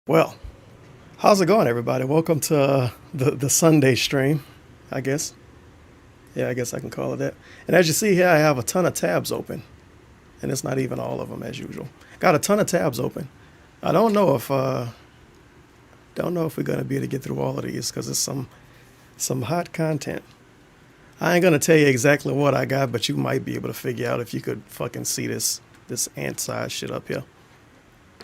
Well, how's it going, everybody? Welcome to the Sunday stream, I guess. Yeah, I guess I can call it that. And as you see here, I have a ton of tabs open, and it's not even all of them as usual. Got a ton of tabs open. I don't know if we're gonna be able to get through all of these because it's some hot content. I ain't gonna tell you exactly what I got, but you might be able to figure out if you could fucking see this ant-sized shit up here.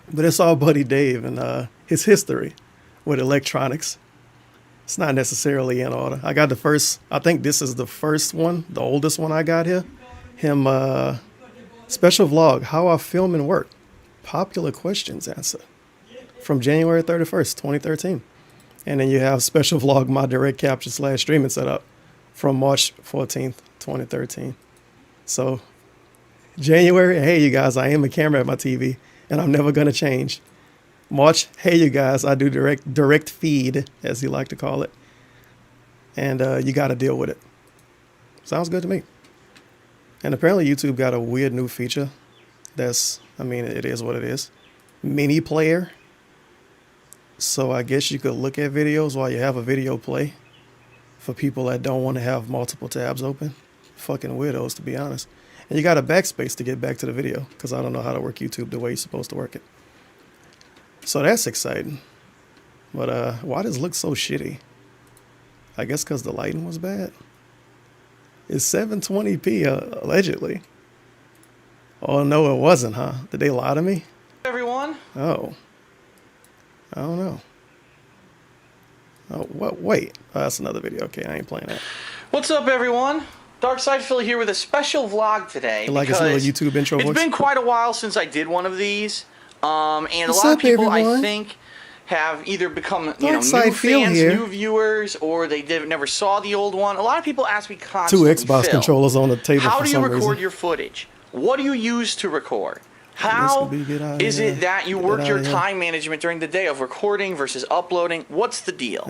But it's all Buddy Dave and his history with electronics. It's not necessarily in order. I got the first, I think this is the first one, the oldest one I got here. Him, special vlog, how I film and work. Popular questions answer. From January 31st, 2013. And then you have special vlog, my direct capture / streaming setup from March 14th, 2013. So, January, hey you guys, I am a camera at my TV. And I'm never going to change. March, hey you guys, I do direct feed, as you like to call it. And you got to deal with it. Sounds good to me. And apparently YouTube got a weird new feature. It is what it is. Mini player. So I guess you could look at videos while you have a video play. For people that don't want to have multiple tabs open. Fucking weirdos, to be honest. And you got a backspace to get back to the video, because I don't know how to work YouTube the way you're supposed to work it. So that's exciting. But why does it look so shitty? I guess because the lighting was bad. It's 720p, allegedly. Oh, no, it wasn't, huh? Did they lie to me? Everyone. Oh. I don't know. Oh, what? Wait. Oh, that's another video. Okay, I ain't playing that. What's up, everyone? Dark Side Philly here with a special vlog today. Like his little YouTube intro voice? It's been quite a while since I did one of these. And a lot of people, I think, have either become new fans, new viewers, or they never saw the old one. A lot of people ask me constantly, two Xbox controllers on the table. How do you record your footage? What do you use to record? How is it that you work your time management during the day of recording versus uploading? What's the deal?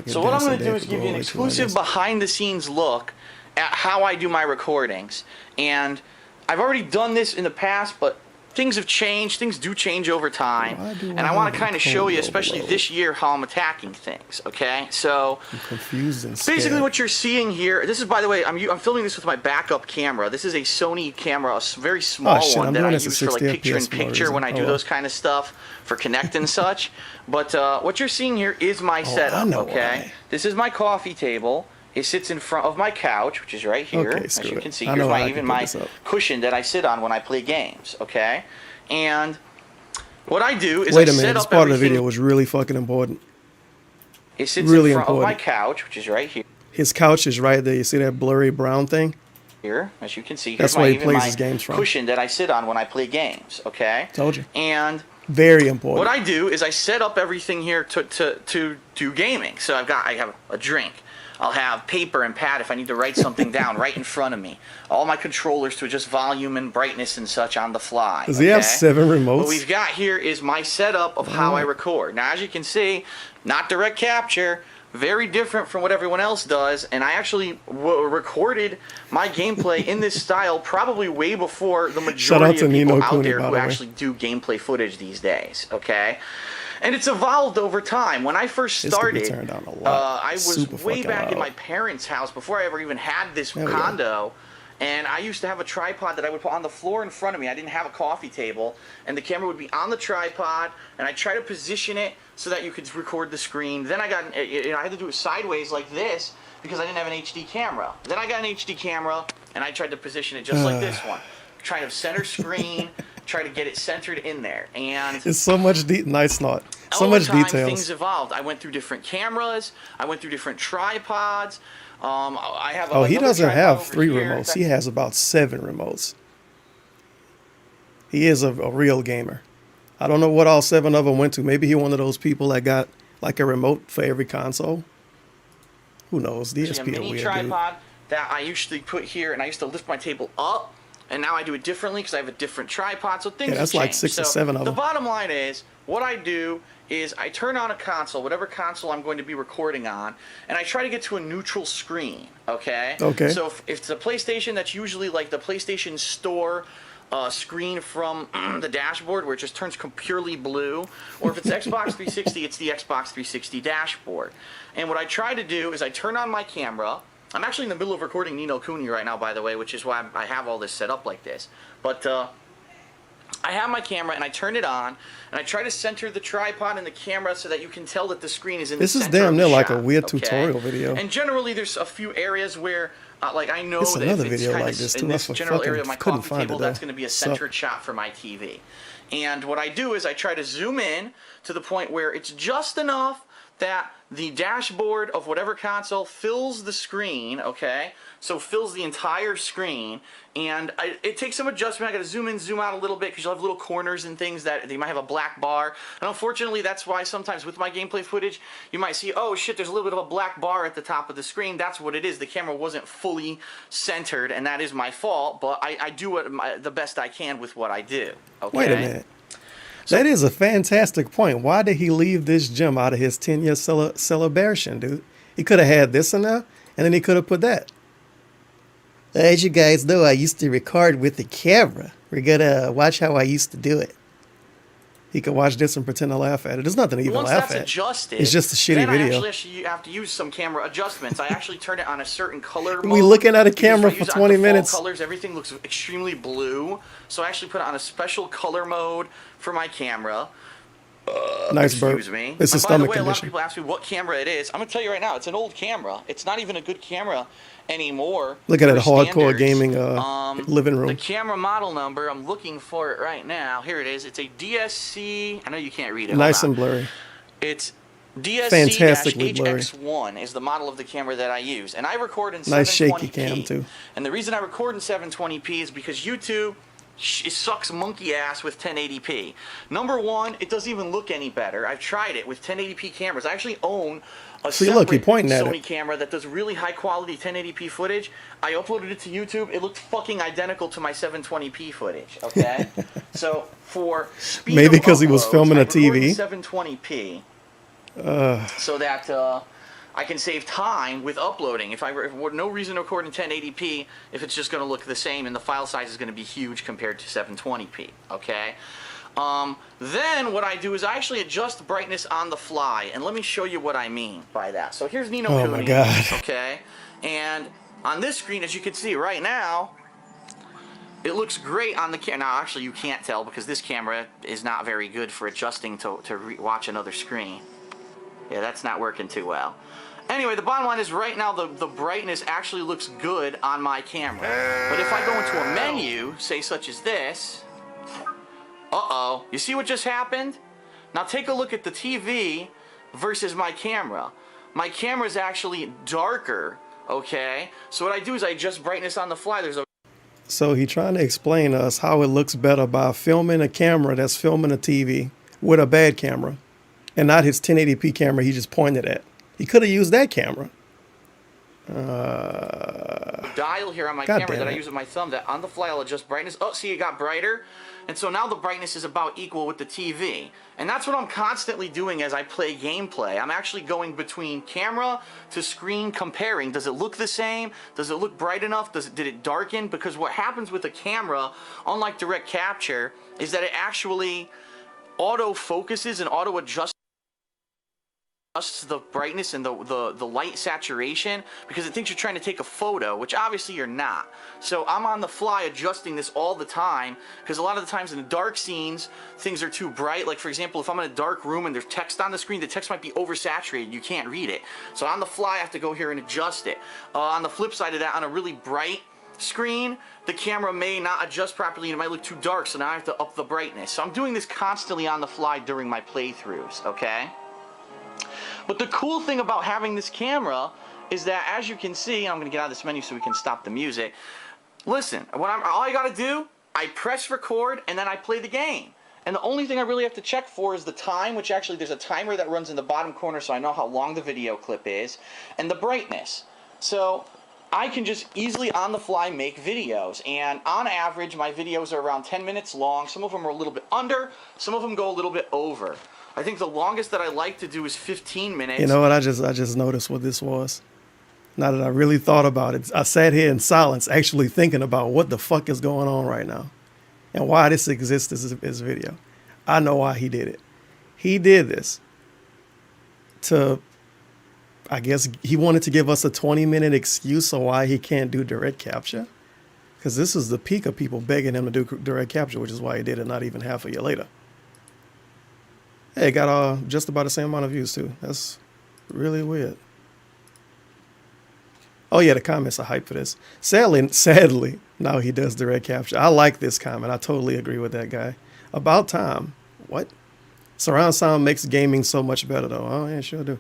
So what I'm going to do is give you an exclusive behind-the-scenes look at how I do my recordings. And I've already done this in the past, but things have changed. Things do change over time. And I want to kind of show you, especially this year, how I'm attacking things, okay? So, I'm confused and scared. Basically what you're seeing here, this is, by the way, I'm filming this with my backup camera. This is a Sony camera, a very small one that I use for like picture-in-picture when I do those kind of stuff for Connect and such. But what you're seeing here is my setup, okay? This is my coffee table. It sits in front of my couch, which is right here. Okay, as you can see, here's my cushion that I sit on when I play games, okay? And what I do is I set up everything. Wait a minute, this part of the video was really fucking important. It sits in front of my couch, which is right here. His couch is right there. You see that blurry brown thing? Here, as you can see, here's where he plays his games from. Cushion that I sit on when I play games, okay? Told you. And very important. What I do is I set up everything here to do gaming. So I have a drink. I'll have paper and pad if I need to write something down right in front of me. All my controllers to adjust volume and brightness and such on the fly. Does he have 7 remotes? What we've got here is my setup of how I record. Now, as you can see, not direct capture, very different from what everyone else does. And I actually recorded my gameplay in this style probably way before the majority of people out there who actually do gameplay footage these days, okay? And it's evolved over time. When I first started, I was way back in my parents' house before I ever even had this condo. And I used to have a tripod that I would put on the floor in front of me. I didn't have a coffee table. And the camera would be on the tripod. And I try to position it so that you could record the screen. Then I had to do it sideways like this because I didn't have an HD camera. Then I got an HD camera and I tried to position it just like this one. Trying to center screen. Try to get it centered in there, and it's so much nice not so much details. Things evolved. I went through different cameras. I went through different tripods. I have. He doesn't have 3 remotes. He has about 7 remotes. He is a real gamer. I don't know what all 7 of them went to. Maybe he's one of those people that got like a remote for every console. Who knows? DSP a mini tripod that I usually put here, and I used to lift my table up. And now I do it differently because I have a different tripod, so things have changed. Like 6 or 7 of them. The bottom line is, what I do is I turn on a console, whatever console I'm going to be recording on, and I try to get to a neutral screen, okay? Okay. So if it's a PlayStation, that's usually like the PlayStation Store screen from the dashboard where it just turns purely blue, or if it's Xbox 360, it's the Xbox 360 dashboard. And what I try to do is I turn on my camera. I'm actually in the middle of recording Ni no Kuni right now, by the way, which is why I have all this set up like this. But I have my camera and I turn it on and I try to center the tripod and the camera so that you can tell that the screen is in the center of the shot. This is damn near like a weird tutorial video. And generally there's a few areas where like I know it's that another if it's video kind like of this in too. this general area of my coffee table, that's going to be a centered shot for my TV. And what I do is I try to zoom in to the point where it's just enough that the dashboard of whatever console fills the screen, okay? So fills the entire screen, and it takes some adjustment. I gotta zoom in, zoom out a little bit, because you'll have little corners and things that they might have a black bar. And unfortunately, that's why sometimes with my gameplay footage, you might see, oh shit, there's a little bit of a black bar at the top of the screen. That's what it is. The camera wasn't fully centered, and that is my fault, but I do the best I can with what I do, okay? Wait a minute. That is a fantastic point. Why did he leave this gem out of his 10-year celebration, dude? He could have had this in there, and then he could have put that. As you guys know, I used to record with the camera. We're going to watch how I used to do it. He could watch this and pretend to laugh at it. There's nothing to even laugh at. Adjusted, it's just a shitty video. I actually have to use some camera adjustments. I actually turn it on a certain color mode. We looking at a camera for 20 minutes. Colors, everything looks extremely blue. So I actually put it on a special color mode for my camera. Nice burp. Excuse me. It's a stomach condition. A lot of people ask me what camera it is. I'm going to tell you right now, it's an old camera. It's not even a good camera anymore. Look at that hardcore gaming living room. The camera model number, I'm looking for it right now. Here it is. It's a DSC. I know you can't read it. Nice and blurry. It's DSC-HX1 is the model of the camera that I use. And I record in 720p. Nice shaky cam too. And the reason I record in 720p is because YouTube it sucks monkey ass with 1080p. Number one, it doesn't even look any better. I've tried it with 1080p cameras. I actually own a separate Sony camera that does really high quality 1080p footage. I uploaded it to YouTube. It looked fucking identical to my 720p footage. Okay, so for speed maybe because he was filming a TV. 720p, so that I can save time with uploading. If no reason to record in 1080p if it's just going to look the same and the file size is going to be huge compared to 720p. Okay. Then what I do is I actually adjust brightness on the fly, and let me show you what I mean by that. So here's Ni no Kuni. Oh my God. Okay, and on this screen, as you can see right now, it looks great on the camera. Now, actually, you can't tell because this camera is not very good for adjusting to watch another screen. Yeah, that's not working too well. Anyway, the bottom line is right now the brightness actually looks good on my camera. But if I go into a menu, say such as this, uh-oh, you see what just happened? Now take a look at the TV versus my camera. My camera is actually darker, okay? So what I do is I adjust brightness on the fly. So he's trying to explain to us how it looks better by filming a camera that's filming a TV with a bad camera and not his 1080p camera he just pointed at. He could have used that camera. Dial here on my camera that I use with my thumb that on the fly I'll adjust brightness. Oh, see, it got brighter. And so now the brightness is about equal with the TV. And that's what I'm constantly doing as I play gameplay. I'm actually going between camera to screen comparing. Does it look the same? Does it look bright enough? Did it darken? Because what happens with a camera, unlike direct capture, is that it actually auto focuses and auto adjusts the brightness and the light saturation because it thinks you're trying to take a photo, which obviously you're not. So I'm on the fly adjusting this all the time because a lot of the times in the dark scenes things are too bright. Like for example, if I'm in a dark room and there's text on the screen, the text might be oversaturated, you can't read it. So on the fly I have to go here and adjust it. On the flip side of that, on a really bright screen, the camera may not adjust properly and it might look too dark, so now I have to up the brightness. So I'm doing this constantly on the fly during my playthroughs, okay? But the cool thing about having this camera is that, as you can see, I'm going to get out of this menu so we can stop the music. Listen, all I got to do, I press record and then I play the game. And the only thing I really have to check for is the time, which actually there's a timer that runs in the bottom corner so I know how long the video clip is, and the brightness. So I can just easily on the fly make videos, and on average my videos are around 10 minutes long. Some of them are a little bit under, some of them go a little bit over. I think the longest that I like to do is 15 minutes. You know what? I just noticed what this was. Now that I really thought about it, I sat here in silence, actually thinking about what the fuck is going on right now. And why this exists as video. I know why he did it. He did this to, I guess he wanted to give us a 20-minute excuse of why he can't do direct capture. Because this is the peak of people begging him to do direct capture, which is why he did it not even half a year later. Hey, it got just about the same amount of views too. That's really weird. Oh yeah, the comments are hype for this. Sadly, now he does direct capture. I like this comment. I totally agree with that guy. About time. What? Surround sound makes gaming so much better though. Oh yeah, sure do.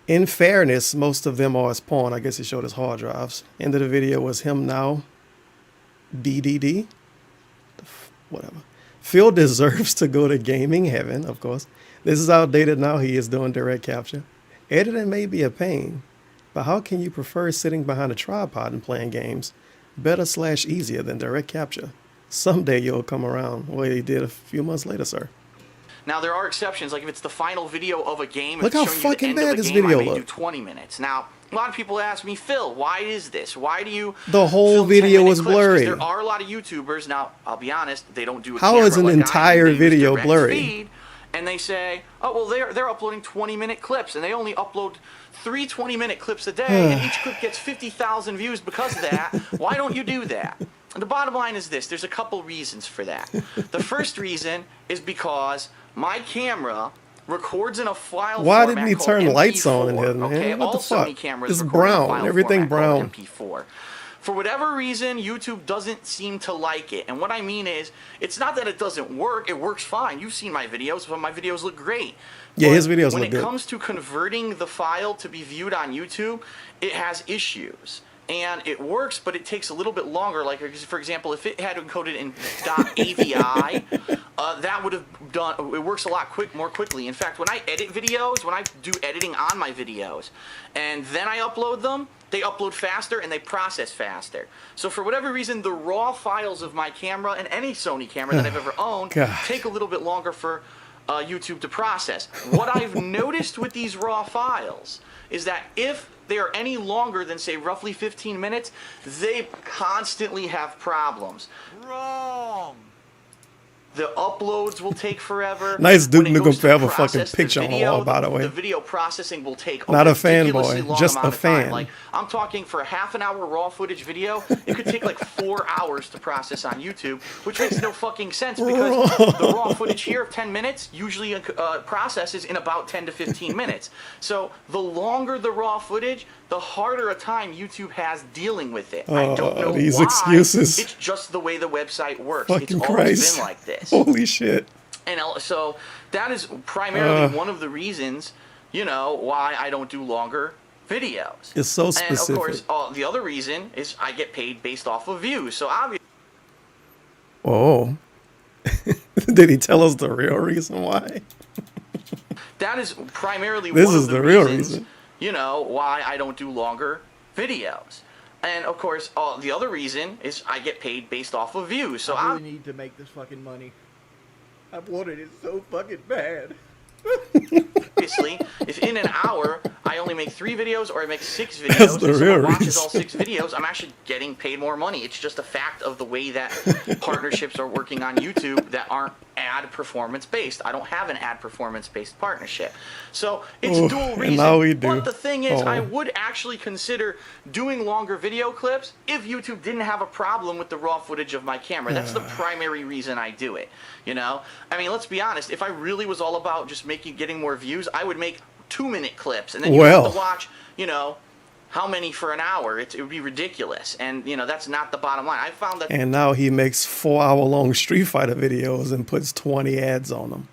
In fairness, most of them are his porn. I guess he showed his hard drives. End of the video was him now. DDD. Whatever. Phil deserves to go to gaming heaven, of course. This is outdated now. He is doing direct capture. Editing may be a pain, but how can you prefer sitting behind a tripod and playing games? Better/easier than direct capture. Someday you'll come around. Well, he did a few months later, sir. Now there are exceptions, like if it's the final video of a game, look how fucking bad this video looks. I may do 20 minutes. Now, a lot of people ask me, Phil, why is this? Why do you? The whole video is blurry. There are a lot of YouTubers. Now, I'll be honest, they don't do a how is an entire video blurry? Feed, and they say, oh well, they're uploading 20-minute clips, and they only upload 3 20-minute clips a day, and each clip gets 50,000 views because of that. Why don't you do that? And the bottom line is this: there's a couple reasons for that. The first reason is because my camera records in a file Why format didn't he turn MP4, lights on in here, man? Okay? What All the fuck? Sony cameras It's record in a brown. file Everything format brown. called MP4. For whatever reason, YouTube doesn't seem to like it. And what I mean is, it's not that it doesn't work. It works fine. You've seen my videos, but my videos look great. Yeah, but his videos look good. When it comes to converting the file to be viewed on YouTube, it has issues. And it works, but it takes a little bit longer. Like, for example, if it had encoded in .avi, that would have done. It works a lot more quickly. In fact, when I edit videos, when I do editing on my videos, and then I upload them, they upload faster and they process faster. So for whatever reason, the raw files of my camera and any Sony camera that I've ever owned take a little bit longer for YouTube to process. What I've noticed with these raw files is that if they are any longer than, say, roughly 15 minutes, they constantly have problems. Wrong. The uploads will take forever. Nice Duke Nukem Forever fucking picture on the wall, by the way. The video processing will take not a fanboy, just a fan. Like, I'm talking for a half an hour raw footage video, it could take like 4 hours to process on YouTube, which makes no fucking sense because the raw footage here of 10 minutes usually processes in about 10 to 15 minutes. So the longer the raw footage, the harder a time YouTube has dealing with it. I don't know these why. Excuses. It's just the way the website works. Fucking it's always Christ. been like this. Holy shit. And so that is primarily one of the reasons, you know, why I don't do longer videos. It's so specific. And of course, the other reason is I get paid based off of views. So obviously. Oh. Did he tell us the real reason why? That is primarily this one is of the the real reasons, reason. You know, why I don't do longer videos. And of course, the other reason is I get paid based off of views. So I really need to make this fucking money. I've wanted it so fucking bad. obviously, if in an hour I only make 3 videos or I make 6 videos, That's the and real someone watches reason. all 6 videos, I'm actually getting paid more money. It's just a fact of the way that partnerships are working on YouTube that aren't ad performance based. I don't have an ad performance based partnership. So it's dual reason. now we do. But the thing is, I would actually consider doing longer video clips if YouTube didn't have a problem with the raw footage of my camera. That's the primary reason I do it. You know? I mean, let's be honest. If I really was all about just getting more views, I would make 2-minute clips, and then you have to watch, you know, how many for an hour. It would be ridiculous, and you know that's not the bottom line. I found that. And now he makes 4-hour-long Street Fighter videos and puts 20 ads on them.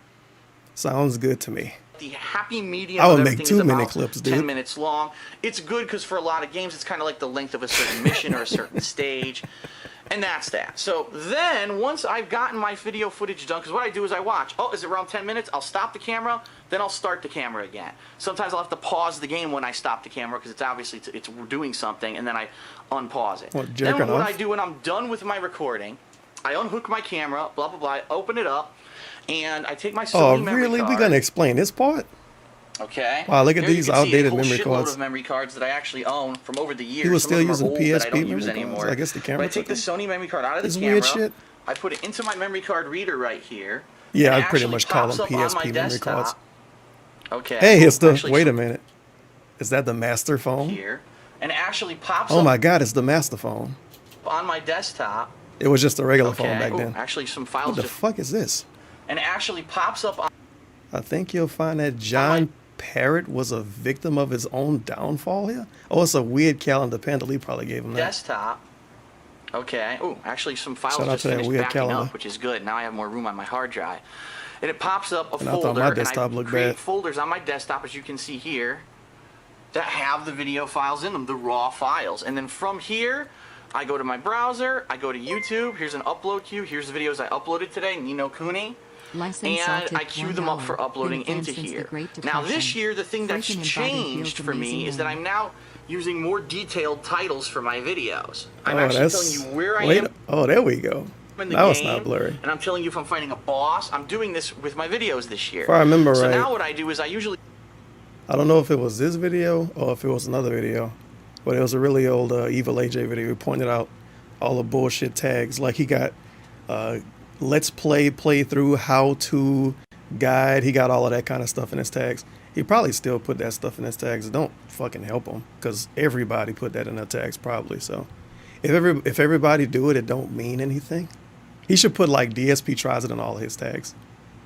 Sounds good to me. The happy medium. I would of make everything is 2-minute about clips, dude. 10 minutes long. It's good because for a lot of games, it's kind of like the length of a certain mission or a certain stage. And that's that. So then, once I've gotten my video footage done, because what I do is I watch. Oh, is it around 10 minutes? I'll stop the camera, then I'll start the camera again. Sometimes I'll have to pause the game when I stop the camera, because it's obviously it's doing something, and then I unpause it. Then what I do when I'm done with my recording, I unhook my camera, blah, blah, blah, I open it up, and I take my Sony memory really? card. We're going to explain this part? Okay. Wow, look at There these you can see outdated a whole memory shitload cards. of memory cards that I actually own from over the years. He was Some still of them are using old that I PSP don't use memory cards? anymore. I guess the camera But I take the took Sony memory card out of the This camera. weird shit. I put it into my memory card reader right here. Yeah, I pretty much call them PSP memory cards. Okay. Hey, it's the, wait a minute. Is that the master phone? Here. And it actually pops up. Oh my up God, it's the master phone. on my desktop. It was just a regular phone back then. Actually, some files. What the fuck is this? And it actually pops up on. I think you'll find that John Parrott was a victim of his own downfall here. Oh, it's a weird calendar. Pandalí probably gave him that. Desktop. Okay. Oh, actually, some files Shout out just to that finished weird backing calendar. up, which is good. Now I have more room on my hard drive. And it pops up a and folder. I thought my desktop looked create bad. folders on my desktop, as you can see here, that have the video files in them, the raw files. And then from here, I go to my browser, I go to YouTube. Here's an upload queue. Here's the videos I uploaded today, Nino Cooney. And I queue them up for uploading into here. Now this year, the thing that's changed for me is that I'm now using more detailed titles for my videos. I'm actually telling you where I am. Oh, there we go. Now it's not blurry. And I'm telling you if I'm fighting a boss. I'm doing this with my videos this year. If I remember right. So now what I do is I don't know if it was this video or if it was another video, but it was a really old Evil AJ video. He pointed out all the bullshit tags. Like he got let's play, playthrough, how to, guide. He got all of that kind of stuff in his tags. He probably still put that stuff in his tags. Don't fucking help him, because everybody put that in their tags probably. So if everybody do it, it don't mean anything. He should put like DSP tries it in all of his tags.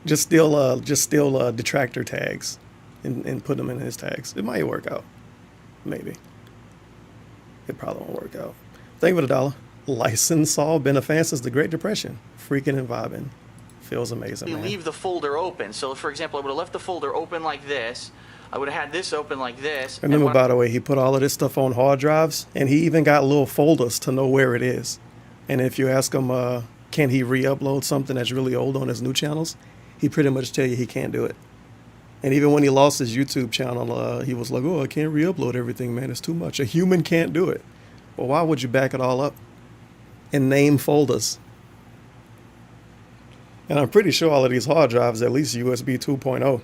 Just steal Detractor tags and put them in his tags. It might work out. Maybe. It probably won't work out. Thank you for the $1. License all. Been a fan since the Great Depression. Freaking and vibing. Feels amazing, man. leave the folder open. So, for example, I would have left the folder open like this. I would have had this open like this. Remember, by the way, he put all of this stuff on hard drives, and he even got little folders to know where it is. And if you ask him, can he re-upload something that's really old on his new channels, he pretty much tell you he can't do it. And even when he lost his YouTube channel, he was like, oh, I can't re-upload everything, man. It's too much. A human can't do it. Well, why would you back it all up and name folders? And I'm pretty sure all of these hard drives at least USB 2.0.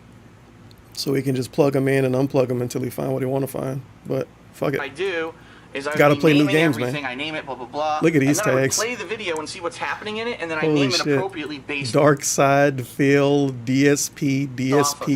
So he can just plug them in and unplug them until he find what he want to find. But fuck it. I do is I gotta play new games, man. I name it, blah, blah, blah. Look at these and then tags. I would play the video and see what's happening in it, and then Holy I name shit. it appropriately based Dark Side, Phil, DSP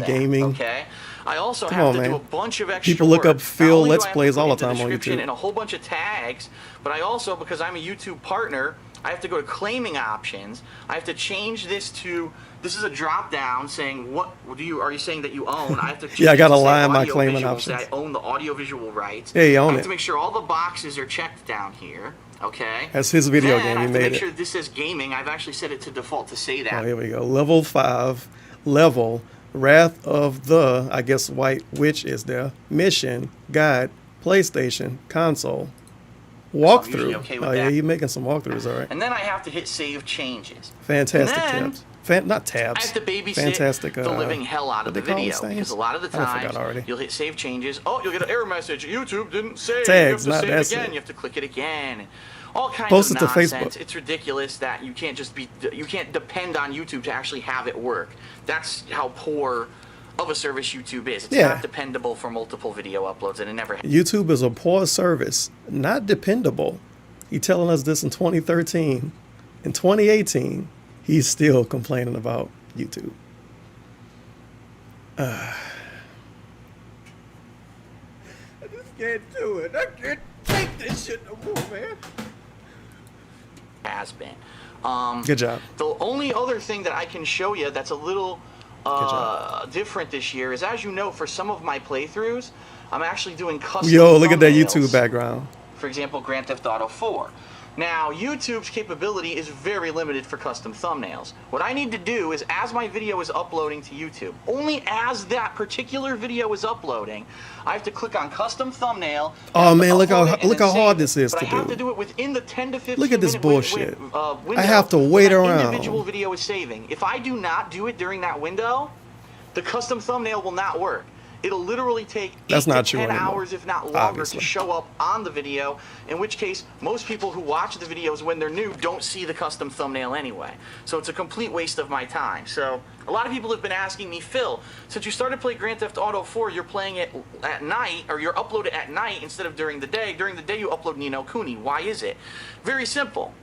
Gaming. Okay. I also have to do a bunch of extra People look up work. Phil Let's Plays all the time on YouTube. And a whole bunch of tags, but I also, because I'm a YouTube partner, I have to go to claiming options. I have to change this to, this is a drop down saying, what are you saying that you own? I have to yeah, I got to lie on my claiming options. I own the audiovisual rights. Yeah, you own it. I have to make sure all the boxes are checked down here. Okay. That's his video game. I He have made to make it. sure this says gaming. I've actually set it to default to say that. Oh, here we go. Level 5, level, Wrath of the, I guess White Witch is there, mission, guide, PlayStation, console, walkthrough. Okay with oh, yeah, you're making some walkthroughs, all right. And then I have to hit save changes. Fantastic tabs. Not tabs. I have to babysit Fantastic, the living hell out of the video, because a lot of the time you'll hit save changes. Oh, you'll get an error message. YouTube didn't save. Tags, you have to not save it again. You have to click it again. All kinds Post of it to nonsense. Facebook. It's ridiculous that you can't depend on YouTube to actually have it work. That's how poor of a service YouTube is. It's not dependable for multiple video uploads, and it never has. YouTube is a poor service, not dependable. He's telling us this in 2013. In 2018, he's still complaining about YouTube. I just can't do it. I can't take this shit no more, man. Has been. Good job. The only other thing that I can show you that's a little different this year is, as you know, for some of my playthroughs, I'm actually doing custom look at that thumbnails. YouTube background. For example, Grand Theft Auto 4. Now, YouTube's capability is very limited for custom thumbnails. What I need to do is, as my video is uploading to YouTube, only as that particular video is uploading, I have to click on custom thumbnail. Oh man, look how hard this is to do. I have to do it within the 10 to 15 Look at this minute bullshit. window I have to wait around. Individual video is saving. If I do not do it during that window, the custom thumbnail will not work. It'll literally take 8 to 10 hours, if not longer, to show up on the video, in which case most people who watch the videos when they're new don't see the custom thumbnail anyway. So it's a complete waste of my time. So a lot of people have been asking me, Phil, since you started playing Grand Theft Auto 4, you're playing it at night, or you're uploading it at night instead of during the day. During the day you upload Nino Cooney. Why is it? Very simple.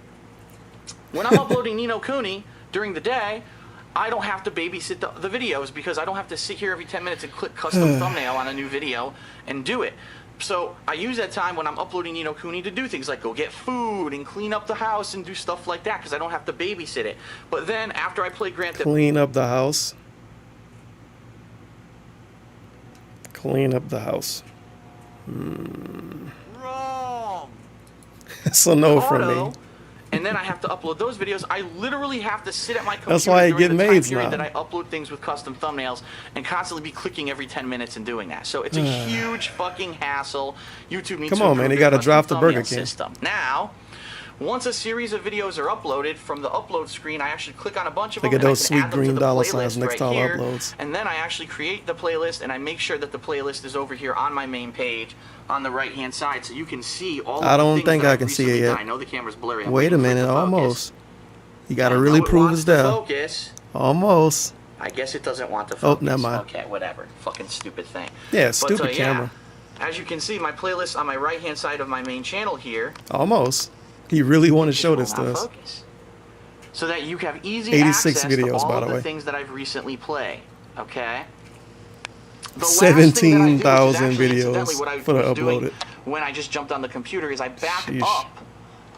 When I'm uploading Ni no Kuni during the day, I don't have to babysit the videos because I don't have to sit here every 10 minutes and click custom thumbnail on a new video and do it. So I use that time when I'm uploading Ni no Kuni to do things like go get food and clean up the house and do stuff like that because I don't have to babysit it. But then after I play Grand Theft... Clean up the house. Clean up the house. Wrong. It's a no from me. And then I have to upload those videos. I literally have to sit at my computer That's why I during get the time maids period now. that I upload things with custom thumbnails and constantly be clicking every 10 minutes and doing that. So it's a huge fucking hassle. YouTube needs to Come on, man. They got to drop the Burger King system. Now, once a series of videos are uploaded from the upload screen, I actually click on a bunch of them. Look at and those I can sweet add them green to the dollar playlist signs next to all here, uploads. And then I actually create the playlist and I make sure that the playlist is over here on my main page on the right hand side so you can see all of I the don't things think that I I've can see recently it yet. done. I know the camera's blurry. I'm Wait a waiting for it minute, to focus. almost. You got to I really know it prove wants it's to there. focus. Almost. I guess it doesn't want to Oh, focus. never mind. Okay, whatever. Fucking stupid thing. Yeah, But, stupid camera. As you can see, my playlist on my right-hand side of my main channel here. Almost. He really wanted to show this will to not us. focus. So that you have easy 86 access videos, to all by of the the way. things that I've recently played. Okay? The last thing that I do, which is 17,000 actually videos incidentally what I for the was doing uploaded. when I just jumped on the computer is I back Sheesh. up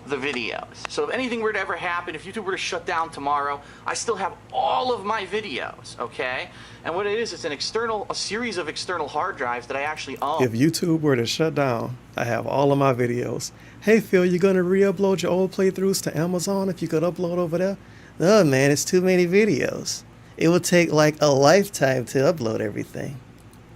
the videos. So if anything were to ever happen, if YouTube were to shut down tomorrow, I still have all of my videos, okay? And what it is, it's a series of external hard drives that I actually own. If YouTube were to shut down, I have all of my videos. Hey, Phil, you going to re-upload your old playthroughs to Amazon if you could upload over there? No, man, it's too many videos. It would take like a lifetime to upload everything.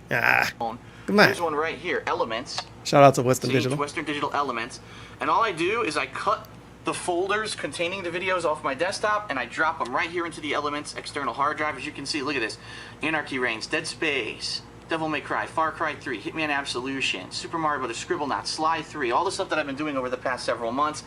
Come on. Here's one right here, Elements. Shout out to Western See, Digital. Western Digital Elements. And all I do is I cut the folders containing the videos off my desktop and I drop them right here into the Elements external hard drive. As you can see, look at this. Anarchy Reigns, Dead Space, Devil May Cry, Far Cry 3, Hitman Absolution, Super Mario Bros., Scribblenauts, Sly 3, all the stuff that I've been doing over the past several months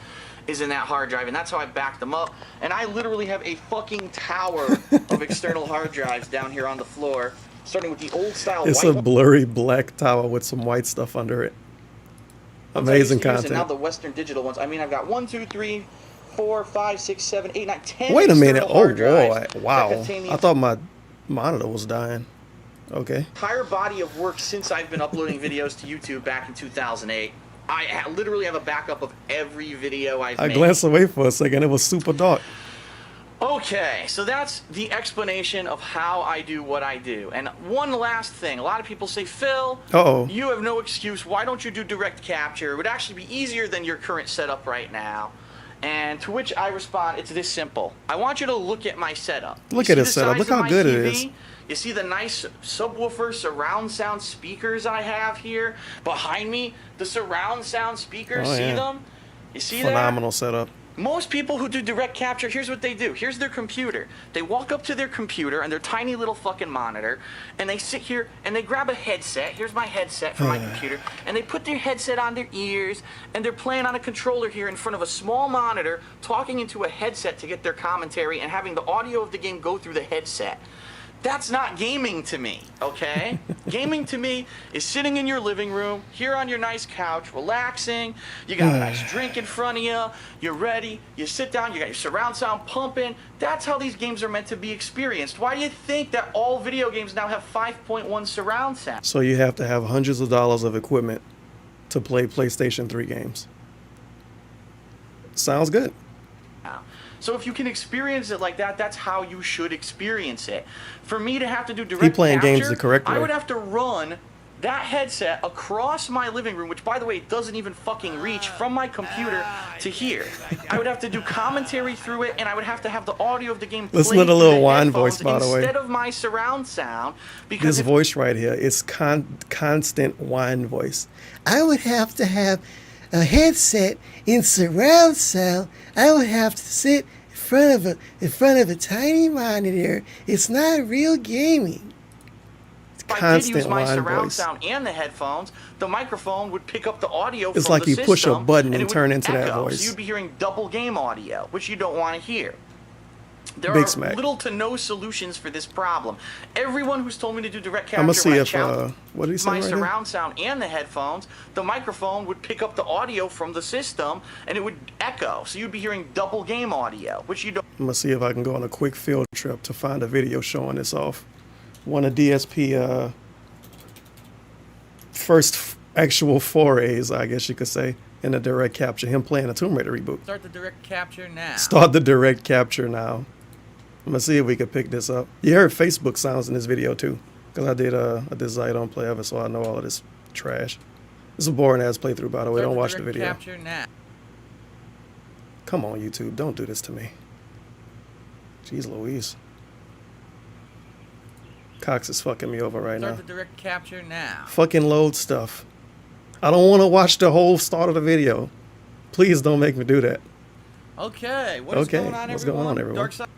is in that hard drive, and that's how I backed them up. And I literally have a fucking tower of external hard drives down here on the floor, starting with the old style It's white a blurry black tower with some white stuff under it. Amazing content. And now the Western Digital ones. I mean, I've got 1, 2, 3, 4, 5, 6, 7, 8, 9, 10. Wait a minute. external Oh, hard drives boy. Wow. that contain the I thought my monitor was dying. Okay. entire body of work since I've been uploading videos to YouTube back in 2008. I literally have a backup of every video I've I made. glanced away for a second. It was super dark. Okay, so that's the explanation of how I do what I do. And one last thing. A lot of people say, Phil, Uh-oh. you have no excuse. Why don't you do direct capture? It would actually be easier than your current setup right now. And to which I respond, it's this simple. I want you to look at my setup. Look You at see his the setup. size Look of how my good it TV? is. You see the nice subwoofer surround sound speakers I have here? Behind me, the surround sound speakers, Oh, see yeah. them? You see that? Phenomenal setup. Most people who do direct capture, here's what they do. Here's their computer. They walk up to their computer and their tiny little fucking monitor, and they sit here and they grab a headset. Here's my headset for my computer. And they put their headset on their ears, and they're playing on a controller here in front of a small monitor, talking into a headset to get their commentary and having the audio of the game go through the headset. That's not gaming to me, okay? Gaming to me is sitting in your living room, here on your nice couch, relaxing. You got a nice drink in front of you. You're ready. You sit down. You got your surround sound pumping. That's how these games are meant to be experienced. Why do you think that all video games now have 5.1 surround sound? So you have to have hundreds of dollars of equipment to play PlayStation 3 games. Sounds good. So if you can experience it like that, that's how you should experience it. For me to have to do direct playing capture, games the correct way. I would have to run that headset across my living room, which, by the way, doesn't even fucking reach from my computer to here. I would have to do commentary through it, and I would have to have the audio of the game Listen played to the through little the whine headphones voice, by the way. instead of my surround sound. Because This voice right here is constant whine voice. I would have to have a headset in surround sound. I would have to sit in front of a tiny monitor. It's not real gaming. It's if I did constant use my whine surround voice. sound and the headphones, the microphone would pick up the audio It's from like the you push a system, button and it would turn into that echo. voice. So you'd be hearing double game audio, which you don't want to hear. There Big are smack. little to no solutions for this problem. Everyone who's told me to do direct capture, I'm gonna see when I if challenge what did he say my right surround sound and the headphones, the microphone would pick up the audio from the system and it would echo. So you'd be hearing double game audio, which you don't. I'm gonna see if I can go on a quick field trip to find a video showing this off. One of DSP first actual forays, I guess you could say, in the direct capture. Him playing a Tomb Raider reboot. Start the direct capture now. Start the direct capture now. I'm gonna see if we could pick this up. You heard Facebook sounds in this video too, because I did this I don't play ever, so I know all of this trash. This is a boring ass playthrough, by the way. Don't watch the video. Capture now. Come on, YouTube, don't do this to me. Jeez Louise. Cox is fucking me over right now. Start the direct capture now. Fucking load stuff. I don't want to watch the whole start of the video. Please don't make me do that. Okay, what's going on, everyone? Dark side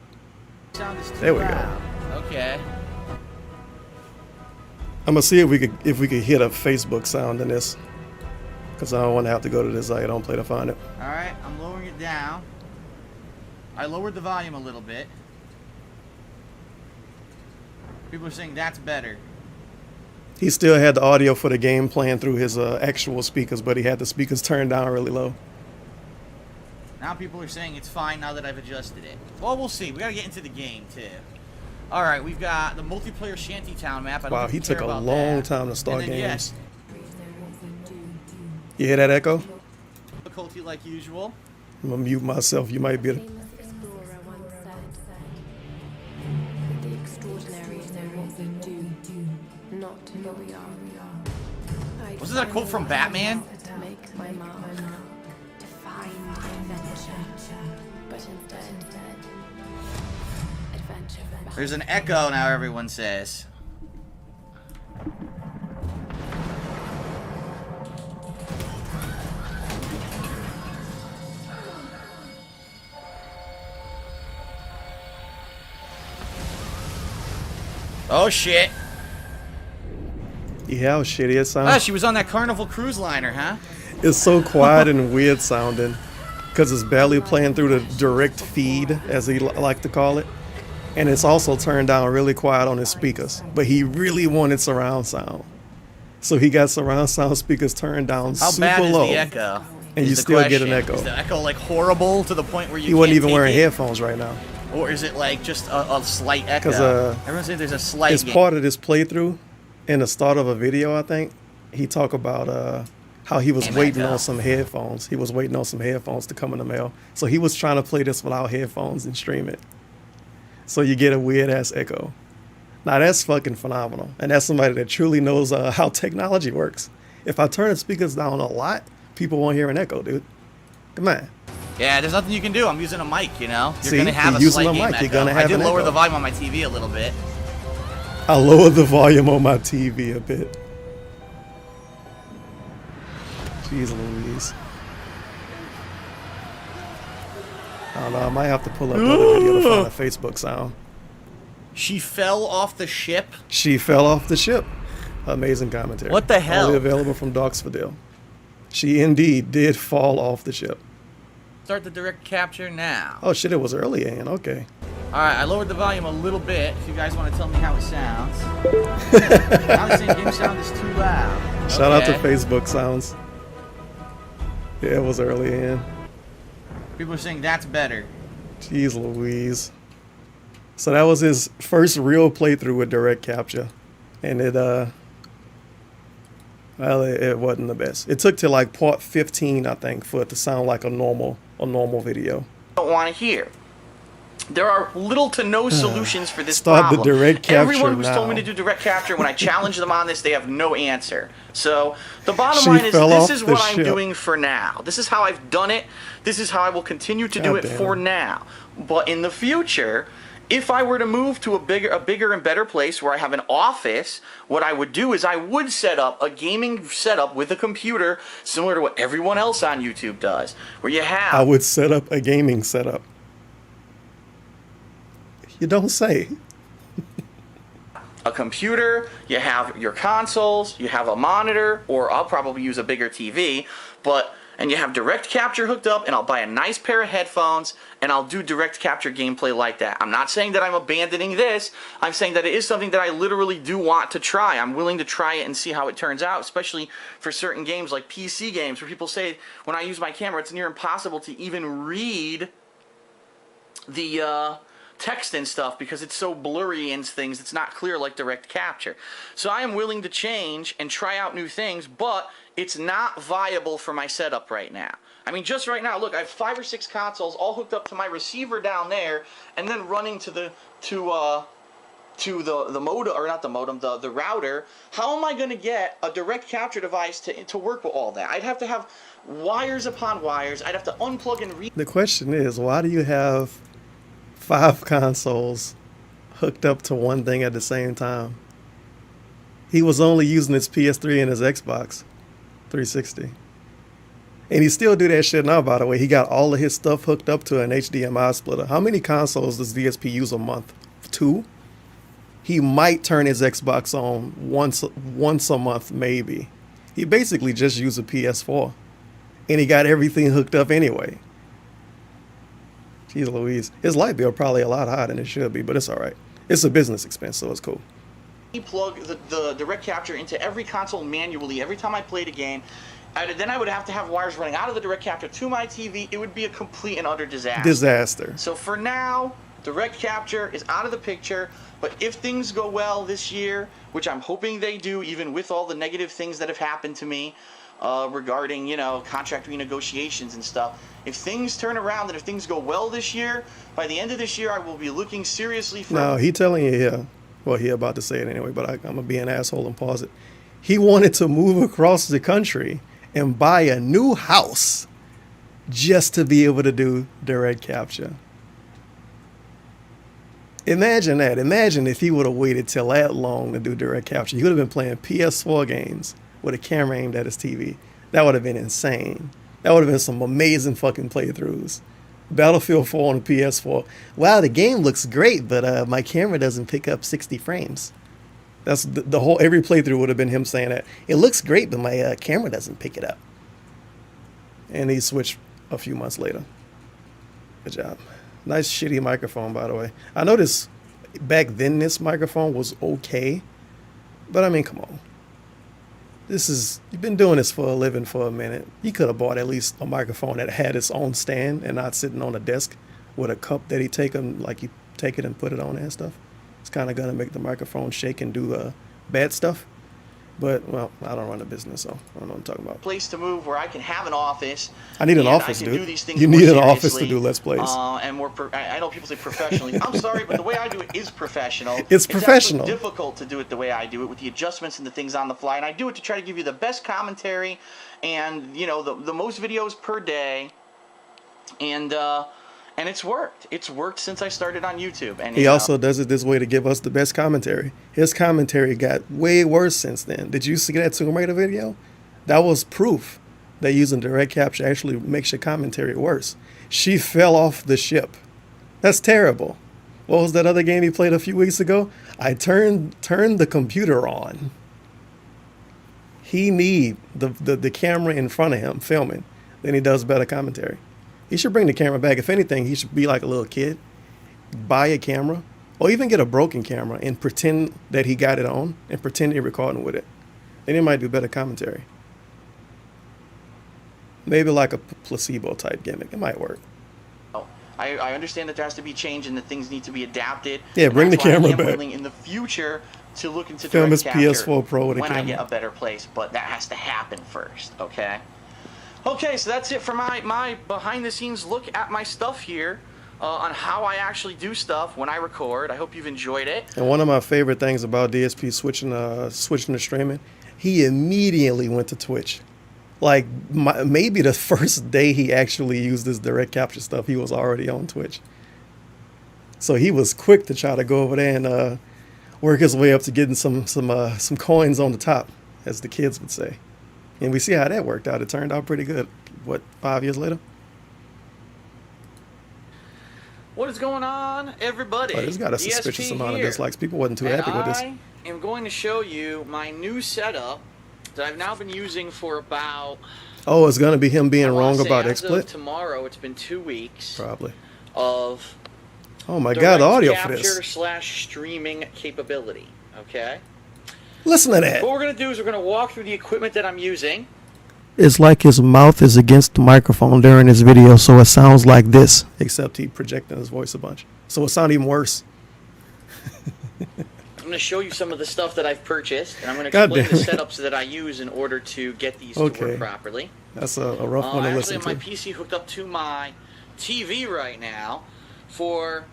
sound is too there we loud. go. Okay. I'm gonna see if we could hit a Facebook sound in this, because I don't want to have to go to this I don't play to find it. All right, I'm lowering it down. I lowered the volume a little bit. People are saying that's better. He still had the audio for the game playing through his actual speakers, but he had the speakers turned down really low. Now people are saying it's fine now that I've adjusted it. Well, we'll see. We gotta get into the game too. All right, we've got the multiplayer Shantytown map. Wow, he took a long time to start games. Yes, you hear that echo? difficulty like usual. I'm gonna mute myself. You might be able to... Wasn't that a quote from Batman? There's an echo now, everyone says. Oh shit. Yeah, how shitty it sounds. Ah, she was on that Carnival cruise liner, huh? It's so quiet and weird sounding, because it's barely playing through the direct feed, as he like to call it. And it's also turned down really quiet on his speakers. But he really wanted surround sound. So he got surround sound speakers turned down How super bad is low. the echo? And Is you the still get an question. echo. Is the echo like horrible to the point where you He wasn't can't even take wearing it? headphones right now. Or is it like just a slight echo? 'Cause, Everyone's saying there's a slight It's gain. part of this playthrough. In the start of a video, I think, he talked about how he was Damn waiting echo. on some headphones. He was waiting on some headphones to come in the mail. So he was trying to play this without headphones and stream it. So you get a weird-ass echo. Now, that's fucking phenomenal. And that's somebody that truly knows how technology works. If I turn the speakers down a lot, people won't hear an echo, dude. Come on. Yeah, there's nothing you can do. I'm using a mic, you know? You're See, going to have you're a using slight a game mic, you're echo. gonna have I did an lower echo. the volume on my TV a little bit. I lowered the volume on my TV a bit. Jeez Louise. I don't know, I might have to pull up another video to find a Facebook sound. She fell off the ship? She fell off the ship. Amazing commentary. What the hell? Only available from Doxfordale. She indeed did fall off the ship. Start the direct capture now. Oh shit, it was early, Ann. Okay. Alright, I lowered the volume a little bit. If you guys want to tell me how it sounds. Now they're saying game sound is too loud. Shout out to Okay. Facebook sounds. Yeah, it was early, Ann. People are saying that's better. Jeez Louise. So that was his first real playthrough with direct capture. And it wasn't the best. It took to like part 15, I think, for it to sound like a normal video. Don't want to hear. There are little to no solutions for this Start the problem. direct capture Everyone who's told me now. to do direct capture, when I challenge them on this, they have no answer. So the bottom She line is, fell this off is the what I'm ship. doing for now. This is how I've done it. This is how I will continue to do it Goddamn. for now. But in the future, if I were to move to a bigger and better place where I have an office, what I would do is I would set up a gaming setup with a computer similar to what everyone else on YouTube does, where you have... I would set up a gaming setup. You don't say. a computer, you have your consoles, you have a monitor, or I'll probably use a bigger TV, but and you have direct capture hooked up, and I'll buy a nice pair of headphones, and I'll do direct capture gameplay like that. I'm not saying that I'm abandoning this. I'm saying that it is something that I literally do want to try. I'm willing to try it and see how it turns out, especially for certain games like PC games where people say when I use my camera it's near impossible to even read the text and stuff because it's so blurry and things. It's not clear like direct capture. So I am willing to change and try out new things, but it's not viable for my setup right now. I mean, just right now, look, I have 5 or 6 consoles all hooked up to my receiver down there, and then running to the modem, or not the modem, the router. How am I going to get a direct capture device to work with all that? I'd have to have wires upon wires. I'd have to unplug and read. The question is, why do you have 5 consoles hooked up to one thing at the same time? He was only using his PS3 and his Xbox 360. And he still do that shit now, by the way. He got all of his stuff hooked up to an HDMI splitter. How many consoles does DSP use a month? 2? He might turn his Xbox on once a month, maybe. He basically just used a PS4. And he got everything hooked up anyway. Jeez Louise. His light bill probably a lot higher than it should be, but it's all right. It's a business expense, so it's cool. Plug the direct capture into every console manually every time I played a game. Then I would have to have wires running out of the direct capture to my TV. It would be a complete and utter disaster. So for now, direct capture is out of the picture. But if things go well this year, which I'm hoping they do, even with all the negative things that have happened to me regarding, you know, contract renegotiations and stuff, if things turn around and if things go well this year, by the end of this year, I will be looking seriously for... No, he telling you here. Well, he about to say it anyway, but I'm going to be an asshole and pause it. He wanted to move across the country and buy a new house just to be able to do direct capture. Imagine that. Imagine if he would have waited till that long to do direct capture. He would have been playing PS4 games with a camera aimed at his TV. That would have been insane. That would have been some amazing fucking playthroughs. Battlefield 4 on the PS4. Wow, the game looks great, but my camera doesn't pick up 60 frames. That's the whole, every playthrough would have been him saying that. It looks great, but my camera doesn't pick it up. And he switched a few months later. Good job. Nice shitty microphone, by the way. I noticed back then this microphone was okay, but I mean, come on. You've been doing this for a living for a minute. You could have bought at least a microphone that had its own stand and not sitting on a desk with a cup that he take him, like you take it and put it on and stuff. It's kind of going to make the microphone shake and do bad stuff. But, well, I don't run a business, so I don't know what I'm talking about. Place to move where I can have an office. I need an office, dude. You need an office to do Let's Plays. And I know people say professionally. I'm sorry, but the way I do it is professional. It's professional. It's difficult to do it the way I do it with the adjustments and the things on the fly. And I do it to try to give you the best commentary and, you know, the most videos per day. And it's worked. It's worked since I started on YouTube. And he also does it this way to give us the best commentary. His commentary got way worse since then. Did you see that Tomb Raider video? That was proof that using direct capture actually makes your commentary worse. She fell off the ship. That's terrible. What was that other game he played a few weeks ago? I turned the computer on. He need the camera in front of him filming. Then he does better commentary. He should bring the camera back. If anything, he should be like a little kid. Buy a camera. Or even get a broken camera and pretend that he got it on. And pretend he's recording with it. Then he might do better commentary. Maybe like a placebo type gimmick. It might work. I understand that there has to be change and that things need to be adapted. Yeah, bring the camera back. I'm willing in the future to look into film direct his capture PS4 Pro with a camera when I get a better place. But that has to happen first, okay? Okay, so that's it for my behind-the-scenes look at my stuff here on how I actually do stuff when I record. I hope you've enjoyed it. And one of my favorite things about DSP switching to streaming, he immediately went to Twitch. Like, maybe the first day he actually used this direct capture stuff, he was already on Twitch. So he was quick to try to go over there and work his way up to getting some coins on the top, as the kids would say. And we see how that worked out. It turned out pretty good. What, 5 years later? What is going on, everybody? Oh, it's got a suspicious amount of dislikes. People wasn't too happy with this. I am going to show you my new setup that I've now been using for about Oh, it's gonna be him being wrong about as XSplit? of tomorrow, it's been 2 weeks. Probably. Of. Oh my God, the audio for capture this. / streaming capability. Okay. Listen to that. What we're gonna do is we're gonna walk through the equipment that I'm using. It's like his mouth is against the microphone during this video, so it sounds like this. Except he projecting his voice a bunch, so it sounds even worse. I'm going to show you some of the stuff that I've purchased, and I'm going to explain the setups that I use in order to get these to work properly. That's a rough one to listen to. I actually have my PC hooked up to my TV right now for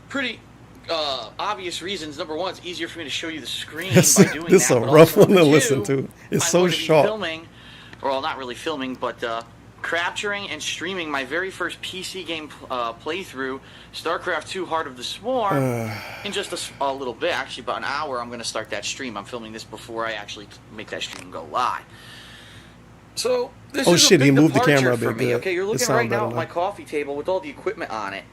pretty obvious reasons. Number one, it's easier for me to show you the screen by doing that. This is a rough one to listen to. It's so sharp. Filming, well, not really filming, but capturing and streaming my very first PC game playthrough, StarCraft 2 Heart of the Swarm, in just a little bit. Actually, about an hour, I'm going to start that stream. I'm filming this before I actually make that stream go live. So, this is a big he moved the camera a for bit. me. Okay, you're looking right now at now. my coffee table with all the equipment on it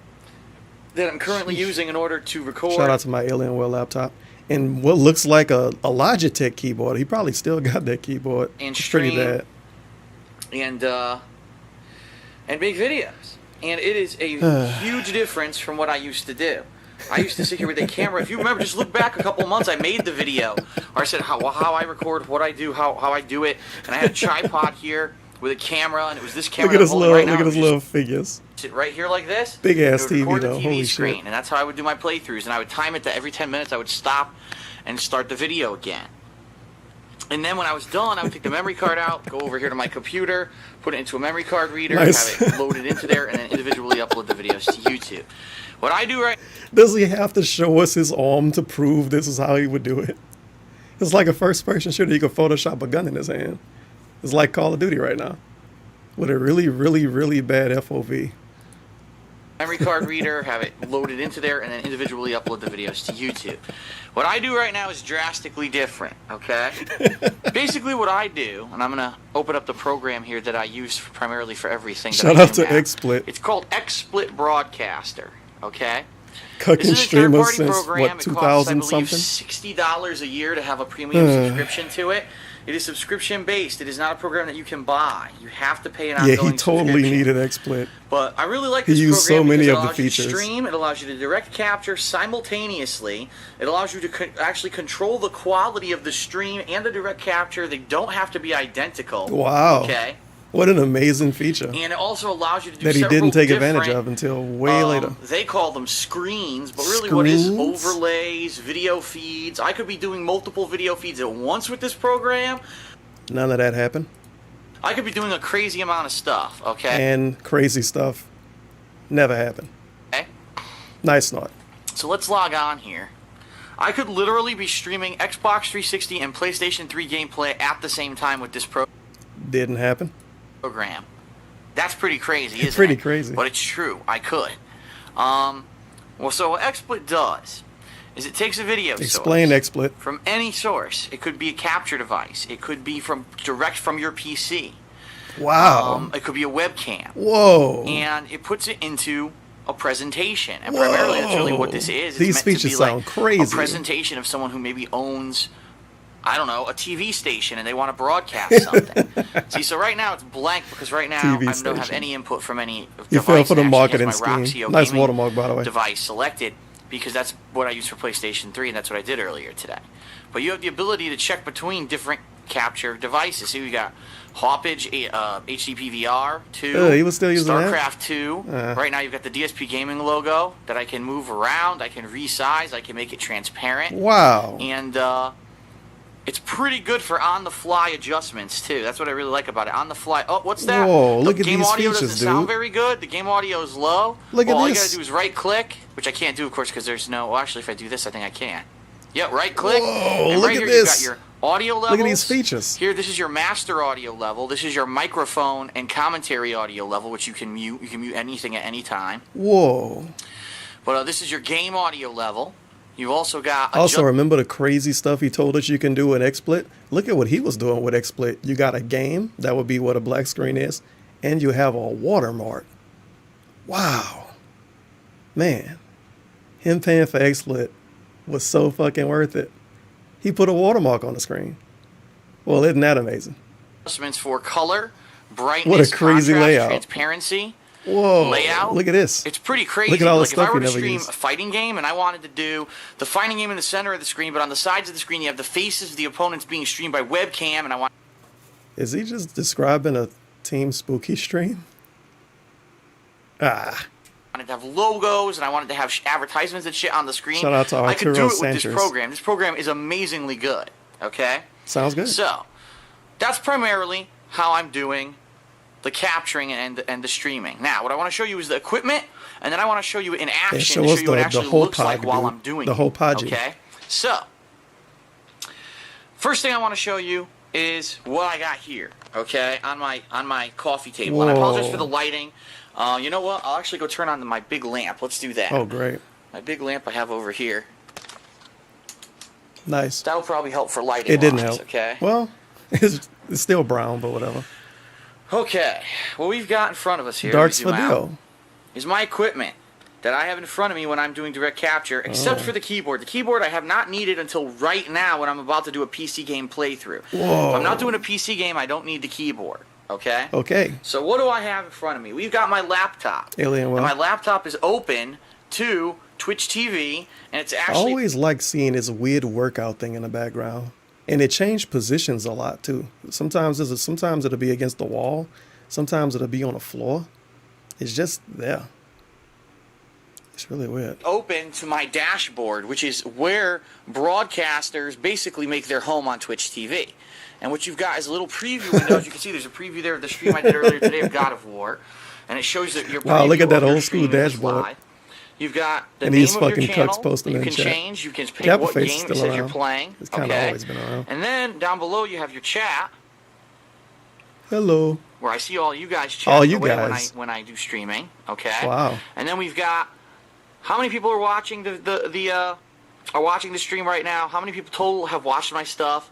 that I'm currently using in order to record. Shout out to my Alienware laptop. And what looks like a Logitech keyboard. He probably still got that keyboard. And it's pretty bad. And make videos. And it is a huge difference from what I used to do. I used to sit here with a camera. If you remember, just look back a couple months, I made the video where I said how I record, what I do, how I do it. And I had a tripod here with a camera, and it was this camera. Look at his little little figures. Sit right here like this. Big ass TV record though. the TV Holy screen, shit. and that's how I would do my playthroughs. And I would time it to every 10 minutes. I would stop and start the video again. And then when I was done, I would take the memory card out, go over here to my computer, put it into a memory card reader, have it loaded into there, and then individually upload the videos to YouTube. What I do right... Does he have to show us his arm to prove this is how he would do it? It's like a first-person shooter. You could Photoshop a gun in his hand. It's like Call of Duty right now. With a really, really, really bad FOV. Memory card reader, have it loaded into there, and then individually upload the videos to YouTube. What I do right now is drastically different, okay? Basically what I do, and I'm going to open up the program here that I use primarily for everything. Shout out to XSplit. It's called XSplit Broadcaster, okay? Cooking streamers since, what, 2000 something? $60 a year to have a premium subscription to it. It is subscription based. It is not a program that you can buy. You have to pay an ongoing subscription. Yeah, he totally needed XSplit. But I really like this program so many because of it the allows you features. to stream, it allows you to direct capture simultaneously. It allows you to actually control the quality of the stream and the direct capture. They don't have to be identical. Wow. Okay. What an amazing feature. And it also allows you to do that he didn't take advantage of until way later. They call them screens, but really what is overlays, video feeds. I could be doing multiple video feeds at once with this program. None of that happened. I could be doing a crazy amount of stuff, okay? And crazy stuff never happened. Okay. Nice snort. So let's log on here. I could literally be streaming Xbox 360 and PlayStation 3 gameplay at the same time with this Didn't happen. program. That's pretty crazy, isn't it? Pretty crazy. But it's true. I could. Well, so what XSplit does is it takes a video Explain source XSplit. from any source. It could be a capture device. It could be direct from your PC. Wow. It could be a webcam. Whoa. And it puts it into a presentation. And primarily that's really what this is. These it's meant features to be sound like crazy. A presentation of someone who maybe owns, I don't know, a TV station and they want to broadcast something. See, so right now it's blank because right now I don't have any input from any device. You fell for the marketing scheme. scheme. Nice watermark, by the way. Device selected because that's what I use for PlayStation 3 and that's what I did earlier today. But you have the ability to check between different capture devices. See, we got Hoppage, HDPVR 2, he was still using StarCraft 2. Right now you've got the DSP gaming logo that I can move around, I can resize, I can make it transparent. Wow. And it's pretty good for on-the-fly adjustments, too. That's what I really like about it. On-the-fly. Oh, what's that? Whoa, look at game these audio features, doesn't dude. sound very good. The game audio is low. Look at all you this. got to do is right-click, which I can't do, of course, because there's no... Well, actually, if I do this, I think I can. Yeah, right-click. Whoa, and look right at here, this. you got your audio levels. Look at these features. Here, this is your master audio level. This is your microphone and commentary audio level, which you can mute. You can mute anything at any time. Whoa. But this is your game audio level. You've also got... Also, remember the crazy stuff he told us you can do in XSplit? Look at what he was doing with XSplit. You got a game. That would be what a black screen is. And you have a watermark. Wow. Man. Him paying for XSplit was so fucking worth it. He put a watermark on the screen. Well, isn't that amazing? Adjustments for color, brightness, what a crazy contrast, layout. transparency. Whoa! Layout. Look at this. It's pretty crazy. Look at all the like stuff if I were you to never stream use. a fighting game and I wanted to do the fighting game in the center of the screen, but on the sides of the screen you have the faces of the opponents being streamed by webcam, and I want. Is he just describing a Team Spooky stream? Ah. I wanted to have logos, and I wanted to have advertisements and shit on the screen. Shout out to I could do Arturo it with Sanchez. this program. This program is amazingly good. Okay. Sounds good. So, that's primarily how I'm doing the capturing and the streaming. Now, what I want to show you is the equipment, and then I want to show you in action show to show us you what it the actually whole looks like pod, while dude. I'm doing The whole it. podgy. Okay? So, first thing I want to show you is what I got here, okay, on my coffee table. Whoa. And I apologize for the lighting. You know what? I'll actually go turn on my big lamp. Let's do that. Oh, great. My big lamp I have over here. Nice. That'll probably help for lighting. It didn't wise, help. Okay. Well, it's still brown, but whatever. Okay. What we've got in front of us here, Darts let me for zoom out, Dio. is my equipment that I have in front of me when I'm doing direct capture, except for the keyboard. The keyboard I have not needed until right now when I'm about to do a PC game playthrough. Whoa. If I'm not doing a PC game, I don't need the keyboard. Okay? Okay. So what do I have in front of me? We've got my laptop. Alien And Well. my laptop is open to Twitch TV, and it's I actually... always like seeing this weird workout thing in the background. And it changed positions a lot, too. Sometimes it'll be against the wall. Sometimes it'll be on the floor. It's just there. It's really weird. open to my dashboard, which is where broadcasters basically make their home on Twitch TV. And what you've got is a little preview window. As you can see, there's a preview there of the stream I did earlier today of God of War. And it shows that your Wow, look at preview that of your old school stream is dashboard. live. You've got the And name these of your fucking channel. cucks posting You in can chat. change. You can pick Dapper what Face game is it still says you're around. playing. It's kind of Okay. always been around. And then down below you have your chat, Hello. where I see all you guys All chatting you away guys. when I do streaming. Okay. Wow. And then we've got how many people are watching are watching the stream right now? How many people total have watched my stuff?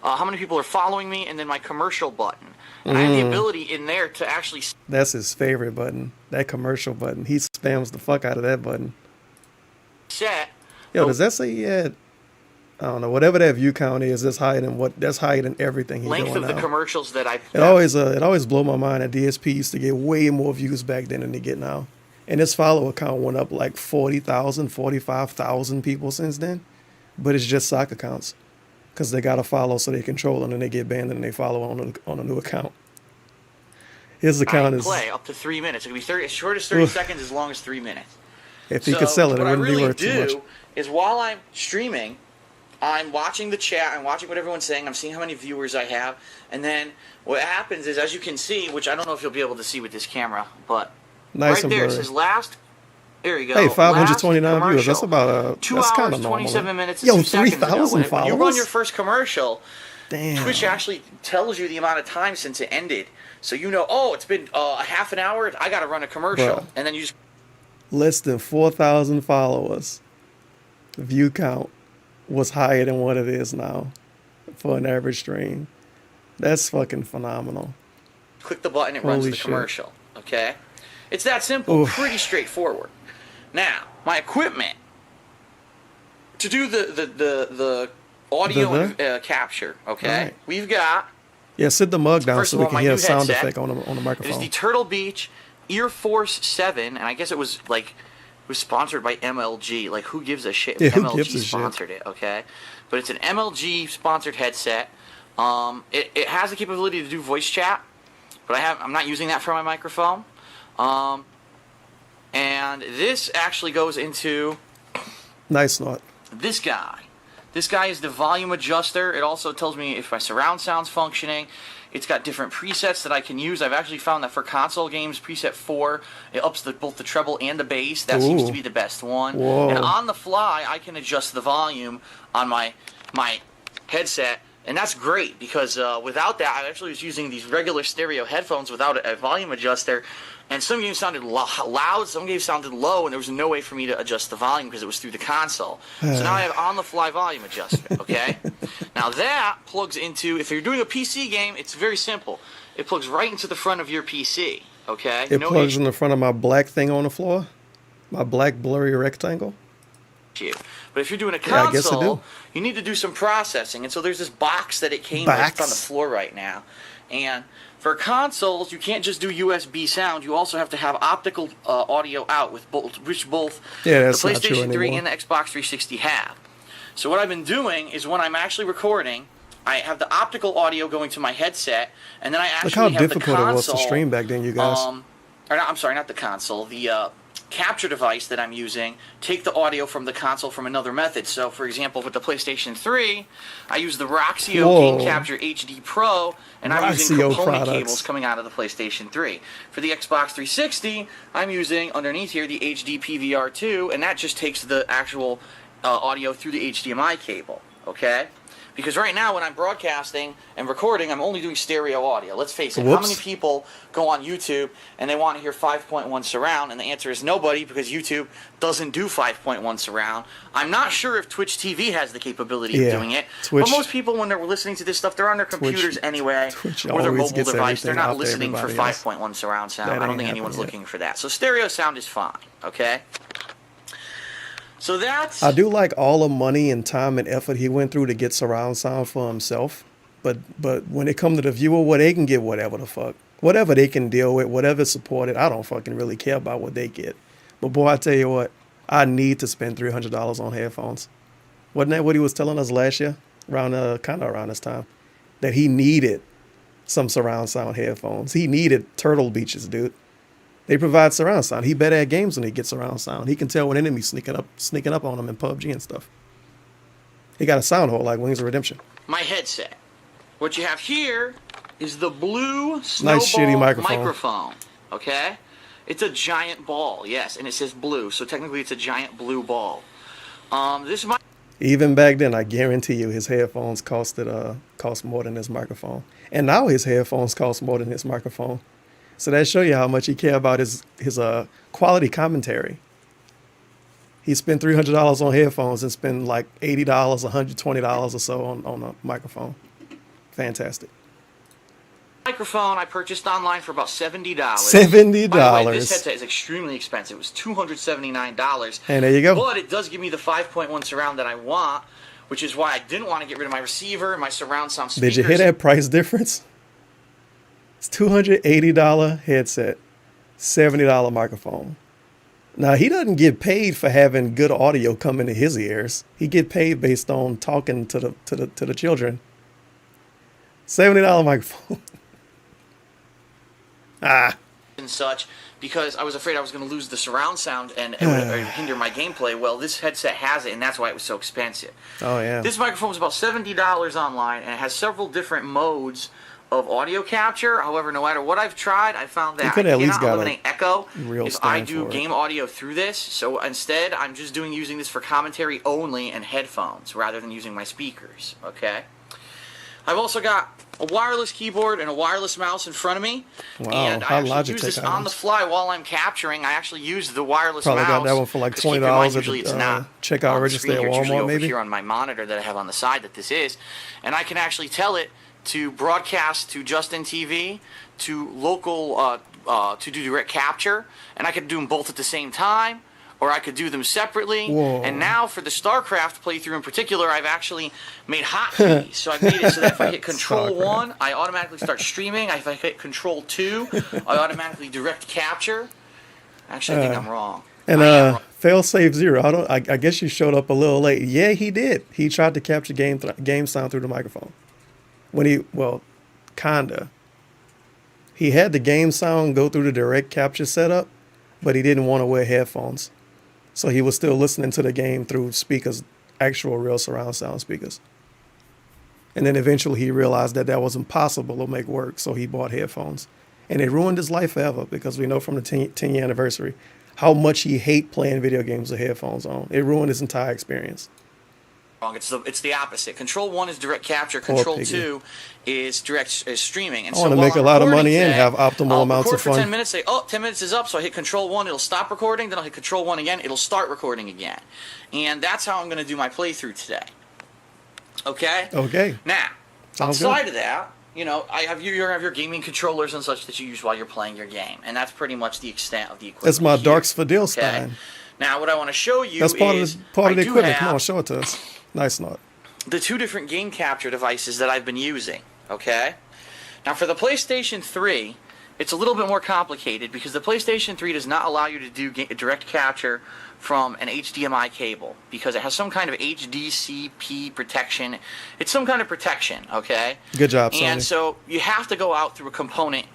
How many people are following me? And then my commercial button. And I have the ability in there to actually That's his favorite button. That commercial button. He spams the fuck out of that button. set Yo, does that say he had, I don't know, whatever that view count is, that's higher than everything he's length doing of the now. commercials that I. It always blew my mind that DSP used to get way more views back then than they get now. And his follower count went up like 40,000, 45,000 people since then. But it's just sock accounts. Because they got to follow so they control it, and then they get banned and they follow on a new account. His account is... play up to 3 minutes. It could be as short as 30 seconds, as long as 3 minutes. If he could sell it, it what wouldn't I really be worth too much. do is while I'm streaming, I'm watching the chat, I'm watching what everyone's saying, I'm seeing how many viewers I have, and then what happens is, as you can see, which I don't know if you'll be able to see with this camera, but Nice right and there it blurry. says last. There you go. Hey, 529 last viewers. That's commercial, about 2 that's kind hours, of normal. 27 minutes, and Yo, 2 seconds ago. 3,000 When you run followers? your first commercial, Damn. Twitch actually tells you the amount of time since it ended. So you know, oh, it's been a half an hour, I got to run a commercial. Bruh. And then you just... Less than 4,000 followers. The view count was higher than what it is now for an average stream. That's fucking phenomenal. click the button, it runs Holy the shit. commercial. Okay? It's that simple, Oof. pretty straightforward. Now, my equipment to do the audio and capture, okay? Right. We've got, Yeah, sit the mug down First so of we all, can my hear a new sound headset. effect on the it is microphone. the Turtle Beach Ear Force 7, and I guess it was sponsored by MLG. Like, who gives a shit if Yeah, who MLG gives a shit? sponsored it, okay? But it's an MLG sponsored headset. It has the capability to do voice chat, but I'm not using that for my microphone. And this actually goes into Nice snort. this guy. This guy is the volume adjuster. It also tells me if my surround sound's functioning. It's got different presets that I can use. I've actually found that for console games, preset 4, it ups both the treble and the bass. That seems Ooh. to be the best one. Whoa. And on the fly, I can adjust the volume on my headset. And that's great because without that, I actually was using these regular stereo headphones without a volume adjuster. And some games sounded loud, some games sounded low, and there was no way for me to adjust the volume because it was through the console. So now I have on-the-fly volume adjustment, okay? Now that plugs into, if you're doing a PC game, it's very simple. It plugs right into the front of your PC, okay? It plugs in the front of my black thing on the floor. My black blurry rectangle. you. But if you're doing a console, you need to do some processing. And so there's this box that it came with. It's on the floor right now. And for consoles, you can't just do USB sound. You also have to have optical audio out, which both the PlayStation 3 and the Xbox 360 have. So what I've been doing is when I'm actually recording, I have the optical audio going to my headset, and then I actually have the console. Look how difficult it was to stream back then, you guys. I'm sorry, not the console. The capture device that I'm using, take the audio from the console from another method. So, for example, with the PlayStation 3, I use the Roxio Game Capture HD Pro, and I'm using component cables coming out of the PlayStation 3. For the Xbox 360, I'm using, underneath here, the HD PVR2, and that just takes the actual audio through the HDMI cable, okay? Because right now, when I'm broadcasting and recording, I'm only doing stereo audio. Let's face it, how many people go on YouTube and they want to hear 5.1 surround? And the answer is nobody, because YouTube doesn't do 5.1 surround. I'm not sure if Twitch TV has the capability of doing it. But most people, when they're listening to this stuff, they're on their computers anyway, or their mobile device. They're not listening for 5.1 surround sound. I don't think anyone's looking for that. So stereo sound is fine, okay? So that's... I do like all the money and time and effort he went through to get surround sound for himself. But when it comes to the viewer, well, they can get whatever the fuck. Whatever they can deal with, whatever's supported, I don't fucking really care about what they get. But boy, I tell you what, I need to spend $300 on headphones. Wasn't that what he was telling us last year? Kind of around this time. That he needed some surround sound headphones. He needed Turtle Beaches, dude. They provide surround sound. He better at games when he gets surround sound. He can tell when enemies sneaking up on him in PUBG and stuff. He got a sound hole like Wings of Redemption. My headset. What you have here is the blue Snowball shitty microphone. Okay? It's a giant ball, yes, and it says blue, so technically it's a giant blue ball. Even back then, I guarantee you his headphones cost more than his microphone. And now his headphones cost more than his microphone. So that shows you how much he care about his quality commentary. He spent $300 on headphones and spent like $80, $120 or so on a microphone. Fantastic. Microphone I purchased online for about $70. $70. By the way, this headset is extremely expensive. It was $279. And there you go. But it does give me the 5.1 surround that I want, which is why I didn't want to get rid of my receiver and my surround sound speakers. Did you hear that price difference? It's $280 headset, $70 microphone. Now, he doesn't get paid for having good audio come into his ears. He get paid based on talking to the children. $70 microphone. And such, because I was afraid I was going to lose the surround sound and it would hinder my gameplay. Well, this headset has it, and that's why it was so expensive. Oh, yeah. This microphone was about $70 online, and it has several different modes of audio capture. However, no matter what I've tried, I found that I cannot eliminate echo if I do game audio through this. So instead, I'm just using this for commentary only and headphones rather than using my speakers. Okay. I've also got a wireless keyboard and a wireless mouse in front of me. Wow, and I actually use this on the fly while I'm capturing. I actually use the wireless mouse. Probably got that one for like $20 at the checkout register at Walmart, maybe. Here on my monitor that I have on the side that this is, and I can actually tell it to broadcast to Justin TV, to local, to do direct capture, and I could do them both at the same time, or I could do them separately. Whoa. And now for the StarCraft playthrough in particular, I've actually made hotkeys. So I've made it so that if I hit Control 1, I automatically start streaming. If I hit Control 2, I automatically direct capture. Actually, I think I'm wrong. And failsafe 0. I guess you showed up a little late. Yeah, he did. He tried to capture game sound through the microphone. Kinda. He had the game sound go through the direct capture setup, but he didn't want to wear headphones. So he was still listening to the game through speakers, actual real surround sound speakers. And then eventually he realized that wasn't possible to make work, so he bought headphones. And it ruined his life forever, because we know from the 10-year anniversary how much he hated playing video games with headphones on. It ruined his entire experience. It's the opposite. Control 1 is direct capture. Control 2 is streaming. And I want to make a lot of money and have optimal amounts of fun. For 10 minutes, say, 10 minutes is up, so I hit Control 1, it'll stop recording, then I'll hit Control 1 again, it'll start recording again. And that's how I'm going to do my playthrough today. Okay? Okay. Now, outside of that, you have your gaming controllers and such that you use while you're playing your game. And that's pretty much the extent of the equipment. That's my here. Darks for Stein. Now, what I want to show you That's part is part of the equipment. Come on, have show it to us. Nice not. the two different game capture devices that I've been using, okay? Now, for the PlayStation 3, it's a little bit more complicated because the PlayStation 3 does not allow you to do direct capture from an HDMI cable because it has some kind of HDCP protection. It's some kind of protection, okay? Good job, Sony. And so you have to go out through a component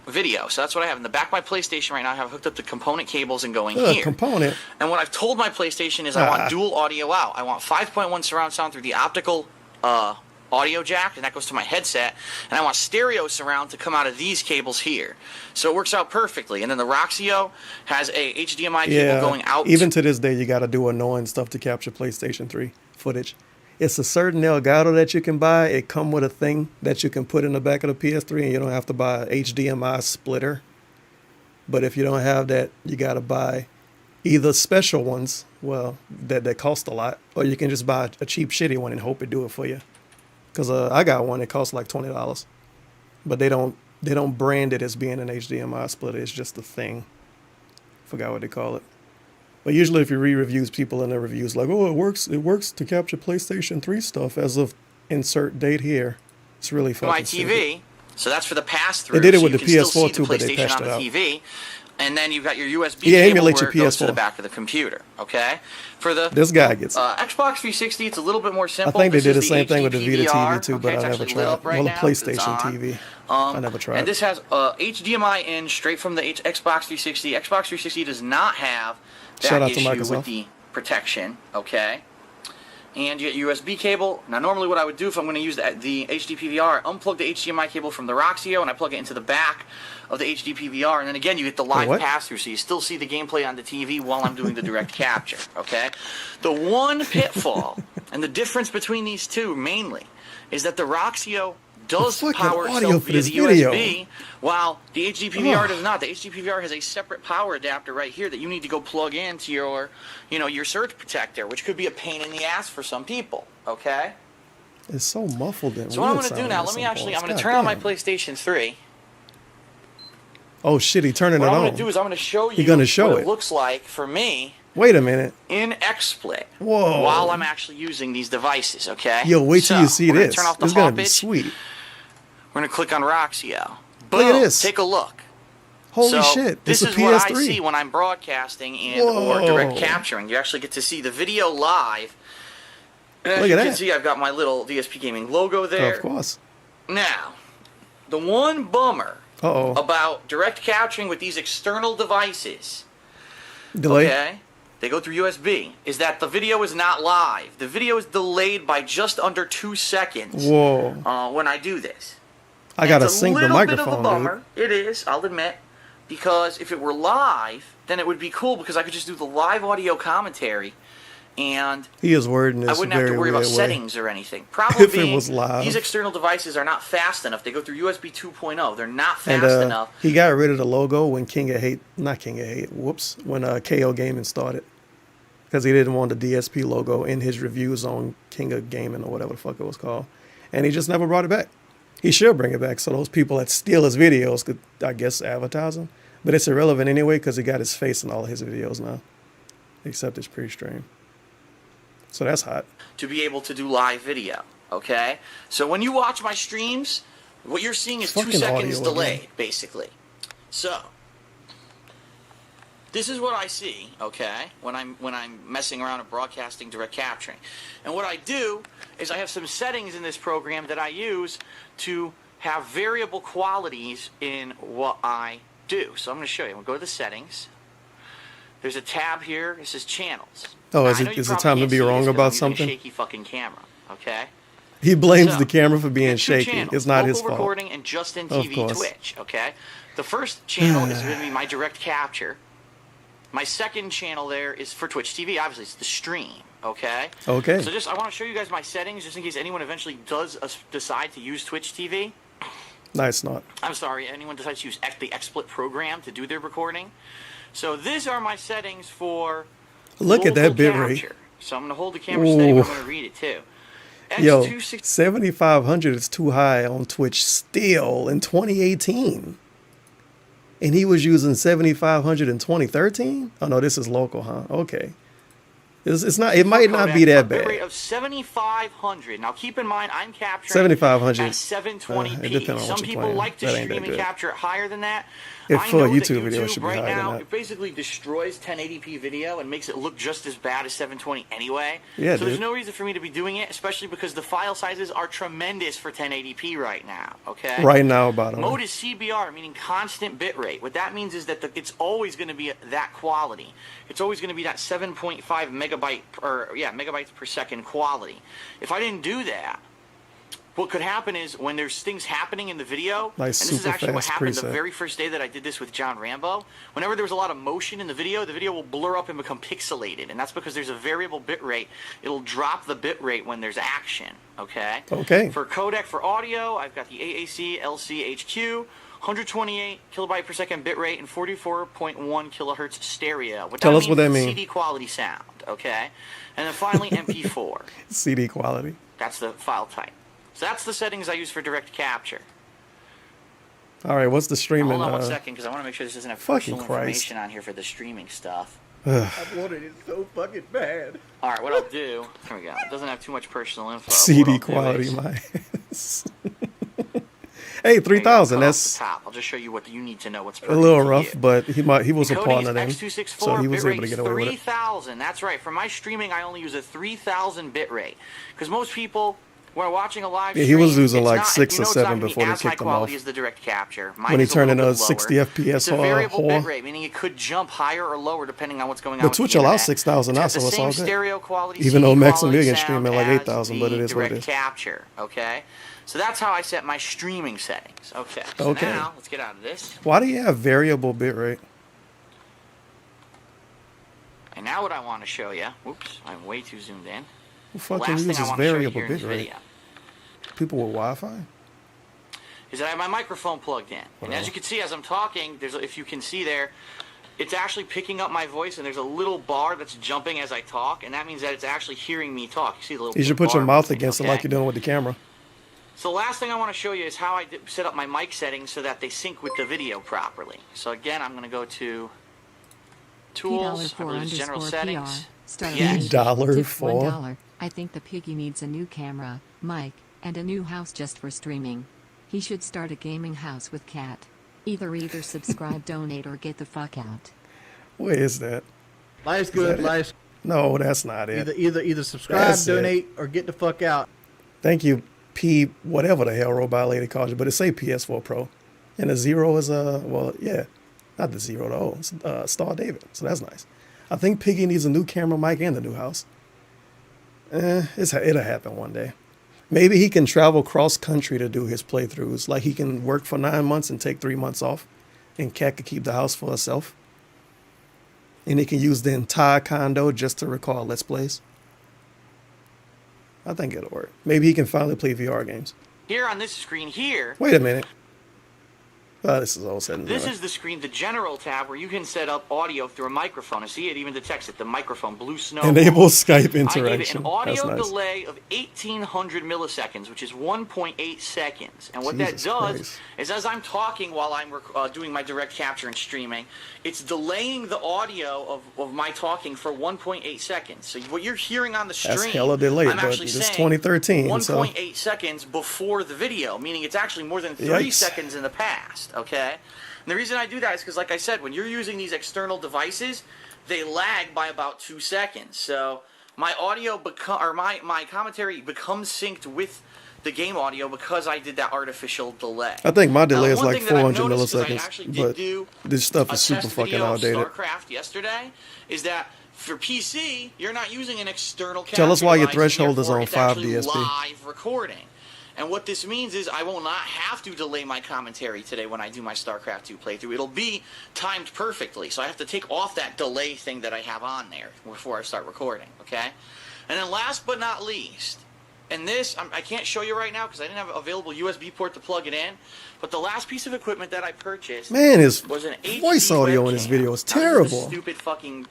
video. So that's what I have in the back of my PlayStation right now. I have hooked up the component cables and going here. Component. And what I've told my PlayStation is I want dual audio out. I want 5.1 surround sound through the optical audio jack, and that goes to my headset, and I want stereo surround to come out of these cables here. So it works out perfectly. And then the Roxio has a HDMI cable going out. Even to this day, you got to do annoying stuff to capture PlayStation 3 footage. It's a certain Elgato that you can buy. It come with a thing that you can put in the back of the PS3, and you don't have to buy an HDMI splitter. But if you don't have that, you got to buy either special ones, well, that cost a lot, or you can just buy a cheap, shitty one and hope it do it for you. Because I got one that costs like $20, but they don't brand it as being an HDMI splitter. It's just a thing. Forgot what they call it. But usually, if you read reviews, people in their reviews like, "Oh, it works to capture PlayStation 3 stuff as of insert date here." It's really fucking my TV. stupid. So that's for the pass through. They did it with so the you can still PS4 see too, the but they PlayStation patched on it the out. TV. And then you've got your USB Yeah, cable emulate where your it goes to PS4. the back of the computer. Okay, for the This guy gets it. Xbox 360, it's a little bit more I simple. think they This did the is same thing with the HD Vita TV PVR. too, but Okay, I it's never actually lit tried. up right Well, the now 'cause it's PlayStation on. TV, I never tried. And this has HDMI in straight from the Xbox 360. Xbox 360 does not have Shout that out to issue Microsoft. with the protection. Okay. And you get USB cable. Now, normally what I would do if I'm going to use the HD PVR, unplug the HDMI cable from the Roxio, and I plug it into the back of the HD PVR. And then again, you get the live pass-through, so you still see the gameplay on the TV while I'm doing the direct capture, okay? The one pitfall, and the difference between these two, mainly, is that the Roxio does power itself via the USB, while the HD PVR does not. The HD PVR has a separate power adapter right here that you need to go plug into your, your surge protector, which could be a pain in the ass for some people. Okay. It's so muffled in. So what I'm going to do now? I'm going to turn on my PlayStation 3. Oh shit! He turning it on. What I'm going to do is I'm going to show you what it looks like for me. Wait a minute. In XSplit. Whoa. While I'm actually using these devices. Okay. Yo, wait till you see this. Turn off the it's going to be sweet. We're going to click on Roxio. Boom. Look at this. Take a look. Holy shit. This is PS3. what I see when I'm broadcasting or direct capturing. You actually get to see the video live. And as you can see, I've got my little DSP Gaming logo there. Of course. Now, the one bummer about direct capturing with these external devices, okay, they go through USB, is that the video is not live. The video is delayed by just under 2 seconds when I do this. I got to sync the microphone, It's a little bit of a bummer. It is, I'll admit. Because if it were live, then it would be cool because I could just do the live audio commentary and he is wording this I wouldn't have to worry about settings or anything. Problem if being, it was live. These external devices are not fast enough. They go through USB 2.0. They're not fast enough. He got rid of the logo when when KO Gaming started. Because he didn't want the DSP logo in his reviews on King of Gaming or whatever the fuck it was called. And he just never brought it back. He should bring it back so those people that steal his videos could, I guess, advertise him. But it's irrelevant anyway because he got his face in all of his videos now. Except it's pre-stream. So that's hot. To be able to do live video, okay? So when you watch my streams, what you're seeing is 2 seconds delayed, basically. So this is what I see, okay, when I'm messing around and broadcasting direct capturing. And what I do is I have some settings in this program that I use to have variable qualities in what I do. So I'm going to show you. I'm going to go to the settings. There's a tab here. It says channels. Oh, is it time to be wrong about something? Shaky fucking camera, okay? He blames the camera for being shaky. Channels, it's not his fault. Recording and Justin TV Twitch, okay? The first channel is going to be my direct capture. My second channel there is for Twitch TV. Obviously, it's the stream, okay? Okay. So I want to show you guys my settings just in case anyone eventually does decide to use Twitch TV. Nice, not. I'm sorry, anyone decides to use the XSplit program to do their recording. So these are my settings for look at that bitrate. So I'm going to hold the camera steady, but I'm going to read it too. Yo, 7,500 is too high on Twitch still in 2018. And he was using 7500 in 2013? Oh, no, this is local, huh? Okay. It's not. It might not be that bad. Rate of 7,500. Now keep in mind, I'm capturing 7,500 at 720p. Some people like to stream and capture it higher than that. If I for a know YouTube that video, it should be right higher now, than that. it basically destroys 1080p video and makes it look just as bad as 720 anyway. Yeah, so there's no reason for me to be doing it, especially because the file sizes are tremendous for 1080p right now. Okay. Right now, about mode is CBR, meaning constant bit rate. What that means is that it's always going to be that quality. It's always going to be that 7.5 megabytes per second quality. If I didn't do that, what could happen is when there's things happening in the video, and this is actually what happened the very first day that I did this with John Rambo, whenever there was a lot of motion in the video will blur up and become pixelated, and that's because there's a variable bit rate. It'll drop the bit rate when there's action, okay? Okay. For codec for audio, I've got the AAC LCHQ, 128 kilobyte per second bit rate and 44.1 kilohertz stereo. Tell us what that means. CD quality sound, okay? And then finally MP4. CD quality. That's the file type. So that's the settings I use for direct capture. All right, what's the streaming? Hold on 1 second, because I want to make sure this doesn't have personal information on here for the streaming stuff. I wanted it so fucking bad. All right, what I'll do... Here we go. It doesn't have too much personal info. CD quality, my ass. Hey, 3,000. That's top. I'll just show you what you need to know. What's a little rough, but he was a partner then, so he was able to get away with it. 3,000. That's right. For my streaming, I only use a 3,000 bit rate because most people, when watching a live stream, he was using like 6 or 7 before they kicked him off. Is the direct capture. When he turned into 60 FPS, it's a variable bit rate, meaning it could jump higher or lower depending on what's going on. The Twitch allows 6,000 now, so it's all good. Stereo quality, even though Maximilian streaming like 8,000, but it is what it is. Direct capture. Okay. So that's how I set my streaming settings. Okay. So now let's get out of this. Why do you have variable bitrate? And now what I want to show you. Oops, I'm way too zoomed in. Who fucking uses variable bitrate? People with Wi-Fi? Is that I have my microphone plugged in. And as you can see, as I'm talking, if you can see there, it's actually picking up my voice, and there's a little bar that's jumping as I talk, and that means that it's actually hearing me talk. You see the little. You should put your mouth against it like you're doing with the camera. So the last thing I want to show you is how I set up my mic settings so that they sync with the video properly. So again, I'm going to go to Tools, I believe it's General Settings. $1 I think the piggy needs a new camera, mic, and a new house just for streaming. He should start a gaming house with Cat. Either subscribe, donate, or get the fuck out. Where is that? Life's good, life's... No, that's not it. Either subscribe, donate, or get the fuck out. Thank you. P whatever the hell robot lady calls you, but it say PS4 Pro, and the 0 is not the 0 though. It's Star David, so that's nice. I think Piggy needs a new camera mic and a new house. It'll happen one day. Maybe he can travel cross country to do his playthroughs. Like he can work for 9 months and take 3 months off, and Cat could keep the house for herself, and he can use the entire condo just to record Let's Plays. I think it'll work. Maybe he can finally play VR games. Here on this screen here. Wait a minute. This is all said and done. This is the screen, the General tab, where you can set up audio through a microphone. And see, it even detects it. The microphone, blue snow. Enable Skype interaction. I gave it an audio delay of 1,800 milliseconds, which is 1.8 seconds. And what that does is, as I'm talking while I'm doing my direct capture and streaming, it's delaying the audio of my talking for 1.8 seconds. So what you're hearing on the stream, that's hella delayed, I'm actually it's saying 2013. 1.8 seconds before the video, meaning it's actually more than 3 seconds in the past. Okay, and the reason I do that is because, like I said, when you're using these external devices, they lag by about 2 seconds. So my audio my commentary becomes synced with the game audio because I did that artificial delay. I think my delay is like 400 milliseconds, but this stuff is super fucking outdated. StarCraft yesterday is that for PC, you're not using an external capture. Tell us why your device, threshold is on 5 DSP. DSP. Live recording. And what this means is I will not have to delay my commentary today when I do my StarCraft 2 playthrough. It'll be timed perfectly. So I have to take off that delay thing that I have on there before I start recording, okay? And then last but not least, and this, I can't show you right now because I didn't have an available USB port to plug it in, but the last piece of equipment that I purchased was an HD voice audio webcam. in this video is Now, terrible. this is a stupid fucking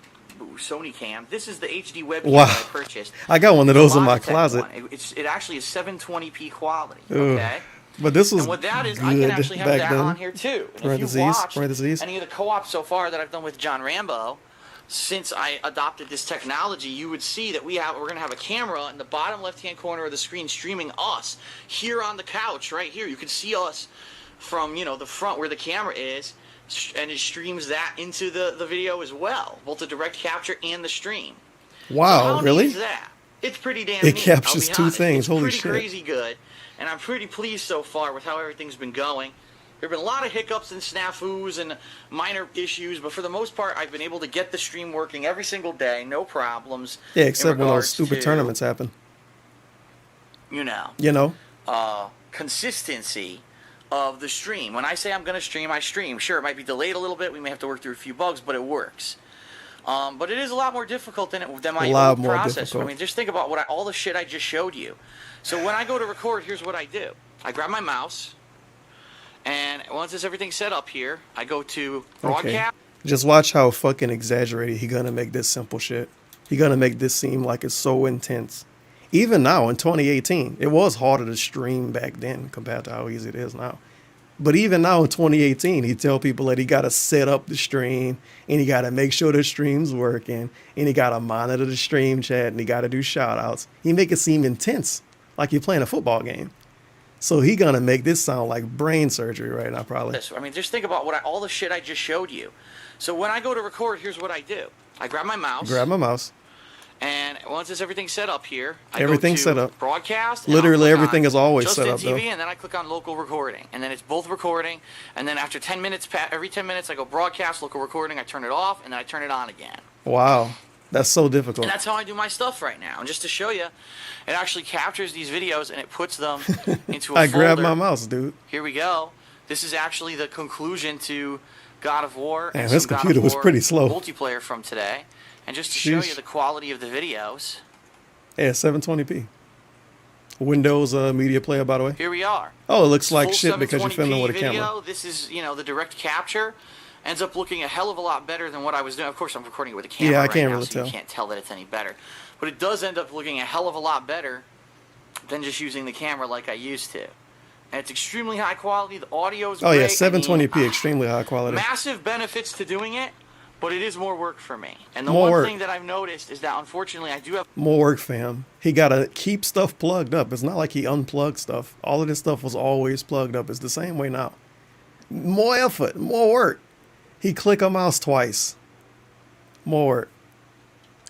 Sony cam. This is the HD webcam that I purchased. I got one of those in my closet. It actually is 720p quality. Okay. But this was and what that is, good I can actually have back that then. on here too. And if you watched any of the co-ops so far that I've done with John Rambo, since I adopted this technology, you would see that we're going to have a camera in the bottom left-hand corner of the screen streaming us here on the couch right here. You can see us from, you know, the front where the camera is, and it streams that into the video as well, both the direct capture and the stream. Wow, so how really? Neat is that? It's pretty damn It neat. captures two honest. things. It's Holy pretty shit. crazy good, and I'm pretty pleased so far with how everything's been going. There have been a lot of hiccups and snafus and minor issues, but for the most part, I've been able to get the stream working every single day, no problems. Yeah, except when those stupid tournaments happen. You know. Consistency of the stream. When I say I'm going to stream, I stream. Sure, it might be delayed a little bit. We may have to work through a few bugs, but it works. But it is a lot more difficult than my old process. I mean, just think about all the shit I just showed you. So when I go to record, here's what I do. I grab my mouse. And once everything's set up here, I go to broadcast. Okay. Just watch how fucking exaggerated he gonna make this simple shit. He gonna make this seem like it's so intense. Even now in 2018, it was harder to stream back then compared to how easy it is now. But even now in 2018, he tell people that he gotta set up the stream and he gotta make sure the stream's working and he gotta monitor the stream chat and he gotta do shout outs. He make it seem intense, like you're playing a football game. So he gonna make this sound like brain surgery right now, probably. I mean, just think about all the shit I just showed you. So when I go to record, here's what I do. I grab my mouse. And once everything's set up here, I go to set up. broadcast. Literally everything is always set up, TV, though. and then I click on local recording, and then it's both recording. And then after 10 minutes, every 10 minutes, I go broadcast, local recording. I turn it off, and then I turn it on again. Wow. That's so difficult. And that's how I do my stuff right now. And just to show you, it actually captures these videos and it puts them into a folder. I grabbed my mouse, dude. Here we go. This is actually the conclusion to God of War. Man, this computer was pretty slow. Multiplayer from today. And just to show you the quality of the videos. Yeah, 720p. Windows Media Player, by the way. Here we are. Oh, it looks like shit because you're filming with a video. camera. This is, the direct capture. Ends up looking a hell of a lot better than what I was doing. Of course, I'm recording it with a camera. Yeah, I right can't now, really so tell. You can't tell that it's any better. But it does end up looking a hell of a lot better than just using the camera like I used to. And it's extremely high quality. The audio is great. Oh, yeah, 720p, extremely high quality. Massive benefits to doing it, but it is more work for me. And the thing that I've noticed is that, unfortunately, I do have more work for him. He got to keep stuff plugged up. It's not like he unplugged stuff. All of this stuff was always plugged up. It's the same way now. More effort, more work. He click a mouse twice. More work.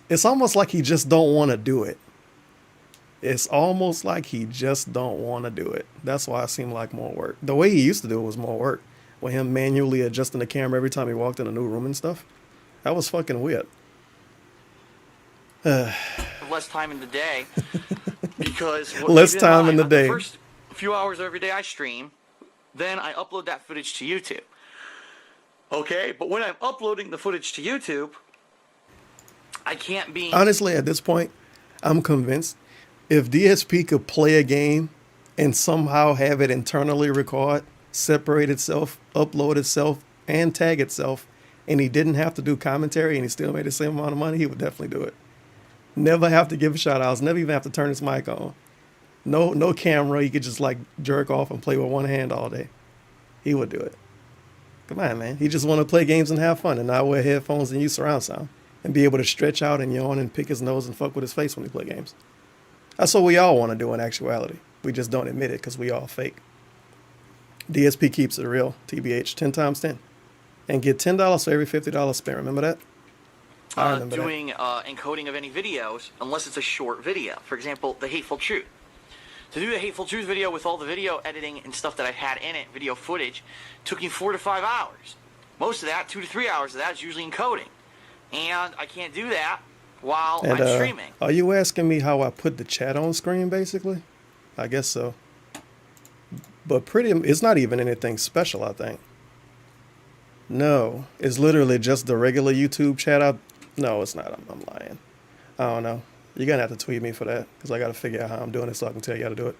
It's almost like he just don't want to do it. It's almost like he just don't want to do it. That's why it seemed like more work. The way he used to do it was more work. With him manually adjusting the camera every time he walked in a new room and stuff. That was fucking weird. less time in the day because less time in the day. The first few hours every day I stream, then I upload that footage to YouTube. Okay, but when I'm uploading the footage to YouTube, I can't be... Honestly, at this point, I'm convinced if DSP could play a game and somehow have it internally record, separate itself, upload itself, and tag itself, and he didn't have to do commentary and he still made the same amount of money, he would definitely do it. Never have to give shout outs, never even have to turn his mic on. No camera, he could just like jerk off and play with one hand all day. He would do it. Come on, man. He just want to play games and have fun and not wear headphones and use surround sound and be able to stretch out and yawn and pick his nose and fuck with his face when he play games. That's what we all want to do in actuality. We just don't admit it because we all fake. DSP keeps it real. TBH, 10 times 10. And get $10 for every $50 spent. Remember that? I remember doing encoding of any videos, unless it's a short video. For example, the Hateful Truth. To do the Hateful Truth video with all the video editing and stuff that I had in it, video footage, took me 4 to 5 hours. Most of that, 2 to 3 hours of that, is usually encoding. And I can't do that while I'm streaming. Are you asking me how I put the chat on screen, basically? I guess so. But it's not even anything special, I think. No, it's literally just the regular YouTube chat. No, it's not. I'm lying. I don't know. You're going to have to tweet me for that because I got to figure out how I'm doing it so I can tell you how to do it.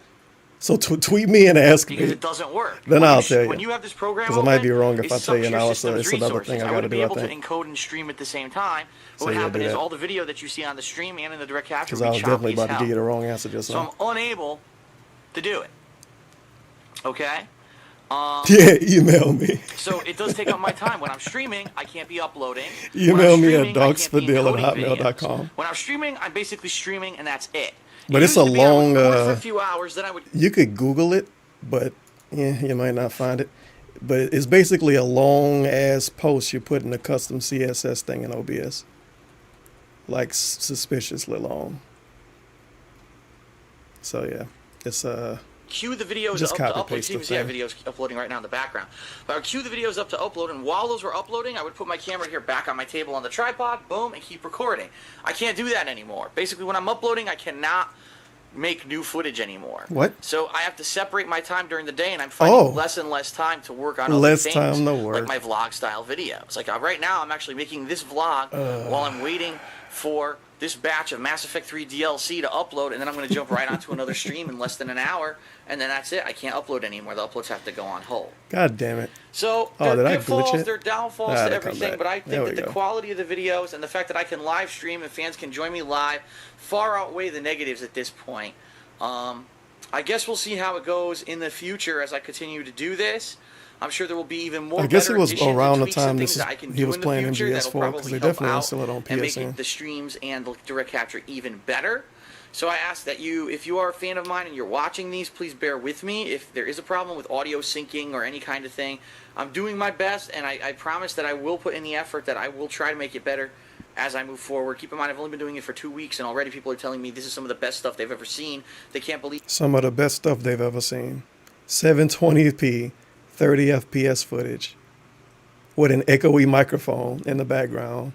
So tweet me and ask me. Because it doesn't work. Then I'll tell you. When you have this program because I might be wrong if I tell you now. It's another thing I got to do, I think. I would be able to encode and stream at the same time. But what happened is all the video that you see on the stream and in the direct capture because I was definitely about to give you the wrong answer just now. So I'm unable to do it. Okay. Yeah, email me. So it does take up my time. When I'm streaming, I can't be uploading. Email me at dogspadil@hotmail.com. When I'm streaming, I'm basically streaming, and that's it. But it's a long. For a few hours, then I would. You could Google it, but yeah, you might not find it. But it's basically a long ass post you put in a custom CSS thing in OBS, like suspiciously long. So yeah, it's Cue the videos just up to copy upload. paste You the can see our thing. videos uploading right now in the background. But I would cue the videos up to upload, and while those were uploading, I would put my camera here back on my table on the tripod, boom, and keep recording. I can't do that anymore. Basically, when I'm uploading, I cannot make new footage anymore. What? So I have to separate my time during the day, and I'm finding less and less time to work on other things, time to work. like my vlog style videos. Like right now, I'm actually making this vlog while I'm waiting for this batch of Mass Effect 3 DLC to upload, and then I'm going to jump right onto another stream in less than an hour, and then that's it. I can't upload anymore. The uploads have to go on hold. God damn it. So Oh, there did are I glitch pitfalls, it? there are downfalls Ah, to they come everything, back. but I There think we that the go. quality of the videos and the fact that I can live stream and fans can join me live far outweigh the negatives at this point. I guess we'll see how it goes in the future as I continue to do this. I'm sure there will be even more. I guess it better was additions and around the tweaks and time things that I can he do was in the playing future that'll MGS4 because probably they help definitely don't out sell it on and make PSN. the streams and the direct capture even better. So I ask that you, if you are a fan of mine and you're watching these, please bear with me. If there is a problem with audio syncing or any kind of thing, I'm doing my best, and I promise that I will put in the effort, that I will try to make it better as I move forward. Keep in mind, I've only been doing it for 2 weeks, and already people are telling me this is some of the best stuff they've ever seen. They can't believe. Some of the best stuff they've ever seen. 720p, 30 FPS footage with an echoey microphone in the background.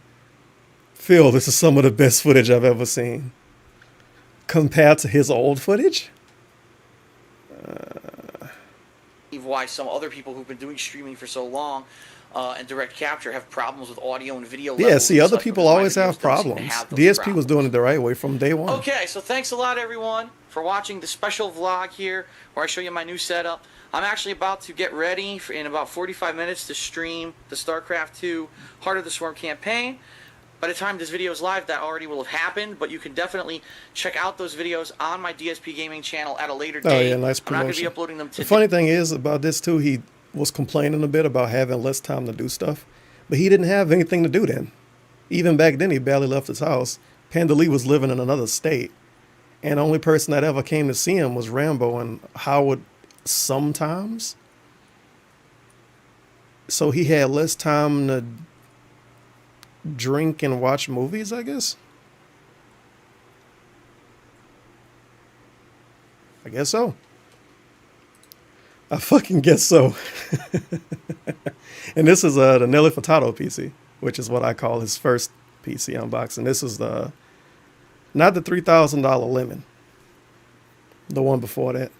Phil, this is some of the best footage I've ever seen. Compared to his old footage? Why some other people who've been doing streaming for so long and direct capture have problems with audio and video levels. Yeah, see, and other such, people because my always videos have don't seem to problems. have those DSP was problems. doing it the right way from day one. Okay, so thanks a lot, everyone, for watching the special vlog here where I show you my new setup. I'm actually about to get ready in about 45 minutes to stream the StarCraft 2 Heart of the Swarm campaign. By the time this video is live, that already will have happened, but you can definitely check out those videos on my DSP Gaming channel at a later date. Oh, yeah, nice I'm not going to promotion. be uploading them today. The funny thing is about this, too, he was complaining a bit about having less time to do stuff, but he didn't have anything to do then. Even back then, he barely left his house. Panda Lee was living in another state, and the only person that ever came to see him was Rambo and Howard sometimes. So he had less time to drink and watch movies, I guess. I guess so. I fucking guess so. And this is the Nelly Furtado PC, which is what I call his first PC unboxing. This is not the $3,000 lemon, the one before that.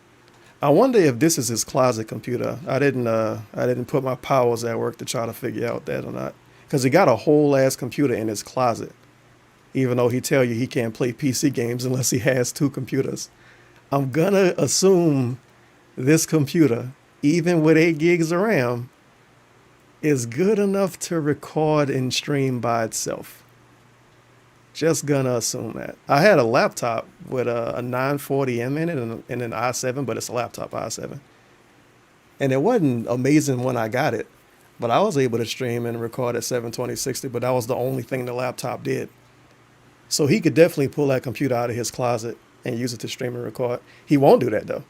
I wonder if this is his closet computer. I didn't put my powers at work to try to figure out that or not, because he got a whole ass computer in his closet, even though he tell you he can't play PC games unless he has 2 computers. I'm gonna assume this computer, even with 8 gigs of RAM, is good enough to record and stream by itself. Just gonna assume that. I had a laptop with a 940M in it and an i7, but it's a laptop i7. And it wasn't amazing when I got it, but I was able to stream and record at 720/60, but that was the only thing the laptop did. So he could definitely pull that computer out of his closet and use it to stream and record. He won't do that though,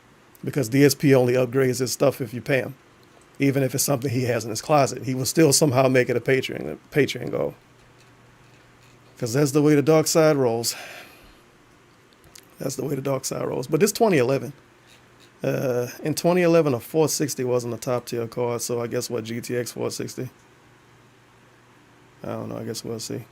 because DSP only upgrades his stuff if you pay him. Even if it's something he has in his closet, he will still somehow make it a Patreon goal. Because that's the way the dark side rolls. That's the way the dark side rolls. But this 2011. In 2011, a 460 wasn't a top tier card, so I guess what, GTX 460? I don't know, I guess we'll see.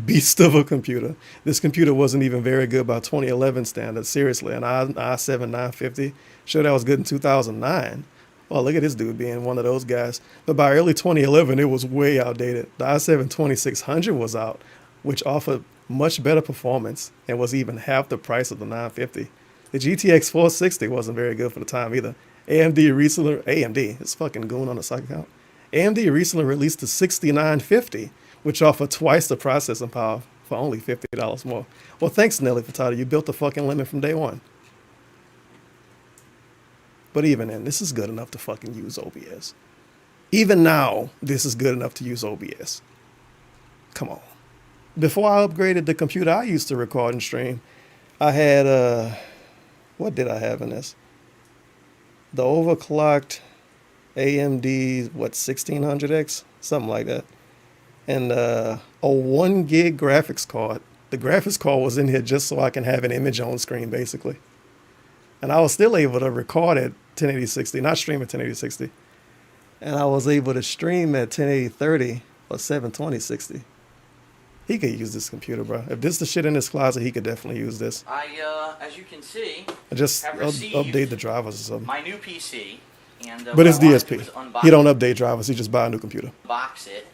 Beast of a computer. This computer wasn't even very good by 2011 standards. Seriously, an i7 950. Sure, that was good in 2009. Oh, look at this dude being one of those guys. But by early 2011, it was way outdated. The i7 2600 was out, which offered much better performance and was even half the price of the 950. The GTX 460 wasn't very good for the time either. AMD, it's fucking Goin on the site account. AMD recently released the 6950, which offered twice the processing power for only $50 more. Well, thanks, Nelly Furtado. You built the fucking lemon from day one. But even then, this is good enough to fucking use OBS. Even now, this is good enough to use OBS. Come on. Before I upgraded the computer I used to record and stream, I had, what did I have in this? The overclocked AMD, 1600X? Something like that. And a 1 gig graphics card. The graphics card was in here just so I can have an image on screen, basically. And I was still able to record at 1080-60, not stream at 1080-60. And I was able to stream at 1080-30 or 720-60. He could use this computer, bro. If this is the shit in his closet, he could definitely use this. I, as you can see, I just have update the drivers or something. my new PC. And, but it's DSP. He don't update drivers. He just buy a new computer. Box it.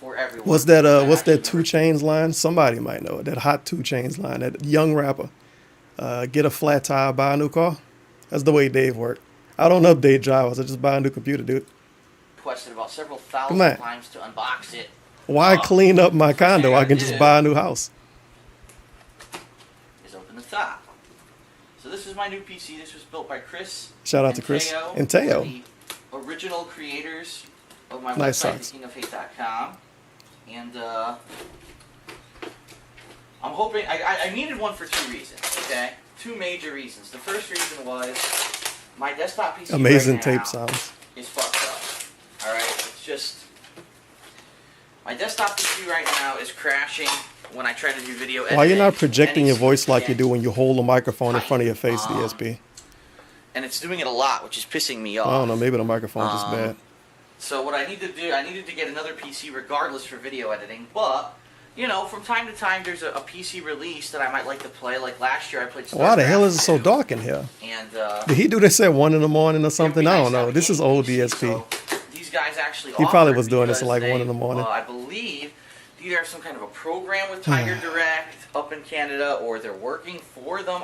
For everyone. What's that? What's that 2 Chainz line? Somebody might know it. That hot 2 Chainz line. That young rapper. Get a flat tire, buy a new car. That's the way Dave worked. I don't update drivers. I just buy a new computer, dude. Requested about several thousand times to unbox it. Why clean up my condo? I can just buy a new house. Is open the top. So this is my new PC. This was built by Chris. Shout out to Chris and Teo. The original creators of my nice website, socks. thekingofhate.com. And I'm hoping, I needed one for 2 reasons, okay? 2 major reasons. The first reason was my desktop PC amazing right tape now sounds. is fucked up. Alright? It's just, my desktop PC right now is crashing when I try to do video editing. Why you're not projecting your voice like you do when you hold a microphone in front of your face, DSP? And it's doing it a lot, which is pissing me off. I don't know, maybe the microphone's just bad. So what I need to do, I needed to get another PC regardless for video editing, but, you know, from time to time there's a PC release that I might like to play. Like last year I played StarCraft. Why the hell is it so dark in here? And, did he do this at 1 in the morning or something? I don't know. This is old DSP. So these guys actually He probably was doing this at like 1 in the morning. I believe they either have some kind of a program with Tiger Direct up in Canada or they're working for them.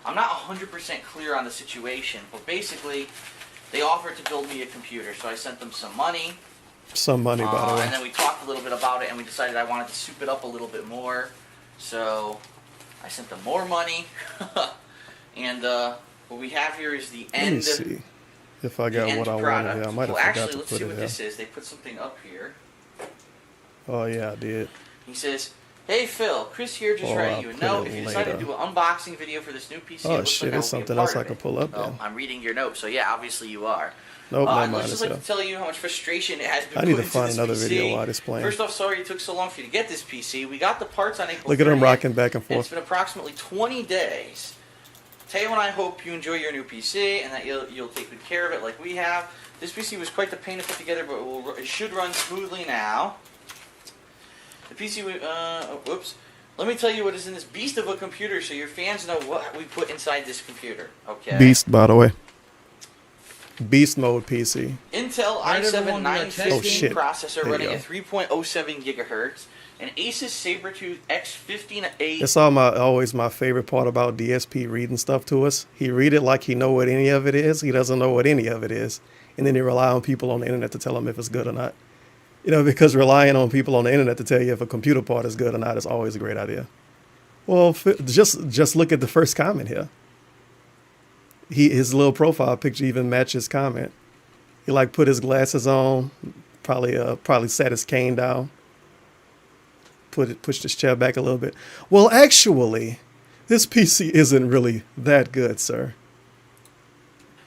I'm not 100% clear on the situation, but basically they offered to build me a computer, so I sent them some money. Some money, by the way. And then we talked a little bit about it, and we decided I wanted to soup it up a little bit more. So I sent them more money. And what we have here is the end. Let me see if I got what I wanted here. I might have forgot actually, to let's put see it what here. this is. They put something up here. Oh, yeah, I did. He says, "Hey Phil, Chris here just writing you a note. If you decide to do an unboxing video for this new PC, oh shit, there's something else I can pull up then. I'm reading your note, so yeah, obviously you are. Nope, no mind. I'd just like to tell you how much frustration it has been. I need to put find into another this video PC. while it's playing. First off, sorry it took so long for you to get this PC. We got the parts on April 30th. Look at him rocking back and And forth. it's been approximately 20 days. Teo and I hope you enjoy your new PC and that you'll take good care of it like we have. This PC was quite the pain to put together, but it should run smoothly now. The PC, whoops. Let me tell you what is in this beast of a computer so your fans know what we put inside this computer, okay? Beast, by the way. Beast mode PC. Intel i7 915 processor There running you at 3.07 gigahertz. An Asus Sabertooth X15A. That's always my favorite part about DSP reading stuff to us. He read it like he know what any of it is. He doesn't know what any of it is. And then he rely on people on the internet to tell him if it's good or not. You know, because relying on people on the internet to tell you if a computer part is good or not is always a great idea. Well, just look at the first comment here. His little profile picture even matches his comment. He like put his glasses on, probably sat his cane down, pushed his chair back a little bit. Well, actually, this PC isn't really that good, sir.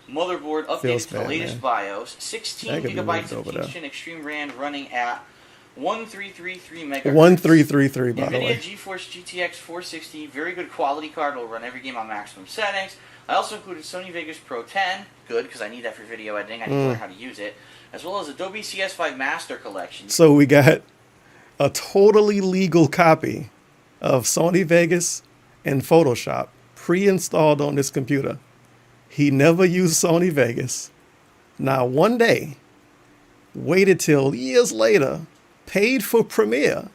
Motherboard updated to the latest man. BIOS. 16 gigabytes of Kingston Extreme RAM running at 1333 megahertz. 1333, by the way. NVIDIA GeForce GTX 460, very good quality card. Will run every game on maximum settings. I also included Sony Vegas Pro 10, good because I need that for video editing. I need to learn how to use it, as well as Adobe CS5 Master Collection. So we got a totally legal copy of Sony Vegas and Photoshop pre-installed on this computer. He never used Sony Vegas. Now one day, waited till years later, paid for Premiere.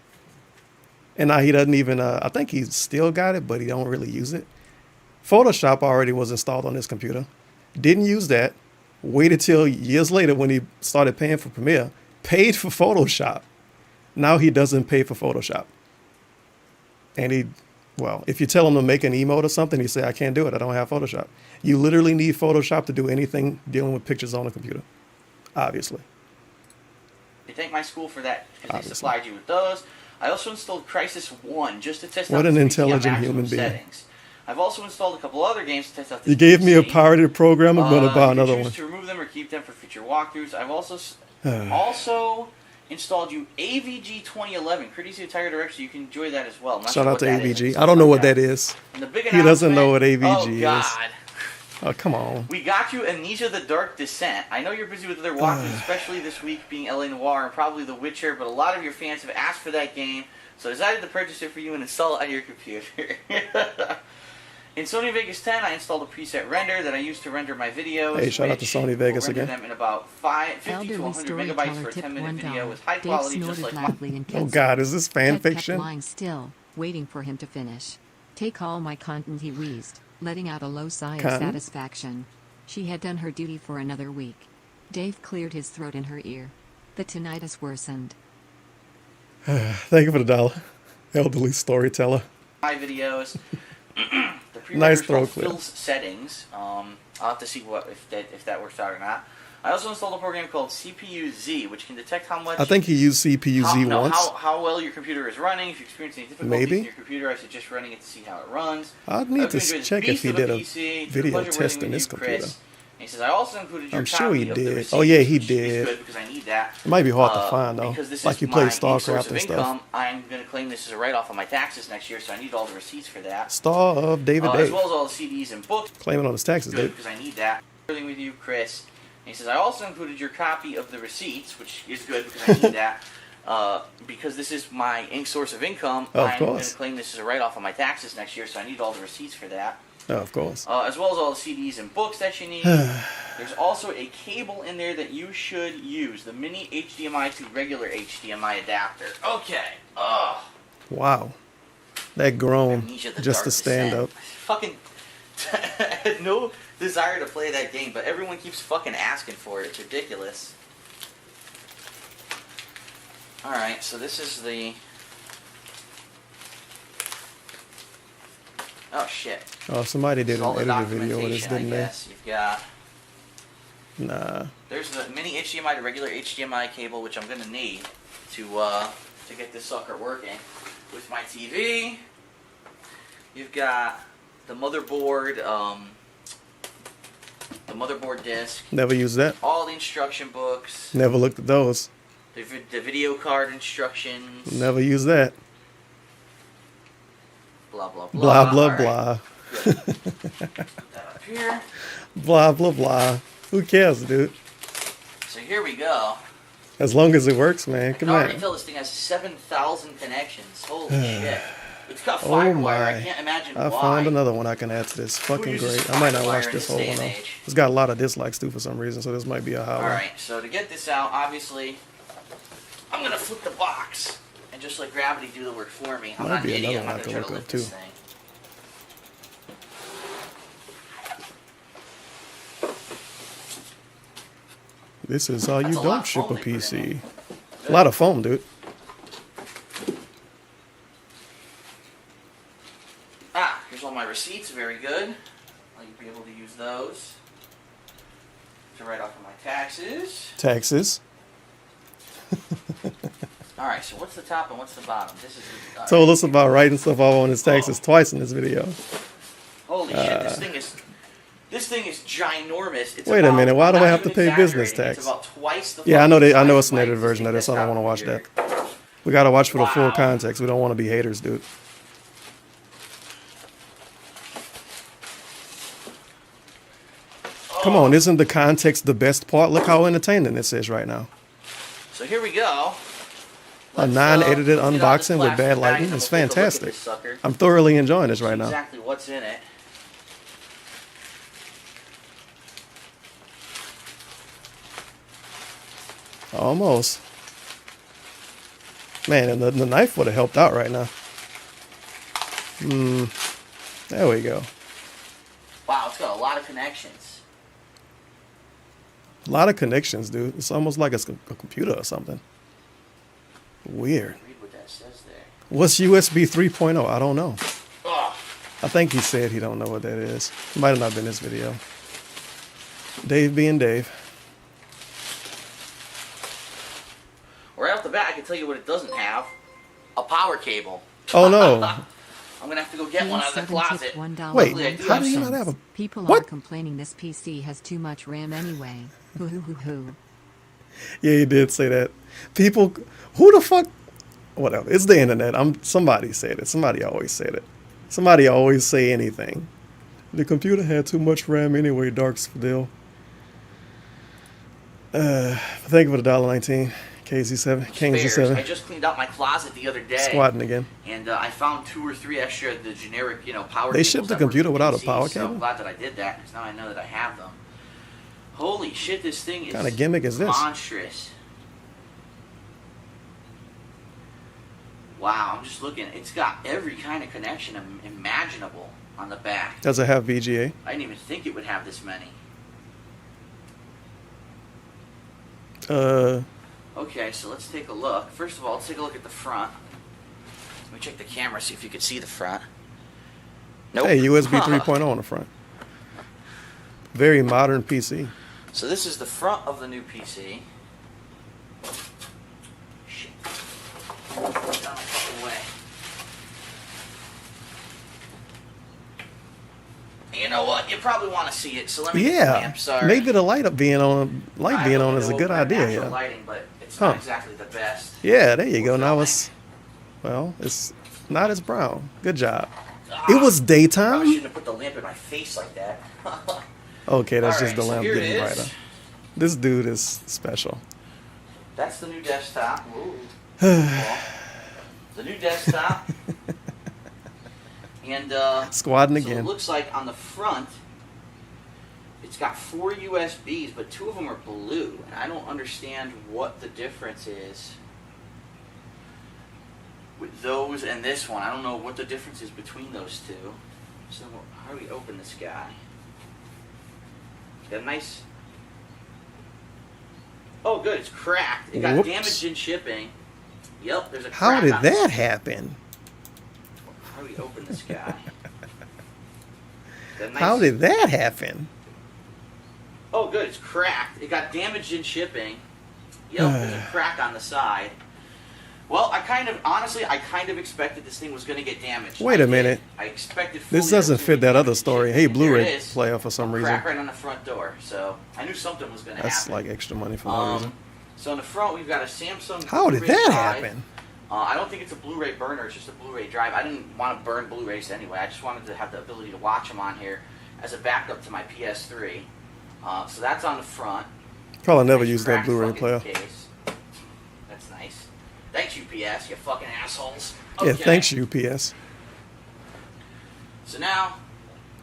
And now he doesn't even, I think he's still got it, but he don't really use it. Photoshop already was installed on this computer. Didn't use that. Waited till years later when he started paying for Premiere. Paid for Photoshop. Now he doesn't pay for Photoshop. And he Well, if you tell them to make an emote or something, you say, I can't do it. I don't have Photoshop. You literally need Photoshop to do anything dealing with pictures on a computer. Obviously. They thank my school for that because they supplied you with those. I also installed Crysis 1 just to test out what an the intelligent human being. settings. I've also installed a couple other games to test out the You gave me a pirated program. I'm going to buy another one. To remove them or keep them for future walkthroughs. I've also installed you AVG 2011, courtesy of Tiger Director. You can enjoy that as well. Shout out to AVG. I don't know what that is. He doesn't know what AVG is. Oh, come on. We got you Amnesia the Dark Descent. I know you're busy with other walkthroughs, especially this week being LA Noire and probably The Witcher, but a lot of your fans have asked for that game, so I decided to purchase it for you and install it on your computer. In Sony Vegas 10, I installed a preset render that I use to render my videos. Hey, shout out to Sony Vegas render again. them in about 50 to 100 megabytes for a 10-minute video with high quality, just like mine. Oh God, is this fan Ted fiction? kept lying still, waiting for him to finish. Take all my content, he wheezed, letting out a low sigh of satisfaction. She had done her duty for another week. Dave cleared his throat in her ear. The tinnitus worsened. Thank you for the $1. Elderly storyteller. My videos. The nice throat clip. Phil's settings. I'll have to see if that works out or not. I also installed a program called CPU-Z, which can detect how much... I think he used CPU-Z once. How well your computer is running. If you experience any difficulties in your computer, I suggest running it to see how it runs. I'd need to check if he did a video test in his computer. And he says, I also included your I'm sure he did. Receipts, oh, yeah, he did. Good because I need that. It might be hard to find, though. Like you played StarCraft and stuff. I'm going to claim this as a write-off on my taxes next year, so I need all the receipts for that. Star of David As well as all the CDs and books. Claiming on his taxes, Good Dave. because I need that. Everything with you, Chris. And he says, I also included your copy of the receipts, which is good because I need that. Because this is my source of income, I'm going to claim this as a write-off on my taxes next year, so I need all the receipts for that. Oh, of course. As well as all the CDs and books that you need. There's also a cable in there that you should use. The mini HDMI to regular HDMI adapter. Okay. Wow. That groan just to stand up. Fucking I had no desire to play that game, but everyone keeps fucking asking for it. It's ridiculous. Alright, so this is the... Oh, shit. Oh, somebody did an edited video of this, didn't they? You've got... Nah. There's the mini HDMI to regular HDMI cable, which I'm going to need to get this sucker working. With my TV, you've got the motherboard disc. Never used that. All the instruction books. Never looked at those. The video card instructions. Never used that. Blah, blah, blah. Blah, blah, right. blah. That up here. Blah, blah, blah. Who cares, dude? So here we go. As long as it works, man. Come on. I can already tell this thing has 7,000 connections. Holy shit. It's got FireWire. I can't imagine why. I found another one I can add to this. Fucking great. I might not watch this whole one though. It's got a lot of dislikes too for some reason, so this might be a hot one. Alright, so to get this out, obviously, I'm going to flip the box and just let gravity do the work for me. I'm not an idiot. I'm not going to try to lift this thing. This is how you don't ship a PC. A lot of foam, dude. Here's all my receipts. Very good. I'll be able to use those to write off of my taxes. Taxes. Alright, so what's the top and what's the bottom? This is told us about writing stuff off on his taxes twice in this video. Holy shit, this thing is ginormous. It's wait a minute, why do I have to pay business tax? It's about twice the yeah, I know it's an edited version of this, so I don't want to watch that. We gotta watch for the full context. We don't want to be haters, dude. Come on, isn't the context the best part? Look how entertaining this is right now. So here we go. A non-edited unboxing with bad lighting is fantastic. I'm thoroughly enjoying this right now. Exactly what's in it. Almost. Man, and the knife would have helped out right now. There we go. Wow, it's got a lot of connections. A lot of connections, dude. It's almost like it's a computer or something. Weird. Read what that says there. What's USB 3.0? I don't know. Oh, I think he said he don't know what that is. It might have not been this video. Dave being Dave. Right off the bat, I can tell you what it doesn't have. A power cable. Oh, no. I'm going to have to go get one out of the closet. Wait, how do you not have a... People what? are complaining this PC has too much RAM anyway. Hoo hoo hoo hoo. Yeah, he did say that. People... Who the fuck... Whatever. It's the internet. Somebody said it. Somebody always said it. Somebody always say anything. The computer had too much RAM anyway, Dark Fidel. Thank you for the $1.19. KZ7. KZ7. I just cleaned out my closet the other day. Squatting again. And I found 2 or 3 extra, the generic, power They shipped the computer without a power cable? So I'm glad that I did that, because now I know that I have them. Holy shit, this thing is what kind of gimmick is this? Monstrous. Wow, I'm just looking. It's got every kind of connection imaginable on the back. Does it have VGA? I didn't even think it would have this many. Okay, so let's take a look. First of all, let's take a look at the front. Let me check the camera, see if you can see the front. Nope. Hey, USB 3.0 on the front. Very modern PC. So this is the front of the new PC. Shit. Down the fucking way. You know what? You probably want to see it, so let me get the lamp. Sorry. Maybe the light being on is a good idea. Yeah. Lighting, but it's not exactly the best. Yeah, there you go. Now it's not as brown. Good job. It was daytime. I shouldn't have put the lamp in my face like that. Okay, that's just the so lamp here getting it is. brighter. This dude is special. That's the new desktop. The new desktop. And squatting so again. It looks like on the front, it's got 4 USBs, but 2 of them are blue, and I don't understand what the difference is with those and this one. I don't know what the difference is between those two. So how do we open this guy? Got a nice... Oh, good, it's cracked. It got damaged in shipping. Yep, there's a crack. How did that happen? How do we open this guy? How did that happen? Oh, good. It's cracked. It got damaged in shipping. Yep, there's a crack on the side. Well, I kind of expected this thing was going to get damaged. Wait a minute. I expected. This doesn't fit that other story. Hey, Blu-ray player for some reason. Crack right on the front door. So I knew something was going to happen. That's like extra money for no reason. So in the front, we've got a Samsung. How did that happen? I don't think it's a Blu-ray burner. It's just a Blu-ray drive. I didn't want to burn Blu-rays anyway. I just wanted to have the ability to watch them on here as a backup to my PS3. So that's on the front. Probably never used that Blu-ray player. Case. That's nice. Thanks, UPS, you fucking assholes. Okay. Yeah, thanks, UPS. So now,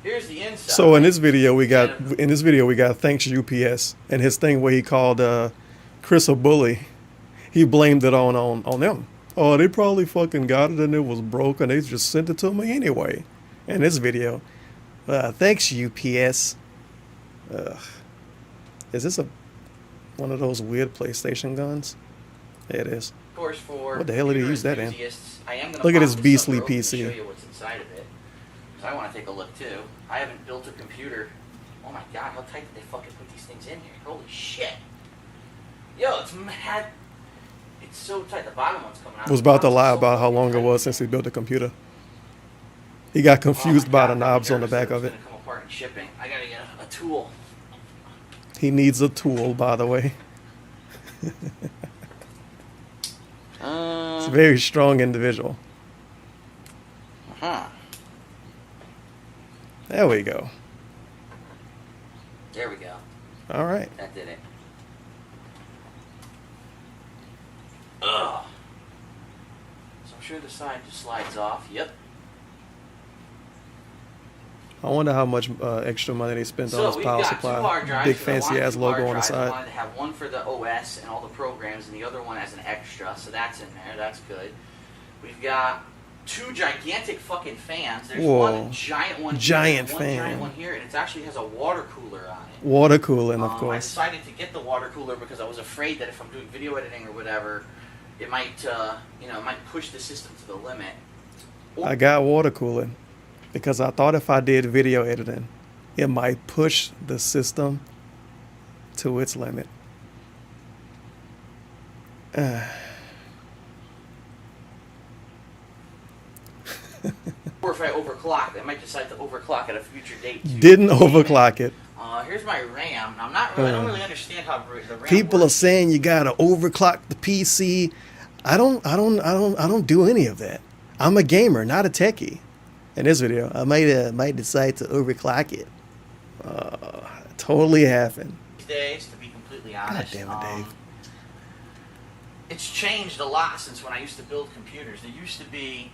here's the inside. So in this video we got thanks UPS, and his thing where he called Chris a bully. He blamed it on them. Oh, they probably fucking got it and it was broken. They just sent it to me anyway. In this video, thanks UPS. Is this one of those weird PlayStation guns? Yeah, it is. Of course, for what the hell did he use that in? Look at his beastly PC. Show you what's inside of it. I want to take a look too. I haven't built a computer. Oh my god, how tight did they fucking put these things in here? Holy shit! Yo, it's mad. It's so tight. The bottom one's coming out. Was about to lie about how long it was since he built the computer. He got confused by the knobs on the back of it. It's gonna come apart in shipping. I gotta get a tool. He needs a tool, by the way. It's a very strong individual. There we go. There we go. All right. That did it. Ugh. So I'm sure the side just slides off. Yep. I wonder how much extra money they spent on this power supply. Big fancy ass logo on the side. I wanted to have one for the OS and all the programs, and the other one as an extra. So that's in there. That's good. We've got 2 gigantic fucking fans. There's one giant one. Giant here, fan. One giant one here, and it actually has a water cooler on it. Water cooling, of course. I decided to get the water cooler because I was afraid that if I'm doing video editing or whatever, it might, it might push the system to the limit. I got water cooling. because I thought if I did video editing, it might push the system to its limit. Or if I overclock, I might decide to overclock at a future date. Too. Didn't overclock it. Here's my RAM. I'm not really, I don't really understand how the RAM People works. are saying you gotta overclock the PC. I don't do any of that. I'm a gamer, not a techie. In this video, I might decide to overclock it. Totally happened. These days, to be completely honest, God damn it, Dave. It's changed a lot since when I used to build computers. It used to be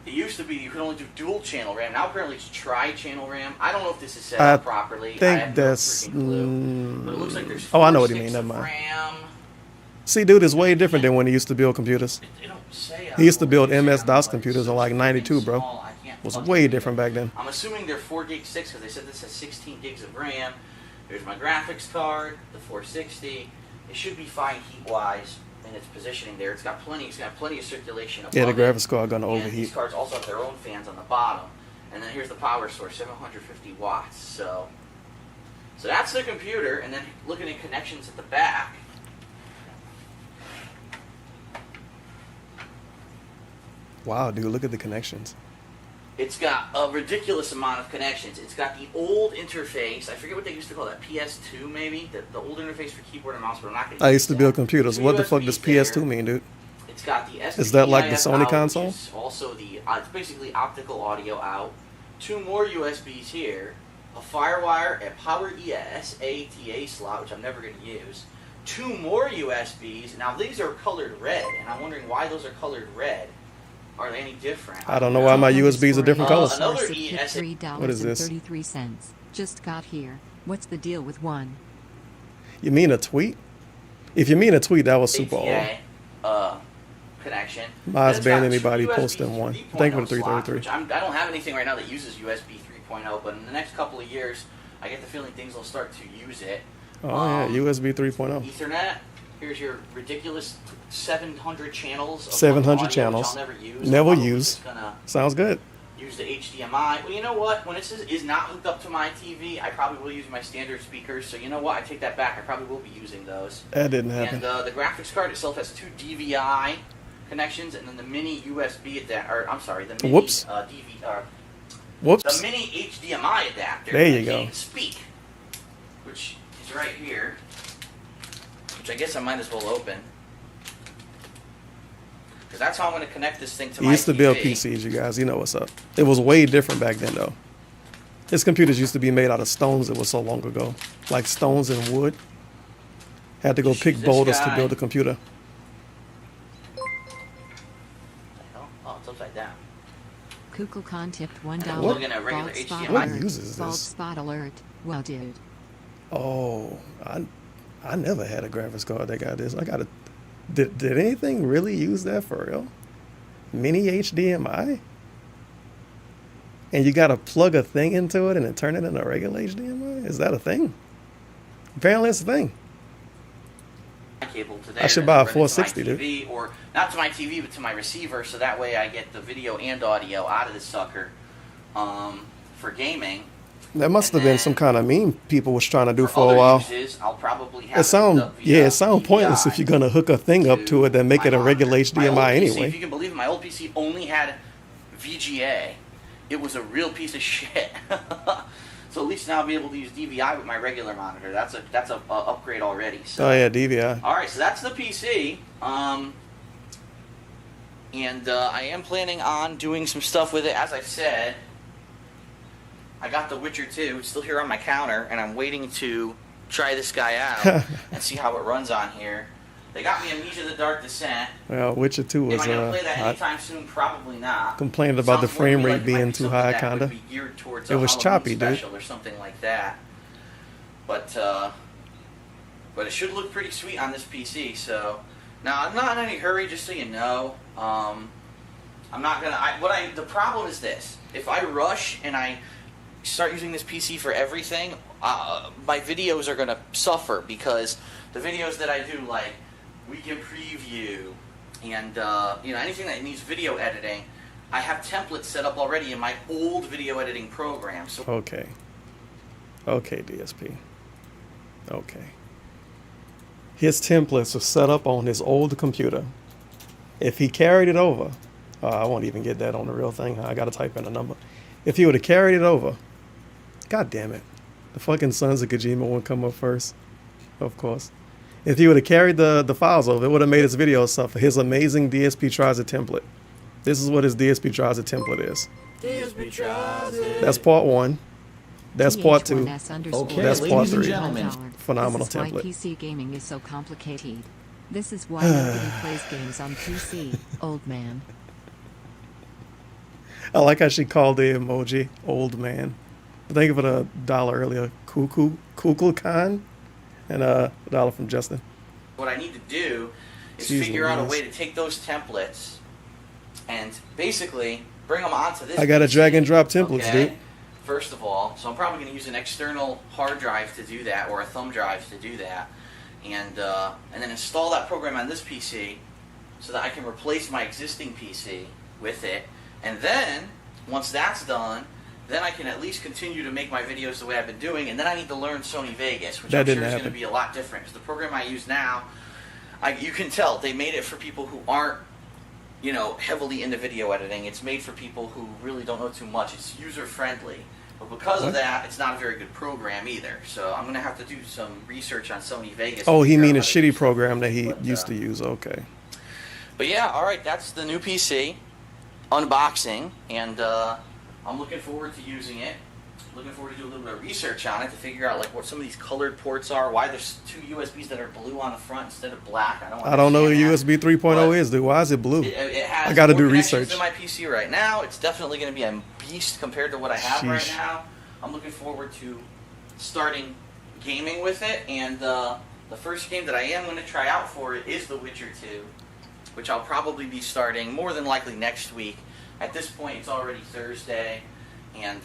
you could only do dual channel RAM. Now apparently it's tri-channel RAM. I don't know if this is set up properly. I have that's. no freaking clue. But it looks like there's Oh, I know what you 4 mean. sticks Never of mind. RAM. See, dude, it's way different than when he used to build computers. They don't say. He used to build I'm MS-DOS like, computers in so like freaking 92, bro. small, I can't It was fucking way read it. different back then. I'm assuming they're 4 gig sticks because they said this has 16 gigs of RAM. There's my graphics card, the 460. It should be fine heat-wise in its positioning there. It's got plenty of circulation above Yeah, the it. graphics card gonna And overheat. these cards also have their own fans on the bottom. And then here's the power source, 750 watts. So that's the computer. And then looking at connections at the back. Wow, dude, look at the connections. It's got a ridiculous amount of connections. It's got the old interface. I forget what they used to call that. PS2 maybe? The old interface for keyboard and mouse, but I'm not going to I used to build computers. Two What the fuck USBs does there. PS2 mean, dude? It's got the SPDIF Is that like the Sony out, console? Which is also the it's basically optical audio out. 2 more USBs here. A FireWire, a Power ES ATA slot, which I'm never going to use. 2 more USBs. Now these are colored red, and I'm wondering why those are colored red. Are they any different? I don't know why my USBs are different colors. Another What is this? $3.33. Just got here. What's the deal with one? You mean a tweet? If you mean a tweet, that was super old. ATA, connection. Mine's Then it's banned got anybody 2 posting USB one. 3.0 Thank you for the slots, 333. which I don't have anything right now that uses USB 3.0, but in the next couple of years, I get the feeling things will start to use it. Oh yeah, USB 3.0. Ethernet. Here's your ridiculous 700 channels. Of 700 audio, channels. Which I'll never use. Never I'm probably use. just gonna Sounds good. use the HDMI. Well, you know what? When it says is not hooked up to my TV, I probably will use my standard speakers. So you know what? I take that back. I probably will be using those. That didn't happen. And the graphics card itself has 2 DVI connections, and then the mini USB adapter. Or I'm sorry, the mini Whoops. Whoops. the mini HDMI adapter. There you that go. can't even speak, which is right here. Which I guess I might as well open. Because that's how I'm going to connect this thing to He my used to build TV. PCs, you guys. You know what's up. It was way different back then, though. His computers used to be made out of stones. It was so long ago. Like stones and wood. Had to go pick This boulders to guy- build a computer. What the hell? Oh, it's upside down. Kukulkan tipped $1. I'm looking at regular Bald spot HDMI. What alert. uses Bald this? spot alert. Well, dude. Oh, I never had a graphics card that got this. I got a. Did anything really use that for real? Mini HDMI? And you got to plug a thing into it and then turn it into a regular HDMI? Is that a thing? Apparently it's a thing. Cable to there, I should then buy a run it to my 460, dude. TV, or not to my TV, but to my receiver, so that way I get the video and audio out of this sucker for gaming. That must have been some kind of meme people was trying to do for a other while. uses, I'll probably have It sound hooked up via it sound pointless if DVI you're gonna hook a thing up to it, then make my it a regular monitor. My old HDMI PC, if anyway. you can believe it, my old PC only had VGA. It was a real piece of shit. So at least now I'll be able to use DVI with my regular monitor. That's a upgrade already. So. Oh yeah, DVI. All right, so that's the PC. And I am planning on doing some stuff with it. As I said, I got The Witcher 2. It's still here on my counter, and I'm waiting to try this guy out and see how it runs on here. They got me Amnesia: The Dark Descent. Well, Witcher 2 Am was I going to play that I anytime soon? Probably not. complained about the Sounds more to frame me rate like it might being be too something high, that kinda. would be geared towards It a was Halloween choppy, dude. special or something like that. But it should look pretty sweet on this PC. So now I'm not in any hurry, just so you know. I'm not gonna. The problem is this: if I rush and I start using this PC for everything, my videos are gonna suffer, because the videos that I do, like weekend preview and anything that needs video editing, I have templates set up already in my old video editing program. So Okay. Okay, DSP. Okay. His templates are set up on his old computer. If he carried it over, I won't even get that on the real thing. I got to type in a number. If he would have carried it over, God damn it. The fucking Sons of Kojima would come up first, of course. If he would have carried the files over, it would have made his video suffer. His amazing DSP tries a template. This is what his DSP tries a template is. DSP tries it. That's part 1. That's part 2. Okay, That's part ladies and 3. gentlemen. Phenomenal This is template. why PC gaming is so complicated. This is why nobody plays games on PC, old man. I like how she called the emoji old man. Think of it $1 earlier. Kukulkan and $1 from Justin. what I need to do is Jeez figure out a Louise. way to take those templates and basically bring them onto this I got to PC, drag and drop templates, okay? dude. First of all, so I'm probably going to use an external hard drive to do that, or a thumb drive to do that, and then install that program on this PC so that I can replace my existing PC with it, and then once that's done, then I can at least continue to make my videos the way I've been doing, and then I need to learn Sony Vegas, which That I'm sure didn't is going to happen. be a lot different, because the program I use now, you can tell they made it for people who aren't, you know, heavily into video editing. It's made for people who really don't know too much. It's user-friendly. But because What? of that, it's not a very good program either. So I'm going to have to do some research on Sony Vegas. Oh, to he figure mean a out how to do shitty stuff program with that it. he But, used to use. Okay. But yeah, all right, that's the new PC unboxing, and I'm looking forward to using it. Looking forward to do a little bit of research on it to figure out like what some of these colored ports are, why there's 2 USBs that are blue on the front instead of black. I don't know what understand that. USB 3.0 But is, dude. Why is it blue? It has I gotta more do connections research. than my PC right now. It's definitely going to be a beast compared to what I have right Sheesh. now. I'm looking forward to starting gaming with it, and the first game that I am going to try out for it is The Witcher 2, which I'll probably be starting more than likely next week. At this point, it's already Thursday, and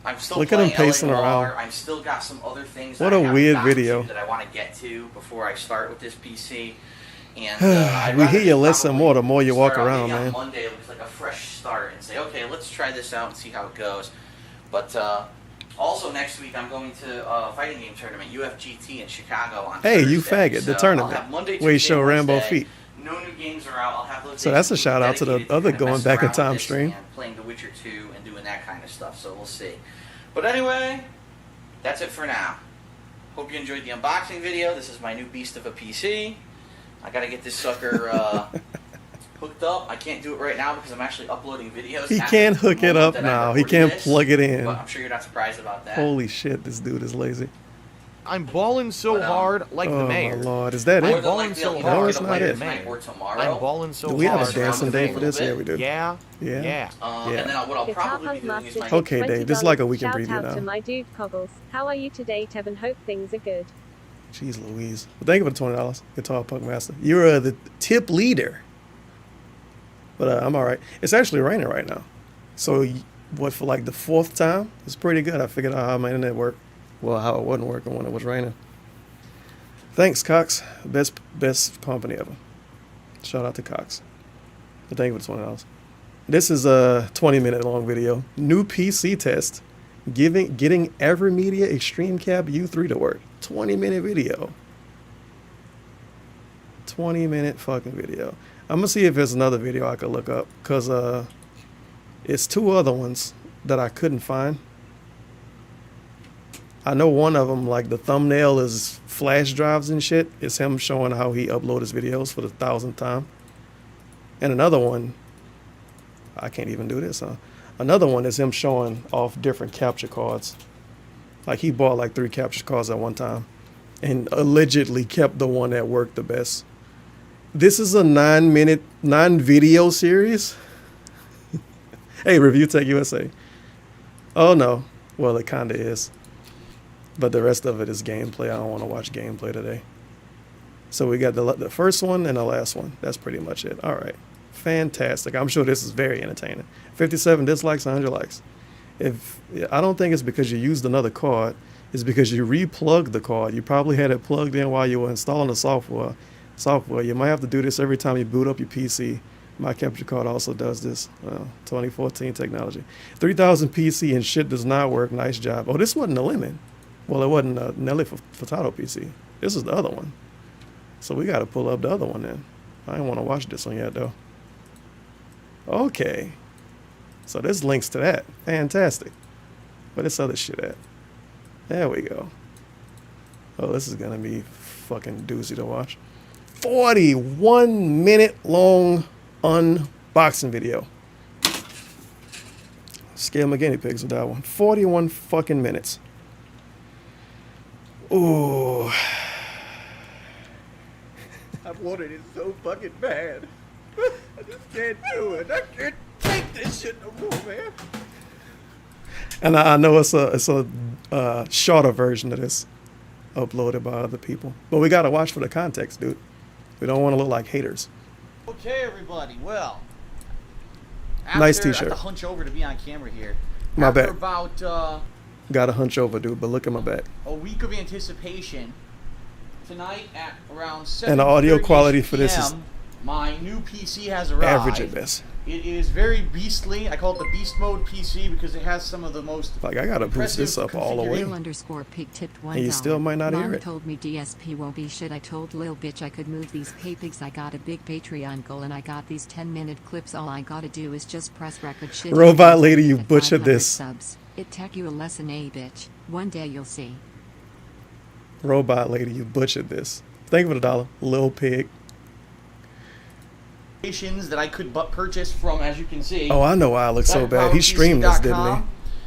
I'm still Look at him playing pacing LA Noire. around. I've still got some other things What that I a haven't weird gotten to video. that I want to get to before I start with this PC. And We hear you listen more the more you walk around, man. On Monday, it was like a fresh start, and say, okay, let's try this out and see how it goes. But also next week, I'm going to a fighting game tournament, UFGT in Chicago on Hey, Thursday. you faggot, the So tournament. I'll have Monday, Where you Tuesday, show Rambo Wednesday. feet. No new games are out. I'll have those So days that's a shout out to the dedicated other kind of going messing back in around time with this stream. and playing The Witcher 2 and doing that kind of stuff. So we'll see. But anyway, that's it for now. Hope you enjoyed the unboxing video. This is my new beast of a PC. I gotta get this sucker hooked up. I can't do it right now because I'm actually uploading videos. He at can't the hook it moment up that I'm now. He recording can't this, plug it in. But I'm sure you're not surprised about that. Holy shit, this dude is lazy. I'm balling so But, hard like Oh the my mayor. lord, is that More I'm it? than balling likely, so I'll hard No, either it's get not later it. tonight or tomorrow. I'm balling so Do we have a hard. dancing day for this? Yeah, Yeah, we do. Yeah, Yeah. yeah. And then what I'll probably be doing is my Okay, Dave, this is like a weekend Shout preview out now. to my dude Coggles. How are you today, Tevin? Hope things are good. Jeez Louise. Well, thank you for the $20, Guitar Punk Master. You're the tip leader. But I'm all right. It's actually raining right now. So, what, for like the 4th time? It's pretty good. I figured out how my internet worked. Well, how it wasn't working when it was raining. Thanks, Cox. Best company ever. Shout out to Cox. But thank you for the $20. This is a 20-minute long video. New PC test. Getting AverMedia Extreme Cab U3 to work. 20-minute video. 20-minute fucking video. I'm gonna see if there's another video I could look up, cause it's 2 other ones that I couldn't find. I know one of them, like the thumbnail is flash drives and shit. It's him showing how he uploads his videos for the 1000th time. And another one, I can't even do this, huh? Another one is him showing off different capture cards. Like he bought like 3 capture cards at one time and allegedly kept the one that worked the best. This is a 9-video series. Hey, Review Tech USA. Oh no. Well, it kind of is. But the rest of it is gameplay. I don't want to watch gameplay today. So we got the first one and the last one. That's pretty much it. All right. Fantastic. I'm sure this is very entertaining. 57 dislikes, 100 likes. I don't think it's because you used another card. It's because you replugged the card. You probably had it plugged in while you were installing the software. You might have to do this every time you boot up your PC My capture card also does this. 2014 technology. 3000 PC and shit does not work. Nice job. Oh, this wasn't a lemon. Well, it wasn't a Nelly Furtado PC. This is the other one. So we got to pull up the other one then. I didn't want to watch this one yet, though. Okay. So there's links to that. Fantastic. Where this other shit at? There we go. Oh, this is going to be fucking doozy to watch. 41-minute long unboxing video. Scale my guinea pigs with that one. 41 fucking minutes. Ooh. I've wanted it so fucking bad. I just can't do it. I can't take this shit no more, man. And I know it's a shorter version of this uploaded by other people. But we gotta watch for the context, dude. We don't want to look like haters. Okay, everybody. Well, nice after, t-shirt. I have to hunch over to be on camera here. My after bad. About got to hunch over, dude. But look at my back. a week of anticipation, tonight at around 7:30 And the audio quality for this is my new PC has arrived. average at best. It is very beastly. I call it the beast mode PC because it has some of the most Like I gotta boost this up all the way. Lil_pig tipped $1. And you still might not hear Mom it. told me DSP won't be shit. I told Lil bitch I could move these pay pigs. I got a big Patreon goal and I got these 10-minute clips. All I gotta do is just press record shit. Robot lady, you At butchered 500 this. Subs. It tech you a lesson, bitch. One day you'll see. Robot lady, you butchered this. Thank you for the $1. Lil pig. that I could purchase from, as you can see. Oh, I know why I look so bad. He streamed this, didn't he?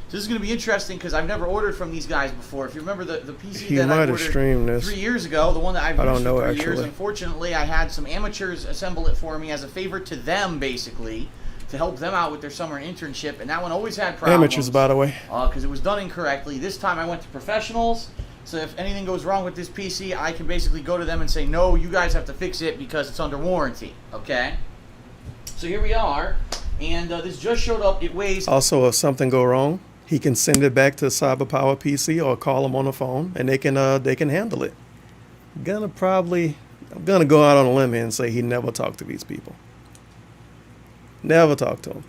So this is going to be interesting because I've never ordered from these guys before. If you remember the PC He that I might have ordered streamed this. 3 years ago, the one that I've I used don't know, for 3 years, actually. unfortunately I had some amateurs assemble it for me as a favor to them, basically, to help them out with their summer internship, and that one always had problems. Amateurs, by the way. Because it was done incorrectly. This time I went to professionals, so if anything goes wrong with this PC, I can basically go to them and say, no, you guys have to fix it because it's under warranty, okay? So here we are, and this just showed up. It weighs... Also, if something go wrong, he can send it back to CyberPower PC or call them on the phone, and they can handle it. I'm gonna go out on a limb here and say he never talked to these people. Never talked to them.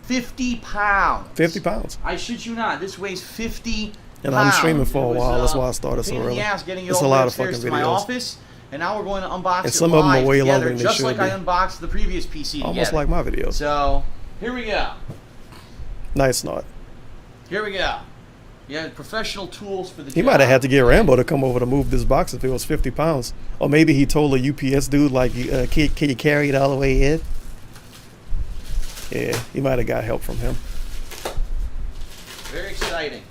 50 pounds. 50 pounds. I shit you not. This weighs 50 pounds. And I'm streaming for a It was, while. That's why I started so pain in early. the ass getting it It's a all lot the of way upstairs fucking to my videos. office, and now we're going to unbox And it some of them are live way together, longer than they just should like be. I unboxed the previous PC Almost together. like my videos. So, here we go. Nice snort. Here we go. Yeah, professional tools for the He job. might have had to get Rambo to come over to move this box if it was 50 pounds. Or maybe he told a UPS dude, like, can you carry it all the way in? Yeah, he might have got help from him. Very exciting.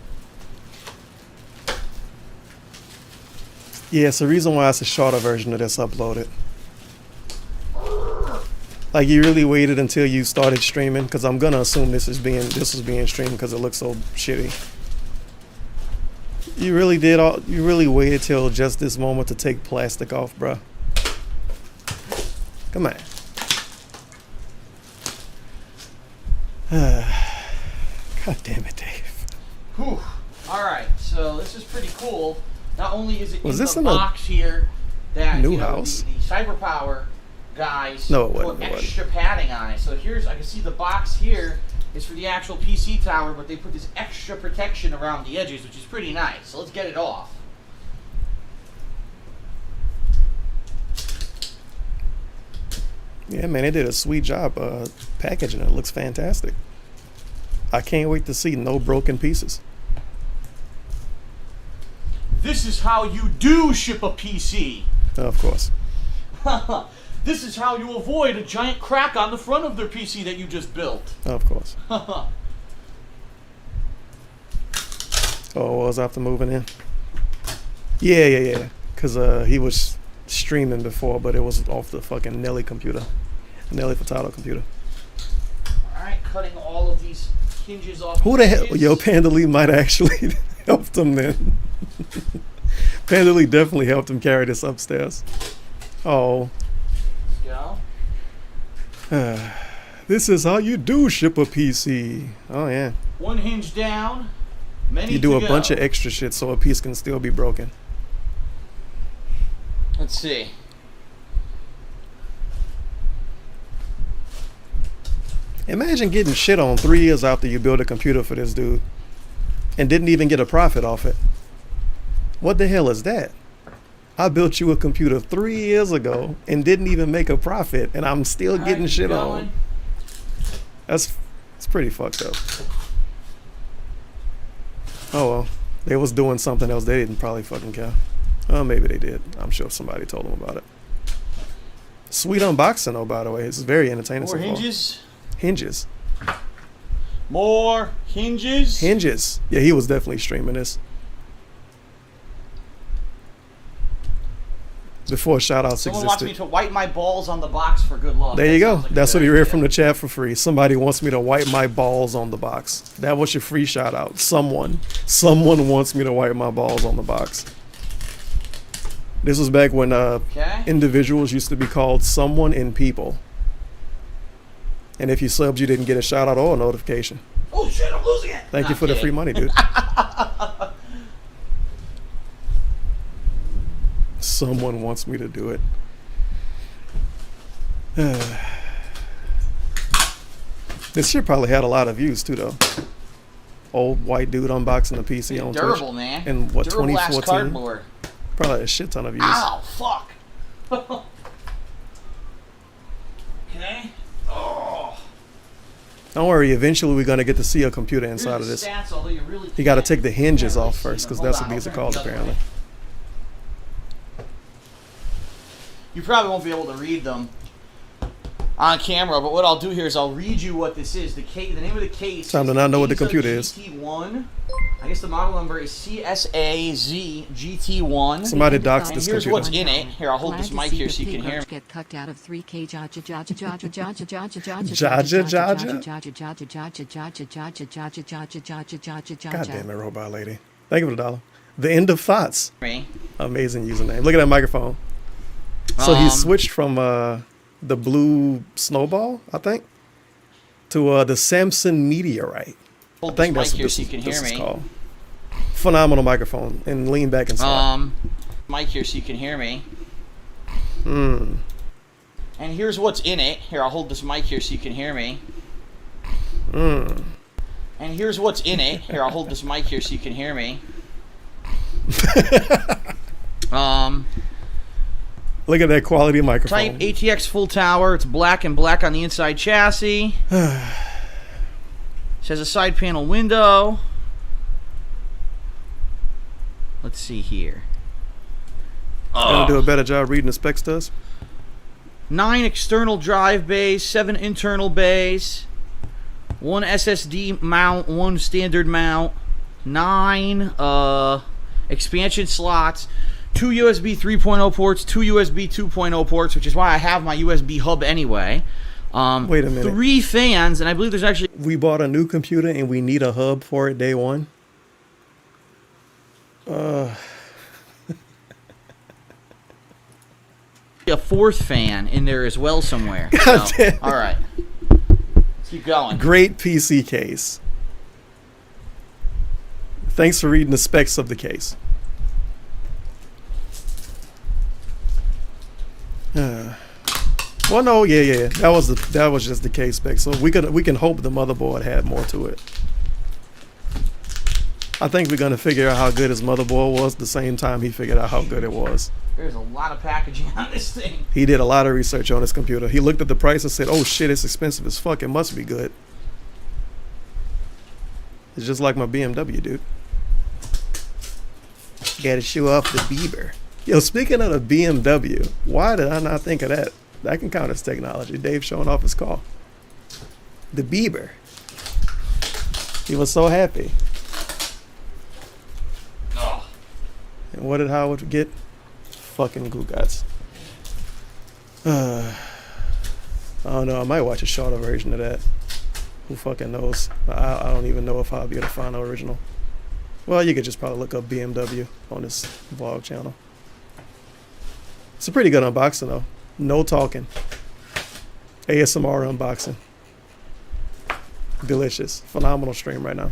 Yeah, it's the reason why it's a shorter version of this uploaded. Like, you really waited until you started streaming, because I'm gonna assume this was being streamed because it looks so shitty. You really waited till just this moment to take plastic off, bruh. Come on. God damn it, Dave. Whew. All right, so this is pretty cool. Not only is it Was in this the in a box here that new house? The CyberPower guys No, it put wasn't, it extra padding on it. So here's, I can see the box here is for the actual PC tower, but they put this extra protection around the edges, which is pretty nice. So let's get it off. Yeah, man, they did a sweet job packaging it. It looks fantastic. I can't wait to see no broken pieces. This is how you do ship a PC. Of course. This is how you avoid a giant crack on the front of their PC that you just built. Of course. Oh, what was after moving in? Yeah. Because he was streaming before, but it was off the fucking Nelly computer. Nelly Furtado computer. Alright, cutting all of these hinges off. Who the hell? Yo, Pandaley might have actually helped him then. Pandaley definitely helped him carry this upstairs. Oh. Let's go. This is how you do ship a PC. Oh, yeah. One hinge down. Many You do to a go. bunch of extra shit so a piece can still be broken. Let's see. Imagine getting shit on 3 years after you built a computer for this dude and didn't even get a profit off it. What the hell is that? I built you a computer 3 years ago and didn't even make a profit, and I'm still getting shit on. It's pretty fucked up. Oh well, they was doing something else. They didn't probably fucking care. Well, maybe they did. I'm sure somebody told them about it. Sweet unboxing though, by the way. It's very entertaining. More hinges. Hinges. More hinges. Hinges. Yeah, he was definitely streaming this. Before shoutouts Someone existed. wants me to wipe my balls on the box for good luck. There you go. That's what you heard from the chat for free. Somebody wants me to wipe my balls on the box. That was your free shout out. Someone wants me to wipe my balls on the box. This was back when individuals used to be called someone in people. And if you subbed, you didn't get a shout out or a notification. Oh shit, I'm losing it. Thank you for the free money, dude. Someone wants me to do it. This shit probably had a lot of views too, though. Old white dude unboxing a PC on durable, Twitch. Man. In what, durable 2014? Cardboard. Probably a shit ton of views. Ow, fuck. Okay. Oh. Don't worry, eventually we're gonna get to see a computer inside of this. Stats, although you really You gotta take the hinges off first, because that's what these are called apparently. You probably won't be able to read them on camera, but what I'll do here is I'll read you what this is. The name of the case. Time to not know what the computer is. GT1. I guess the model number is CSAZ GT1. Somebody doxed this here's computer. what's in it. Here, I'll hold this mic here so you can hear me. Get cucked out of 3K jaja jaja jaja jaja jaja jaja. God damn it, robot lady. Thank you for the $1. The end of thoughts. Amazing username. Look at that microphone. So he switched from the blue snowball, I think, to the Samson Meteorite. I think that's what this is called. Phenomenal microphone. And lean back and slide. Mic here so you can hear me. And here's what's in it. Here, I'll hold this mic here so you can hear me. And here's what's in it. Here, I'll hold this mic here so you can hear me. Look at that quality microphone. Type ATX full tower. It's black and black on the inside chassis. It has a side panel window. Let's see here. Gonna do a better job reading the specs to us. 9 external drive bays, 7 internal bays, 1 SSD mount, 1 standard mount, 9 expansion slots, 2 USB 3.0 ports, 2 USB 2.0 ports, which is why I have my USB hub anyway. Wait a minute. 3 fans, and I believe there's actually... We bought a new computer and we need a hub for it day one. A 4th fan in there as well somewhere. God damn. All right. Let's keep going. Great PC case. Thanks for reading the specs of the case. Well, no, yeah. That was just the case spec. So we can hope the motherboard had more to it. I think we're gonna figure out how good his motherboard was the same time he figured out how good it was. There's a lot of packaging on this thing. He did a lot of research on his computer. He looked at the price and said, "Oh shit, it's expensive as fuck. It must be good." It's just like my BMW, dude. Gotta show off the Bieber. Yo, speaking of the BMW, why did I not think of that? That can count as technology. Dave showing off his car. The Bieber. He was so happy. Oh. And what did Howard get? Fucking Gugats. I don't know. I might watch a shorter version of that. Who fucking knows? I don't even know if I'll be able to find the original. Well, you could just probably look up BMW on this vlog channel. It's a pretty good unboxing though. No talking. ASMR unboxing. Delicious. Phenomenal stream right now.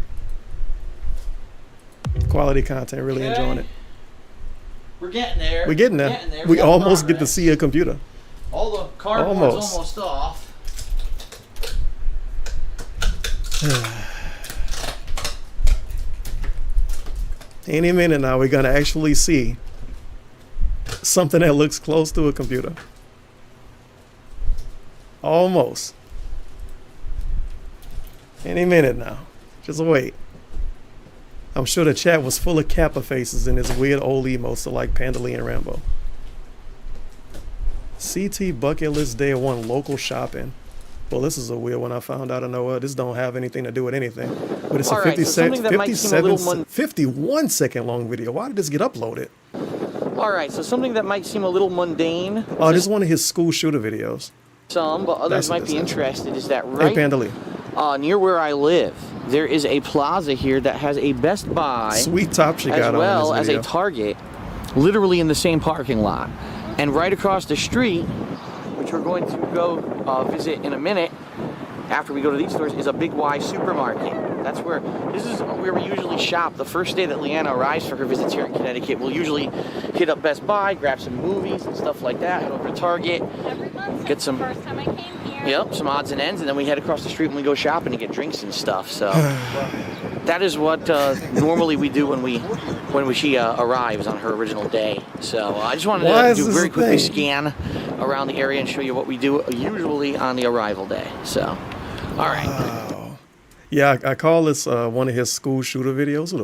Quality content. Really enjoying it. We're getting there. We're getting there. We almost get to see a computer. All the cardboard's almost off. Any minute now, we're gonna actually see something that looks close to a computer. Almost. Any minute now. Just wait. I'm sure the chat was full of Kappa faces and his weird old emotes to like Panda Lee and Rambo. CT bucket list day 1 local shopping. Well, this is a weird one I found out of nowhere. This don't have anything to do with anything. But it's a 51 second long video. Why did this get uploaded? Alright, so something that might seem a little mundane. Oh, this is one of his school shooter videos. Some, but others might be interested, is that right? Hey, Panda Lee. Near where I live, there is a plaza here that has a Best Buy. Sweet top she got as well on in this video. as a Target, literally in the same parking lot. And right across the street, which we're going to go visit in a minute, after we go to these stores, is a Big Y supermarket. That's where, this is where we usually shop. The first day that Leanna arrives for her visits here in Connecticut, we'll usually hit up Best Buy, grab some movies and stuff like that, head over to Target, get some, first time I came here. Yep, some odds and ends, and then we head across the street when we go shopping to get drinks and stuff. So that is what normally we do when she arrives on her original day. So I just wanted to do very quickly scan around the area and show you what we do usually on the arrival day. So, all right. Wow. Yeah, I call this one of his school shooter videos.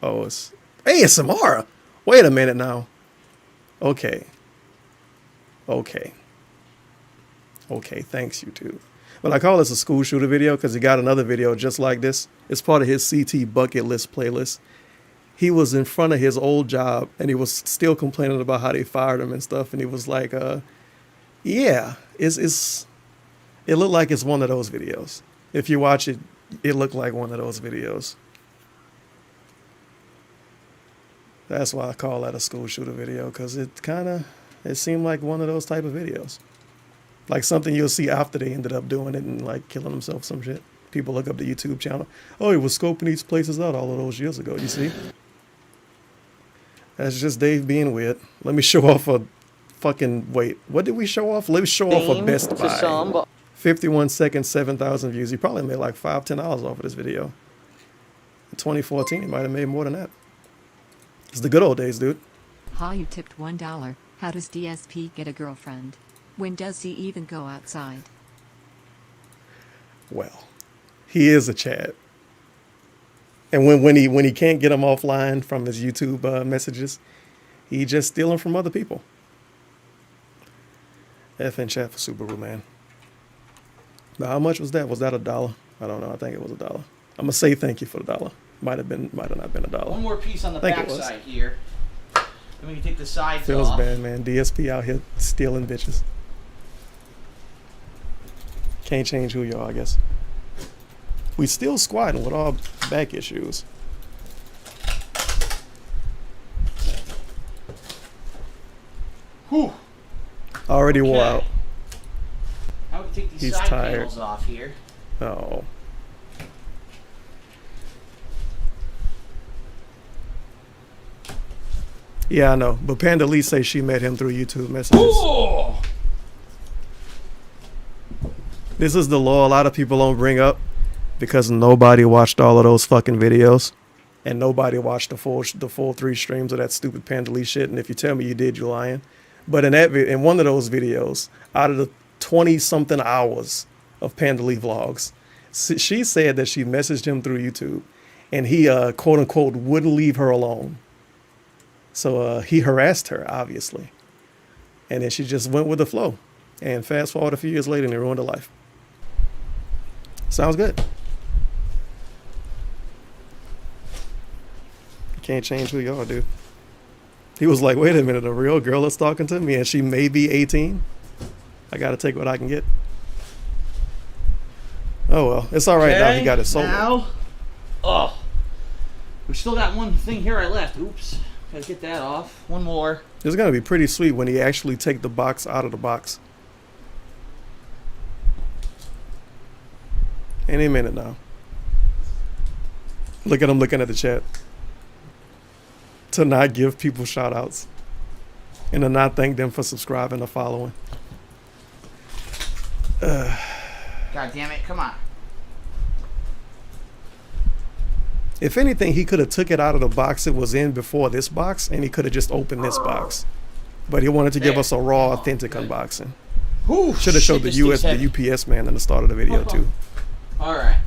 It's ASMR. Wait a minute now. Okay, thanks, YouTube. But I call this a school shooter video because he got another video just like this. It's part of his CT bucket list playlist. He was in front of his old job and he was still complaining about how they fired him and stuff. And he was like, yeah, it looked like it's one of those videos. If you watch it, it looked like one of those videos. That's why I call that a school shooter video, because it seemed like one of those type of videos. Like something you'll see after they ended up doing it and like killing themselves, some shit. People look up the YouTube channel. Oh, he was scoping these places out all of those years ago, you see? That's just Dave being weird. Let me show off a fucking, wait, what did we show off? Let me show off a Best Buy. 51 seconds, 7,000 views. He probably made like $5-10 off of this video. In 2014, he might have made more than that. It's the good old days, dude. Ha, you tipped $1. How does DSP get a girlfriend? When does he even go outside? Well, he is a Chad. And when he can't get him offline from his YouTube messages, he just stealing from other people. F in chat for Subaru, man. Now, how much was that? Was that $1? I don't know. I think it was $1. I'm gonna say thank you for the $1. Might have not been $1. One more piece on the back side here. Then we can take the sides off. Feels bad, man. DSP out here stealing bitches. Can't change who you are, I guess. We still squatting with all back issues. Whew. Already wore out. Now we can take these He's side tired. panels off here. Oh. Yeah, I know. But Panda Lee says she met him through YouTube messages. Ooh. This is the law a lot of people don't bring up because nobody watched all of those fucking videos. And nobody watched the full 3 streams of that stupid Panda Lee shit. And if you tell me you did, you're lying. But in one of those videos, out of the 20-something hours of Panda Lee vlogs, she said that she messaged him through YouTube. And he, quote-unquote, wouldn't leave her alone. So he harassed her, obviously. And then she just went with the flow. And fast forward a few years later, and he ruined her life. Sounds good. You can't change who you are, dude. He was like, wait a minute, a real girl is talking to me and she may be 18? I gotta take what I can get. Oh well, it's all right now. He got it sold. Now, oh, we still got one thing here I left. Oops, gotta get that off. One more. It's gonna be pretty sweet when he actually take the box out of the box. Any minute now. Look at him looking at the chat. To not give people shout outs. And to not thank them for subscribing or following. God damn it, come on. If anything, he could have took it out of the box it was in before this box, and he could have just opened this box. But he wanted to give us a raw, authentic unboxing. Should have showed the UPS man in the start of the video too. All right.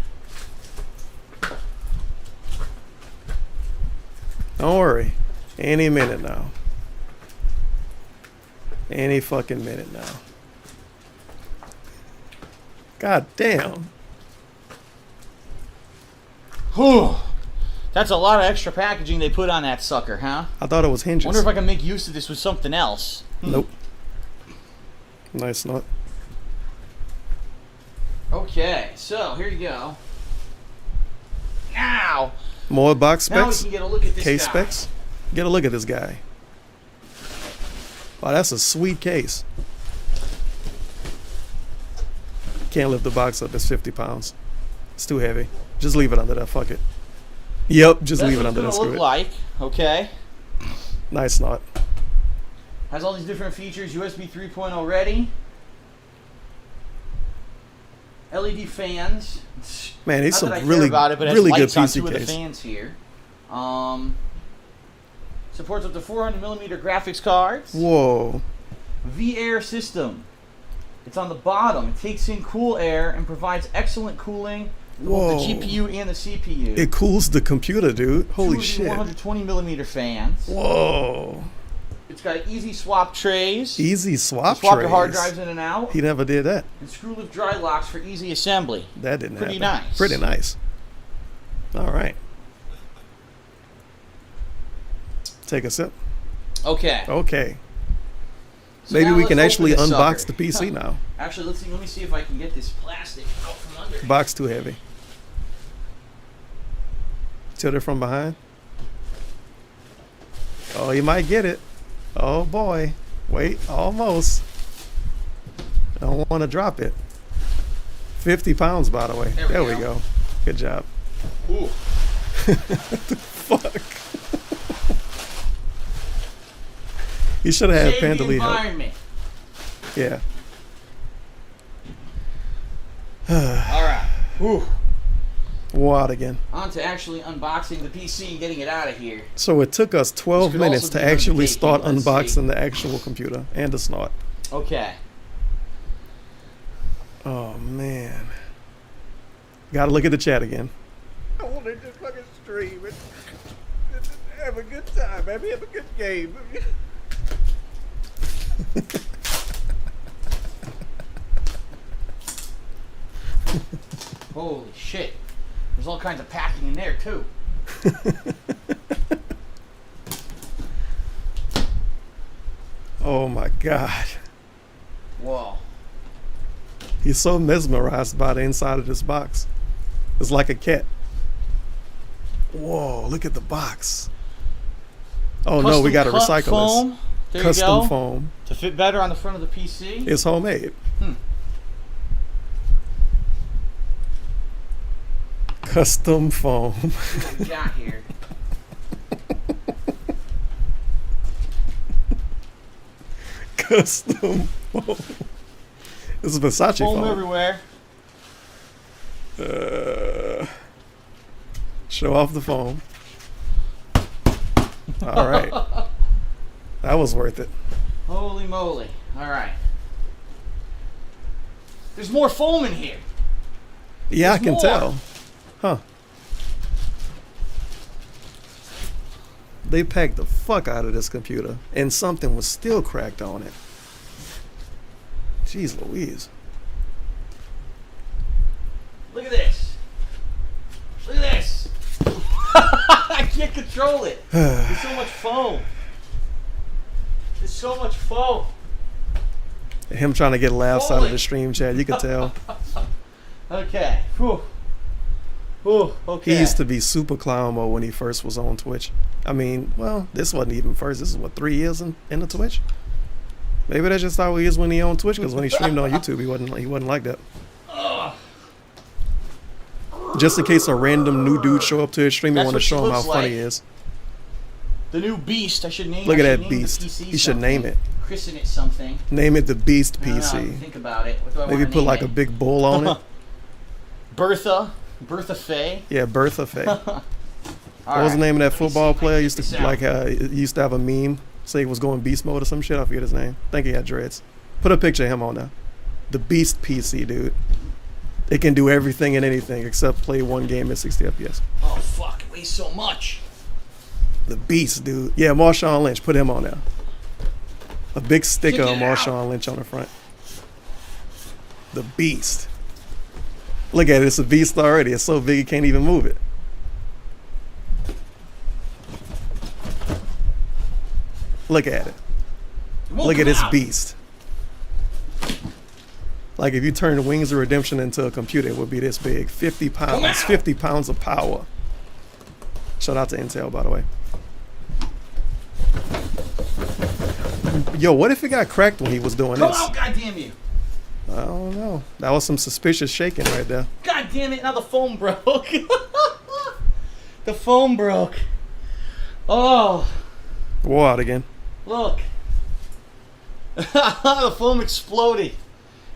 Don't worry. Any minute now. Any fucking minute now. God damn. Whew. That's a lot of extra packaging they put on that sucker, huh? I thought it was hinges. Wonder if I can make use of this with something else. Nope. Nice nut. Okay, so here you go. Now. More box specs. Now we can get a look at this case guy. specs. Get a look at this guy. Wow, that's a sweet case. Can't lift the box up. It's 50 pounds. It's too heavy. Just leave it under there. Fuck it. Yep, just leave it under there. That's Screw what it. it's gonna look like. Okay. Nice knot. Has all these different features. USB 3.0 ready. LED fans. Man, these Not some that I care really, about it, but it has really good lights on PC two of the case. fans here. Supports up to 400mm graphics cards. Whoa. V-Air system. It's on the bottom. It takes in cool air and provides excellent cooling for both the GPU and the CPU. It cools the computer, dude. Holy shit. 120mm fans. Whoa. It's got easy swap trays. Easy swap Swap trays. your hard drives in and out. He never did that. And screw lift dry locks for easy assembly. That didn't Pretty happen. nice. Pretty nice. All right. Take a sip. Okay. Okay. So Maybe now we let's can open actually this unbox sucker. the PC now. Actually, let me see if I can get this plastic out from under. Box too heavy. Tilt it from behind. Oh, you might get it. Oh boy. Wait, almost. Don't want to drop it. 50 pounds, by the way. There we go. Good job. Ooh. Fuck. You should have had Save Panda the Lee help. environment. Yeah. All right. Ooh. What again? On to actually unboxing the PC and getting it out of here. So it took us 12 could minutes also to be actually undertaking. start Let's unboxing see. the actual computer and the snot. Okay. Oh man. Gotta look at the chat again. I wanted to fucking stream it. Have a good time, baby. Have a good game. Holy shit. There's all kinds of packing in there, too. Oh my god. Whoa. He's so mesmerized by the inside of this box. It's like a cat. Whoa, look at the box. Oh no, we got to Custom cut recycle foam. this. There Custom you go. foam. To fit better on the front of the PC. It's homemade. Custom foam. What we got here. Custom foam. This is Versace Foam foam. everywhere. Show off the foam. All right. That was worth it. Holy moly. All right. There's more foam in here. Yeah, There's I can more. tell. Huh. They packed the fuck out of this computer, and something was still cracked on it. Jeez Louise. Look at this. Look at this. I can't control it. There's so much foam. There's so much foam. Him trying to get laughs out of the stream chat, you can tell. Okay. Whew. Whew. Okay. He used to be super clown mode when he first was on Twitch. I mean, well, this wasn't even first. This is what, 3 years in the Twitch? Maybe that's just how he is when he on Twitch, because when he streamed on YouTube, he wasn't like that. Just in case a random new dude show up to his stream, you That's want to what she show him how looks funny like. he is. The new beast. I should name. Look I at should that name the beast. PC He should something. name it. Christen it something. Name it the Beast I don't know, PC. think about it. What do I Maybe wanna put name like it? a big bull on it. Bertha Faye. Yeah, Bertha Faye. What was the name of that football player? Used to like he used to have a meme. Say he was going beast mode or some shit. I forget his name. I think he had dreads. Put a picture of him on there. The Beast PC, dude. It can do everything and anything except play one game at 60 FPS. Oh fuck! It weighs so much. The Beast, dude. Yeah, Marshawn Lynch. Put him on there. A big sticker of Marshawn Lynch on the front. The Beast. Look at it. It's a beast already. It's so big you can't even move it. Look at it. Look at this beast. Like if you turn the Wings of Redemption into a computer, it would be this big. 50 pounds. 50 pounds of power. Shout out to Intel, by the way. Yo, what if it got cracked when he was doing this? Come out, goddamn you! I don't know. That was some suspicious shaking right there. God damn it! Now the phone broke. The phone broke. Oh. War out again. Look. The foam exploded.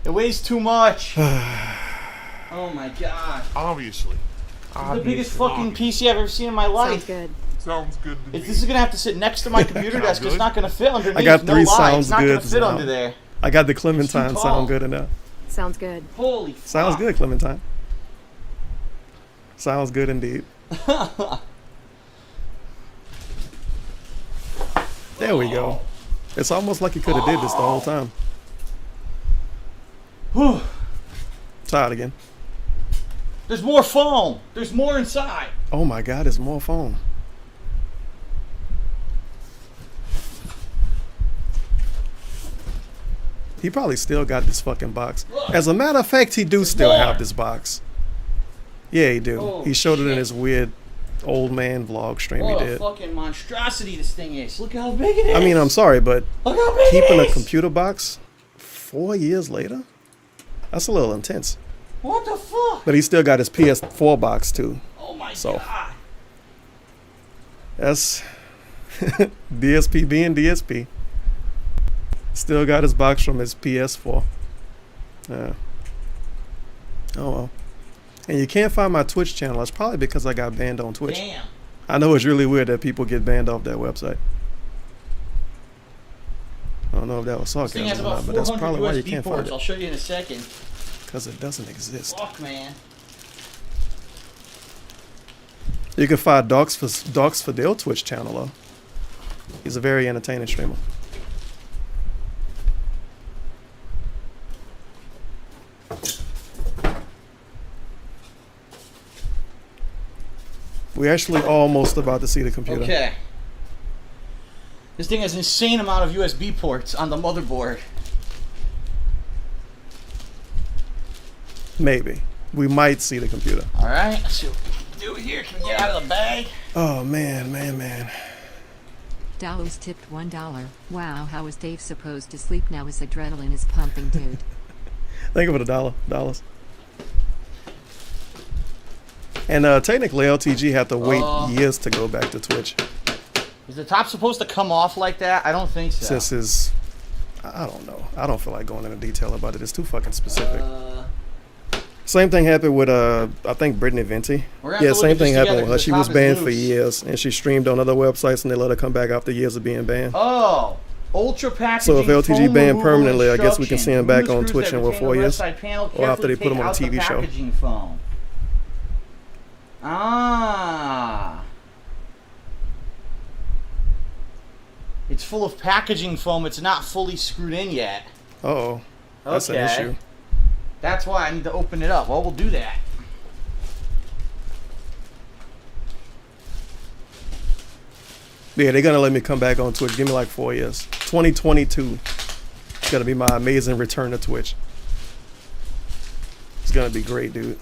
It weighs too much. Oh my god. Obviously. This is the biggest fucking PC I've ever seen in my life. Sounds good. Sounds good to me. This is gonna have to sit next to my computer desk. It's not gonna fit underneath. I got 3 sounds It's not good. gonna fit under there. I got the Clementine sound good enough. Sounds good. Holy fuck. Sounds good, Clementine. Sounds good indeed. There we go. It's almost like you could have did this the whole time. Whew. Tired again. There's more foam. There's more inside. Oh my god, there's more foam. He probably still got this fucking box. As a matter of fact, he do still have this box. Yeah, he do. Oh, he showed it in shit. his weird old man vlog stream What he a did. fucking monstrosity this thing is. Look how big it is. I mean, I'm sorry, but Look how big keeping it a is. computer box 4 years later? That's a little intense. What the fuck? But he still got his PS4 box too. Oh my So. god. That's DSP being DSP. Still got his box from his PS4. Yeah. Oh well. And you can't find my Twitch channel. It's probably because I got banned on Twitch. Damn. I know it's really weird that people get banned off that website. I don't know if that was This thing has sarcasm or about not, but that's 400 probably why you USB can't find ports. it. I'll show you in a second. Because it doesn't exist. Fuck, man. You can find Docs Fidel Twitch channel though. He's a very entertaining streamer. We're actually almost about to see the computer. Okay. This thing has an insane amount of USB ports on the motherboard. Maybe. We might see the computer. Alright, let's see what we can do here. Can we get out of the bag? Oh man. Dallas tipped $1. Wow, how is Dave supposed to sleep now? His adrenaline is pumping, dude. Think of it $1. And technically LTG had to wait years to go back to Twitch. Is the top supposed to come off like that? I don't think so. Since his, I don't know. I don't feel like going into detail about it. It's too fucking specific. Same thing happened with I think Brittany Venti. Yeah, same thing happened with her. She was banned for years, and she streamed on other websites, and they let her come back after years of being banned. Oh, ultra packaging. So if LTG foam banned removal permanently, I guess we can instruction. see him back on Remove Twitch screws in that what, 4 retain the years? left side panel. Or after they Carefully put him on a take out TV the show. packaging foam. Ah. It's full of packaging foam. It's not fully screwed in yet. Uh-oh. That's an issue. That's why I need to open it up. Well, we'll do that. Yeah, they're going to let me come back on Twitch. Give me like 4 years. 2022. It's going to be my amazing return to Twitch. It's going to be great, dude.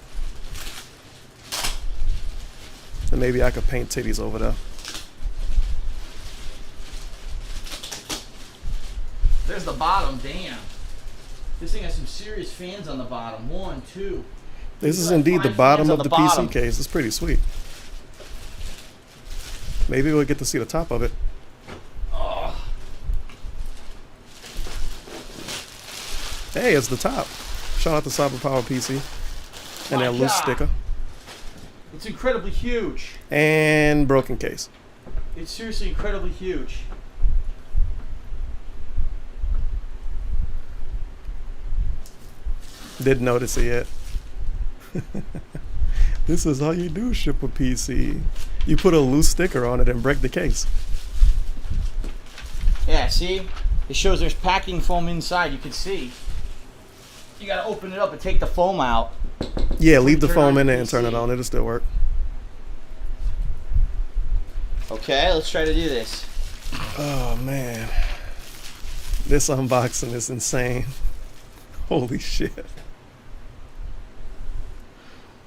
And maybe I could paint titties over there. There's the bottom. Damn. This thing has some serious fans on the bottom. 1, 2. This is indeed the bottom of the PC case. It's pretty sweet. Maybe we'll get to see the top of it. Oh. Hey, it's the top. Shout out to Cyberpower PC. And that loose sticker. It's incredibly huge. And broken case. It's seriously incredibly huge. Didn't notice it yet. This is how you do ship a PC. You put a loose sticker on it and break the case. Yeah, see? It shows there's packing foam inside. You can see. You gotta open it up and take the foam out. Yeah, leave the foam in there and turn it on. It'll still work. Okay, let's try to do this. Oh, man. This unboxing is insane. Holy shit.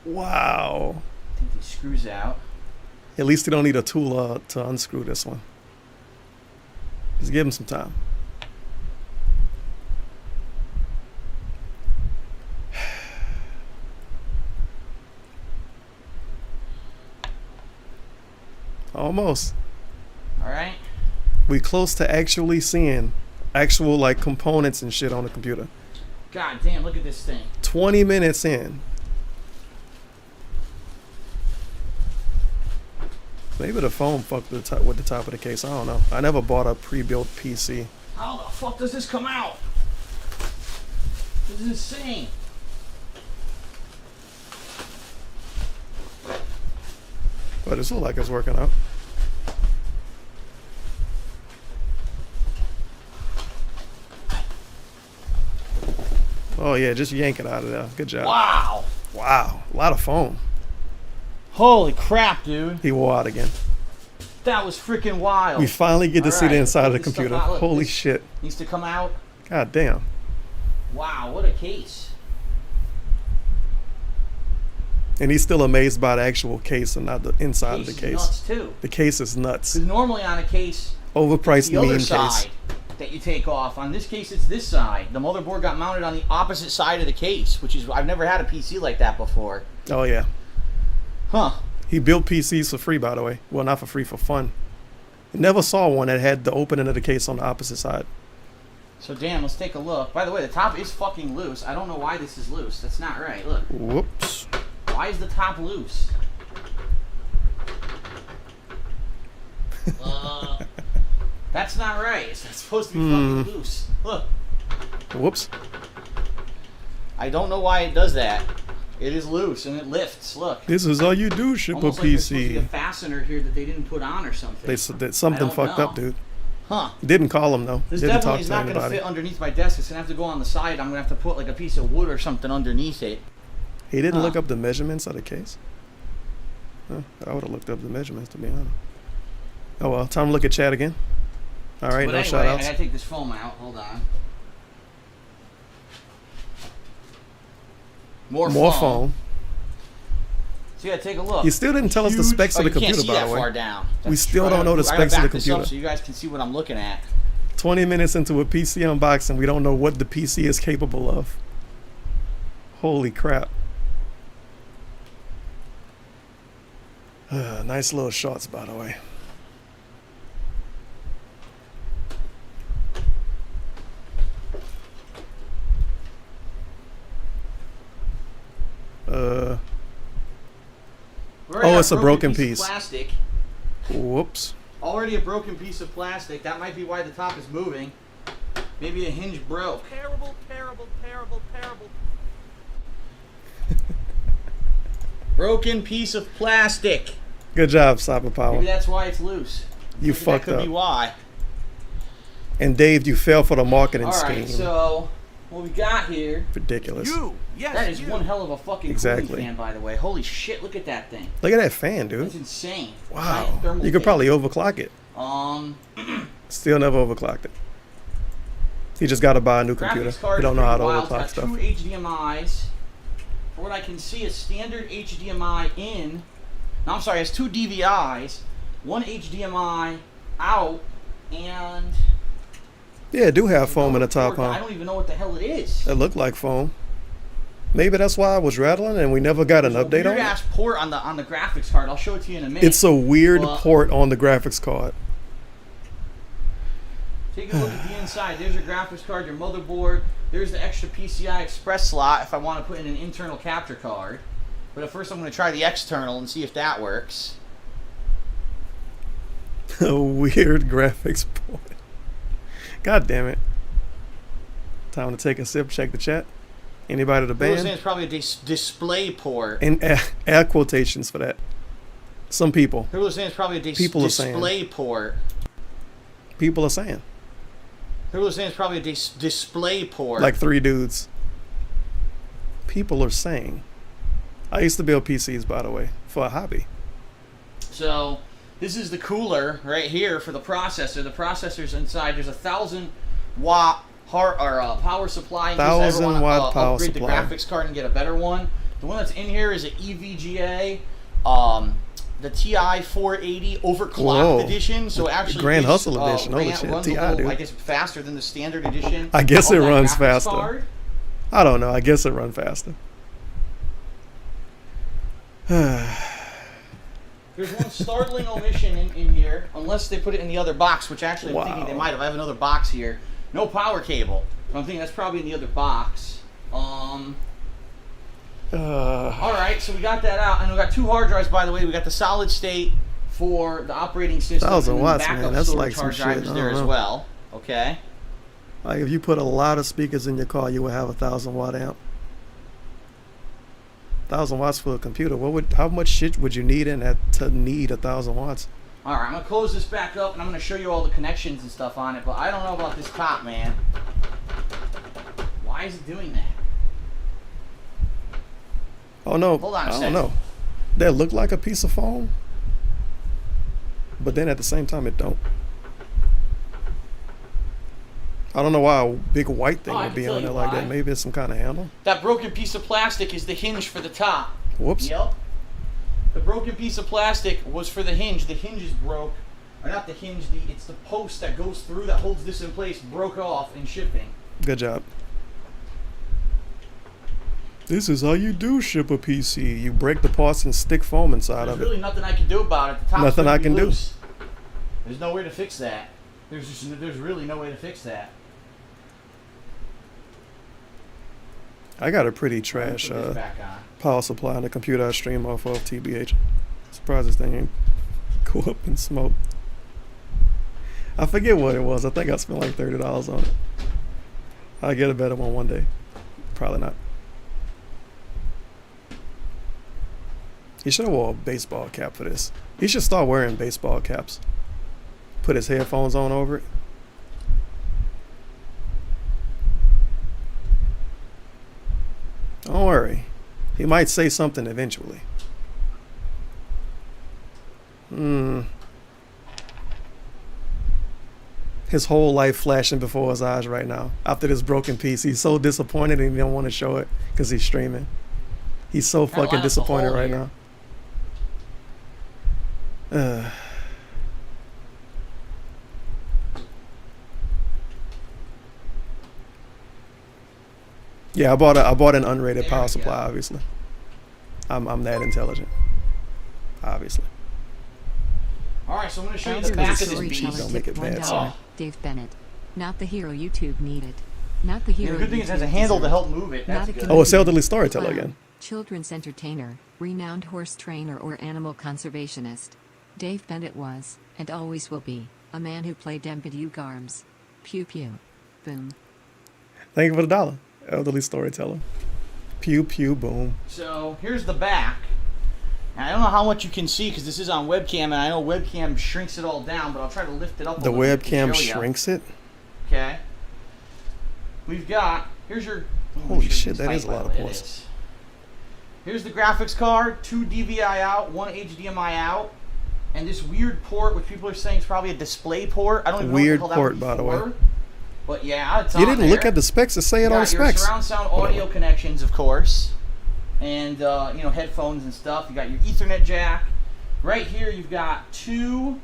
Wow. Take these screws out. At least you don't need a tool to unscrew this one. Just give him some time. Almost. All right. We close to actually seeing actual like components and shit on the computer. God damn, look at this thing. 20 minutes in. Maybe the foam fucked with the top of the case. I don't know. I never bought a pre-built PC. How the fuck does this come out? This is insane. But it looks like it's working out. Oh yeah, just yank it out of there. Good job. Wow. Wow, a lot of foam. Holy crap, dude. He wore out again. That was freaking wild. We finally get to see the inside of the computer. Look, Holy shit. Needs to come out. God damn. Wow, what a case. And he's still amazed by the actual case and not the inside of the Case case. is nuts too. The case is nuts. Because normally on a case, Overpriced the other mean side case. that you take off. On this case, it's this side. The motherboard got mounted on the opposite side of the case, which is, I've never had a PC like that before. Oh yeah. Huh. He built PCs for free, by the way. Well, not for free, for fun. Never saw one that had the opening of the case on the opposite side. So damn, let's take a look. By the way, the top is fucking loose. I don't know why this is loose. That's not right. Look. Whoops. Why is the top loose? That's not right. It's not supposed to be fucking loose. Look. Whoops. I don't know why it does that. It is loose and it lifts. Look. This is how you do ship Almost a like there's supposed to be a PC. faster here that they didn't put on or something. They said that something fucked up, dude. Huh. Didn't call him though. This Didn't definitely talk is to not going to anybody. fit underneath my desk. It's going to have to go on the side. I'm going to have to put like a piece of wood or something underneath it. He didn't look up the measurements of the case. Huh, I would have looked up the measurements, to be honest. Oh well, time to look at chat again. All right, But no anyway, shout I outs. got to take this foam out. Hold on. More foam. So yeah, take a look. You still didn't tell us the specs of the computer, you can't see by that the way. far down. We still don't know the specs of the computer. So you guys can see what I'm looking at. 20 minutes into a PC unboxing, we don't know what the PC is capable of. Holy crap. Nice little shots, by the way. Oh, it's a broken piece. Of plastic. Whoops. Already a broken piece of plastic. That might be why the top is moving. Maybe a hinge broke. Terrible, terrible, terrible, terrible. Broken piece of plastic. Good job, Cyber Power. Maybe that's why it's loose. You Maybe fucked that could up. be why. And Dave, you fell for the marketing Alright, scheme. so what we got here. Ridiculous. That is one hell of a fucking Exactly. cooling fan, by the way. Holy shit, look at that thing. Look at that fan, dude. That's insane. Wow. Giant thermal You could fan. probably overclock it. Still never overclocked it. You just got to buy a new computer. Graphics card You don't know how to wild. overclock It's got stuff. two HDMI's. For what I can see, a standard HDMI in. No, I'm sorry, it has two DVI's, one HDMI out, and Yeah, it do have foam in the top, I huh? don't even know what the hell it is. It looked like foam. Maybe that's why I was rattling and we never got an There's a update on weird it. ass port on the graphics card. I'll show it to you in a minute. It's a weird Well, port on the graphics card. Take a look at the inside. There's your graphics card, your motherboard. There's the extra PCI Express slot if I want to put in an internal capture card. But at first I'm going to try the external and see if that works. A weird graphics point. God damn it. Time to take a sip, check the chat. Anybody to ban? It's probably a display port. And add quotations for that. Some people. People are saying it's probably a display port. People are saying. People are saying it's probably a display port. Like 3 dudes. People are saying. I used to build PCs, by the way, for a hobby. So, this is the cooler right here for the processor. The processor's inside. There's a 1,000-watt power supply in case I ever want to upgrade the graphics card and get a better one. The one that's in here is an EVGA, the TI 480 overclocked edition. So actually, Grand Hustle edition. Holy shit, runs TI, a little, dude. I guess faster than the standard edition. I guess it runs faster. Card. I don't know. I guess it runs faster. There's one startling omission in here, unless they put it in the other box, which actually I'm thinking they might have. I have another box here. No power cable. So I'm thinking that's probably in the other box. Alright, so we got that out. And we got 2 hard drives, by the way. We got the solid state for the operating system. 1,000 and watts, backup man. That's storage like some hard drive shit. is there as well. Okay. Like if you put a lot of speakers in your car, you would have a 1,000-watt amp. 1,000 watts for a computer. How much shit would you need in that to need 1,000 watts? All right, I'm gonna close this back up and I'm gonna show you all the connections and stuff on it. But I don't know about this top, man. Why is it doing that? Oh no! Hold on a I second. don't know. That look like a piece of foam, but then at the same time it don't. I don't know why a big white thing would be on there like that. Maybe it's some kind of handle. That broken piece of plastic is the hinge for the top. Whoops. Yep. The broken piece of plastic was for the hinge. The hinge is broke. Or not the hinge, it's the post that goes through that holds this in place broke off in shipping. Good job. This is how you do ship a PC. You break the parts and stick foam inside of it. There's really nothing I can do about it. The top's Nothing I can do. There's no way to fix that. There's really no way to fix that. I got a pretty trash power supply on the computer I stream off of, TBH. Surprised this thing ain't go up in smoke. I forget what it was. I think I spent like $30 on it. I'll get a better one day. Probably not. He should have wore a baseball cap for this. He should start wearing baseball caps. Put his headphones on over it. Don't worry. He might say something eventually. His whole life flashing before his eyes right now. After this broken piece, he's so disappointed and he don't want to show it because he's streaming. He's so fucking disappointed right now. Yeah, I bought an unrated power supply. Obviously, I'm that intelligent. Obviously. All right, so I'm going to show you the back of this beast. Don't make it bad. Dave Bennett, not the hero YouTube needed. Not the hero. The good thing is it has a handle to help move it. That's good. Oh, it's elderly storyteller again. Children's entertainer, renowned horse trainer or animal conservationist. Dave Bennett was, and always will be, a man who played them video games. Pew pew. Boom. Thank you for the $1. Elderly storyteller. Pew pew boom. So here's the back. Now, I don't know how much you can see because this is on webcam, and I know webcam shrinks it all down, but I'll try to lift it up. The webcam shrinks it. Okay. We've got here's your. Holy shit, that is a lot of ports. Here's the graphics card, 2 DVI out, 1 HDMI out, and this weird port, which people are saying is probably a display port. I don't even weird know what the port, hell that by the way. But yeah, it's you didn't look at the specs to say it on the specs. Your surround sound audio connections, of course, and headphones and stuff. You got your Ethernet jack. Right here, you've got 2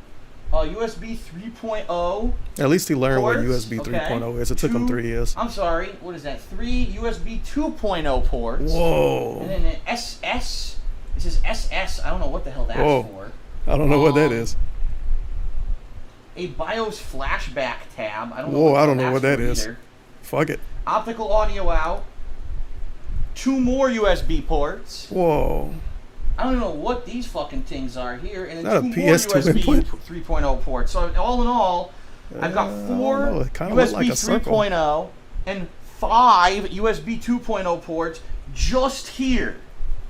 USB 3.0. At least he learned ports. what USB 3.0 is. It took him 3 years. I'm sorry, what is that? 3 USB 2.0 ports. Whoa. And then an SS. This is SS. I don't know what the hell that's for. I don't know what that is. A BIOS flashback tab. I don't know. Whoa, I don't know what that is. Either. Fuck it. Optical audio out. 2 more USB ports. Whoa. I don't even know what these fucking things are here. And Not then a 2 more PS2 USB input? 3.0 ports. So all in all, I've got 4 USB like 3.0 and 5 USB 2.0 ports just here.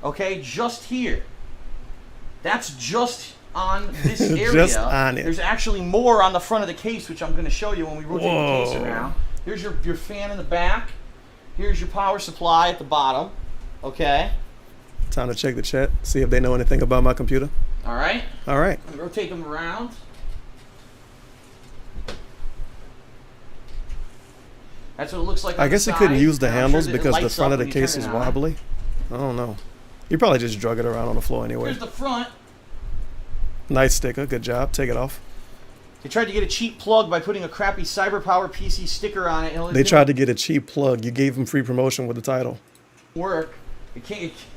Okay, just here. That's just on this area. Just on it. There's actually more on the front of the case, which I'm going to show you when we rotate the case around. Here's your fan in the back. Here's your power supply at the bottom. Okay. Time to check the chat, see if they know anything about my computer. All right. All right. Rotate them around. That's what it looks like on I guess the you couldn't side. use the And I'm handles sure that it because the lights front up of the when you case turn is it on. wobbly. I don't know. You probably just drug it around on the floor anyway. Here's the front. Nice sticker. Good job. Take it off. They tried to get a cheap plug by putting a crappy CyberPower PC sticker on it. And They tried to get a cheap plug. You gave them free promotion with the title. work.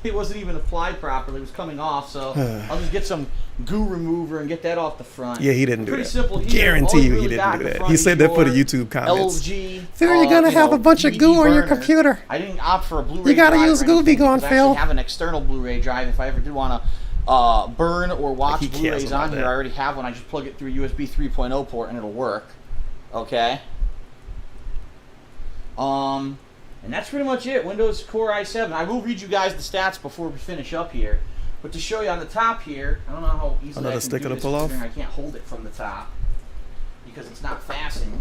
It wasn't even applied properly. It was coming off, so I'll just get some goo remover and get that off the front. Yeah, he didn't do Pretty that. simple here. Guarantee All you really he got didn't at do the that. front He is said that for the your YouTube comments. LG. Phil, you're gonna have a bunch of goo on your burner. computer. I didn't opt for a Blu-ray You gotta drive use or Gooby anything Gone, because I Phil. actually have an external Blu-ray drive if I ever did want to burn or watch He cares Blu-rays about on here. that. I already have one. I just plug it through a USB 3.0 port and it'll work. Okay. And that's pretty much it. Windows Core i7. I will read you guys the stats before we finish up here. But to show you on the top here, I don't know how easily Another I can sticker do to this pull off? considering I can't hold it from the top because it's not fastened.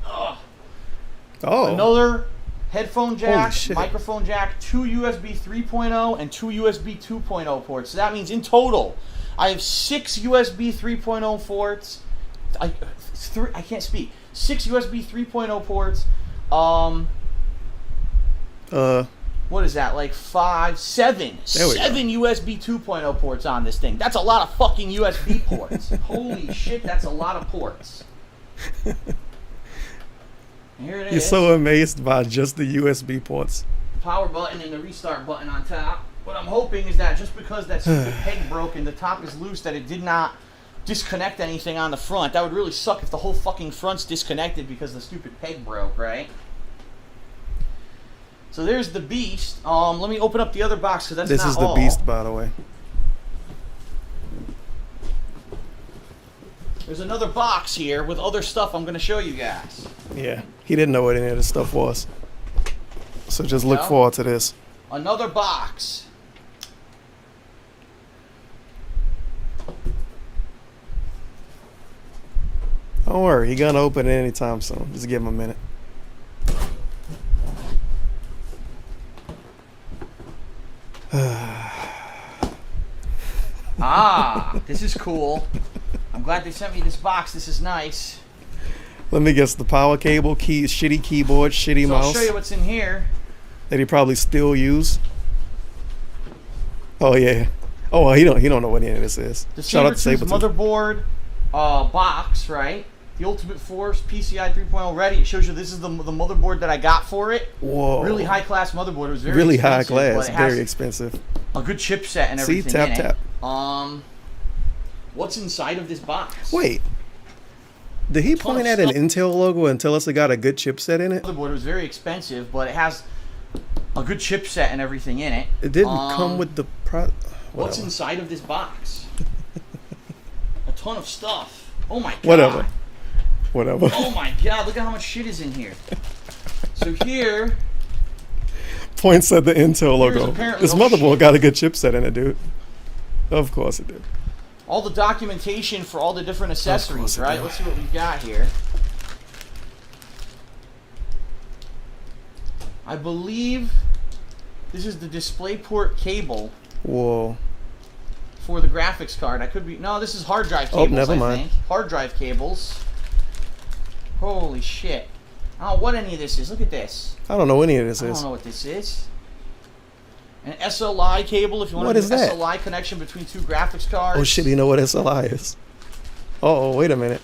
Ugh. Oh. Another headphone jack, shit. microphone jack, 2 USB 3.0 and 2 USB 2.0 ports. So that means in total, I have 6 USB 3.0 ports. I can't speak. 6 USB 3.0 ports. What is that? Like 7 USB 2.0 ports on this thing. That's a lot of fucking USB ports. Holy shit, that's a lot of ports. Here it is. You're so amazed by just the USB ports. Power button and the restart button on top. What I'm hoping is that just because that stupid peg broke and the top is loose, that it did not disconnect anything on the front. That would really suck if the whole fucking front's disconnected because the stupid peg broke, right? So there's the beast. Let me open up the other box because that's This not is the all. beast, by the way. There's another box here with other stuff I'm going to show you guys. Yeah, he didn't know what any of this stuff was. So just look Yeah. forward to this. Another box. Don't worry, he gonna open it anytime soon. Just give him a minute. This is cool. I'm glad they sent me this box. This is nice. Let me guess, the power cable, shitty keyboard, shitty So mouse I'll show you what's in here. that he probably still use. Oh yeah. Oh, well, he don't know what any of this is. The Shout out to Sabretooth Sabretooth. motherboard box, right? The Ultimate Force PCI 3.0 ready. It shows you this is the motherboard that I got for it. Whoa. Really high class motherboard. It was very Really high expensive, class, but it has very expensive. a good chipset and See, everything tap, in tap. it. What's inside of this box? Wait. Did he point at an Intel logo and tell us it got a good chipset in it? The motherboard was very expensive, but it has a good chipset and everything in it. It didn't come with the What's inside of this box? A ton of stuff. Oh my god. Whatever. Oh my god, look at how much shit is in here. So here, Points at the Intel logo. apparently This no motherboard shit. got a good chipset in it, dude. Of course it did. all the documentation for all the different accessories, it right? did. Let's see what we've got here. I believe this is the DisplayPort cable Whoa. for the graphics card. I could be... No, this is hard drive Oh, cables, never I mind. think. Hard drive cables. Holy shit. I don't know what any of this is. Look at this. I don't know what any of this I is. don't know what this is. An SLI cable if you want What to is do an that? SLI connection between two graphics cards. Oh shit, you know what SLI is? Oh, wait a minute.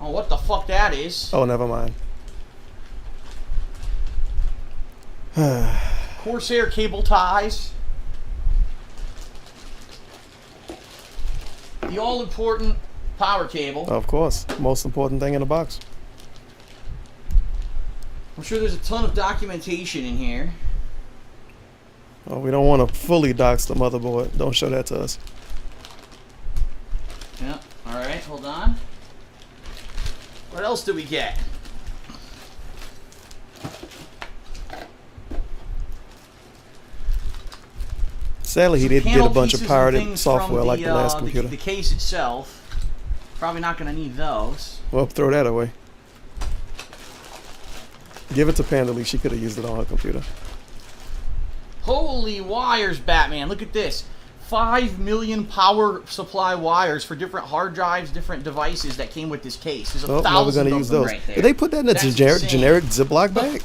Oh, what the fuck that is. Oh, never mind. Corsair cable ties. The all-important power cable. Of course. Most important thing in the box. I'm sure there's a ton of documentation in here. Oh, we don't want to fully dox the motherboard. Don't show that to us. Yeah. All right. Hold on. What else do we get? Sadly, he didn't get a bunch of pirated software like the last computer. The case itself. Probably not going to need those. Well, throw that away. Give it to Pandalee. She could have used it on her computer. Holy wires, Batman. Look at this. 5 million power supply wires for different hard drives, different devices that came with this case. There's a thousand of them right there. Did they put that in a generic Ziploc bag?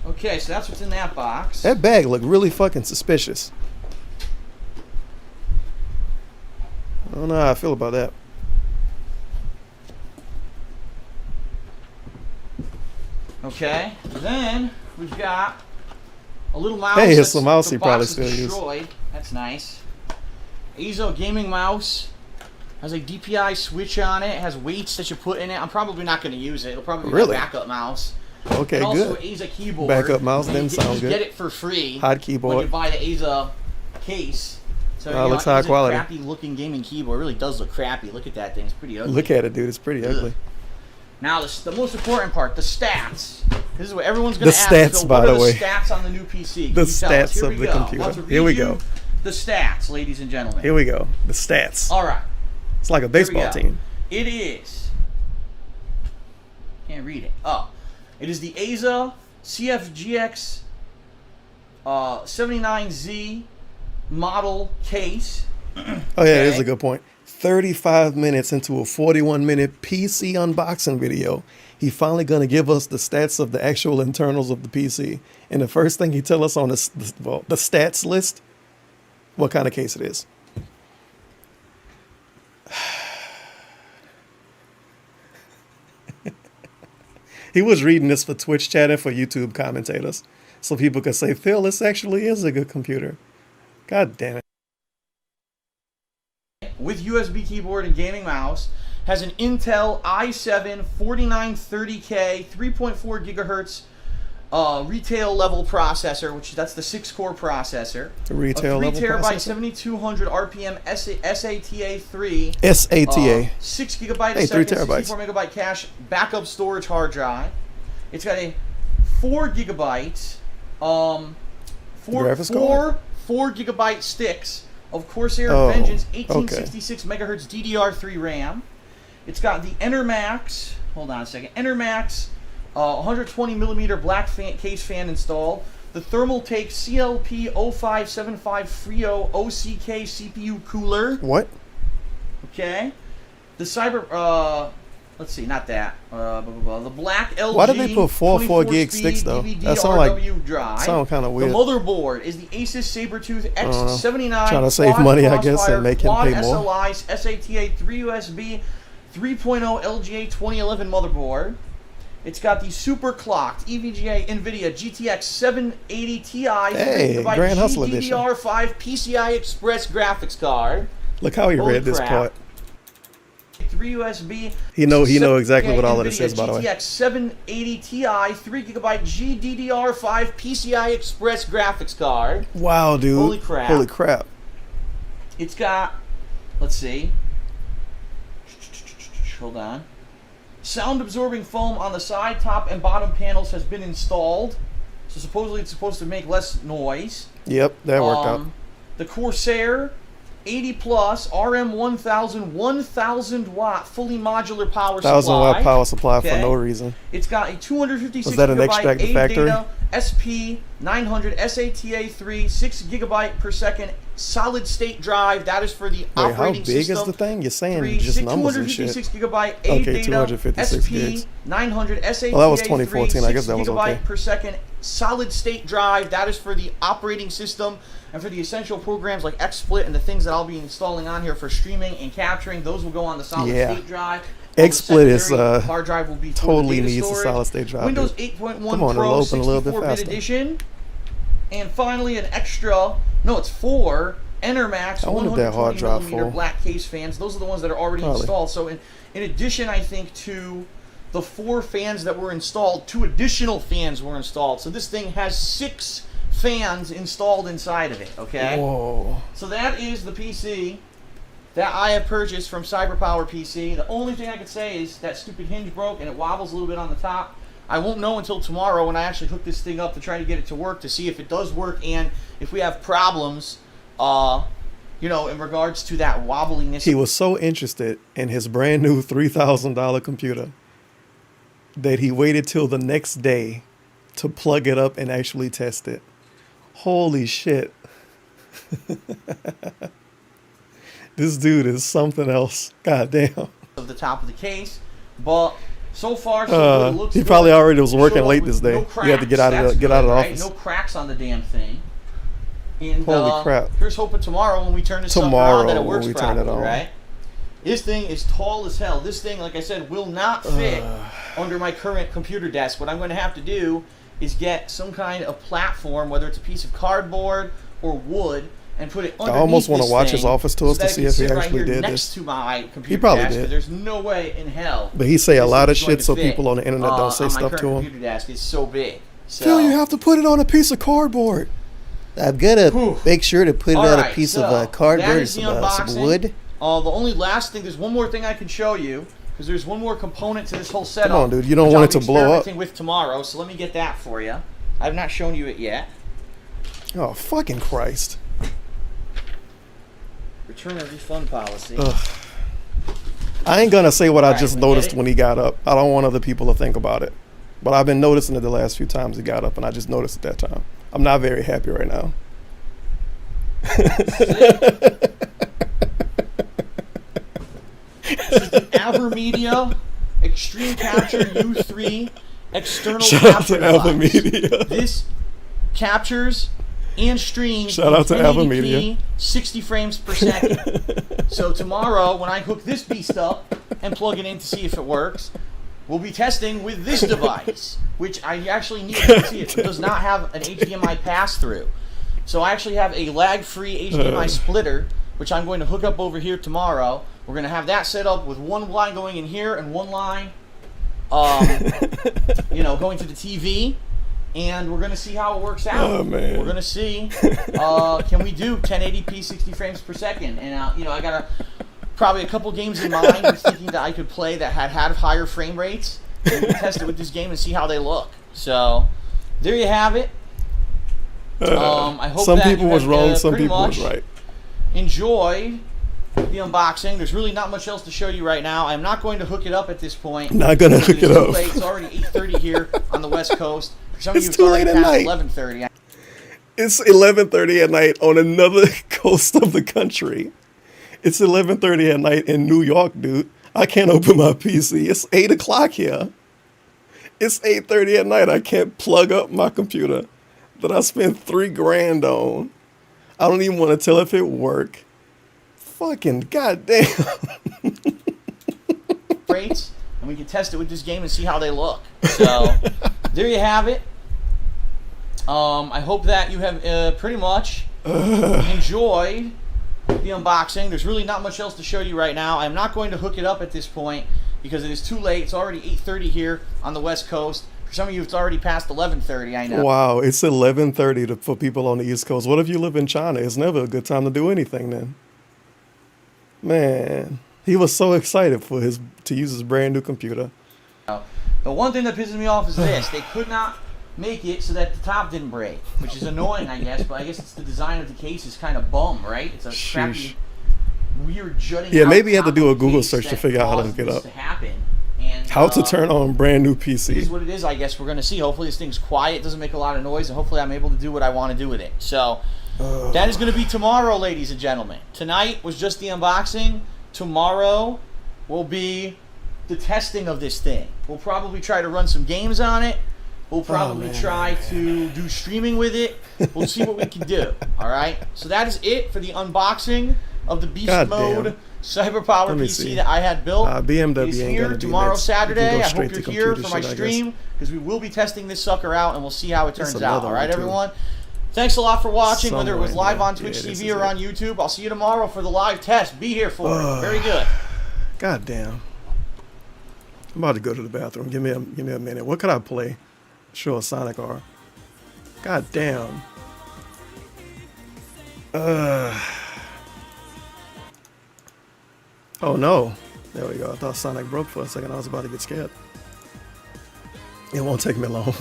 Okay, so that's what's in that box. That bag looked really fucking suspicious. I don't know how I feel about that. Okay, then we've got a little mouse. Hey, it's the mouse he probably still uses. That's nice. Azo gaming mouse. Has a DPI switch on it. It has weights that you put in it. I'm probably not going to use it. It'll probably be a backup mouse. Okay, and good. Also, Aza keyboard. Backup mouse didn't sound good. You get it for free. Hot keyboard. When you buy the Aza case. So it looks high quality. Crappy looking gaming keyboard. It really does look crappy. Look at that thing. It's pretty ugly. Look at it, dude. It's pretty ugly. Now, the most important part, the stats. This is what everyone's going to ask. The stats, by the way. What are the stats on the new PC? The stats of the computer. Here we go. The stats, ladies and gentlemen. Here we go. The stats. All right. It's like a baseball team. It is. Can't read it. Oh. It is the Aza CFGX 79Z model case. Oh, yeah, that is a good point. 35 minutes into a 41-minute PC unboxing video, he finally going to give us the stats of the actual internals of the PC. And the first thing he tell us on the stats list, what kind of case it is. He was reading this for Twitch chat and for YouTube commentators, so people could say, Phil, this actually is a good computer. God damn it. With USB keyboard and gaming mouse, has an Intel i7 4930K 3.4 gigahertz retail level processor, which that's the 6-core processor. The retail level processor. 3 terabyte 7200 RPM SATA3. SATA. 6 gigabyte hey, a second, 3 terabytes. 64 megabyte cache backup storage hard drive. It's got a 4 gigabyte 4 gigabyte sticks of Corsair Vengeance 1866 megahertz DDR3 RAM. It's got the EnterMax. Hold on a second. EnterMax 120 millimeter black case fan installed. The Thermaltake CLP 0575 Frio OCK CPU cooler. What? Okay. The Cyber. Let's see, not that. The black LG. Why did they put 4 gig sticks though? That sound like drive. Sound kind of weird. The motherboard is the Asus Sabertooth X79. Trying to save money, I guess, and make him pay more. SLI SATA 3 USB 3.0 LGA 2011 motherboard. It's got the super clocked EVGA NVIDIA GTX 780 Ti 3GB Grand Hustle Edition. DDR5 PCI Express graphics card. Look how he read this part. 3 USB. He know exactly what all of this is, by the way. GTX 780 Ti 3GB GDDR5 PCI Express graphics card. Wow, dude. Holy crap. Holy crap. It's got, let's see. Hold on. Sound absorbing foam on the side, top, and bottom panels has been installed. So supposedly it's supposed to make less noise. Yep, that worked out. The Corsair 80 plus RM1000 1000 watt fully modular power supply. 1000 watt power supply for no reason. It's got a 256 Was that an gigabyte extract the factory? ADATA SP900 SATA3 6 gigabyte per second solid state drive. That is for the operating system. How big is the thing? You're saying just numbers and shit. 256 gigabyte Okay, ADATA 256 gigs. SP900 SATA3 Well, that was 2014. I guess that was okay. 6 gigabyte per second solid state drive. That is for the operating system. And for the essential programs like XSplit and the things that I'll be installing on here for streaming and capturing, those will go on the solid state drive. XSplit is hard drive will be totally needs storage. a solid state drive. Windows 8.1 Come on, Pro open a little bit 64-bit faster. edition. And finally an extra, no, it's 4 EnterMax 120 millimeter black case fans. Those are the ones that are already installed. So in addition, I think, to the 4 fans that were installed, 2 additional fans were installed. So this thing has 6 fans installed inside of it, okay? Whoa. So that is the PC that I have purchased from CyberPower PC. The only thing I can say is that stupid hinge broke and it wobbles a little bit on the top. I won't know until tomorrow when I actually hook this thing up to try to get it to work, to see if it does work and if we have problems, you know, in regards to that wobbliness. He was so interested in his brand new $3,000 computer that he waited till the next day to plug it up and actually test it. Holy shit. This dude is something else. God damn. Of the top of the case, but so far so good. It looks he good. probably already was working late this day. No cracks. He had to get out of the office. No cracks on the damn thing. And, holy crap. Here's hoping tomorrow when we turn this sucker on that it works when we properly, turn it on. right? This thing is tall as hell. This thing, like I said, will not fit under my current computer desk. What I'm going to have to do is get some kind of platform, whether it's a piece of cardboard or wood, and put it underneath. I almost want to watch his thing office tours so to see if he actually did next this. To my computer He probably desk, did. There's no way in hell. But he say a lot of this is going shit to so fit, people on the internet don't say on my stuff current to him. Computer desk is so big. So. Phil, you have to put it on a piece of cardboard. I'm gonna Whew. make sure to put it on a Alright, piece so of cardboard that or is the some unboxing. wood. The only last thing, there's one more thing I can show you, because there's one more component to this whole setup. Come on, dude. You don't which want I'll it to be blow up. experimenting with tomorrow, so let me get that for you. I've not shown you it yet. Oh, fucking Christ. Return or refund policy. Ugh. I ain't gonna say what I Alright, just we noticed get it? when he got up. I don't want other people to think about it. But I've been noticing it the last few times he got up, and I just noticed it that time. I'm not very happy right now. This is the AverMedia Extreme Capture U3 external Shout out capture to device. AverMedia. This captures and streams Shout out to 1080p, AverMedia. 60 frames per second. So tomorrow, when I hook this beast up and plug it in to see if it works, we'll be testing with this device, which I actually need to see. It does not have an HDMI pass-through. So I actually have a lag-free HDMI splitter, which I'm going to hook up over here tomorrow. We're going to have that set up with one line going in here and one line, you know, going to the TV. And we're going to see how it works out. Oh, man. We're going to see, can we do 1080p 60 frames per second? And, you know, I got probably a couple games in mind. I'm thinking that I could play that had higher frame rates. And we can test it with this game and see how they look. So, there you have it. I hope some that people you was have, wrong, some pretty people much was right. enjoyed the unboxing. There's really not much else to show you right now. I'm not going to hook it up at this point. Not gonna because hook it it's too up. late. It's already 8:30 here on the West Coast. For some It's of you, too late at night. 11:30. It's 11:30 at night on another coast of the country. It's 11:30 at night in New York, dude. I can't open my PC. It's 8 o'clock here. It's 8:30 at night. I can't plug up my computer that I spent $3 grand on. I don't even want to tell if it work. Fucking goddamn. Rates, and we can test it with this game and see how they look. So there you have it. I hope that you have pretty much enjoyed the unboxing. There's really not much else to show you right now. I'm not going to hook it up at this point because it is too late. It's already 8:30 here on the West Coast. For some of you, it's already past 11:30. I know. Wow, it's 11:30 for people on the East Coast. What if you live in China? It's never a good time to do anything then. Man, he was so excited for to use his brand new computer. The one thing that pisses me off is this. They could not make it so that the top didn't break, which is annoying, I guess, but I guess it's the design of the case is kind of bum, right? It's a crappy, weird jutting Yeah, out maybe you have to top do of a the Google case search to that figure out how to caused hook it this up. to happen. And, How to turn on brand new It is PC. what it is, I guess. We're going to see. Hopefully this thing's quiet, doesn't make a lot of noise, and hopefully I'm able to do what I want to do with it. So, that is going to be tomorrow, ladies and gentlemen. Tonight was just the unboxing. Tomorrow will be the testing of this thing. We'll probably try to run some games on it. We'll probably try to do streaming with it. We'll see what we can do. All right? So that is it for the unboxing of the Beast Mode CyberPower PC that I had built. BMW It is ain't here gonna be tomorrow, next. You can Saturday. go I straight hope to you're here computer for my shit, I guess. stream because we will be testing this sucker out and we'll see how it turns out. another All right, one, too. everyone? Thanks a lot for watching, whether it was Somewhere in live there. on Twitch Yeah, this TV is or on YouTube. I'll see you tomorrow for the live test. Be here for it. Very good. God damn. I'm about to go to the bathroom. Give me a minute. What could I play? Sure, Sonic R. God damn. Oh no. There we go. I thought Sonic broke for a second. I was about to get scared. It won't take me long.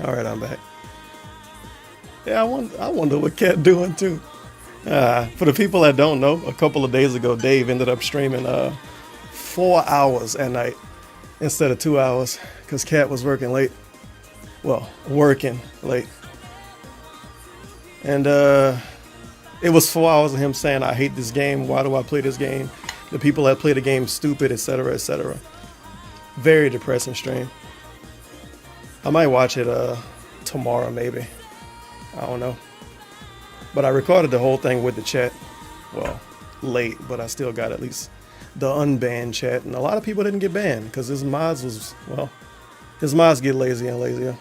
All right, I'm back. Yeah, I wonder what Cat doing too. For the people that don't know, a couple of days ago, Dave ended up streaming 4 hours at night instead of 2 hours because Cat was working late. Well, working late. And it was 4 hours of him saying, I hate this game. Why do I play this game? The people that play the game stupid, etc., etc. Very depressing stream. I might watch it tomorrow, maybe. I don't know. But I recorded the whole thing with the chat. Well, late, but I still got at least the unbanned chat. And a lot of people didn't get banned because his mods was, well, his mods get lazier and lazier.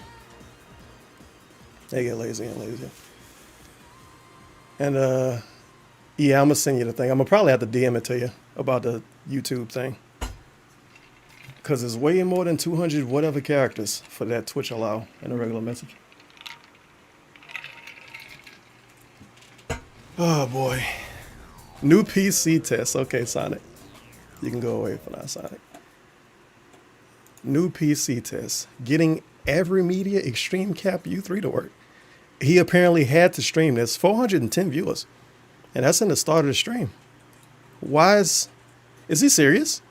They get lazier and lazier. And yeah, I'm gonna send you the thing. I'm gonna probably have to DM it to you about the YouTube thing. Because there's way more than 200 whatever characters for that Twitch allow in a regular message. Oh boy. New PC test. Okay, Sonic. You can go away for now, Sonic. New PC test. Getting every media Extreme Cap U3 to work. He apparently had to stream this. 410 viewers. And that's in the start of the stream. Why is he serious?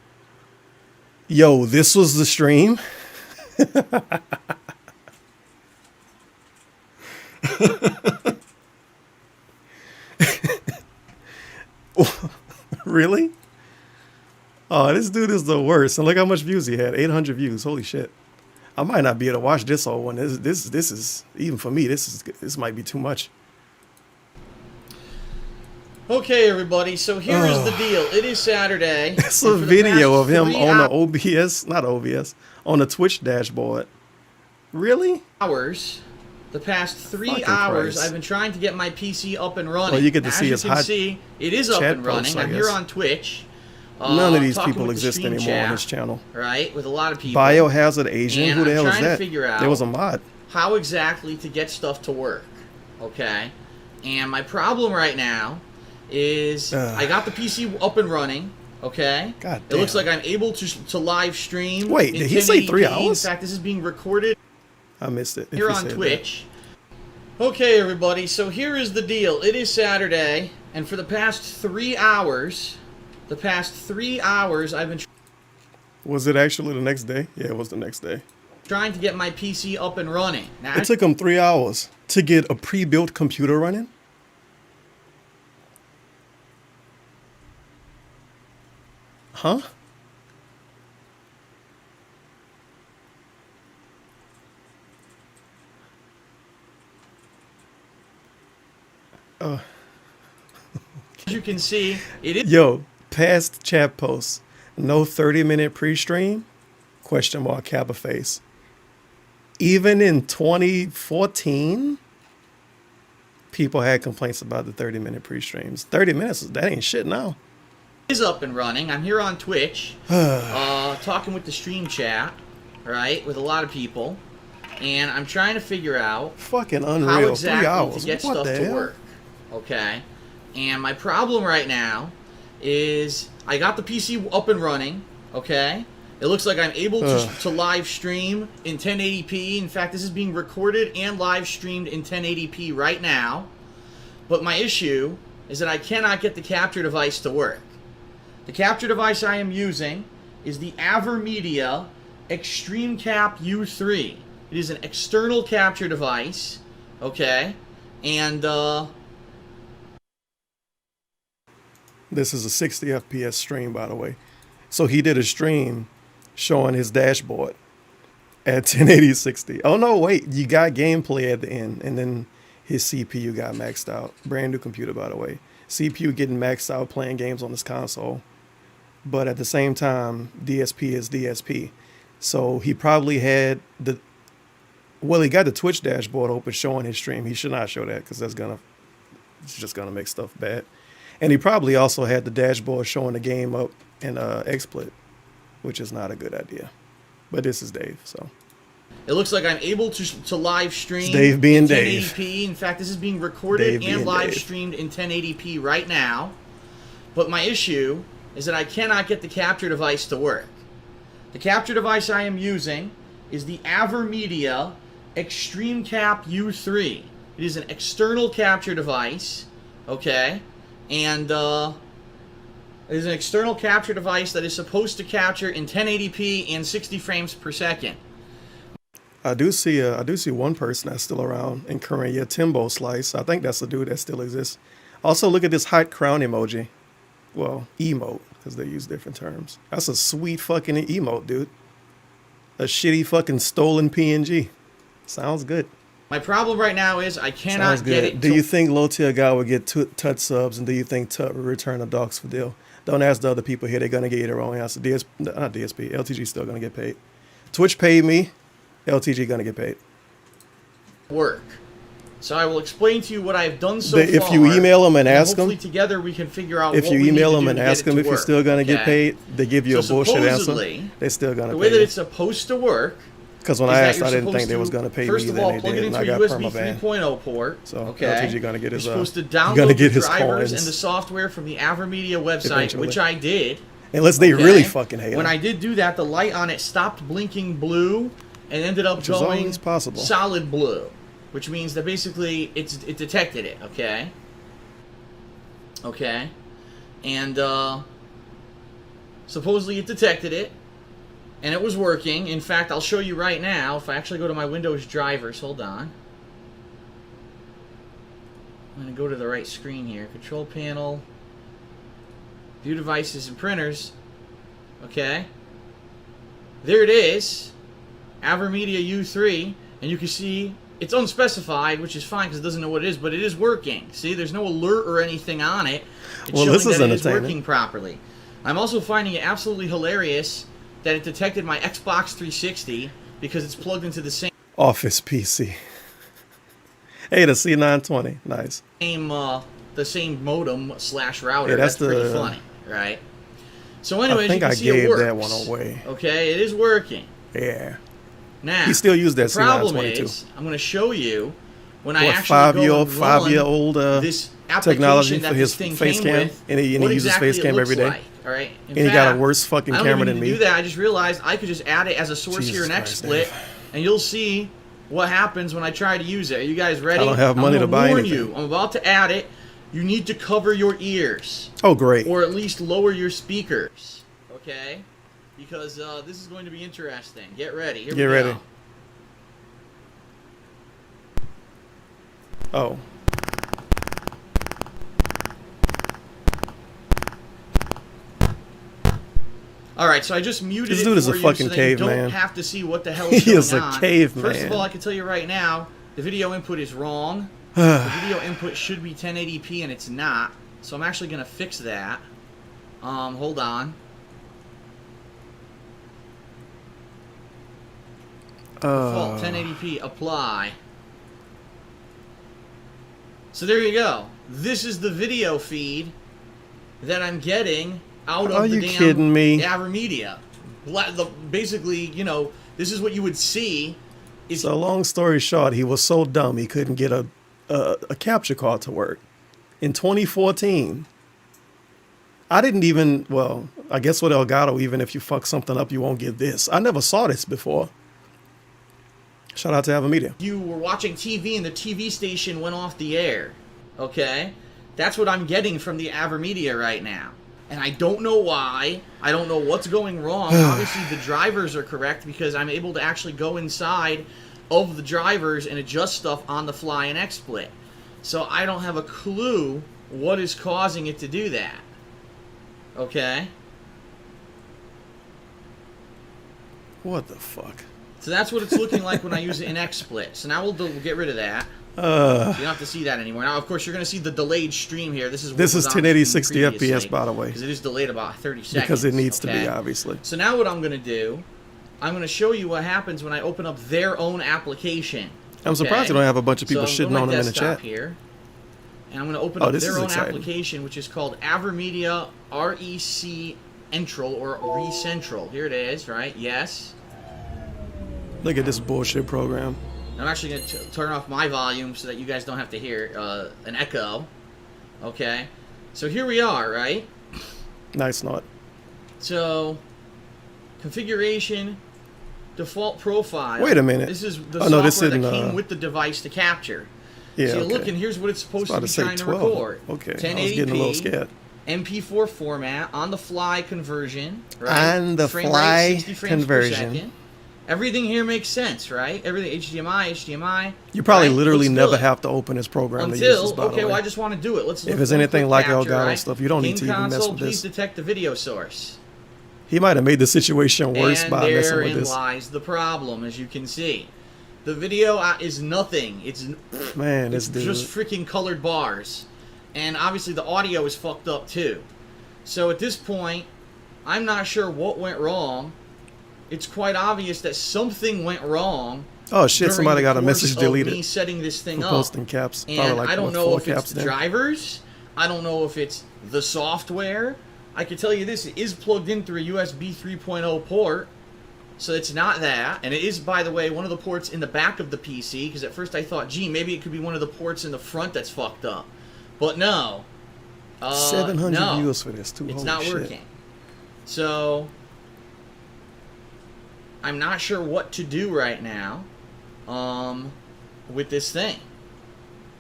Yo, this was the stream? Really? Oh, this dude is the worst. And look how much views he had. 800 views. Holy shit. I might not be able to watch this whole one. This is, even for me, this might be too much. Okay, everybody, so here is the deal. It is Saturday. It's a video of him on the OBS, not OBS, on the Twitch dashboard. Really? The past 3 hours, I've been trying to get my PC up and running. Well, you get to see his hot see, it is up and running. I'm here on Twitch. None of these talking people with the exist stream anymore on chat, this channel. right? With a lot of people. Biohazard Asian? And Who the I'm hell is trying to that? figure out There was a mod. how exactly to get stuff to work, okay? And my problem right now is I got the PC up and running, okay? God damn. It looks like I'm able to live stream. Wait, did he say 3 hours? In fact, this is being recorded. I missed it. Here on Twitch. Okay, everybody, so here is the deal. It is Saturday, and for the past 3 hours, I've been Was it actually the next day? Yeah, it was the next day. trying to get my PC up and running. Now, It took him 3 hours to get a pre-built computer running? Huh? As you can see, it is... Yo, past chat posts. No 30-minute pre-stream? Question mark, Kappa face. Even in 2014, people had complaints about the 30-minute pre-streams. 30 minutes, that ain't shit now. Is up and running. I'm here on Twitch, talking with the stream chat, right, with a lot of people, and I'm trying to figure out fucking unreal. how exactly 3 hours. to get What stuff the to hell? work, okay? And my problem right now is I got the PC up and running, okay? It looks like I'm able to live stream in 1080p. In fact, this is being recorded and live streamed in 1080p right now. But my issue is that I cannot get the capture device to work. The capture device I am using is the AverMedia ExtremeCap U3. It is an external capture device, okay? And, This is a 60 FPS stream, by the way. So he did a stream showing his dashboard at 1080 60. Oh no, wait, you got gameplay at the end, and then his CPU got maxed out. Brand new computer, by the way. CPU getting maxed out playing games on this console. But at the same time, DSP is DSP. So he probably had the... Well, he got the Twitch dashboard open showing his stream. He should not show that because it's just gonna make stuff bad. And he probably also had the dashboard showing the game up in XSplit, which is not a good idea. But this is Dave, so. It looks like I'm able to live stream it's Dave being in 1080p. Dave. In fact, this is being recorded Dave and live Dave. streamed in 1080p right now. But my issue is that I cannot get the capture device to work. The capture device I am using is the AverMedia ExtremeCap U3. It is an external capture device, okay? And it is an external capture device that is supposed to capture in 1080p and 60 frames per second. I do see one person that's still around in current year, Timbo Slice. I think that's the dude that still exists. Also, look at this hot crown emoji. Well, emote, because they use different terms. That's a sweet fucking emote, dude. A shitty fucking stolen PNG. Sounds good. My problem right now is I cannot get it. Do you think low tier guy would get Tut subs, and do you think Tut will return a dogs for deal? Don't ask the other people here. They're gonna get their own answer. Not DSP. LTG still gonna get paid. Twitch paid me. LTG gonna get paid. Work. So I will explain to you what I've done so far. If you email them and ask them, hopefully together we can figure out. If what you we email need to them do and to ask get it them to if you're work, still gonna get okay? paid, they give you a bullshit answer. Supposedly, They still gonna the pay way that you. it's supposed to work. Because when I asked, I didn't think they was gonna pay me. First of Then all, they plug it did, and into I a got USB permaban. 3.0 port. So okay. LTG gonna get his. You're supposed to gonna download get the his drivers coins and the software from the AverMedia website, eventually. which I did. Unless they really fucking hate When him. I did do that, the light on it stopped blinking blue and ended up Which is going always possible. solid blue, which means that basically it detected it. Okay. Okay, and supposedly it detected it, and it was working. In fact, I'll show you right now. If I actually go to my Windows drivers, hold on. I'm going to go to the right screen here. Control panel, view devices and printers. Okay, there it is, AverMedia U3, and you can see it's unspecified, which is fine because it doesn't know what it is, but it is working. See, there's no alert or anything on it. It's Well, showing this is that it is entertaining. working properly. I'm also finding it absolutely hilarious that it detected my Xbox 360 because it's plugged into the same Office PC. Hey, the C920, nice. the same modem / router. Yeah, that's that's pretty the- funny, right? So anyways, I think you can I see it gave works. that one away. Okay, it is working. Yeah. Now, He still used that the problem C922. is, I'm going to show you when I What, actually go and run five-year-old this technology application for that his this thing face came cam, with, and he what uses exactly face it cam looks every day. like, all right? In And he got a fact, worse fucking I don't camera even than need to me. do that. I just realized I could just add it as a source Jesus here in Christ, XSplit, Dave. and you'll see what happens when I try to use it. Are you guys ready? I don't have money I'm to gonna buy warn anything. you. I'm about to add it. You need to cover your ears. Oh, great. Or at least lower your speakers. Okay? Because this is going to be interesting. Get ready. Here we Get go. ready. Oh. All right, so I just muted This it dude is for a you fucking so that you don't caveman. have to see what the hell is He going is a on. caveman. First of all, I can tell you right now, the video input is wrong. The video input should be 1080p, and it's not. So I'm actually going to fix that. Hold on. Default 1080p, apply. So there you go. This is the video feed that I'm getting out of the damn kidding me? AverMedia. Basically, you know, this is what you would see. So long story short, he was so dumb he couldn't get a capture card to work. In 2014, I didn't even, well, I guess with Elgato, even if you fuck something up, you won't get this. I never saw this before. Shout out to AverMedia. You were watching TV and the TV station went off the air. Okay? That's what I'm getting from the AverMedia right now. And I don't know why. I don't know what's going wrong. Obviously, the drivers are correct because I'm able to actually go inside of the drivers and adjust stuff on the fly in XSplit. So I don't have a clue what is causing it to do that. Okay? What the fuck? So that's what it's looking like when I use it in XSplit. So now we'll get rid of that. You don't have to see that anymore. Now, of course, you're going to see the delayed stream here. This is 1080 60 FPS, by the way. Because it is delayed about 30 seconds. Because it needs to be, obviously. So now what I'm going to do, I'm going to show you what happens when I open up their own application. I'm surprised you don't have a bunch of people shitting on them in the chat. Here, and I'm going to open up their own application, which is called AverMedia REC Entral or ReCentral. Here it is, right? Yes. Look at this bullshit program. I'm actually going to turn off my volume so that you guys don't have to hear an echo. Okay. So here we are, right? Nice not. So, configuration, default profile. Wait a minute. This is the software that came with the device to capture. Yeah, so you look, and here's what it's supposed to be trying to 12. record. Okay, 1080p, I was getting a little scared. MP4 format, on-the-fly conversion, right? On-the-fly conversion. Per second. Everything here makes sense, right? Everything HDMI. You probably right? literally never have to open this program to use this, by the way. Well, I just want to do it. Let's. If it's anything like capture, Elgato right? stuff, you don't need to even mess with Please this. detect the video source. He might have made the situation worse by messing with therein this. lies the problem, as you can see. The video is nothing. It's just freaking colored bars, and obviously the audio is fucked up too. So at this point, I'm not sure what went wrong. It's quite obvious that something went wrong. Oh shit! Somebody got a message deleted. Me setting this thing for up. Posting caps. And like, I don't know if it's the then. drivers. I don't know if it's the software. I can tell you this: it is plugged in through a USB 3.0 port, so it's not that. And it is, by the way, one of the ports in the back of the PC. Because at first I thought, gee, maybe it could be one of the ports in the front that's fucked up. But no. 700 views for this too. It's Holy not shit. working. So I'm not sure what to do right now with this thing.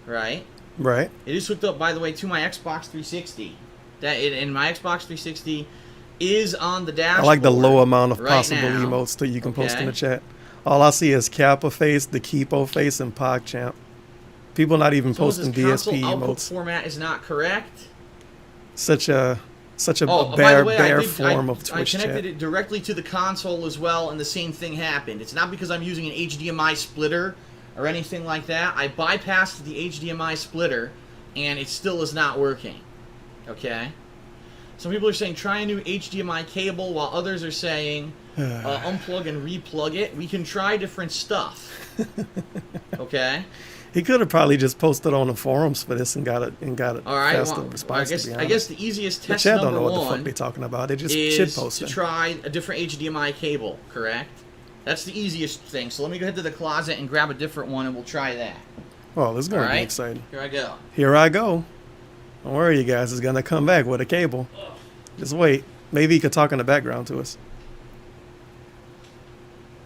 Right? Right. It is hooked up, by the way, to my Xbox 360. And my Xbox 360 is on the dashboard. I like the low amount of right possible now. emotes that you can post in the chat. All I see is Kappa face, the Keepo face, and PogChamp. People not even posting DSP console output emotes. Format is not correct. Such a by the way, bare form of I Twitch connected chat. it directly to the console as well, and the same thing happened. It's not because I'm using an HDMI splitter or anything like that. I bypassed the HDMI splitter, and it still is not working. Okay? Some people are saying try a new HDMI cable, while others are saying unplug and replug it. We can try different stuff. Okay? He could have probably just posted on the forums for this and got it All right, faster well, response. I guess the easiest test chat number don't know what the one fuck they talking about. They just is shit posting. to try a different HDMI cable. Correct. That's the easiest thing. So let me go ahead to the closet and grab a different one, and we'll try that. Oh, this is gonna All right? be exciting. Here I go. Here I go. Don't worry, you guys. It's gonna come back with a cable. Just wait. Maybe he could talk in the background to us.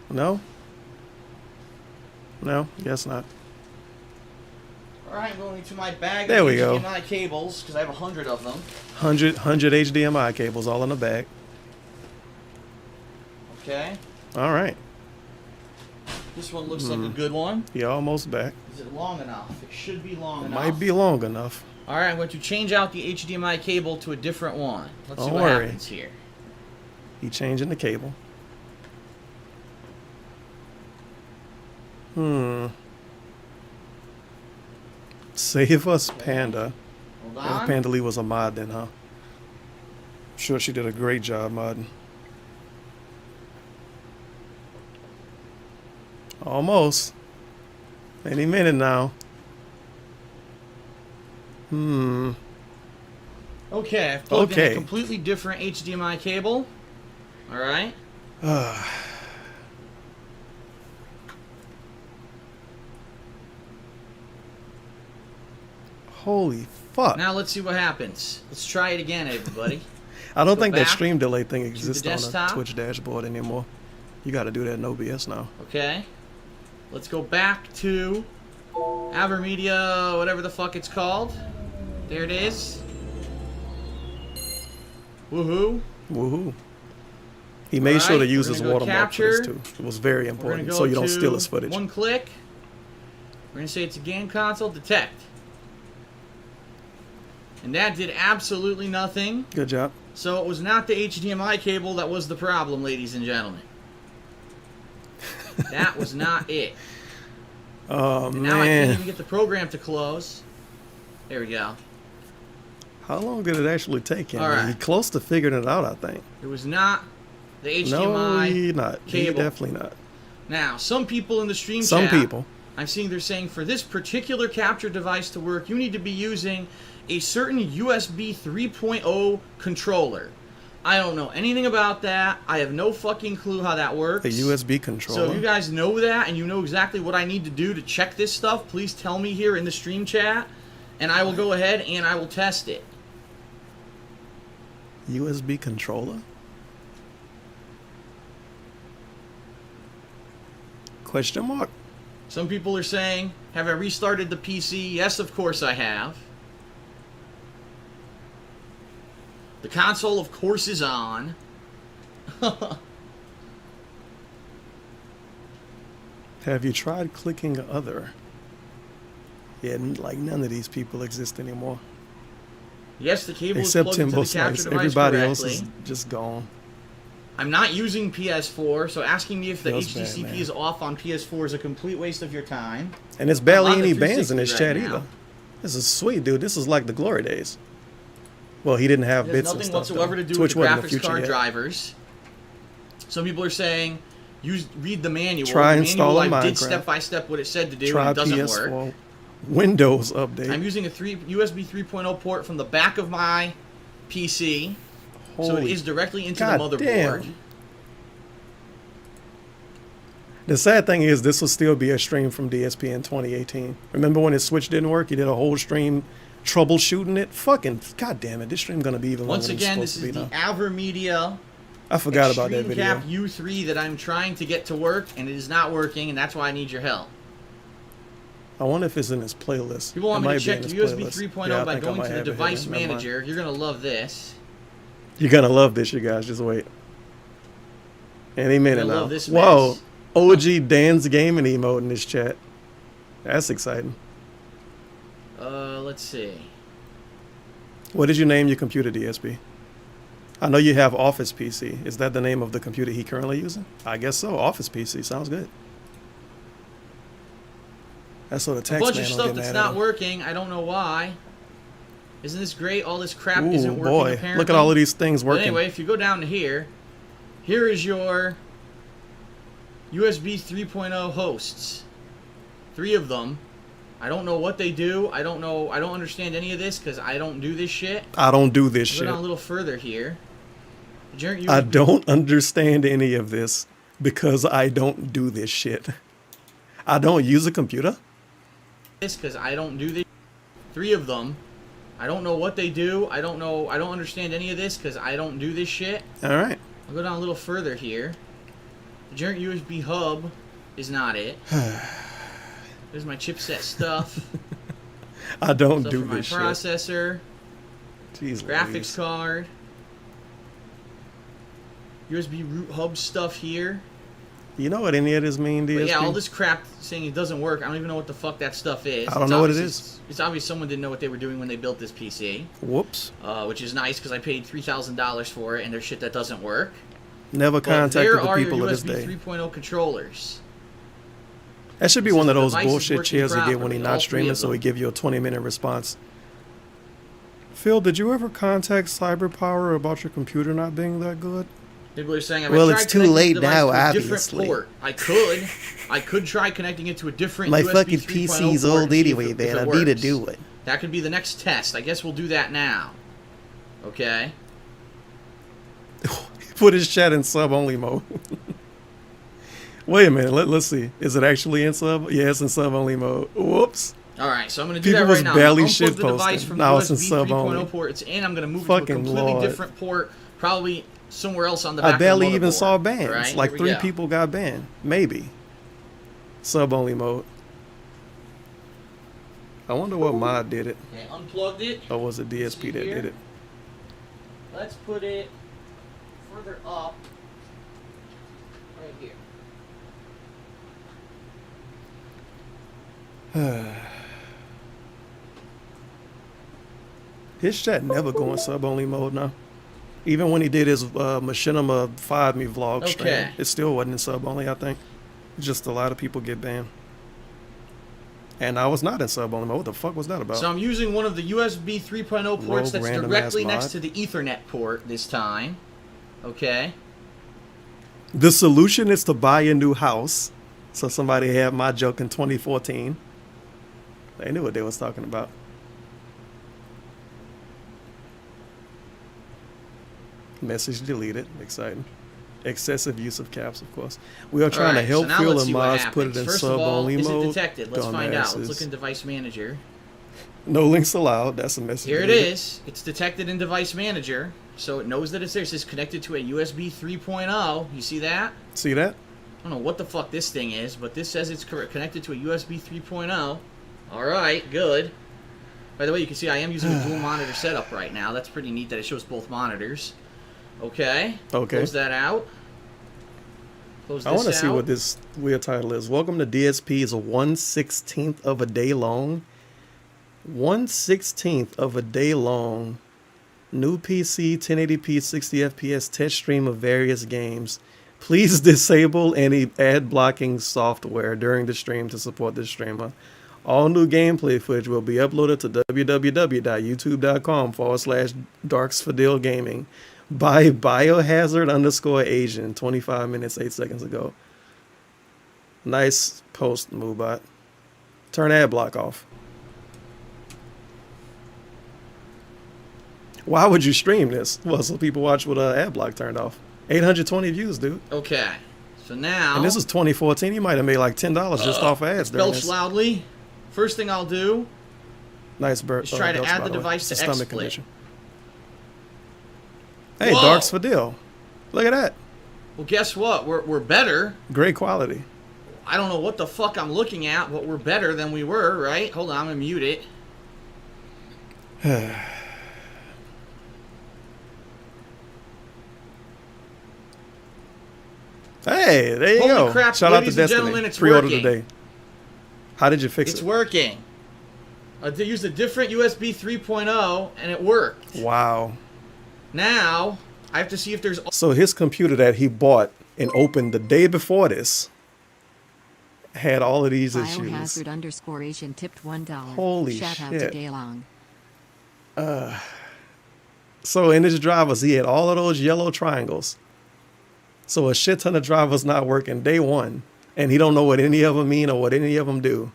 No? No? Guess not. All right, I'm going into my bag There of we go. HDMI cables because I have 100 of them. 100 HDMI cables all in the bag. Okay. All right. This one looks like a good one. You're almost back. Is it long enough? It should be long enough. Might be long enough. All right, I'm going to change out the HDMI cable to a different one. Let's see Don't what worry. happens here. He changing the cable. Save us, Panda. Hold Yeah, on. Panda Lee was a mod then, huh? I'm sure she did a great job modding. Almost. Any minute now. Okay, I've plugged in Okay. a completely different HDMI cable. All right. Holy fuck. Now let's see what happens. Let's try it again, everybody. I don't go think that back stream delay thing the exists on the desktop. Twitch dashboard anymore. You got to do that in OBS now. Okay. Let's go back to Avermedia, whatever the fuck it's called. There it is. Woohoo. Woohoo. He made sure to Alright, use we're his gonna go watermark for this capture. too. It was very We're gonna important, go so you don't to steal his footage. One click. We're gonna say it's a game console. Detect. And that did absolutely nothing. Good job. So it was not the HDMI cable that was the problem, ladies and gentlemen. That was not it. Oh, And now I can't man. even get the program to close. There we go. How long did it actually take him? All right. He close to figuring it out, I think. It was not the HDMI No, he not. He cable. definitely not. Now, some people in the stream Some chat, people. I'm seeing they're saying for this particular capture device to work, you need to be using a certain USB 3.0 controller. I don't know anything about that. I have no fucking clue how that works. A USB controller. So if you guys know that and you know exactly what I need to do to check this stuff, please tell me here in the stream chat, and I will go ahead and I will test it. USB controller? Question mark. Some people are saying, have I restarted the PC? Yes, of course I have. The console, of course, is on. Have you tried clicking other? Yeah, like none of these people exist anymore. Yes, the cable Except is plugged into Timbo the capture Slice. device Everybody correctly. else is just gone. I'm not using PS4, so asking me if the Feels bad, HDCP man. is off on PS4 is a complete waste of your time. And there's barely I'm on the any bands in this 360 chat right now. either. This is sweet, dude. This is like the glory days. Well, he didn't have It has bits and nothing stuff. whatsoever though. to do Twitch with the wasn't the graphics future card yet. drivers. Some people are saying, read the manual. Try the installing manual, I did Minecraft. step by step what it said to do, Try and it doesn't PS4 work. Windows update. I'm using a USB 3.0 port from the back of my PC, so it Holy is directly into God the motherboard. damn. The sad thing is, this will still be a stream from DSP in 2018. Remember when his Switch didn't work? He did a whole stream troubleshooting it. Fucking God damn it! This stream gonna be even longer Once than again, it's this supposed is to be the now. Avermedia I forgot about that video. Cap U3 that I'm trying to get to work, and it is not working, and that's why I need your help. I wonder if it's in his playlist. People want It me might to be in check the his USB playlist. 3.0 Yeah, I by think I going might to the have it here. device Never mind. manager. You're going to love this. You're gonna love this, you guys. Just wait. Any minute You're gonna now. love this Whoa! mess. OG Dan's gaming emote in this chat. That's exciting. Let's see. What did you name your computer, DSP? I know you have Office PC. Is that the name of the computer he currently using? I guess so. Office PC sounds good. That's what the A text bunch man of will stuff get that's mad not at him. working. I don't know why. Isn't this great? All this crap Ooh, isn't working, boy. apparently. Look at all of these things But working. anyway, if you go down to here, here is your USB 3.0 hosts. 3 of them. I don't know what they do. I don't know. I don't understand any of this because I don't do this shit. I don't do this Go shit. down a little further here. I don't understand any of this because I don't do this shit. I don't use a computer. This because I don't do this. 3 of them. I don't know what they do. I don't know. I don't understand any of this because I don't do this shit. All right. I'll go down a little further here. The generic USB hub is not it. There's my chipset stuff. I don't stuff do for my this shit. processor. Jeez Graphics Louise. card. USB root hub stuff here. You know what any of this mean, DSP? But yeah, all this crap saying it doesn't work. I don't even know what the fuck that stuff is. I don't know what it is. It's obvious someone didn't know what they were doing when they built this PC. Whoops. Which is nice because I paid $3,000 for it and there's shit that doesn't work. Never contacted the people of this there are day. your USB 3.0 controllers. That should be This one is of the those devices bullshit working chairs he get when properly, he's all not 3 streaming, of so he them. give you a 20-minute response. Phil, did you ever contact CyberPower about your computer not being that good? People are saying, Well, I it's tried too connecting late the device now, to a obviously. different port. I could try connecting it to a different My USB fucking 3.0 PC's port old and see if anyway, it man. I works. need to do it. That could be the next test. I guess we'll do that now. Okay? Put his chat in sub-only mode. Wait a minute. Let's see. Is it actually in sub? Yeah, it's in sub-only mode. Whoops. Alright, so I'm going to do People that was right now. barely I'm gonna unplug the device shitposting. from Now the it's in USB sub-only. 3.0 port it's in. I'm going to move it Fucking to a completely Lord. different port. Probably somewhere else on the back I barely of the even motherboard. saw bans. Alright, Like here we 3 go. people got banned. Maybe. Sub-only mode. I wonder what mod did it. Okay, unplugged it. Or was it DSP that Here. did it? Let's put it further up. Right here. His chat never go in sub-only mode now. Even when he did his Machinima 5 Me vlog stream, Okay. it still wasn't in sub-only, I think. Just a lot of people get banned. And I was not in sub-only mode. What the fuck was that about? So I'm using one of the USB 3.0 ports that's random directly ass next mod. to the Ethernet port this time. Okay. The solution is to buy a new house. So somebody had my joke in 2014. They knew what they was talking about. Message deleted. Exciting. Excessive use of caps, of course. We are trying to Alright, help so now Phil let's and see what Mods put it happens. in First of all, sub-only is mode. it detected? Let's find out. Let's Dumbasses. look in Device Manager. No links allowed. That's a message. Here it deleted. is. It's detected in Device Manager, so it knows that it's there. It says connected to a USB 3.0. You see that? See that? I don't know what the fuck this thing is, but this says it's connected to a USB 3.0. Alright, good. By the way, you can see I am using a dual monitor setup right now. That's pretty neat that it shows both monitors. Okay. Okay. Close that out. Close this I want to see out. what this weird title is. Welcome to DSP is a 1/16th of a day long. 1/16th of a day long. New PC 1080p 60 FPS test stream of various games. Please disable any ad blocking software during the stream to support this streamer. All new gameplay footage will be uploaded to www.youtube.com/darksfadilgaming by biohazard_Asian 25 minutes 8 seconds ago. Nice post, Moobot. Turn ad block off. Why would you stream this? Well, so people watch with ad block turned off. 820 views, dude. Okay. So now... And this is 2014. You might have made like $10 just off ads during belch this. loudly. First thing I'll do Nice burp. is try to belch, add by the way. device It's to a stomach XSplit. condition. Hey, Whoa! Darks for Deal. Look at that. Well, guess what? We're better. Great quality. I don't know what the fuck I'm looking at, but we're better than we were, right? Hold on, I'm gonna mute it. Hey, there you Holy go. crap, Shout out to ladies and Destiny. gentlemen, it's Pre-order working. today. How did you fix It's it? working. I used a different USB 3.0 and it worked. Wow. Now, I have to see if there's... So his computer that he bought and opened the day before this had all of these issues. Biohazard_Asian tipped $1. Holy Shout out to shit. Daylong. So in his drivers, he had all of those yellow triangles. So a shit ton of drivers not working day one, and he don't know what any of them mean or what any of them do.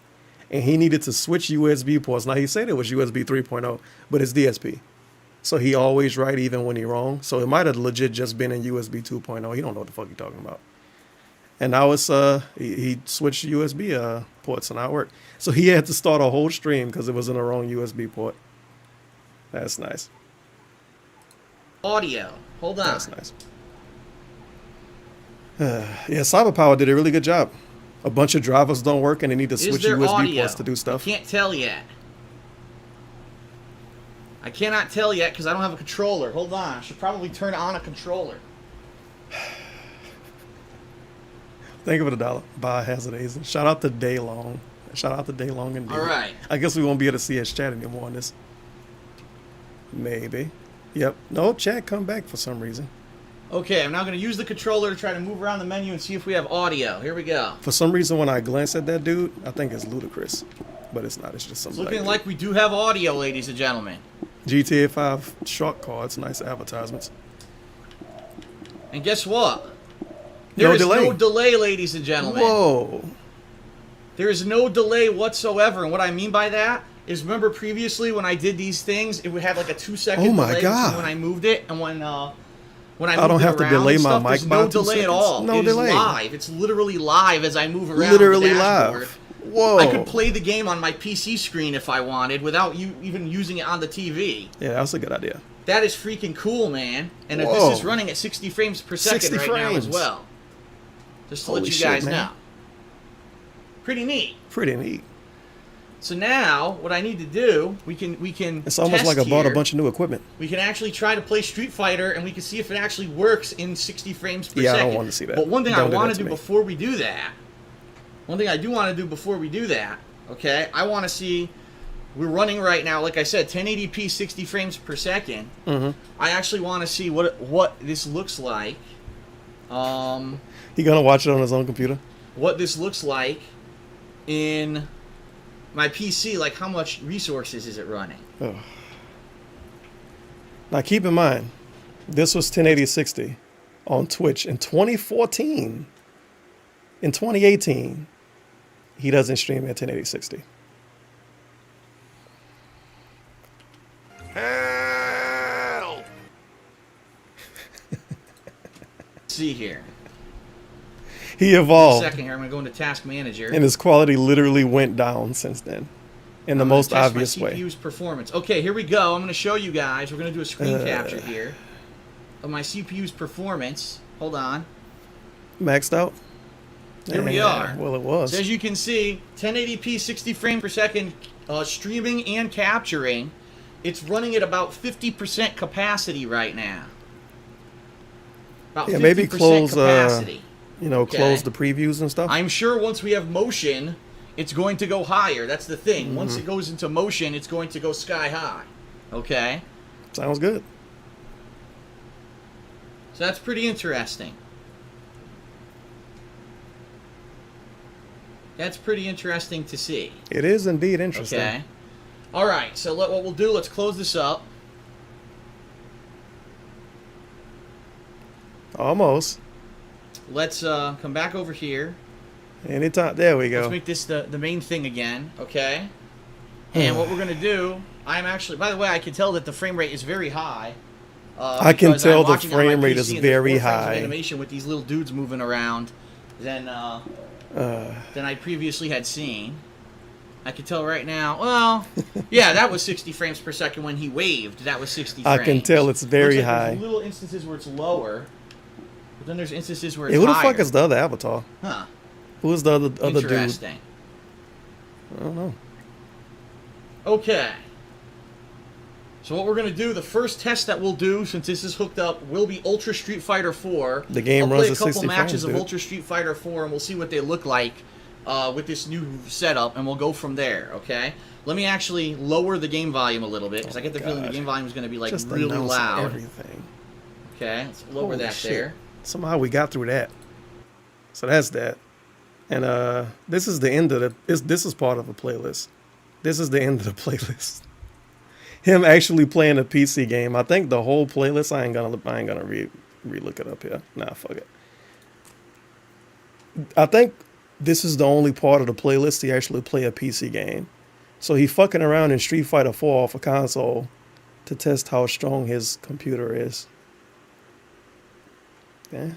and he needed to switch USB ports. Now he said it was USB 3.0, but it's DSP. So he always right even when he wrong. So it might have legit just been in USB 2.0. He don't know what the fuck he talking about. And now it's he switched USB ports and now it worked. So he had to start a whole stream because it was in the wrong USB port. That's nice. Audio. Hold on. That's nice. Yeah, CyberPower did a really good job. A bunch of drivers don't work and they need to switch USB audio? ports to do stuff. I can't tell yet. I cannot tell yet because I don't have a controller. Hold on. I should probably turn on a controller. Think of it $1. Biohazard Azen. Shout out to Daylong. Shout out to Daylong and All right. I guess we won't be able to see his chat anymore on this. Maybe. Yep. No, chat come back for some reason. Okay, I'm now going to use the controller to try to move around the menu and see if we have audio. Here we go. For some reason, when I glance at that dude, I think it's ludicrous. But it's not. It's just something. It's looking like we do have audio, ladies and gentlemen. GTA 5 shark cards. Nice advertisements. And guess what? There is no delay, ladies and gentlemen. Whoa. There is no delay whatsoever. And what I mean by that is, remember previously when I did these things, it would have like a 2-second delay between when I moved it and when I don't have to delay my mic there's by no 2 delay seconds. at all. No it delay. Is live. It's literally live as I move around. Literally the dashboard. live. Whoa. I could play the game on my PC screen if I wanted without you even using it on the TV. Yeah, that's a good idea. That is freaking cool, man. And Whoa. this is running at 60 frames per second right now as well. Just to let you guys know. Pretty neat. Pretty neat. So now, what I need to do, we can. It's almost like I bought a bunch of new equipment. We can actually try to play Street Fighter, and we can see if it actually works in 60 frames per second. Yeah, I don't want to see that. But one thing I want to do before we do that, okay, I want to see. We're running right now, like I said, 1080p, 60 frames per second. Mm-hmm. I actually want to see what this looks like. He gonna watch it on his own computer? What this looks like in my PC, like how much resources is it running? Oh. Now keep in mind, this was 1080-60 on Twitch in 2014. In 2018, he doesn't stream at 1080-60. Hell! Let's see here. He evolved. Second here, I'm gonna go into Task Manager. And his quality literally went down since then, in the most obvious way. CPU's performance. Okay, here we go. I'm gonna show you guys. We're gonna do a screen capture here of my CPU's performance. Hold on. Maxed out. Here we are. Well, it was. So as you can see, 1080p, 60 frames per second, streaming and capturing. It's running at about 50% capacity right now. About 50% maybe close capacity. Close the previews and stuff. I'm sure once we have motion, it's going to go higher. That's the thing. Mm-hmm. Once it goes into motion, it's going to go sky high. Okay? Sounds good. So that's pretty interesting. That's pretty interesting to see. It is indeed interesting. Okay. All right. So what we'll do, let's close this up. Almost. Let's come back over here. Anytime. There we go. Let's make this the main thing again, okay? And what we're going to do, I'm actually, by the way, I can tell that the frame rate is very high. I can tell the frame rate is very high. Animation with these little dudes moving around than I previously had seen. I can tell right now, well, yeah, that was 60 frames per second when he waved. That was 60 frames. I can tell it's very high. There's little instances where it's lower. But then there's instances where it's who the higher. fuck is the other avatar? Huh. Who is the other dude? Interesting. I don't know. Okay. So what we're going to do, the first test that we'll do, since this is hooked up, will be Ultra Street Fighter 4. The game runs at 60 frames, I'll play a couple matches of Ultra Street Fighter 4, and we'll see what they look like with this new setup, and we'll go from there, okay? Let me actually lower the game volume a little bit, because I get the feeling the game volume is going to be, like, really loud. Everything. Okay, let's lower that there. Somehow we got through that. So that's that. And this is the end of the. This is part of the playlist. This is the end of the playlist. Him actually playing a PC game. I think the whole playlist. I ain't gonna re-look it up here. Nah, fuck it. I think this is the only part of the playlist he actually play a PC game. So he fucking around in Street Fighter 4 off a console to test how strong his computer is. Yeah,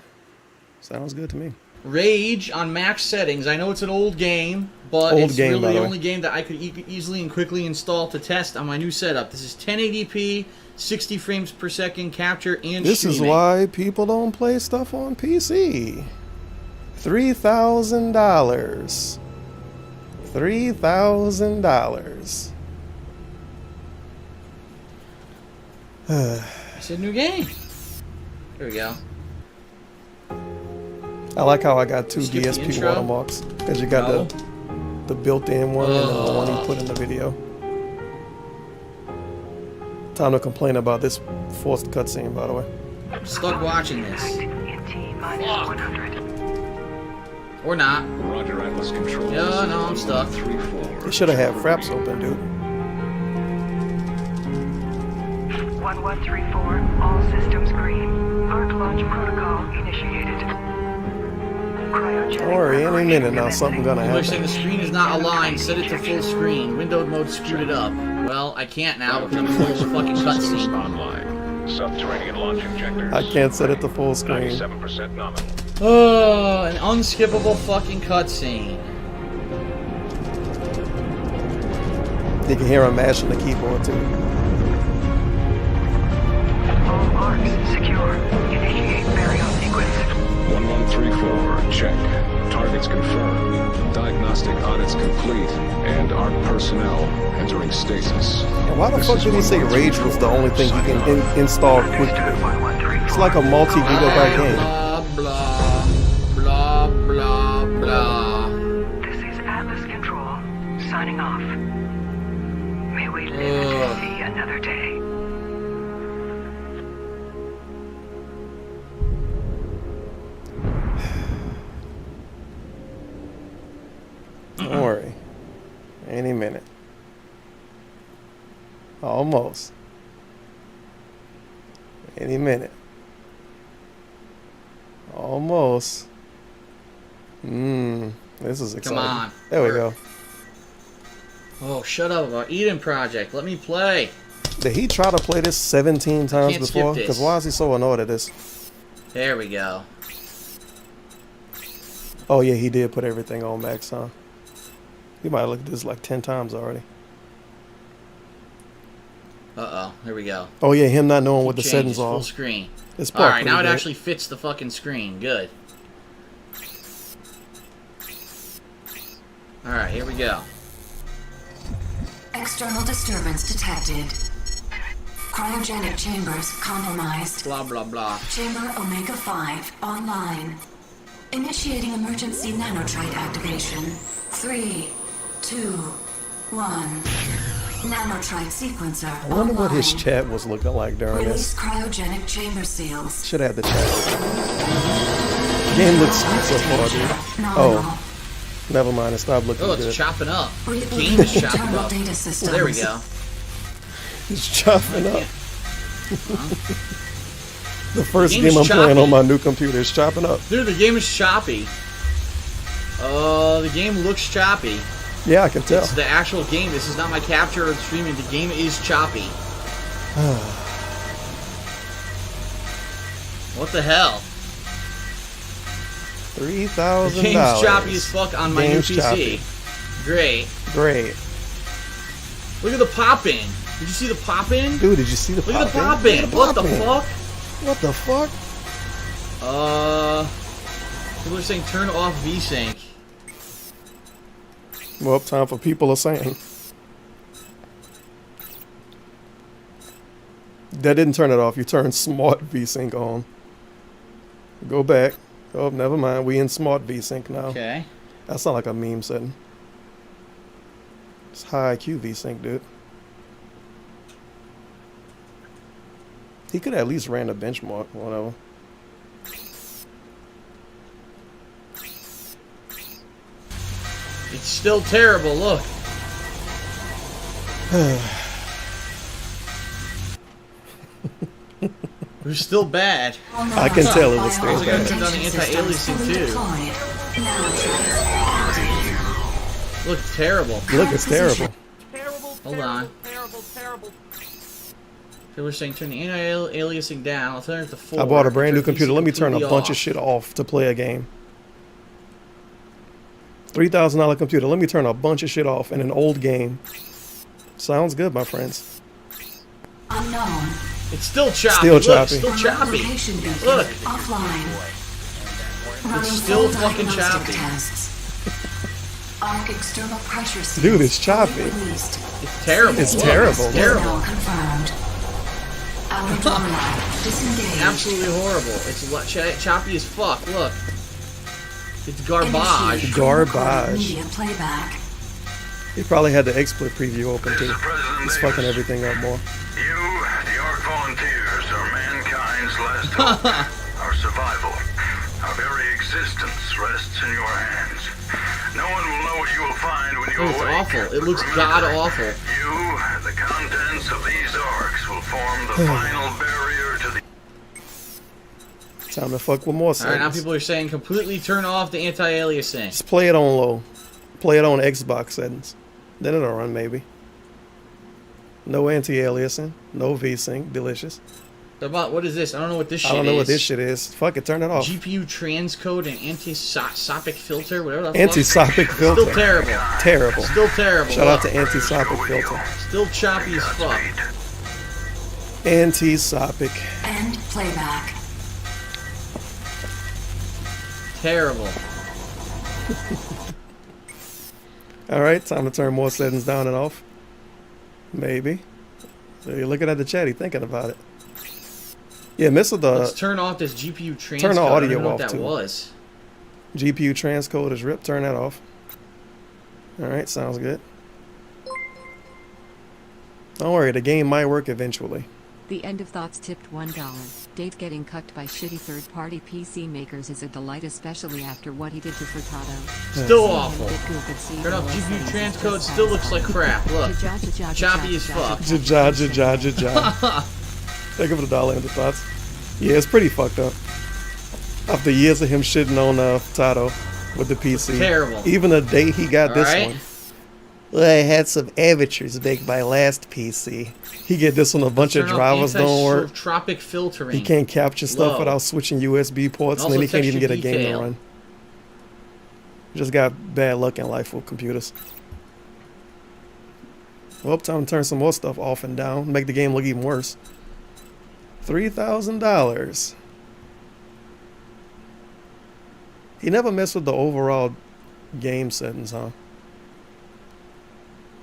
sounds good to me. Rage on max settings. I know it's an old game, but it's really the only game that I could easily and quickly install to test on my new setup. This is 1080p, 60 frames per second capture and This streaming. is why people don't play stuff on PC. $3,000. $3,000. It's a new game. There we go. I like how I got two Skip the DSP intro. watermarks because you got the built-in one and the one you put in the video. Time to complain about this forced cutscene, by the way. I'm stuck watching this. Or not. Roger, Atlas Control. Yeah, no, I'm stuck. They should have had fraps open, dude. 1134, all systems green. Arc launch protocol initiated. Don't worry, any minute now something's gonna English saying happen. the screen is not aligned. Set it to full screen. Windowed mode screwed it up. Well, I can't now because I'm in the fucking cutscene. Online. Subterranean launch injectors. I can't set it to full screen. 97% nominal. Oh, an unskippable fucking cutscene. You can hear him mashing the keyboard too. All arcs secure. Initiate burial sequence. 1134, check. Targets confirmed. Diagnostic audits complete. And ARC personnel entering stasis. And why the fuck did he say Rage was the only thing you can install quickly? It's like a multi-gigabyte game. Blah, blah, blah, blah, blah. This is Atlas Control, signing off. May we live to see another day. Don't worry. Any minute. Almost. Any minute. Almost. This is exciting. Come on. There we go. Oh, shut up about Eden Project. Let me play. Did he try to play this 17 times can't skip before? this. Because why is he so annoyed at this? There we go. Oh yeah, he did put everything on max, huh? He might have looked at this like 10 times already. Uh-oh. Here we go. Oh yeah, him not knowing what the Changes, settings full are. screen. It's Alright, now it great. actually fits the fucking screen. Good. Alright, here we go. External disturbance detected. Cryogenic chambers compromised. Blah, blah, blah. Chamber Omega 5 online. Initiating emergency nanotrite activation. 3, 2, 1. Nanotrite sequencer. I wonder what his chat was looking like during Release this. cryogenic chamber seals. Should have the chat. Game looks sweet so far, dude. Oh, never mind. It stopped looking Oh, good. it's chopping up. The game is chopping up. There we go. It's chopping up. The first The game game is I'm playing choppy. on my new computer is chopping up. Dude, the game is choppy. The game looks choppy. Yeah, I can tell. It's the actual game. This is not my capture or streaming. The game is choppy. What the hell? $3,000. The game's choppy as fuck on my new Game's PC. choppy. Great. Great. Look at the pop-in. Did you see the pop-in? Dude, did you see the Look at the pop-in? pop-in. What the fuck? What the fuck? People are saying turn off VSync. Well, time for people are saying. That didn't turn it off. You turned smart VSync on. Go back. Oh, never mind. We in smart VSync now. Okay. That's not like a meme setting. It's high IQ VSync, dude. He could at least ran a benchmark, whatever. It's still terrible, look. We're still bad. I can tell it was still I gotta bad. turn down the anti-aliasing too. Look terrible. Look, it's terrible. Terrible, Hold on. terrible. They were saying turn the anti-aliasing down. I'll turn it to 4. I bought a brand new computer. Let me turn a completely bunch of shit off to play a game. $3,000 computer. Let me turn a bunch of shit off in an old game. Sounds good, my friends. Unknown. It's still choppy. Still choppy. Look, still choppy. Look. Offline. It's still fucking choppy. Arc external pressure Dude, it's choppy. It's terrible. It's terrible. It's terrible. Confirmed. Outer door lock disengaged. Absolutely horrible. It's choppy as fuck. Look. It's garbage. Garbage. Media playback. He probably had the XSplit preview open too. He's fucking everything up more. You, the Ark Volunteers, are mankind's last hope. Our survival, our very existence rests in your hands. No one will know what you will find when you It's awake. awful. It looks god-awful. You, the contents of these arcs, will form the final barrier to the... Time to fuck with more Alright, now settings. people are saying completely turn off the anti-aliasing. Just play it on low. Play it on Xbox settings. Then it'll run maybe. No anti-aliasing. No VSync. Delicious. What is this? I don't know what this shit is. I don't know what this shit is. Fuck it, turn it off. GPU transcode and anti-sopic filter, whatever the fuck. Anti-sopic filter. Still terrible. Terrible. Still terrible. Shout out to anti-sopic filter. Still choppy as fuck. Anti-sopic. End playback. Terrible. Alright, time to turn more settings down and off. Maybe. So you're looking at the chat, he's thinking about it. Yeah, Mr. Let's turn off this GPU transcode. Turn the audio I don't know off what that too. was. GPU transcode is ripped. Turn that off. Alright, sounds good. Don't worry, the game might work eventually. The end of thoughts tipped $1. Dave getting cucked by shitty third-party PC makers is a delight, especially after what he did to Furtado. Still awful. Turn off GPU transcode. Still looks like crap. Look, choppy as fuck. Think of the $1 end of thoughts. Yeah, it's pretty fucked up. After years of him shitting on Furtado with the PC. It's terrible. Even the day he got this Alright. one. Well, I had some amateurs make my last PC. He get this one, a bunch of Turn off drivers don't work. Anti-tropic filtering. He can't capture stuff Low. without switching USB ports, and Also then he can't even get a texture game to detail. run. Just got bad luck in life with computers. Well, time to turn some more stuff off and down, make the game look even worse. $3,000. He never messed with the overall game settings, huh?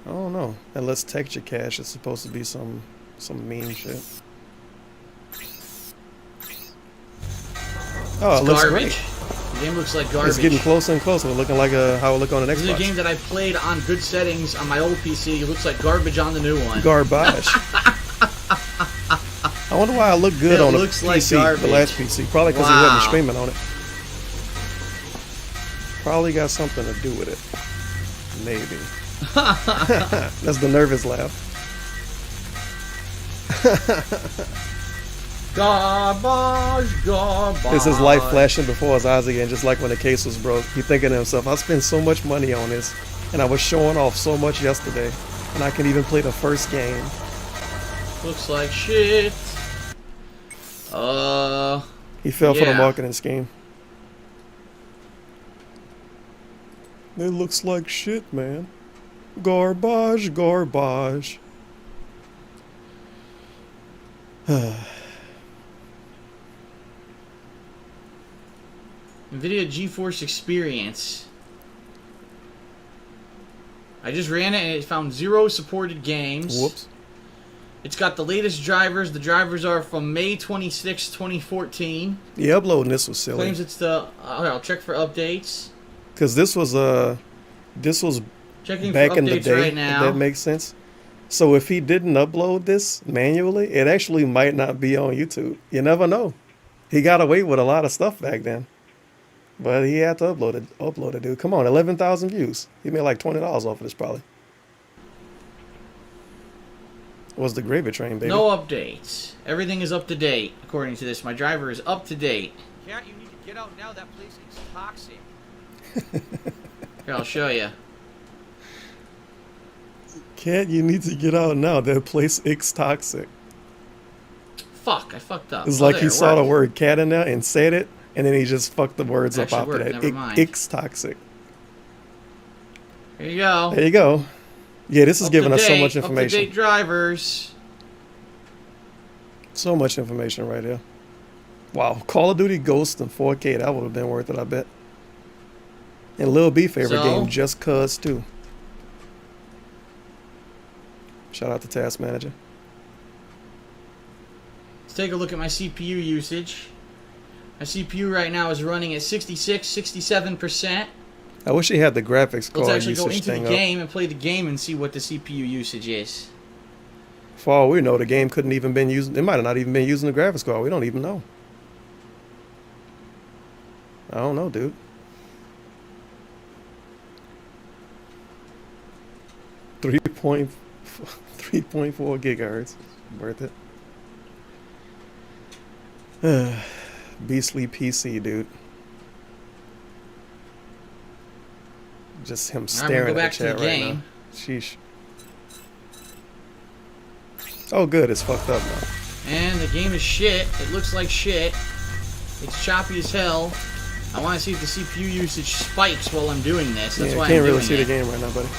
I don't know. Unless texture cache is supposed to be some mean shit. Oh, it looks garbage. great. The game looks like garbage. It's getting closer and closer. We're looking like how it look on an Xbox. This is a game that I played on good settings on my old PC. It looks like garbage on the new one. Garbage. I wonder why I look good It on the looks like PC, garbage. the last PC. Probably because he Wow. wasn't streaming on it. Probably got something to do with it. Maybe. That's the nervous laugh. Garbage, garbage. It's his life flashing before his eyes again, just like when the case was broke. He thinking to himself, I spent so much money on this, and I was showing off so much yesterday, and I can even play the first game. Looks like shit. He fell for the yeah. marketing scheme. It looks like shit, man. Garbage, garbage. NVIDIA GeForce Experience. I just ran it and it found 0 supported games. Whoops. It's got the latest drivers. The drivers are from May 26, 2014. Yeah, uploading this was silly. Claims it's the... I'll check for updates. Because this was Checking back for in the updates day, right if now. that makes sense. So if he didn't upload this manually, it actually might not be on YouTube. You never know. He got away with a lot of stuff back then. But he had to upload it, dude. Come on, 11,000 views. He made like $20 off of this, probably. Was the gravy train, baby. No updates. Everything is up to date, according to this. My driver is up to date. Cat, you need to get out now. That place is toxic. Here, I'll show you. Cat, you need to get out now. That place is toxic. Fuck, I fucked up. It's like there, he it saw the worked. word cat in there and said it, and then he just fucked the words It up actually after worked, that. never mind. It's toxic. There you go. There you go. Yeah, this is giving us so much Up to information. date drivers. So much information right here. Wow, Call of Duty Ghost in 4K, that would have been worth it, I bet. And Lil B favorite So? game, Just Cuz 2. Shout out to Task Manager. Let's take a look at my CPU usage. My CPU right now is running at 66, 67%. I wish he had the graphics Let's card actually go usage into the thing up. game and play the game and see what the CPU usage is. For all we know, the game couldn't even been using. It might have not even been using the graphics card. We don't even know. I don't know, dude. Three point 3.4 gigahertz. Worth it. Beastly PC, dude. Just him staring at the chat right now. Sheesh. Oh, good. It's fucked up now. And the game is shit. It looks like shit. It's choppy as hell. I want to see if the CPU usage spikes while I'm doing this. That's why I can't I'm really doing see it. the game right now, buddy.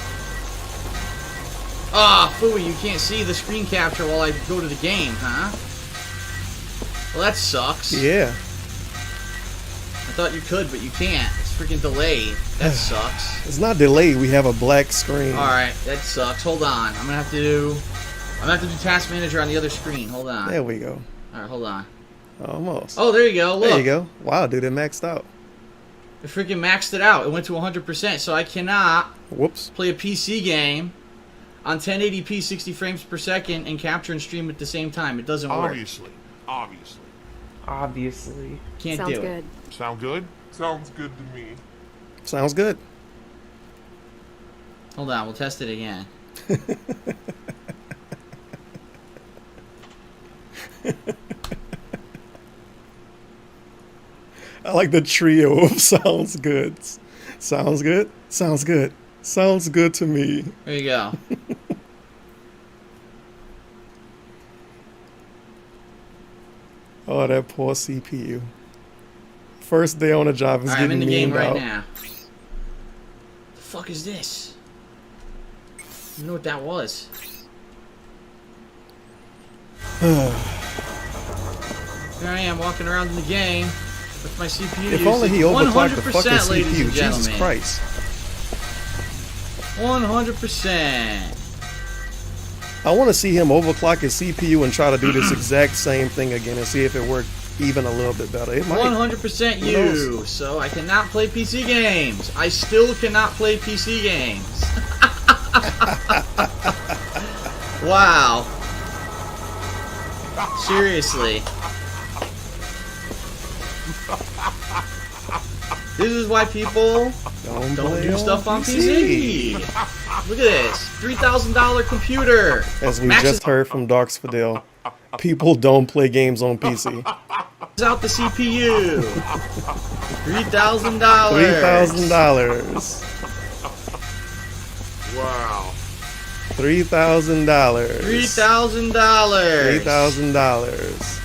Ah, phooey, you can't see the screen capture while I go to the game, huh? Well, that sucks. Yeah. I thought you could, but you can't. It's freaking delayed. That sucks. It's not delayed. We have a black screen. Alright, that sucks. Hold on. I'm gonna have to do Task Manager on the other screen. Hold on. There we go. Alright, hold on. Almost. Oh, there you go. Look. There you go. Wow, dude, it maxed out. It freaking maxed it out. It went to 100%, so I cannot Whoops. play a PC game on 1080p 60 frames per second and capture and stream at the same time. It doesn't work. Obviously. Can't Sounds do good. it. Sound good? Sounds good to me. Sounds good. Hold on, we'll test it again. I like the trio of sounds good. Sounds good. Sounds good. Sounds good to me. There you go. Oh, that poor CPU. First day on the job is Alright, I'm getting in the game memed right out. now. The fuck is this? I don't know what that was. Here I am walking around in the game with my CPU. If only he overclocked the fucking 100%, ladies CPU. and gentlemen. Jesus Christ. 100%. I want to see him overclock his CPU and try to do this exact same thing again and see if it worked even a little bit better. It might. 100% Who you. knows? So I cannot play PC games. I still cannot play PC games. Wow. Seriously. This is why people don't do stuff on PC. Look at this. $3,000 computer. As we Maxes just heard from Darks Fidel, people don't play games on PC. out the CPU. $3,000. $3,000. Wow. $3,000. $3,000. $3,000.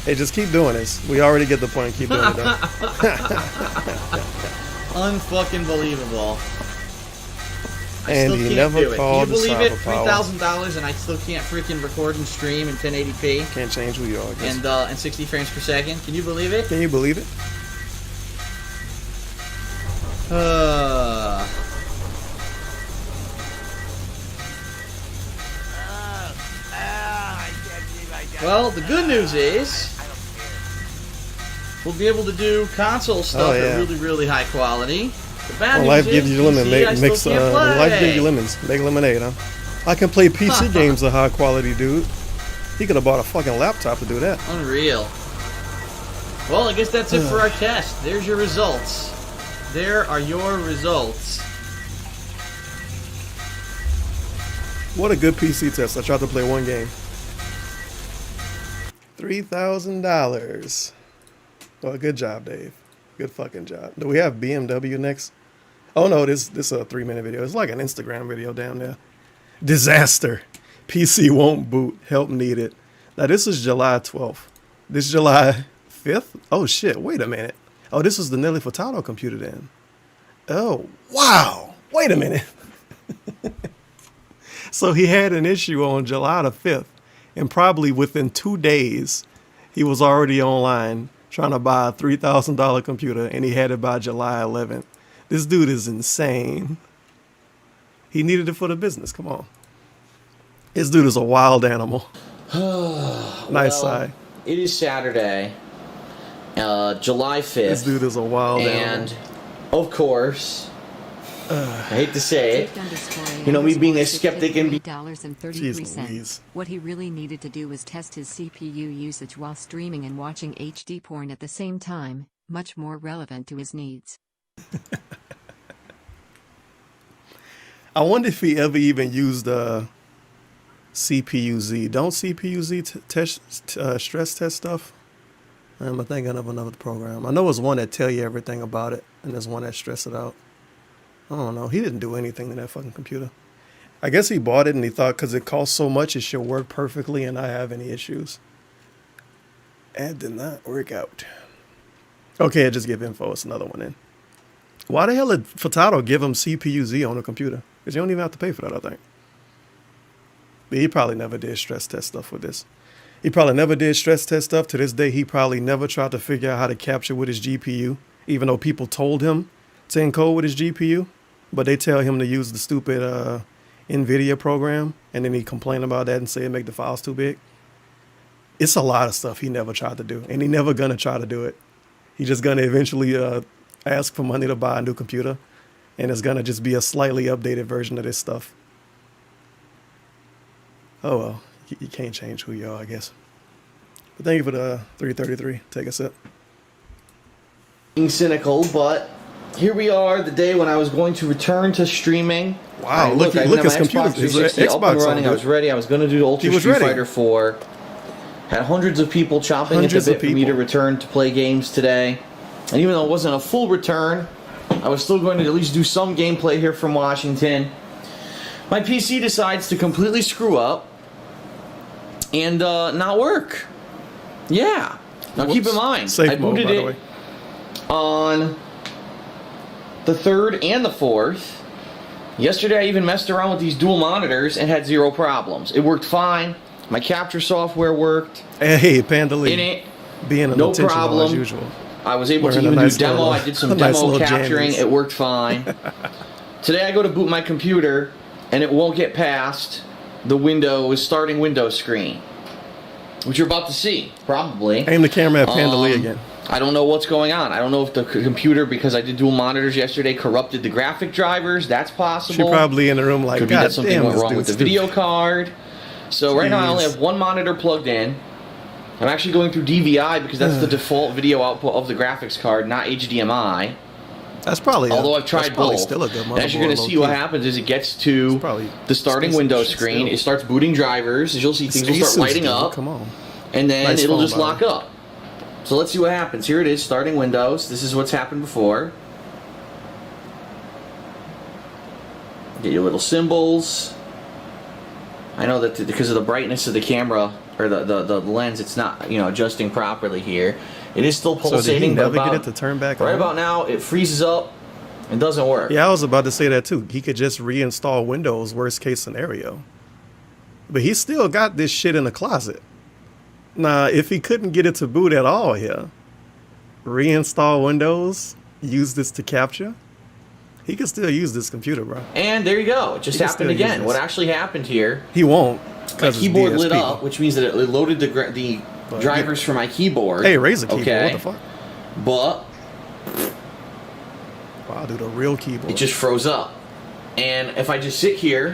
Hey, just keep doing this. We already get the point. Keep doing it, though. Unfucking believable. And he never called Can you the believe it? cyber power. $3,000 and I still can't freaking record and stream in 1080p Can't change who you are. I guess. and 60 frames per second. Can you believe it? Can you believe it? Well, the good news is we'll be able to do console stuff yeah. at really, really high quality. The bad Well, news life is gives you lemon. PC, I still Mix. can't play. Life gives you lemons. Make lemonade, huh? I can play PC games of high quality, dude. He could have bought a fucking laptop to do that. Unreal. Well, I guess that's it for our test. There's your results. There are your results. What a good PC test. I tried to play one game. $3,000. Well, good job, Dave. Good fucking job. Do we have BMW next? Oh no, this is a 3-minute video. It's like an Instagram video down there. Disaster. PC won't boot. Help needed. Now this is July 12th. This July 5th? Oh shit, wait a minute. Oh, this was the Nelly Furtado computer then. Oh, wow. Wait a minute. So he had an issue on July the 5th, and probably within 2 days, he was already online trying to buy a $3,000 computer, and he had it by July 11th. This dude is insane. He needed it for the business. Come on. This dude is a wild animal. Nice side. It is Saturday, July 5th. This dude is a wild animal. And, of course, I hate to say it, you know, me being a skeptic and $33. What he really needed to do was test his CPU usage while streaming and watching HD porn at the same time, much more relevant to his needs. I wonder if he ever even used CPU-Z. Don't CPU-Z stress test stuff? I'm thinking of another program. I know there's one that tell you everything about it, and there's one that stress it out. I don't know. He didn't do anything to that fucking computer. I guess he bought it and he thought because it costs so much, it should work perfectly and not have any issues. And did not work out. Okay, I just give info. It's another one in. Why the hell did Furtado give him CPU-Z on the computer? Because you don't even have to pay for that, I think. But he probably never did stress test stuff with this. He probably never did stress test stuff. To this day, he probably never tried to figure out how to capture with his GPU, even though people told him to encode with his GPU. But they tell him to use the stupid NVIDIA program, and then he complain about that and say it make the files too big. It's a lot of stuff he never tried to do, and he never gonna try to do it. He's just gonna eventually ask for money to buy a new computer, and it's gonna just be a slightly updated version of this stuff. Oh well, you can't change who you are, I guess. But thank you for the 333. Take a sip. Being cynical, but here we are, the day when I was going to return to streaming. Wow, look at his computer. His up and running. I was ready. I was going to do Ultra Street Fighter 4. Had hundreds of people chomping at the bit for me to return to play games today. And even though it wasn't a full return, I was still going to at least do some gameplay here from Washington. My PC decides to completely screw up and not work. Yeah. Now keep in mind, I booted it on the 3rd and the 4th. Yesterday I even messed around with these dual monitors and had 0 problems. It worked fine. My capture software worked. Hey, Panda Lee. In it, being no problem. As usual. I was able to even do demo. I did some demo capturing. It worked fine. Today I go to boot my computer and it won't get past the starting Windows screen, which you're about to see, probably. Aim the camera at Panda Lee again. I don't know what's going on. I don't know if the computer, because I did dual monitors yesterday, corrupted the graphic drivers. That's possible. She's probably in the room like, could be that something went wrong with the video card. So right now I only have one monitor plugged in. I'm actually going through DVI because that's the default video output of the graphics card, not HDMI. That's probably. Although I've tried both. Still a good motherboard. As you're going to see, what happens is it gets to the starting Windows screen. It starts booting drivers. As you'll see, things will start lighting up. Come on. And then it'll just lock up. So let's see what happens. Here it is, starting Windows. This is what's happened before. Get your little symbols. I know that because of the brightness of the camera or the lens, it's not adjusting properly here. It is still pulsating. So did he never get it to turn back on? Right about now, it freezes up and doesn't work. Yeah, I was about to say that too. He could just reinstall Windows, worst case scenario. But he still got this shit in the closet. Now, if he couldn't get it to boot at all here, reinstall Windows, use this to capture, he could still use this computer, bro. And there you go. It just happened again. What actually happened here... He won't. My keyboard lit up, which means that it loaded the drivers for my keyboard. Hey, Razer keyboard. Okay. What the fuck? But... Wow, dude, a real keyboard. It just froze up. And if I just sit here,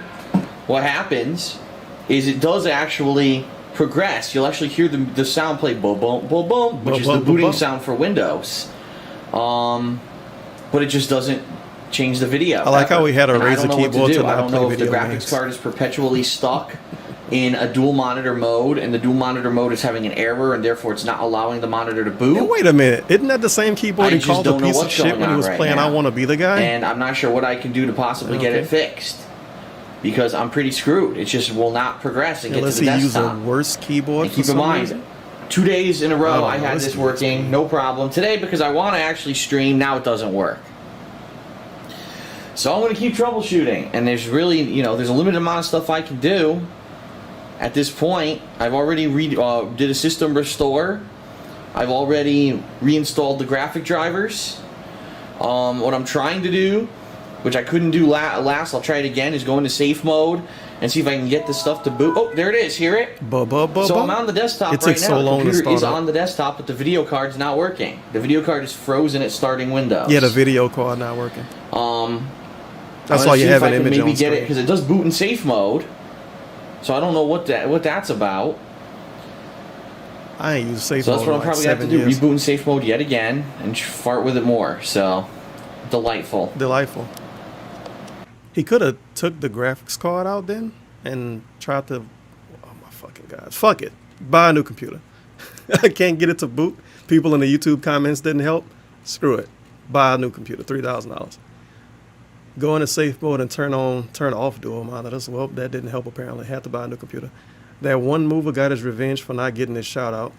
what happens is it does actually progress. You'll actually hear the sound play boom, boom, boom, boom, which is the booting sound for Windows. But it just doesn't change the video. I like how we had a Razer keyboard to I don't know if the graphics games. card is perpetually stuck in a dual monitor mode, and the dual monitor mode is having an error, and therefore it's not allowing the monitor to boot. Hey, wait a minute. Isn't that the same keyboard he called a piece of shit when he was playing I Want to Be the Guy? And I'm not sure what I can do to possibly get it fixed. Because I'm pretty screwed. It just will not progress and get to the desktop. Unless he used a worse keyboard. And keep in mind, 2 days in a row I had this working, no problem. Today, because I want to actually stream, now it doesn't work. So I'm going to keep troubleshooting. And there's really, there's a limited amount of stuff I can do. At this point, I've already did a system restore. I've already reinstalled the graphic drivers. What I'm trying to do, which I couldn't do last, I'll try it again, is go into safe mode and see if I can get this stuff to boot. Oh, there it is. Hear it? So I'm on the desktop right now. The computer is on the desktop, but the video card's not working. The video card is frozen at starting Windows. Yeah, the video card not working. That's why you have an image on maybe get screen. it because it does boot in safe mode. So I don't know what that's about. I ain't used safe mode. So that's what I'm probably going to have to do. Years. Reboot in safe mode yet again and fart with it more. So delightful. Delightful. He could have took the graphics card out then and tried to. Oh my fucking god! Fuck it. Buy a new computer. I can't get it to boot. People in the YouTube comments didn't help. Screw it. Buy a new computer. $3,000. Go into safe mode and turn off dual monitors. Well, that didn't help apparently. Had to buy a new computer. That one mover got his revenge for not getting his shout out.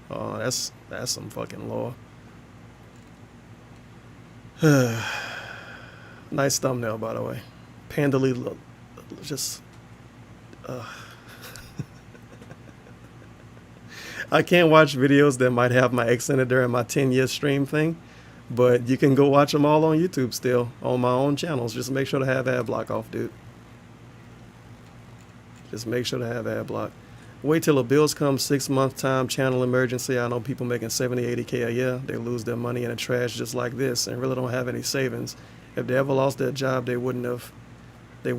That's some fucking lore. Nice thumbnail, by the way. Pandally, just. I can't watch videos that might have my ex in it during my 10-year stream thing. But you can go watch them all on YouTube still, on my own channels. Just make sure to have ad block off, dude. Just make sure to have ad block. Wait till the bills come 6 month time, channel emergency. I know people making 70, 80K a year. They lose their money in the trash just like this and really don't have any savings. If they ever lost their job, they wouldn't have had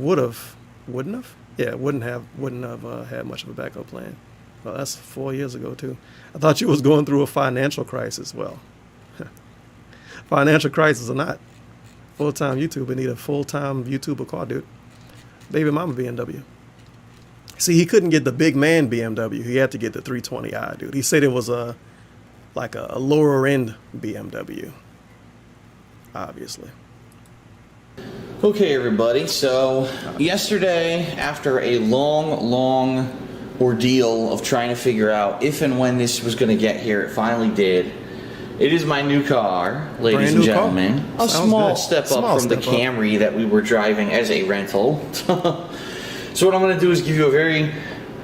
much of a backup plan. Well, that's 4 years ago too. I thought you was going through a financial crisis. Well, financial crisis or not, full-time YouTuber need a full-time YouTuber car, dude. Baby mama BMW. See, he couldn't get the big man BMW. He had to get the 320i, dude. He said it was a lower-end BMW, obviously. Okay, everybody. So yesterday, after a long ordeal of trying to figure out if and when this was going to get here, it finally did. It is my new car, ladies and gentlemen. A small step up from the Camry that we were driving as a rental. So what I'm going to do is give you a very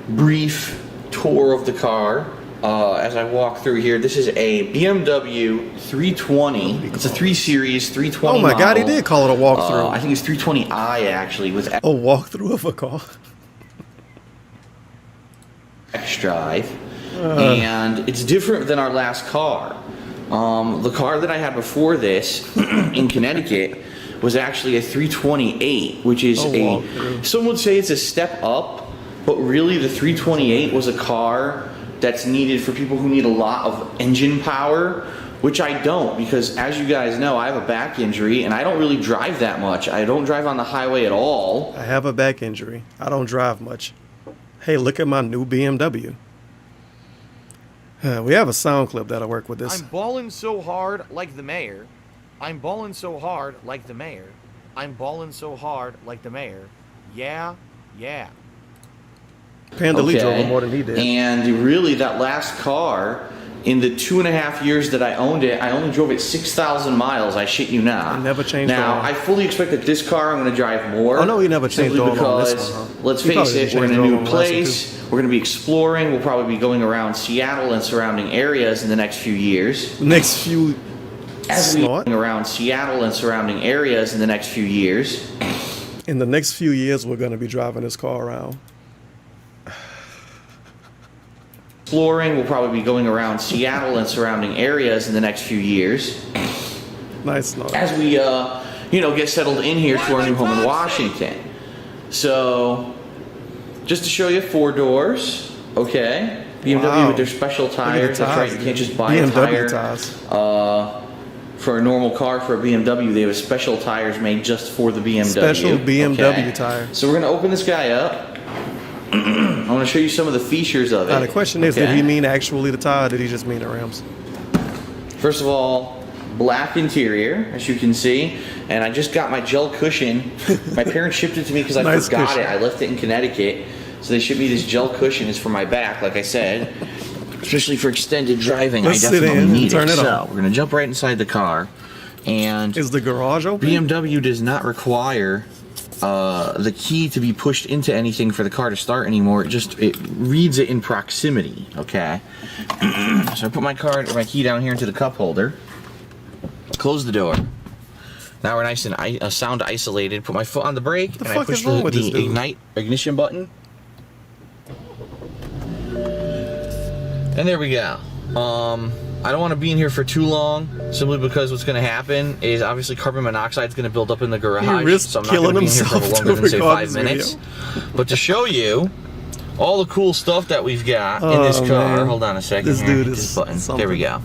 brief tour of the car as I walk through here. This is a BMW 320. It's a 3 Series 320 Oh my model. God, he did call it a walkthrough. I think it's 320i actually with a walkthrough of a car. X-Drive. And it's different than our last car. The car that I had before this in Connecticut was actually a 328, which is some would say it's a step up, but really the 328 was a car that's needed for people who need a lot of engine power, which I don't, because as you guys know, I have a back injury and I don't really drive that much. I don't drive on the highway at all. I have a back injury. I don't drive much. Hey, look at my new BMW. We have a sound clip that'll work with this. I'm balling so hard like the mayor. I'm balling so hard like the mayor. I'm balling so hard like the mayor. Yeah. Pandali drove him more than he did. And really, that last car, in the 2.5 years that I owned it, I only drove it 6,000 miles. I shit you not. It never changed. Now, I fully expect that this car I'm going to drive more. Oh no, he never changed simply all because, on this one, huh? let's face it, we're in a new place. We're going to be exploring. We'll probably be going around Seattle and surrounding areas in the next few years. As we around Seattle and surrounding areas in the next few years. In the next few years, we're going to be driving this car around. Exploring, we'll probably be going around Seattle and surrounding areas in the next few years. Nice. As we, get settled in here to our new home in Washington. So, just to show you, 4 doors, okay? BMW with their special tires. That's right, you can't just buy a tire. For a normal car, for a BMW, they have special tires made just for the BMW. Special BMW tire. So we're going to open this guy up. I want to show you some of the features of it. The question is, did he mean actually the tire, or did he just mean the rims? First of all, black interior, as you can see, and I just got my gel cushion. My parents shipped it to me because I forgot cushion. it. I left it in Connecticut, so they shipped me this gel cushion. It's for my back, like I said, especially for extended driving. Let's I definitely need turn it. it So on. we're gonna jump right inside the car, and is the garage open? BMW does not require the key to be pushed into anything for the car to start anymore. It reads it in proximity. Okay. So I put my key down here into the cup holder. Close the door. Now we're nice and sound isolated. Put my foot on the brake and I push the ignition button. And there we go. I don't want to be in here for too long, simply because what's going to happen is obviously carbon monoxide is going to build up in the garage, so I'm not going to be in here for longer than say 5 minutes. But to show you all the cool stuff that we've got in this car, man. hold on a second. This here, dude this is button. something. There we go.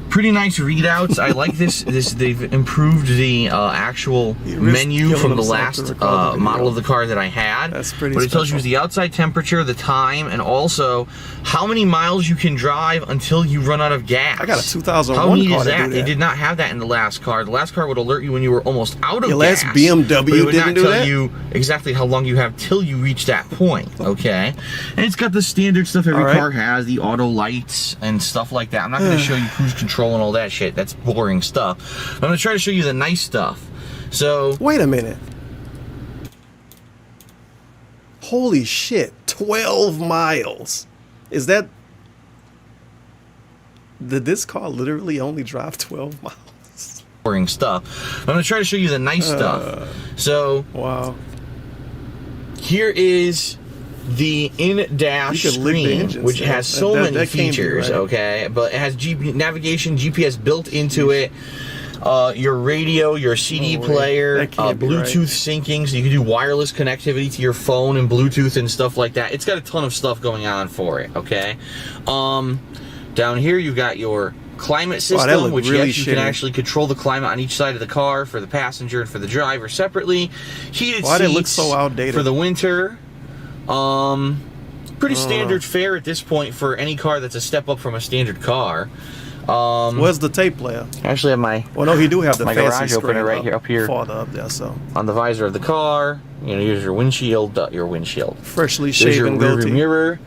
Pretty nice readouts. I like this. They've improved the actual menu from the last model of the car that I had. That's pretty What it tells you special. is the outside temperature, the time, and also how many miles you can drive until you run out of gas. I got a 2001 How neat car is to that? do They that. did not have that in the last car. The last car would alert you when you were almost out of Your gas. last BMW but it would didn't not do tell that? you exactly how long you have till you reach that point. Okay, and it's got the standard stuff every All right. car has, the auto lights and stuff like that. I'm not going to show you cruise control and all that shit. That's boring stuff. I'm going to try to show you the nice stuff. So wait a minute. Holy shit, 12 miles. Is that... Did this car literally only drive 12 miles? Boring stuff. I'm going to try to show you the nice stuff. So wow. Here is the in-dash You could lick the screen, engine which still. has so That many can't be features, right. okay? But it has navigation, GPS built into it. Your radio, your CD player, That can't be Bluetooth right. syncing, so you can do wireless connectivity to your phone and Bluetooth and stuff like that. It's got a ton of stuff going on for it, okay? Down here, you've got your climate system, which really yes, you can shitty. actually control the climate on each side of the car for the passenger and for the driver separately. Heated Why seats did it look so outdated? for the winter. Pretty standard fare at this point for any car that's a step up from a standard car. Where's the tape player? I actually have my Well, no, he do have the my fancy garage screen opener right up here farther up there, so on the visor of the car. You know, here's your windshield. freshly There's your shaven rear goatee. mirror.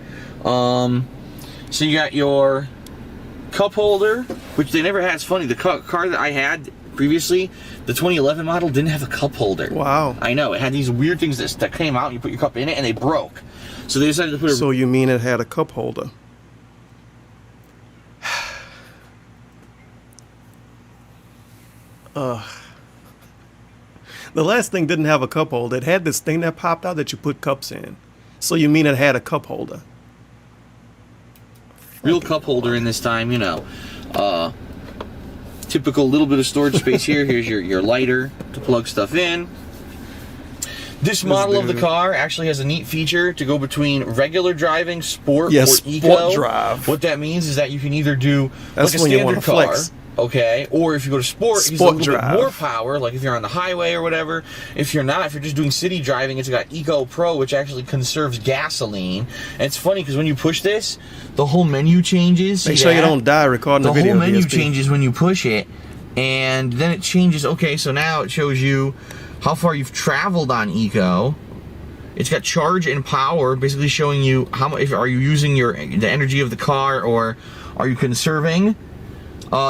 So you got your cup holder, which they never had. It's funny. The car that I had previously, the 2011 model, didn't have a cup holder. Wow. I know. It had these weird things that came out. And you put your cup in it, and they broke. So they decided to put a So you mean it had a cup holder? The last thing didn't have a cup holder. It had this thing that popped out that you put cups in. So you mean it had a cup holder? real cup holder in this time, you know. Typical little bit of storage space here. Here's your lighter to plug stuff in. This model of the car actually has a neat feature to go between regular driving, sport, or eco. Drive. What that means is that you can either do That's like a when you standard wanna car, flex. okay, or if you go to sport, it's a Sport little drive. bit more power, like if you're on the highway or whatever. If you're not, if you're just doing city driving, it's got Eco Pro, which actually conserves gasoline. And it's funny because when you push this, the whole menu changes. Make sure you don't die recording the video. The whole menu DSP. changes when you push it, and then it changes. Okay, so now it shows you how far you've traveled on Eco. It's got charge and power, basically showing you how much are you using the energy of the car, or are you conserving.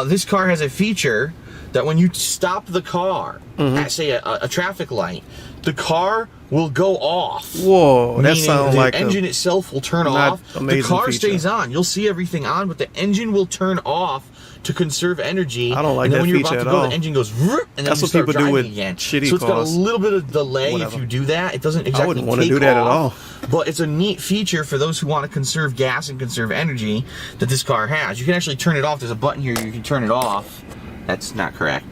This car has a feature that when you stop the car at, say, a traffic light, the car will go off. Whoa, that Meaning sounds like the engine itself will turn off. The amazing car feature. stays on. You'll see everything on, but the engine will turn off to conserve energy. I don't like and then that when you're feature about to at go, all. the engine goes, vroom, and then That's you what start people do driving with again. shitty So it's got a cars. little bit of delay Whatever. if you do that. It doesn't exactly wouldn't want to take do that at off, all. but it's a neat feature for those who want to conserve gas and conserve energy that this car has. You can actually turn it off. There's a button here. You can turn it off. That's not correct.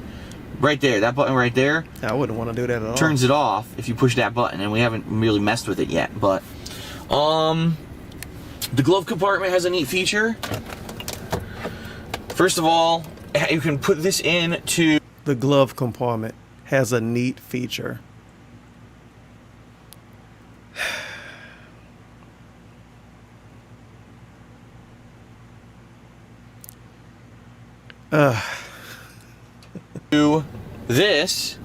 Right there, that button right there. I wouldn't want to do that at all. Turns it off if you push that button, and we haven't really messed with it yet. But the glove compartment has a neat feature. First of all, you can put this in to The glove compartment has a neat feature. Do this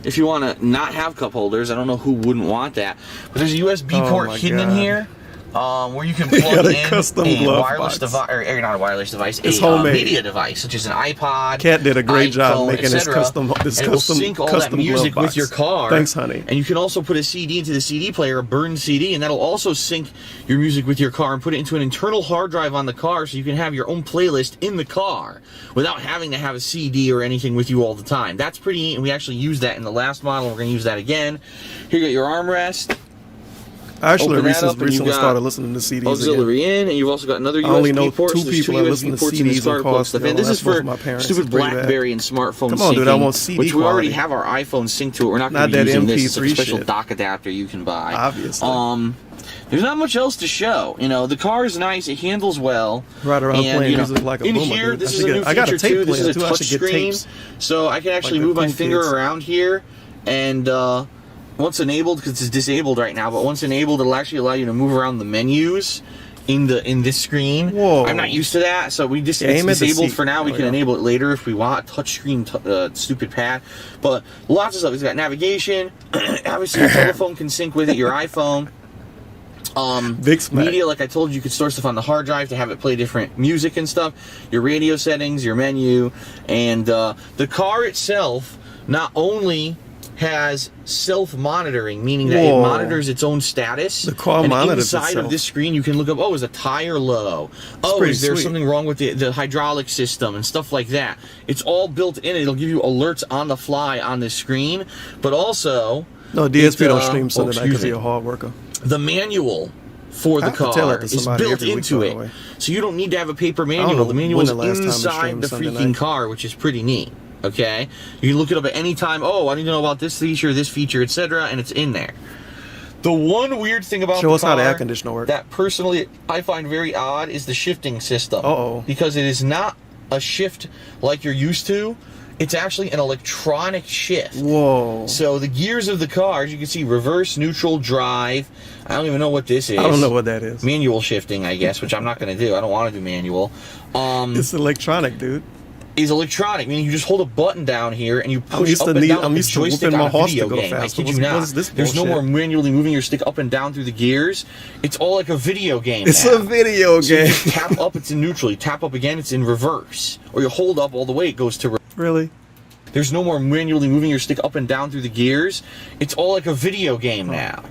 if you want to not have cup holders. I don't know who wouldn't want that, but there's a USB port hidden in here. Where you can plug in a wireless device, or not a wireless device, a media device, such as an iPod. Cat did a great job making this custom sync all that music with your car. Thanks, honey. And you can also put a CD into the CD player, a burned CD, and that'll also sync your music with your car and put it into an internal hard drive on the car, so you can have your own playlist in the car without having to have a CD or anything with you all the time. That's pretty neat, and we actually used that in the last model. We're going to use that again. Here you got your armrest. I actually recently started listening to CDs auxiliary in, and you've also got another USB port. I only know two people that listen to CDs and cars. This is for stupid BlackBerry and smartphone syncing, dude, I want CD which we already quality. have our iPhone synced to it. We're not going to be using this. It's like a special dock adapter you can buy. Obviously. There's not much else to show. You know, the car is nice. It handles well. Right around and, playing music like a in boomer. Here, this is a new feature too. This is a touch screen, so I can actually move my finger around here and. Once enabled, because it's disabled right now, but once enabled, it'll actually allow you to move around the menus in this screen. Whoa! I'm not used to that, so it's disabled for now. We can enable it later if we want. Touchscreen, stupid pad, but lots of stuff. It's got navigation. Obviously, your telephone can sync with it. Your iPhone. Media, like I told you, you could store stuff on the hard drive to have it play different music and stuff. Your radio settings, your menu, and the car itself not only has self-monitoring, meaning that it monitors its own status. The car monitors inside itself. of this screen, you can look up, oh, is a tire low? Oh, is there something wrong with the hydraulic system and stuff like that? It's all built in. It'll give you alerts on the fly on this screen, but also... No, DSP don't stream Sunday night because he's a hard worker. The manual for the car is built into it. So you don't need to have a paper manual. The manual is inside the freaking car, which is pretty neat. Okay, you can look it up at any time. Oh, I need to know about this feature, etc., and it's in there. The one weird thing about the car how the air conditioner works. That personally I find very odd is the shifting system. Because it is not a shift like you're used to. It's actually an electronic shift. Whoa. So the gears of the car, as you can see, reverse, neutral, drive. I don't even know what this is. I don't know what that is. Manual shifting, I guess, which I'm not going to do. I don't want to do manual. It's electronic, dude. Is electronic, meaning you just hold a button down here and you push up and down the joystick on a video game. I kid you not. There's no more manually moving your stick up and down through the gears. It's all like a video game. It's a video game. You tap up, it's in neutral. You tap up again, it's in reverse. Or you hold up all the way, it goes to reverse. Really? There's no more manually moving your stick up and down through the gears. It's all like a video game now.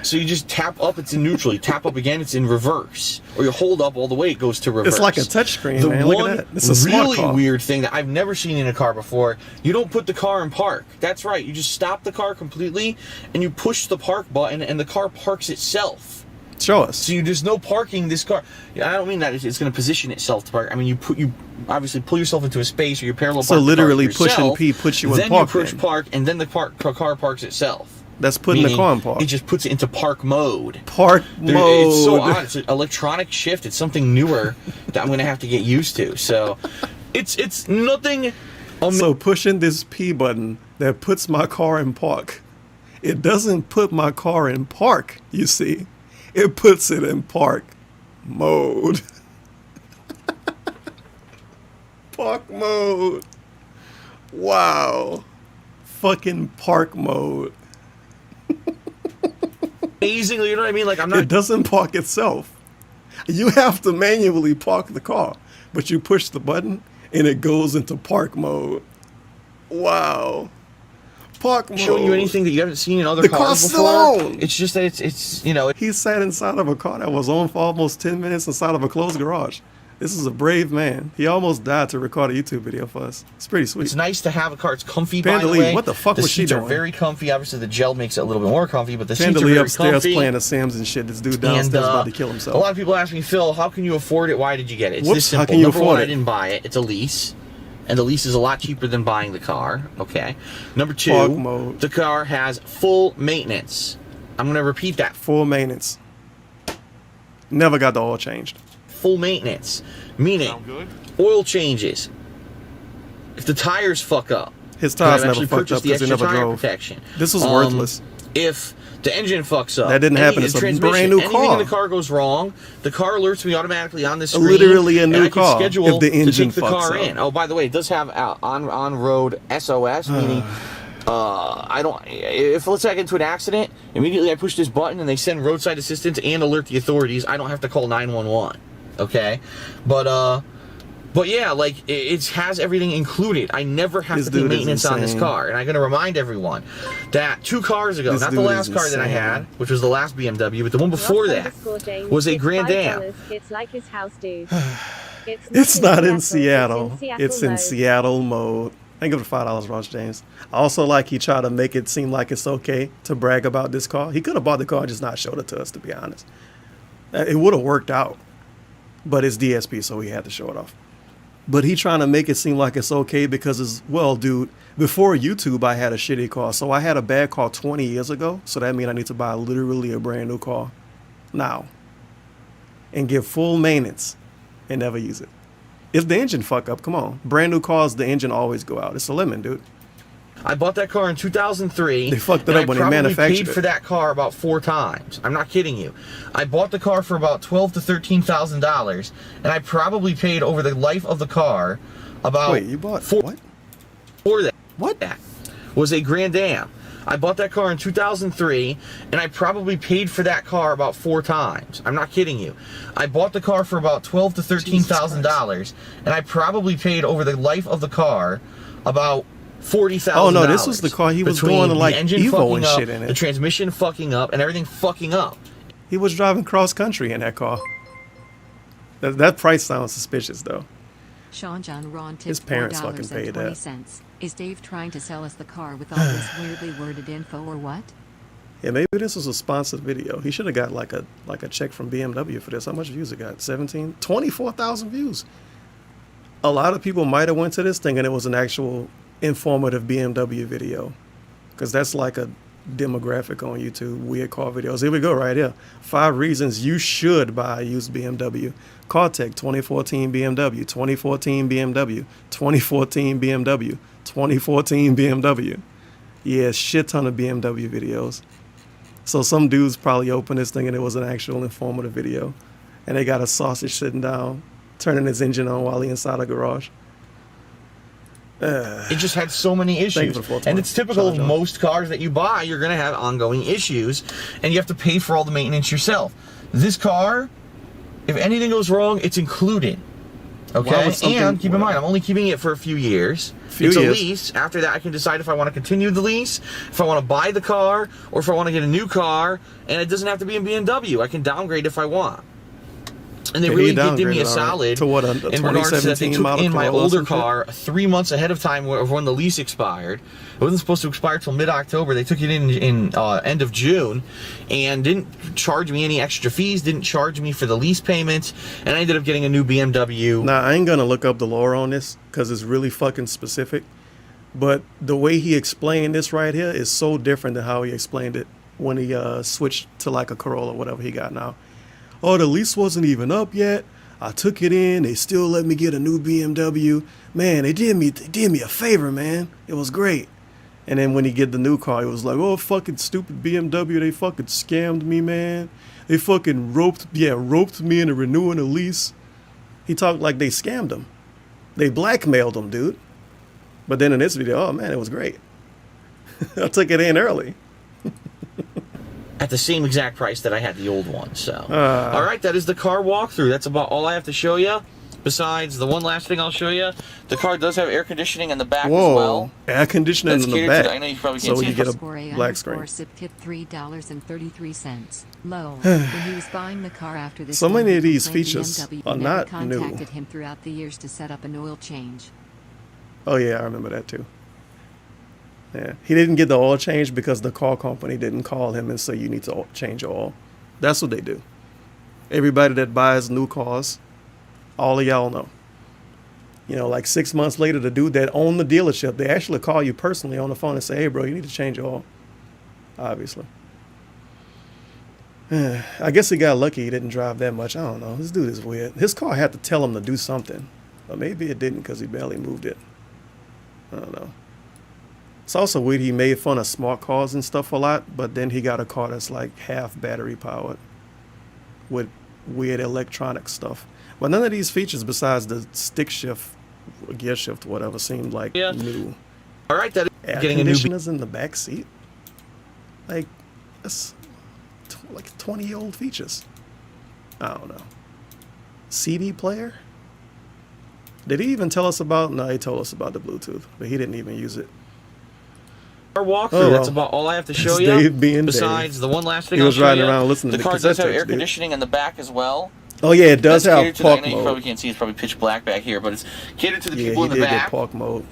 So you just tap up, it's in neutral. You tap up again, it's in reverse. Or you hold up all the way, it goes to reverse. It's like a touchscreen, man. Look at that. It's a smart car. Weird thing that I've never seen in a car before, you don't put the car in park. That's right. You just stop the car completely, and you push the park button, and the car parks itself. Show us. So there's no parking this car. I don't mean that it's going to position itself to park. I mean, you obviously pull yourself into a space, or you parallel park. So literally pushing P puts you in then park. Then you push park, and then the car parks itself. That's putting the car in park. It just puts it into park mode. Park mode. It's so odd. It's an electronic shift. It's something newer that I'm going to have to get used to. So it's nothing. So pushing this P button that puts my car in park. It doesn't put my car in park, you see. It puts it in park mode. Park mode. Wow. Fucking park mode. Amazingly, you know what I mean? Like It doesn't park itself. You have to manually park the car, but you push the button and it goes into park mode. Wow. Park mode. Showing you anything that you haven't seen in other the cars car's before. Still on. It's just that it's you know. He sat inside of a car that was on for almost 10 minutes inside of a closed garage. This is a brave man. He almost died to record a YouTube video for us. It's pretty sweet. It's nice to have a car. It's comfy, Panda by the Lee, way. what the fuck was she doing? The seats are very comfy. Obviously, the gel makes it a little bit more comfy, but the Panda seats are Lee very upstairs comfy. playing the Sims and shit. This dude downstairs about to kill himself. A lot of people ask me, Phil, how can you afford it? Why did you get it? It's Whoops, this simple. how can you Number afford one, it? I didn't buy it. It's a lease. And the lease is a lot cheaper than buying the car. Okay. Number two, Park mode. The car has full maintenance. I'm going to repeat that. Full maintenance. Never got the oil changed. Full maintenance. Meaning, oil changes. If the tires fuck up. His tires I've never actually fucked up purchased the because he extra never tire drove. protection. This was worthless. if the engine fucks up. That didn't happen. It's a brand new Anything car. in the car goes wrong, the car alerts me automatically on the screen. Literally a new and I can car. schedule If the engine to take the fucks car up. in. Oh, by the way, it does have on-road SOS, meaning I don't. If let's say I get into an accident, immediately I push this button and they send roadside assistance and alert the authorities. I don't have to call 911. Okay, but yeah, like it has everything included. I never have to do maintenance on this car, and I'm gonna remind everyone that 2 cars ago, not the last car that I had, which was the last BMW, but the one before that was a Grand Am. It's like his house, dude. It's not in Seattle. It's in Seattle mode. I give it $5, Ross James. I also like he tried to make it seem like it's okay to brag about this car. He could have bought the car and just not showed it to us, to be honest. It would have worked out. But it's DSP, so he had to show it off. But he trying to make it seem like it's okay because it's, well, dude, before YouTube, I had a shitty car. So I had a bad car 20 years ago. So that means I need to buy literally a brand new car now and give full maintenance and never use it. If the engine fuck up, come on. Brand new cars, the engine always go out. It's a lemon, dude. I bought that car in 2003. They fucked it up when they manufactured it. I paid for that car about 4 times. I'm not kidding you. I bought the car for about $12,000 to $13,000, and I probably paid over the life of the car about. Wait, you bought what? For that. What? That was a Grand Am. I bought that car in 2003, and I probably paid for that car about 4 times. I'm not kidding you. I bought the car for about $12,000 to $13,000, and I probably paid over the life of the car about $40,000. Oh no, this was the car he was going to like Evo and shit in it. The transmission fucking up and everything fucking up. He was driving cross country in that car. That price sounds suspicious though. Sean John Ron tipped His parents fucking paid that. $4.20. Is Dave trying to sell us the car with all this weirdly worded info or what? Yeah, maybe this was a sponsored video. He should have got like a check from BMW for this. How much views it got? 24,000 views. A lot of people might have went to this thinking it was an actual informative BMW video, because that's like a demographic on YouTube, weird car videos. Here we go, right here. 5 reasons you should buy a used BMW. CarTech 2014 BMW, 2014 BMW, 2014 BMW, 2014 BMW. Yeah, shit ton of BMW videos. So some dudes probably opened this thinking it was an actual informative video, and they got a sausage sitting down, turning his engine on while he inside a garage. It just had so many issues, and it's typical of most cars that you buy. You're going to have ongoing issues, and you have to pay for all the maintenance yourself. This car, if anything goes wrong, it's included. Okay, and keep in mind, I'm only keeping it for a few years. It's a lease. After that, I can decide if I want to continue the lease, if I want to buy the car, or if I want to get a new car. And it doesn't have to be a BMW. I can downgrade if I want. And they really did give me a solid to what, a in regards to that. They took in my older car 3 months ahead of time of when the lease expired. It wasn't supposed to expire till mid-October. They took it in end of June and didn't charge me any extra fees, didn't charge me for the lease payments, and I ended up getting a new BMW. Now, I ain't going to look up the lore on this because it's really fucking specific. But the way he explained this right here is so different than how he explained it when he switched to like a Corolla, whatever he got now. Oh, the lease wasn't even up yet. I took it in. They still let me get a new BMW. Man, they did me a favor, man. It was great. And then when he get the new car, he was like, oh, fucking stupid BMW. They fucking scammed me, man. They fucking roped me into renewing a lease. He talked like they scammed him. They blackmailed him, dude. But then in this video, oh, man, it was great. I took it in early. At the same exact price that I had the old one. So, all right, that is the car walkthrough. That's about all I have to show you. Besides, the one last thing I'll show you, the car does have air conditioning in the back as well. Air conditioning in the back. I know you probably can't see you it. get a black screen. Tipped $3.33. Lol. When he was buying the car after this, so many of these features BMW are never not new. contacted him throughout the years to set up an oil change. Oh yeah, I remember that too. Yeah, he didn't get the oil change because the car company didn't call him and say you need to change your oil. That's what they do. Everybody that buys new cars, all of y'all know. You know, like 6 months later, the dude that owned the dealership, they actually call you personally on the phone and say, hey, bro, you need to change your oil. Obviously. I guess he got lucky he didn't drive that much. I don't know. This dude is weird. His car had to tell him to do something. Or maybe it didn't because he barely moved it. I don't know. It's also weird. He made fun of smart cars and stuff a lot, but then he got a car that's like half battery powered with weird electronic stuff. But none of these features, besides the stick shift, gear shift, whatever, seemed like new. All right, that air getting conditioners in the back seat. Like that's like 20-year-old features. I don't know. CD player. Did he even tell us about? No, he told us about the Bluetooth, but he didn't even use it. Our walkthrough. Oh, well. That's about all I have to show you. Dave being Besides Dave. the one last thing He I'll was show riding you, around listening the to car cassette does have tapes, air dude. conditioning in the back as well. Oh yeah, it does That's have catered to park the, I know you mode. probably can't see; it's probably pitch black back here, but it's catered to the Yeah, people he in the did back, get park mode.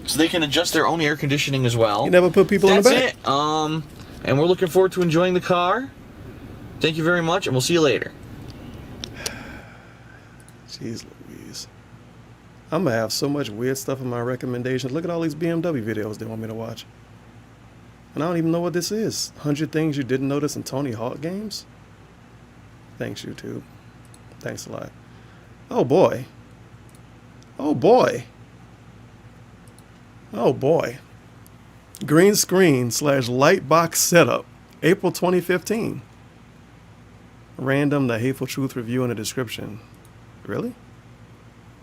so they can adjust their own air conditioning as well. You never put people in the back. That's it. And we're looking forward to enjoying the car. Thank you very much, and we'll see you later. Jeez Louise. I'm gonna have so much weird stuff in my recommendations. Look at all these BMW videos they want me to watch. And I don't even know what this is. 100 Things You Didn't Notice in Tony Hawk Games? Thanks, YouTube. Thanks a lot. Oh boy. Oh boy. Oh boy. Green screen / lightbox setup. April 2015. Random, the Hateful Truth review in the description. Really?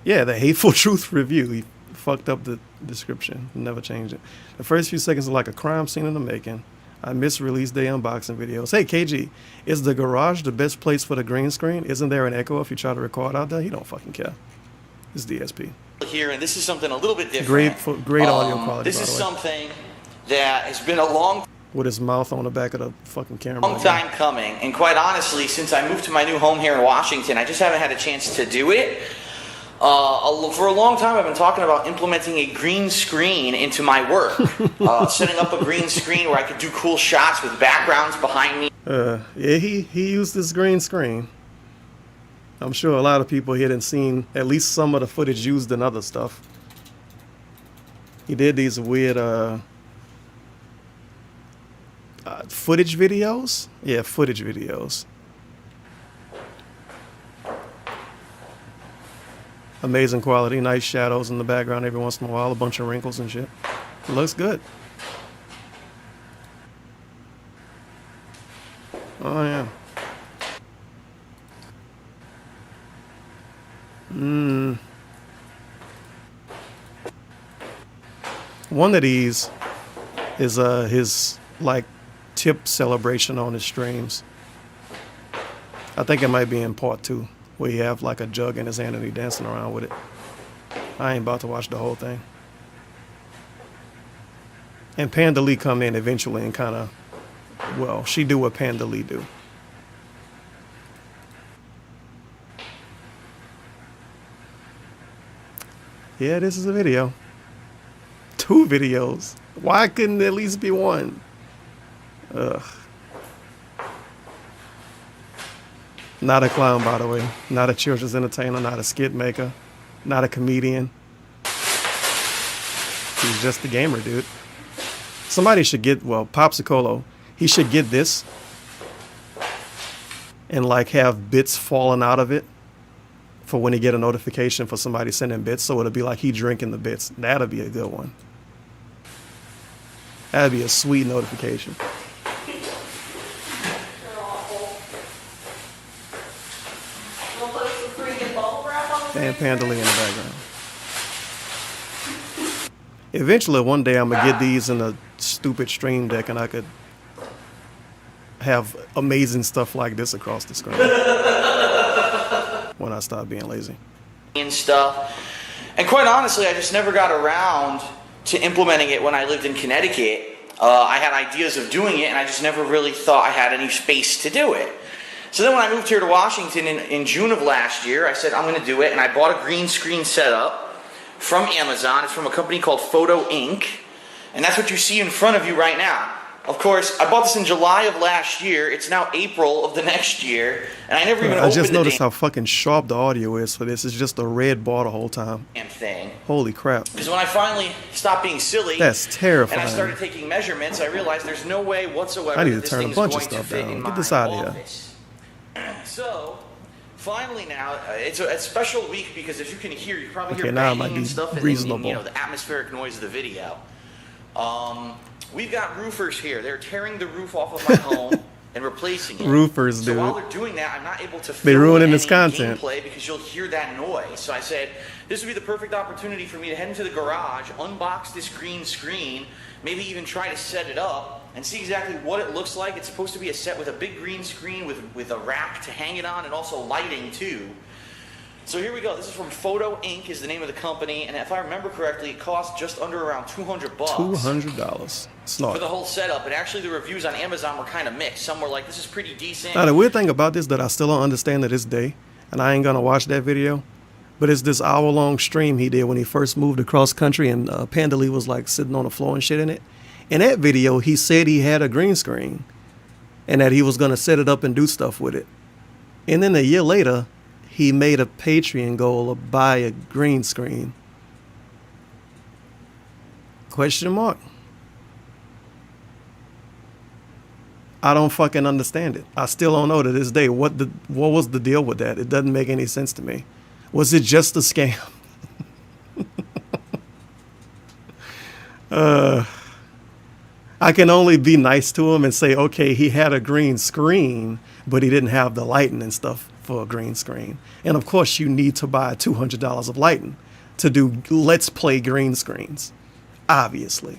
Yeah, the Hateful Truth review. He fucked up the description. Never changed it. The first few seconds are like a crime scene in the making. I miss release day unboxing videos. Hey, KG, is the garage the best place for the green screen? Isn't there an echo if you try to record out there? He don't fucking care. It's DSP. Here, and this is something a little bit different. Great audio quality, This by is the way. something that has been a long With his mouth on the back of the fucking camera. time coming, and quite honestly, since I moved to my new home here in Washington, I just haven't had a chance to do it. For a long time, I've been talking about implementing a green screen into my work, setting up a green screen where I could do cool shots with backgrounds behind me. Yeah, he used this green screen. I'm sure a lot of people here had seen at least some of the footage used in other stuff. He did these weird footage videos. Yeah, footage videos. Amazing quality, nice shadows in the background every once in a while, a bunch of wrinkles and shit. It looks good. Oh yeah. One of these is his like tip celebration on his streams. I think it might be in part 2, where he have like a jug in his hand and he dancing around with it. I ain't about to watch the whole thing. And Panda Lee come in eventually and kind of, well, she do what Panda Lee do. Yeah, this is a video. 2 videos. Why couldn't there at least be one? Ugh. Not a clown, by the way. Not a children's entertainer, not a skit maker, not a comedian. He's just a gamer, dude. Somebody should get, well, Popsicolo, he should get this and like have bits falling out of it for when he get a notification for somebody sending bits, so it'll be like he drinking the bits. That'll be a good one. That'd be a sweet notification. And Pandalay in the background. Eventually, one day, I'm going to get these in a stupid stream deck and I could have amazing stuff like this across the screen when I stop being lazy. And stuff. And quite honestly, I just never got around to implementing it when I lived in Connecticut. I had ideas of doing it, and I just never really thought I had any space to do it. So then when I moved here to Washington in June of last year, I said, I'm going to do it, and I bought a green screen setup from Amazon. It's from a company called Photo Inc., and that's what you see in front of you right now. Of course, I bought this in July of last year. It's now April of the next year, and I never even opened I just the noticed how fucking sharp the audio is for this. It's just a red bar the whole time. damn thing. Holy crap. Because when I finally stopped being silly, That's terrifying. and I started taking measurements, I realized there's no way whatsoever I need that to this turn a thing's bunch of going to stuff fit in down. my Get this out of here. office. So, finally now, it's a special week because as you can hear, you probably Okay, hear now it banging might be and stuff and reasonable. you know, the atmospheric noise of the video. We've got roofers here. They're tearing the roof off of my home and replacing it. Roofers, dude. So while they're doing that, I'm not able to They're film ruining any this content. gameplay because you'll hear that noise. So I said, this would be the perfect opportunity for me to head into the garage, unbox this green screen, maybe even try to set it up and see exactly what it looks like. It's supposed to be a set with a big green screen with a rack to hang it on and also lighting too. So here we go. This is from Photo Inc. is the name of the company, and if I remember correctly, it cost just under around $200. $200. For the whole setup, and actually the reviews on Amazon were kind of mixed. Some were like, this is pretty decent. Now, the weird thing about this that I still don't understand to this day, and I ain't gonna watch that video, but it's this hour-long stream he did when he first moved across country, and Panda Lee was like sitting on the floor and shit in it. In that video, he said he had a green screen, and that he was gonna set it up and do stuff with it. And then a year later, he made a Patreon goal of buy a green screen. Question mark. I don't fucking understand it. I still don't know to this day what was the deal with that. It doesn't make any sense to me. Was it just a scam? I can only be nice to him and say, okay, he had a green screen, but he didn't have the lighting and stuff for a green screen. And of course, you need to buy $200 of lighting to do Let's Play green screens, obviously.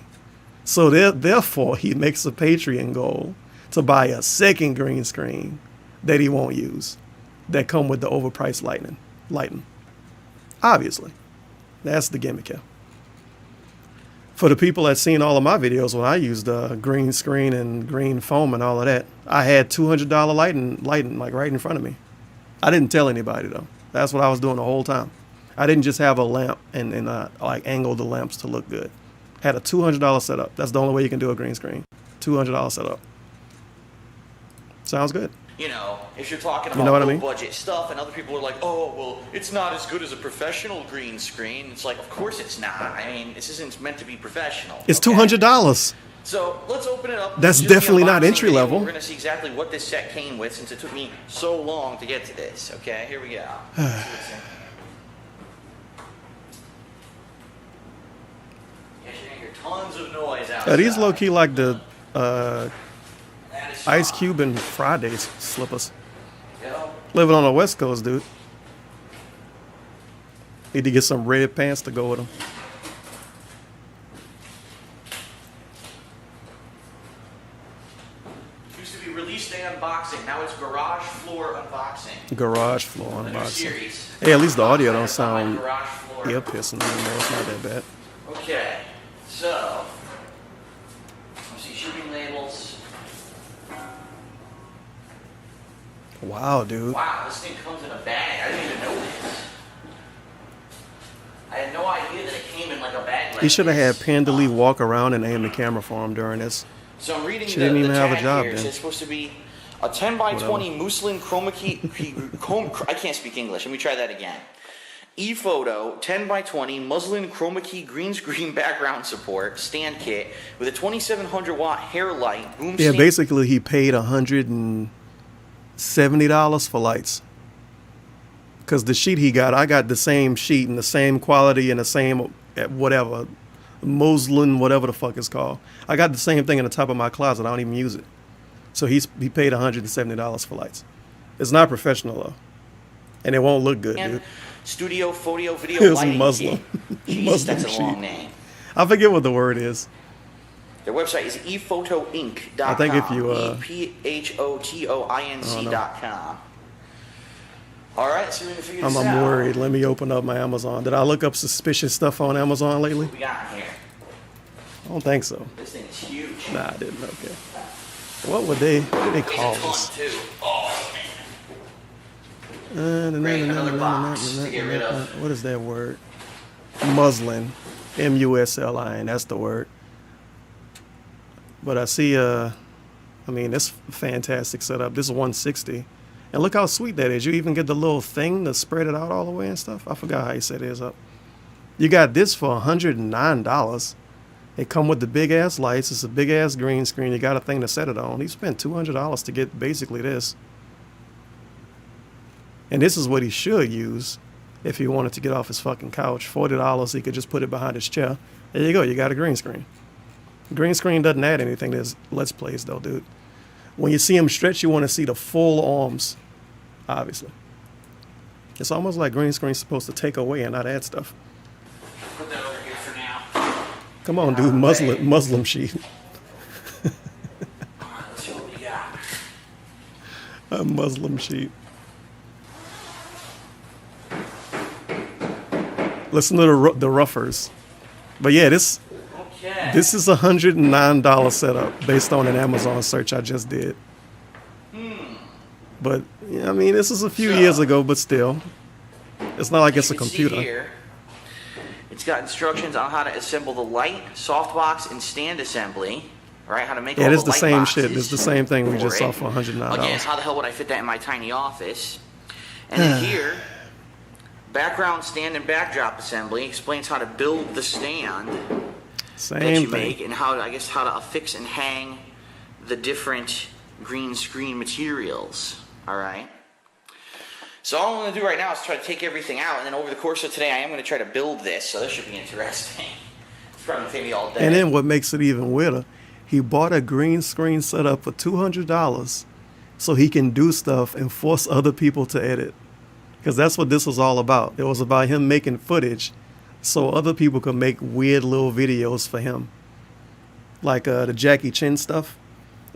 So therefore, he makes a Patreon goal to buy a second green screen that he won't use, that come with the overpriced lighting. Obviously, that's the gimmick here. For the people that seen all of my videos when I used green screen and green foam and all of that, I had $200 lighting like right in front of me. I didn't tell anybody though. That's what I was doing the whole time. I didn't just have a lamp and like angle the lamps to look good. Had a $200 setup. That's the only way you can do a green screen. $200 setup. Sounds good. You know, if you're talking about You know what I mean? budget stuff, and other people are like, oh, well, it's not as good as a professional green screen. It's like, of course it's not. I mean, this isn't meant to be professional. It's $200. So let's open it up. That's Just definitely the not unboxing entry video. level. We're going to see exactly what this set came with since it took me so long to get to this. Okay, here we go. Let's see what's in. Yes, you're going to hear tons of noise outside. Are these low key like the Ice Cube and Fridays slippers? Yep. Living on the West Coast, dude. Need to get some red pants to go with them. Used to be release day unboxing. Now it's garage floor unboxing. Garage floor A new unboxing. series. Hey, at least the audio don't sound Garage floor. ear piercing anymore. It's not that bad. Okay, so let's see shipping labels. Wow, dude. Wow, this thing comes in a bag. I didn't even know this. I had no idea that it came in like a bag like He should have this. had Panda Lee walk around and aim the camera for him during this. So I'm reading She the, didn't the even have a tag job here. then. It's supposed to be a 10 by 20 muslin chroma key. I can't speak English. Let me try that again. E-photo 10 by 20 muslin chroma key green screen background support stand kit with a 2700 watt hair light boom. Yeah, stand. basically he paid $170 for lights. Because the sheet he got, I got the same sheet and the same quality and the same whatever, muslin, whatever the fuck it's called. I got the same thing in the top of my closet. I don't even use it. So he paid $170 for lights. It's not professional though, and it won't look good, dude. Studio photo video It was lighting Muslim. kit. Jeez, Muslim that's a sheet. long name. I forget what the word is. Their website is ephotoinc.com. I think if you, ephotoinc.com. All right, so we're gonna figure this out. I'm worried. Let me open up my Amazon. Did I look up suspicious stuff on Amazon lately? What we got in here? I don't think so. This thing is huge. Nah, I didn't. Okay. What did they call this? Too. Oh man. Another box to get rid of. What is that word? Muslin. M-U-S-L-I-N. That's the word. But I see, I mean, this fantastic setup. This is 160. And look how sweet that is. You even get the little thing to spread it out all the way and stuff. I forgot how you set this up. You got this for $109. It come with the big ass lights. It's a big ass green screen. You got a thing to set it on. He spent $200 to get basically this. And this is what he should use if he wanted to get off his fucking couch. $40, he could just put it behind his chair. There you go. You got a green screen. Green screen doesn't add anything to Let's Plays, though, dude. When you see him stretch, you want to see the full arms, obviously. It's almost like green screen's supposed to take away and not add stuff. Put that over here for now. Come on, dude. Muslim sheet. Alright, let's see what we got. A Muslim sheet. Listen to the Ruffers. But yeah, this is $109 setup based on an Amazon search I just did. But yeah, I mean, this is a few years ago, but still, it's not like it's a computer. Here, it's got instructions on how to assemble the light, softbox, and stand assembly. Right, how to make all the light boxes. Yeah, it's the same shit. It's the same thing we just saw for $109. Again, how the hell would I fit that in my tiny office? And then here, background, stand, and backdrop assembly explains how to build the stand that you make, and how to affix and hang the different green screen materials. All right. So all I'm going to do right now is try to take everything out, and then over the course of today, I am going to try to build this. So this should be interesting. It's probably going to take me all day. And then what makes it even weirder, he bought a green screen setup for $200 so he can do stuff and force other people to edit. Because that's what this was all about. It was about him making footage so other people could make weird little videos for him. Like the Jackie Chan stuff.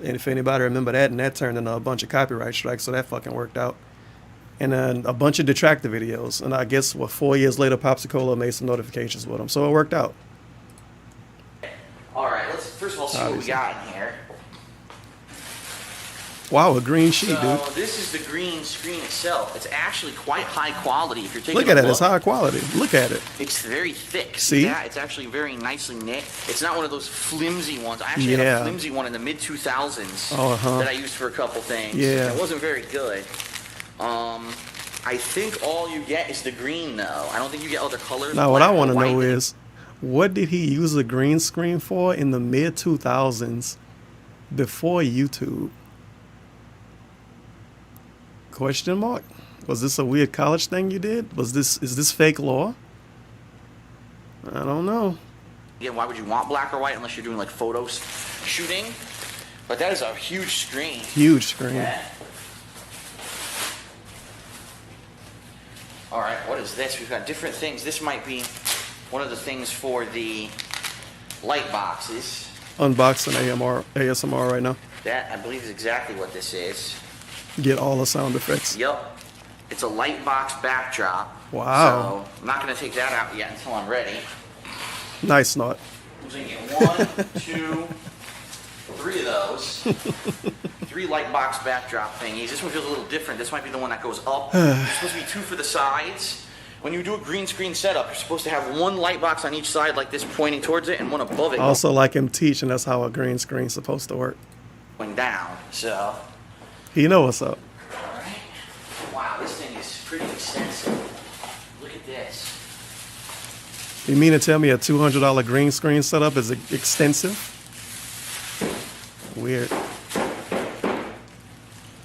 And if anybody remember that, and that turned into a bunch of copyright strikes, so that fucking worked out. And then a bunch of Detractor videos. And I guess, 4 years later, Popsicola made some notifications with him. So it worked out. All right, let's first of all see what we got in here. Wow, a green sheet, dude. So this is the green screen itself. It's actually quite high quality. If you're taking look at it, it's high quality. Look at it. It's very thick. See? Yeah, it's actually very nicely knit. It's not one of those flimsy ones. I actually had a flimsy one in the mid 2000s that I used for a couple things. Yeah. It wasn't very good. I think all you get is the green though. I don't think you get other colors. Now what I want to know is, what did he use a green screen for in the mid 2000s before YouTube? Question mark? Was this a weird college thing you did? Is this fake law? I don't know. Yeah, why would you want black or white unless you're doing like photo shooting? But that is a huge screen. Huge screen. Yeah. All right, what is this? We've got different things. This might be one of the things for the light boxes. Unboxing ASMR right now. That, I believe, is exactly what this is. Get all the sound effects. Yep. It's a light box backdrop. Wow. So I'm not going to take that out yet until I'm ready. Nice knot. I'm going to get 1, 2, 3 of those. 3 light box backdrop thingies. This one feels a little different. This might be the one that goes up. There's supposed to be 2 for the sides. When you do a green screen setup, you're supposed to have 1 light box on each side like this pointing towards it and 1 above it. Also like him teaching us how a green screen's supposed to work. Going down, so. You know what's up. Alright. Wow, this thing is pretty extensive. Look at this. You mean to tell me a $200 green screen setup is extensive? Weird.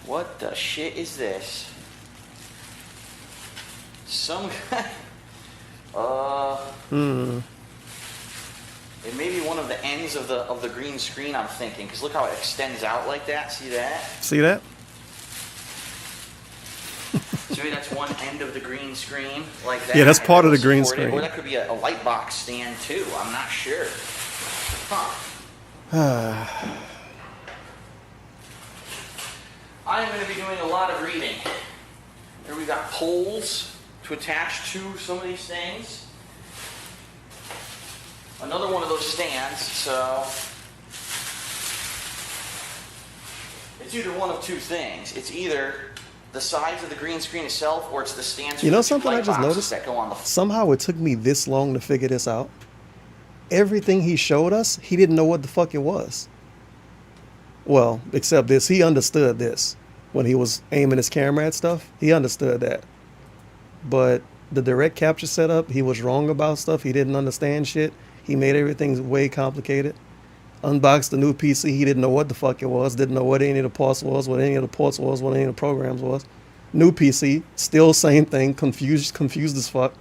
What the shit is this? Some It may be one of the ends of the green screen, I'm thinking, because look how it extends out like that. See that? See that? So maybe that's one end of the green screen, like that. Yeah, that's part of the green screen. Or that could be a light box stand too. I'm not sure. I'm going to be doing a lot of reading. Here we've got poles to attach to some of these things. Another one of those stands, so it's either one of 2 things. It's either the sides of the green screen itself, or it's the stands. You know something I just noticed? Somehow it took me this long to figure this out. Everything he showed us, he didn't know what the fuck it was. Well, except this. He understood this. When he was aiming his camera at stuff, he understood that. But the direct capture setup, he was wrong about stuff. He didn't understand shit. He made everything way complicated. Unboxed the new PC. He didn't know what the fuck it was. Didn't know what any of the parts was, what any of the ports was, what any of the programs was. New PC, still same thing. Confused as fuck.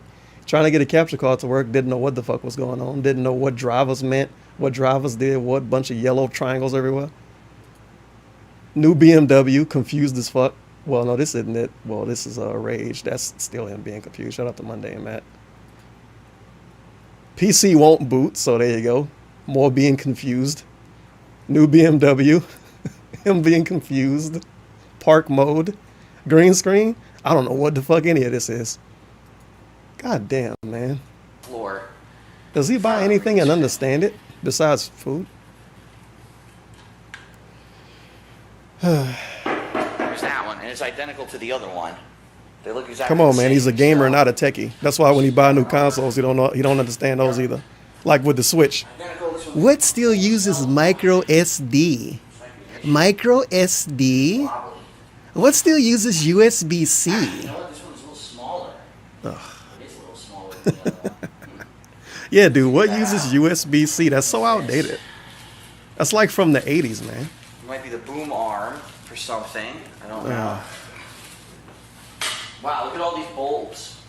Trying to get a capture card to work, didn't know what the fuck was going on. Didn't know what drivers meant, what drivers did, what bunch of yellow triangles everywhere. New BMW, confused as fuck. Well, no, this isn't it. Well, this is Rage. That's still him being confused. Shout out to Monday and Matt. PC won't boot, so there you go. More being confused. New BMW, him being confused. Park mode, green screen. I don't know what the fuck any of this is. God damn, man. Floor. Does he buy anything and understand it besides food? There's that one, and it's identical to the other one. They look exactly Come on, the man. same, He's a gamer, so. not a techie. That's why when he buy new consoles, he don't understand those either. Like with the Switch. What still uses micro SD? Micro SD? What still uses USB-C? You know what? This one's a little smaller. Ugh. It is a little smaller than the other one. Yeah, dude. What uses USB-C? That's so outdated. That's like from the 80s, man. It might be the boom arm for something. I don't know. Wow, look at all these bulbs.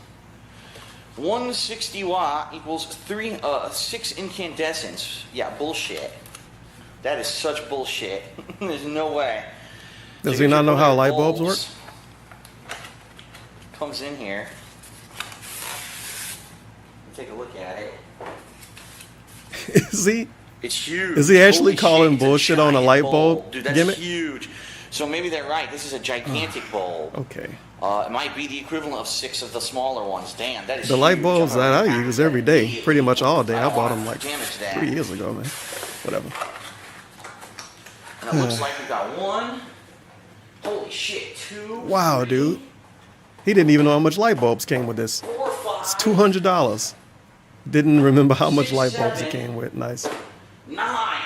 160 watt equals 6 incandescents. Yeah, bullshit. That is such bullshit. There's no way. Does he not know how light bulbs work? Comes in here. Take a look at it. Is he? It's huge. Is he actually Holy calling shit, bullshit on a light bulb Dude, that's gimmick? huge. So maybe they're right. This is a gigantic bulb. Okay. It might be the equivalent of 6 of the smaller ones. Damn, that is The light huge. bulbs I'm that I gonna use every day, pretty much all day. I bought them wanna like damage that. 3 years ago, man. Whatever. And it looks like we got 1. Holy shit, 2. Wow, dude. He didn't even know how much light bulbs came with this. 4, 5. It's $200. Didn't remember how much light bulbs it came with. Nice. 9.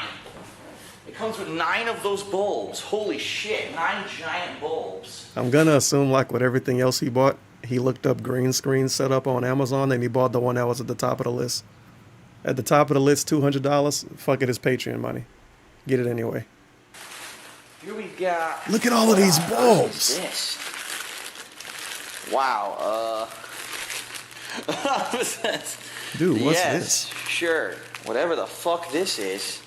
It comes with 9 of those bulbs. Holy shit, 9 giant bulbs. I'm gonna assume, like with everything else he bought, he looked up green screen setup on Amazon and he bought the one that was at the top of the list. At the top of the list, $200. Fuck it, it's Patreon money. Get it anyway. Here we got. Look at all of these bulbs. What is this? Wow. What's this? Dude, what's yes, this? Sure. Whatever the fuck this is.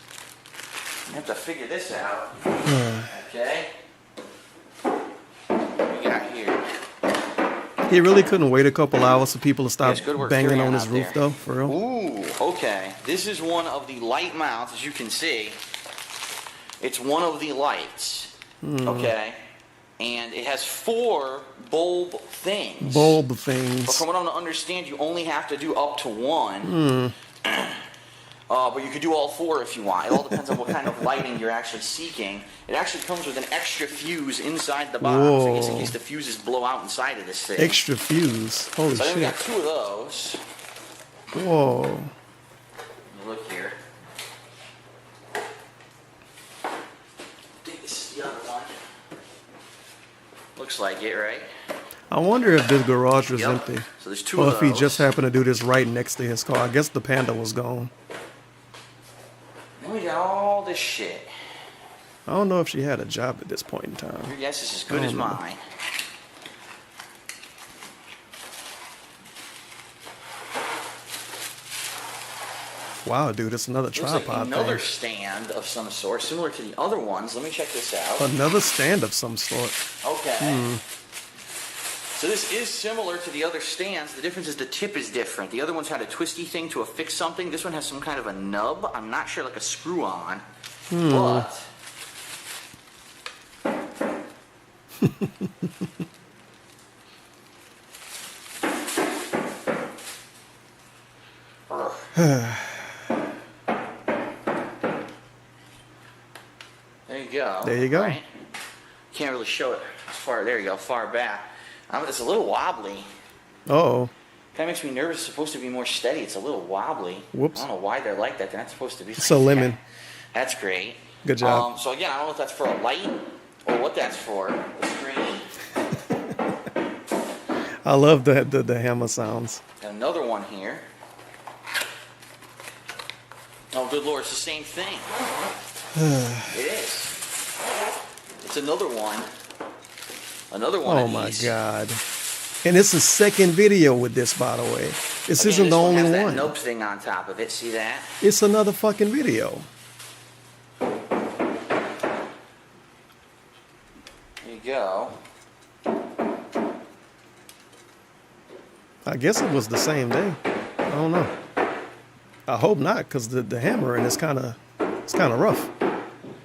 I have to figure this out. Okay. What we got here? He really couldn't wait a couple hours for people to stop Yes, good work banging carrying on his out roof, there. though, for real. Ooh, okay. This is one of the light mounts, as you can see. It's one of the lights. Okay. And it has 4 bulb things. Bulb But things. from what I'm to understand, you only have to do up to 1. But you could do all 4 if you want. It all depends on what kind of lighting you're actually seeking. It actually comes with an extra fuse inside the box. I guess in case the fuses blow out inside of this thing. Extra fuse. Holy so I think we shit. got 2 of those. Whoa. Let me look here. I think this is the other one. Looks like it, right? I wonder if this garage was Yep. empty. So there's 2 Or of if those. he just happened to do this right next to his car. I guess the Panda was gone. Then we got all this shit. I don't know if she had a job at this point in time. Your guess is as good I as don't know. mine. Wow, dude, it's another Looks like tripod another thing. stand of some sort, similar to the other ones. Let me check this out. Another stand of some sort. Okay. So this is similar to the other stands. The difference is the tip is different. The other ones had a twisty thing to affix something. This one has some kind of a nub. I'm not sure, like a screw-on. But there you go. There you go. Right? Can't really show it as far. There you go, far back. It's a little wobbly. Uh-oh. Kind of makes me nervous. It's supposed to be more steady. It's a little wobbly. Whoops. I don't know why they're like that. They're not supposed to be. It's a like lemon. that. That's great. Good job. So again, I don't know if that's for a light or what that's for. The screen. I love the hammer sounds. And another one here. Oh, good lord! It's the same thing. It is. It's another one. Another one. Oh of my these. god. And it's the second video with this, by the way. This isn't the only That one. nope thing on top of it. See that? It's another fucking video. There you go. I guess it was the same day. I don't know. I hope not, because the hammering is kind of rough.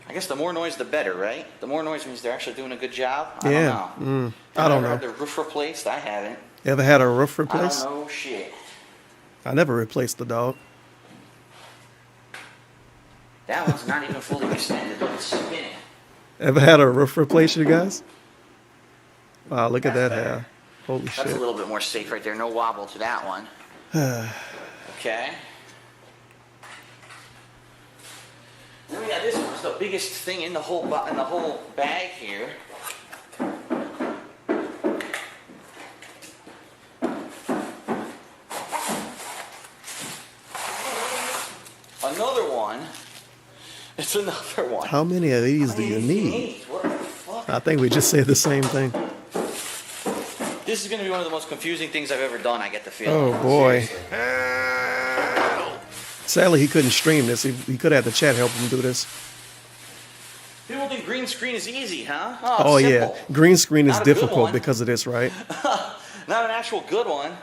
I guess the more noise, the better, right? The more noise means they're actually doing a good job. I don't know. I don't know. Had the roof replaced? I haven't. Ever had a roof replaced? I don't know shit. I never replaced the dog. That one's not even fully extended. Look, it's spinning. Ever had a roof replaced, you guys? Wow, look at that hair. Holy shit. That's a little bit more safe right there. No wobble to that one. Okay. Then we got this one. It's the biggest thing in the whole bag here. Another one. It's another one. How many of these do you need? What the fuck? I think we just said the same thing. This is going to be one of the most confusing things I've ever done, I get the feeling. Oh, boy. Sadly, he couldn't stream this. He could have had the chat help him do this. People think green screen is easy, huh? Oh, yeah. Simple. Green screen is Not a good difficult one. because of this, right? Not an actual good one.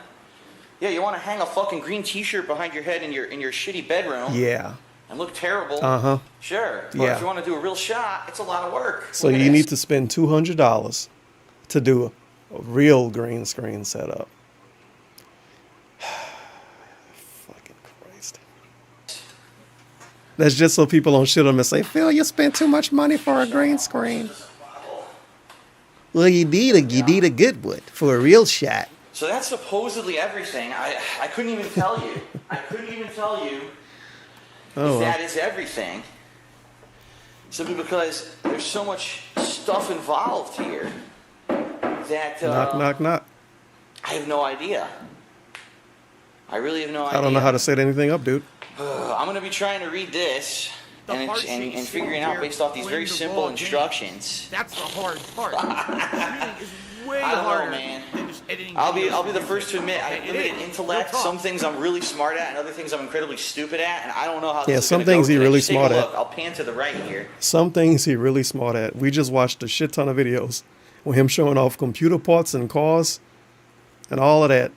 Yeah, you want to hang a fucking green t-shirt behind your head in your shitty bedroom. Yeah. And look terrible. Uh-huh. Sure. But Yeah. if you want to do a real shot, it's a lot of work. So Look at you this. need to spend $200 to do a real green screen setup. Fucking Christ. That's just so people don't shit on him and say, Phil, you spent too much money for a green screen. Well, you need a good one for a real shot. So that's supposedly everything. I couldn't even tell you. I couldn't even tell you if that is everything. Simply because there's so much stuff involved here that Knock. I have no idea. I really have no idea. I don't know how to set anything up, dude. I'm going to be trying to read this and figuring out based off these very simple instructions. That's the hard part. Shooting is way I don't know, harder man. than just editing. I'll be videos. the first to admit I have limited intellect. Some things I'm really smart at, and other things I'm incredibly stupid at, and I don't know how. Yeah, this is some gonna go things he today. really Just take a smart at. look. I'll pan to the right here. Some things he really smart at. We just watched a shit ton of videos with him showing off computer parts and cars and all of that.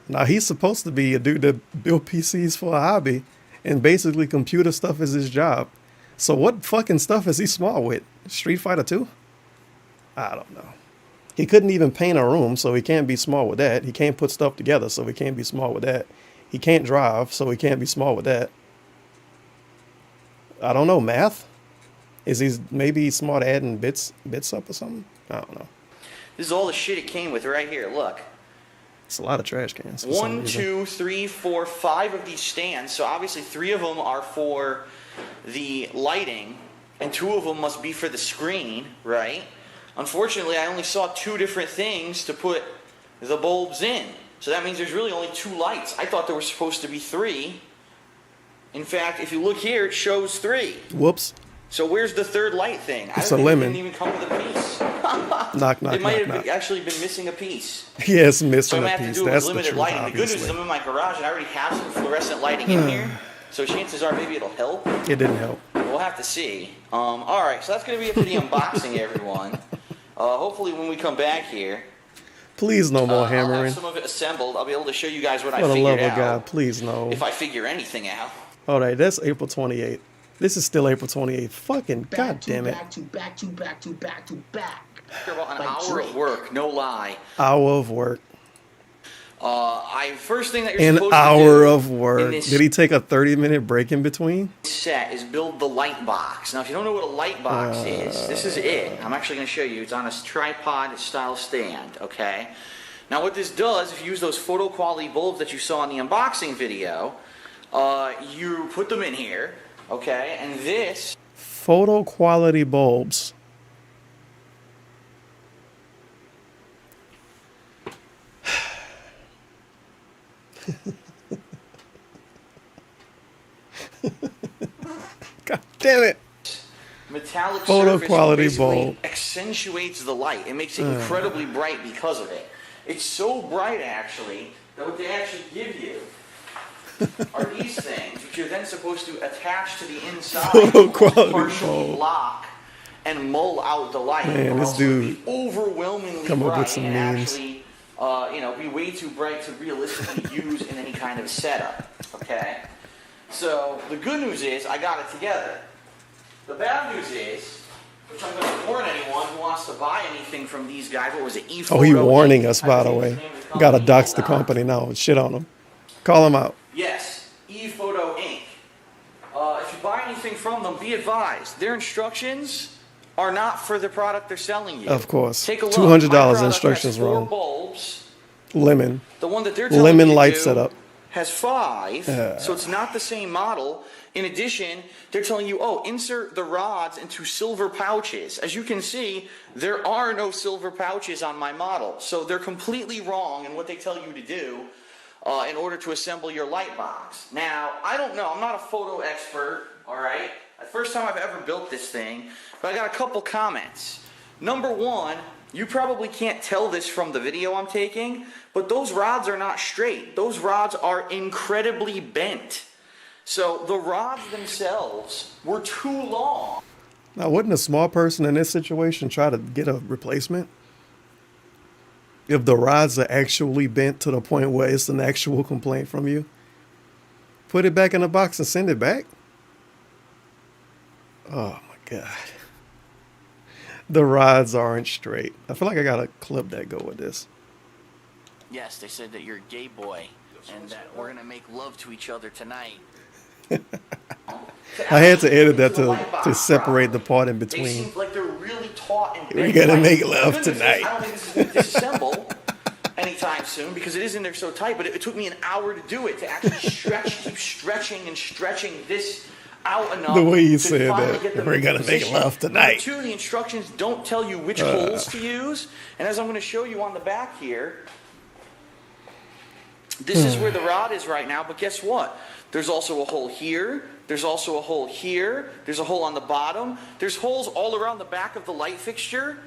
Now, he's supposed to be a dude that built PCs for a hobby, and basically computer stuff is his job. So what fucking stuff is he smart with? Street Fighter 2? I don't know. He couldn't even paint a room, so he can't be smart with that. He can't put stuff together, so he can't be smart with that. He can't drive, so he can't be smart with that. I don't know, math? Is he maybe smart adding bits up or something? I don't know. This is all the shit it came with right here. Look. It's a lot of trash cans. for some 1, reason. 2, 3, 4, 5 of these stands. So obviously 3 of them are for the lighting, and 2 of them must be for the screen, right? Unfortunately, I only saw 2 different things to put the bulbs in. So that means there's really only 2 lights. I thought there were supposed to be 3. In fact, if you look here, it shows 3. Whoops. So where's the 3rd light thing? It's I a don't think lemon. it didn't even come with a piece. Knock. It might have actually been missing a piece. Yeah, it's So missing I'm a gonna have to piece. do it with That's the limited truth, lighting. The good news is obviously. I'm in my garage and I already have some fluorescent lighting in here. So chances are maybe it'll help. It didn't help. We'll have to see. Alright, so that's going to be it for the unboxing, everyone. Hopefully when we come back here, Please no more I'll hammering. have some of it assembled. I'll be able to show you guys what I For the figured love of out. God, please no. If I figure anything out. All right, that's April 28th. This is still April 28th. Fucking god damn it. After about an hour of work, no lie. Hour of work. First thing that you're An supposed to hour do of work. in this Did he take a 30-minute break in between? set is build the light box. Now, if you don't know what a light box is, this is it. I'm actually going to show you. It's on a tripod style stand, okay? Now, what this does, if you use those photo quality bulbs that you saw in the unboxing video, you put them in here, okay? And this Photo quality bulbs. God damn it. metallic Photo surface quality basically bulb. accentuates the light. It makes it incredibly bright because of it. It's so bright, actually, that what they actually give you are these things, which you're then supposed to attach to the inside, Photo quality partially block and mull out the light. Man, this dude overwhelmingly come up bright with some and memes. actually, be way too bright to realistically use in any kind of setup. Okay. So the good news is I got it together. The bad news is, which I'm going to warn anyone who wants to buy anything from these guys. What was it? Oh, he warning us, by the way. Got to dox the company now. Shit on them. Call them out. Yes, ePhoto Inc. If you buy anything from them, be advised. Their instructions are not for the product they're selling you. Of course. Take a look. $200 instructions has 4 wrong. bulbs. Lemon. The one that they're telling Lemon you to light do setup. has 5, so it's not the same model. In addition, they're telling you, oh, insert the rods into silver pouches. As you can see, there are no silver pouches on my model. So they're completely wrong in what they tell you to do in order to assemble your light box. Now, I don't know. I'm not a photo expert, all right? The first time I've ever built this thing, but I got a couple comments. Number one, you probably can't tell this from the video I'm taking, but those rods are not straight. Those rods are incredibly bent. So the rods themselves were too long. Now, wouldn't a small person in this situation try to get a replacement? If the rods are actually bent to the point where it's an actual complaint from you, put it back in the box and send it back. Oh my God. The rods aren't straight. I feel like I got a clip that go with this. Yes, they said that you're a gay boy and that we're going to make love to each other tonight. I had to edit that to separate the part in They between. seem like they're really taut and We're bent. gonna make The love goodness is, tonight. I don't think this is going to disassemble anytime soon because it is in there so tight, but it took me an hour to do it, to actually keep stretching and stretching this out enough. The way you to said finally that, get them we're in gonna make position. love tonight. Number 2, the instructions don't tell you which holes to use, and as I'm going to show you on the back here, this is where the rod is right now, but guess what? There's also a hole here. There's also a hole here. There's a hole on the bottom. There's holes all around the back of the light fixture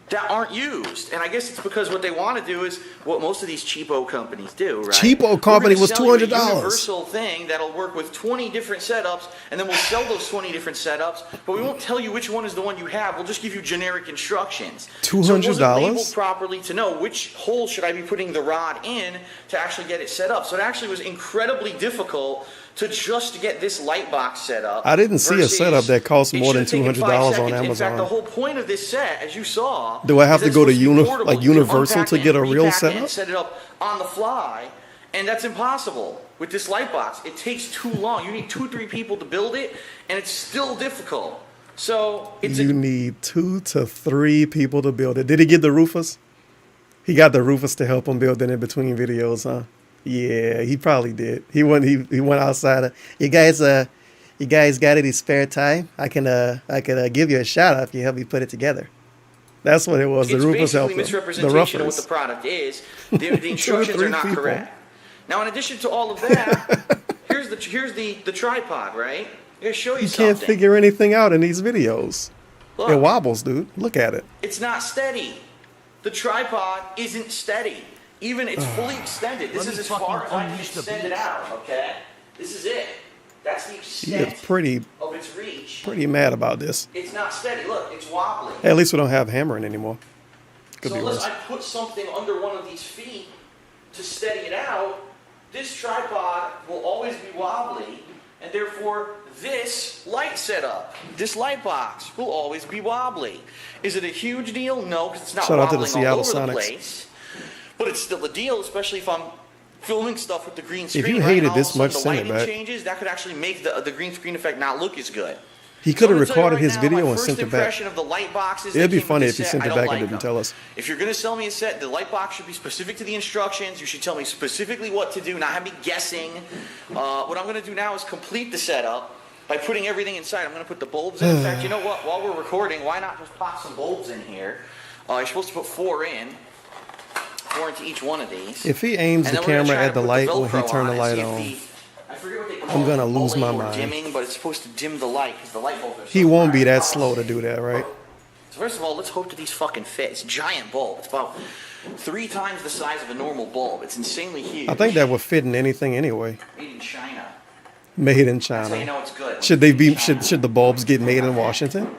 that aren't used. And I guess it's because what they want to do is what most of these cheapo companies do, right? Cheapo company was $200. A universal thing that'll work with 20 different setups, and then we'll sell those 20 different setups, but we won't tell you which one is the one you have. We'll just give you generic instructions. So it wasn't labeled properly to know which hole should I be putting the rod in to actually get it set up. So it actually was incredibly difficult to just get this light box set up. I didn't see a setup that costs more than $200 on In fact, the Amazon. whole point of this set, as you saw, Do I have to is go to it's supposed be portable. You can Universal unpack to it get a and real repack it and setup? set it up on the fly, and that's impossible with this light box. It takes too long. You need 2 or 3 people to build it, and it's still difficult. So it's You need 2 to 3 people to build it. Did he get the roofers? He got the roofers to help him build it in between videos, huh? Yeah, he probably did. He went outside. You guys got any spare time? I can give you a shout out if you help me put it together. That's what it was. The roofers helped him. It's basically The misrepresentation of what roofers. the product is. The instructions are not people. correct. Now, in addition to all of that, here's the tripod, right? I'm gonna show you You something. can't figure anything out in these videos. Look. It wobbles, dude. Look at it. It's not steady. The tripod isn't steady. Even it's fully extended. This is as far as I can extend it out, okay? This is it. That's the He extent is pretty of its reach. mad about this. It's not steady. Look, it's wobbly. Hey, at least we don't have hammering anymore. Could So be unless worse. I put something under one of these feet to steady it out, this tripod will always be wobbly, and therefore this light setup, this light box, will always be wobbly. Is it a huge deal? No, because it's not Shout out to the wobbling all Seattle over the Sonics. place. But it's still a deal, especially if I'm filming stuff with the green screen. If you right, hate and it all this of a much, sudden the send it lighting back. changes, that could actually make the green screen effect not look as good. He could have So I'm gonna tell you recorded right his now, video my and first sent it back. impression of the light boxes that It'd be came with funny this if he set, sent I it don't back like and didn't them. tell us. If you're going to sell me a set, the light box should be specific to the instructions. You should tell me specifically what to do, not have me guessing. What I'm going to do now is complete the setup by putting everything inside. I'm going to put the bulbs in. In fact, you know what? While we're recording, why not just pop some bulbs in here? You're supposed to put 4 in. 4 into each one of these. If he aims And the then we're gonna camera try at to the put light Velcro when he turned the and light see if on, I forget what they call I'm it, gonna lose my mulling or mind. dimming, but it's supposed to dim the light because the light bulbs are so He won't be bright. that slow to do that, right? So first of all, let's hope that these fucking fit. It's a giant bulb. It's about 3 times the size of a normal bulb. It's insanely huge. I think that would fit in anything anyway. Made in China. Made in China. That's how you know it's good. Should they be? Should the bulbs get made in Washington?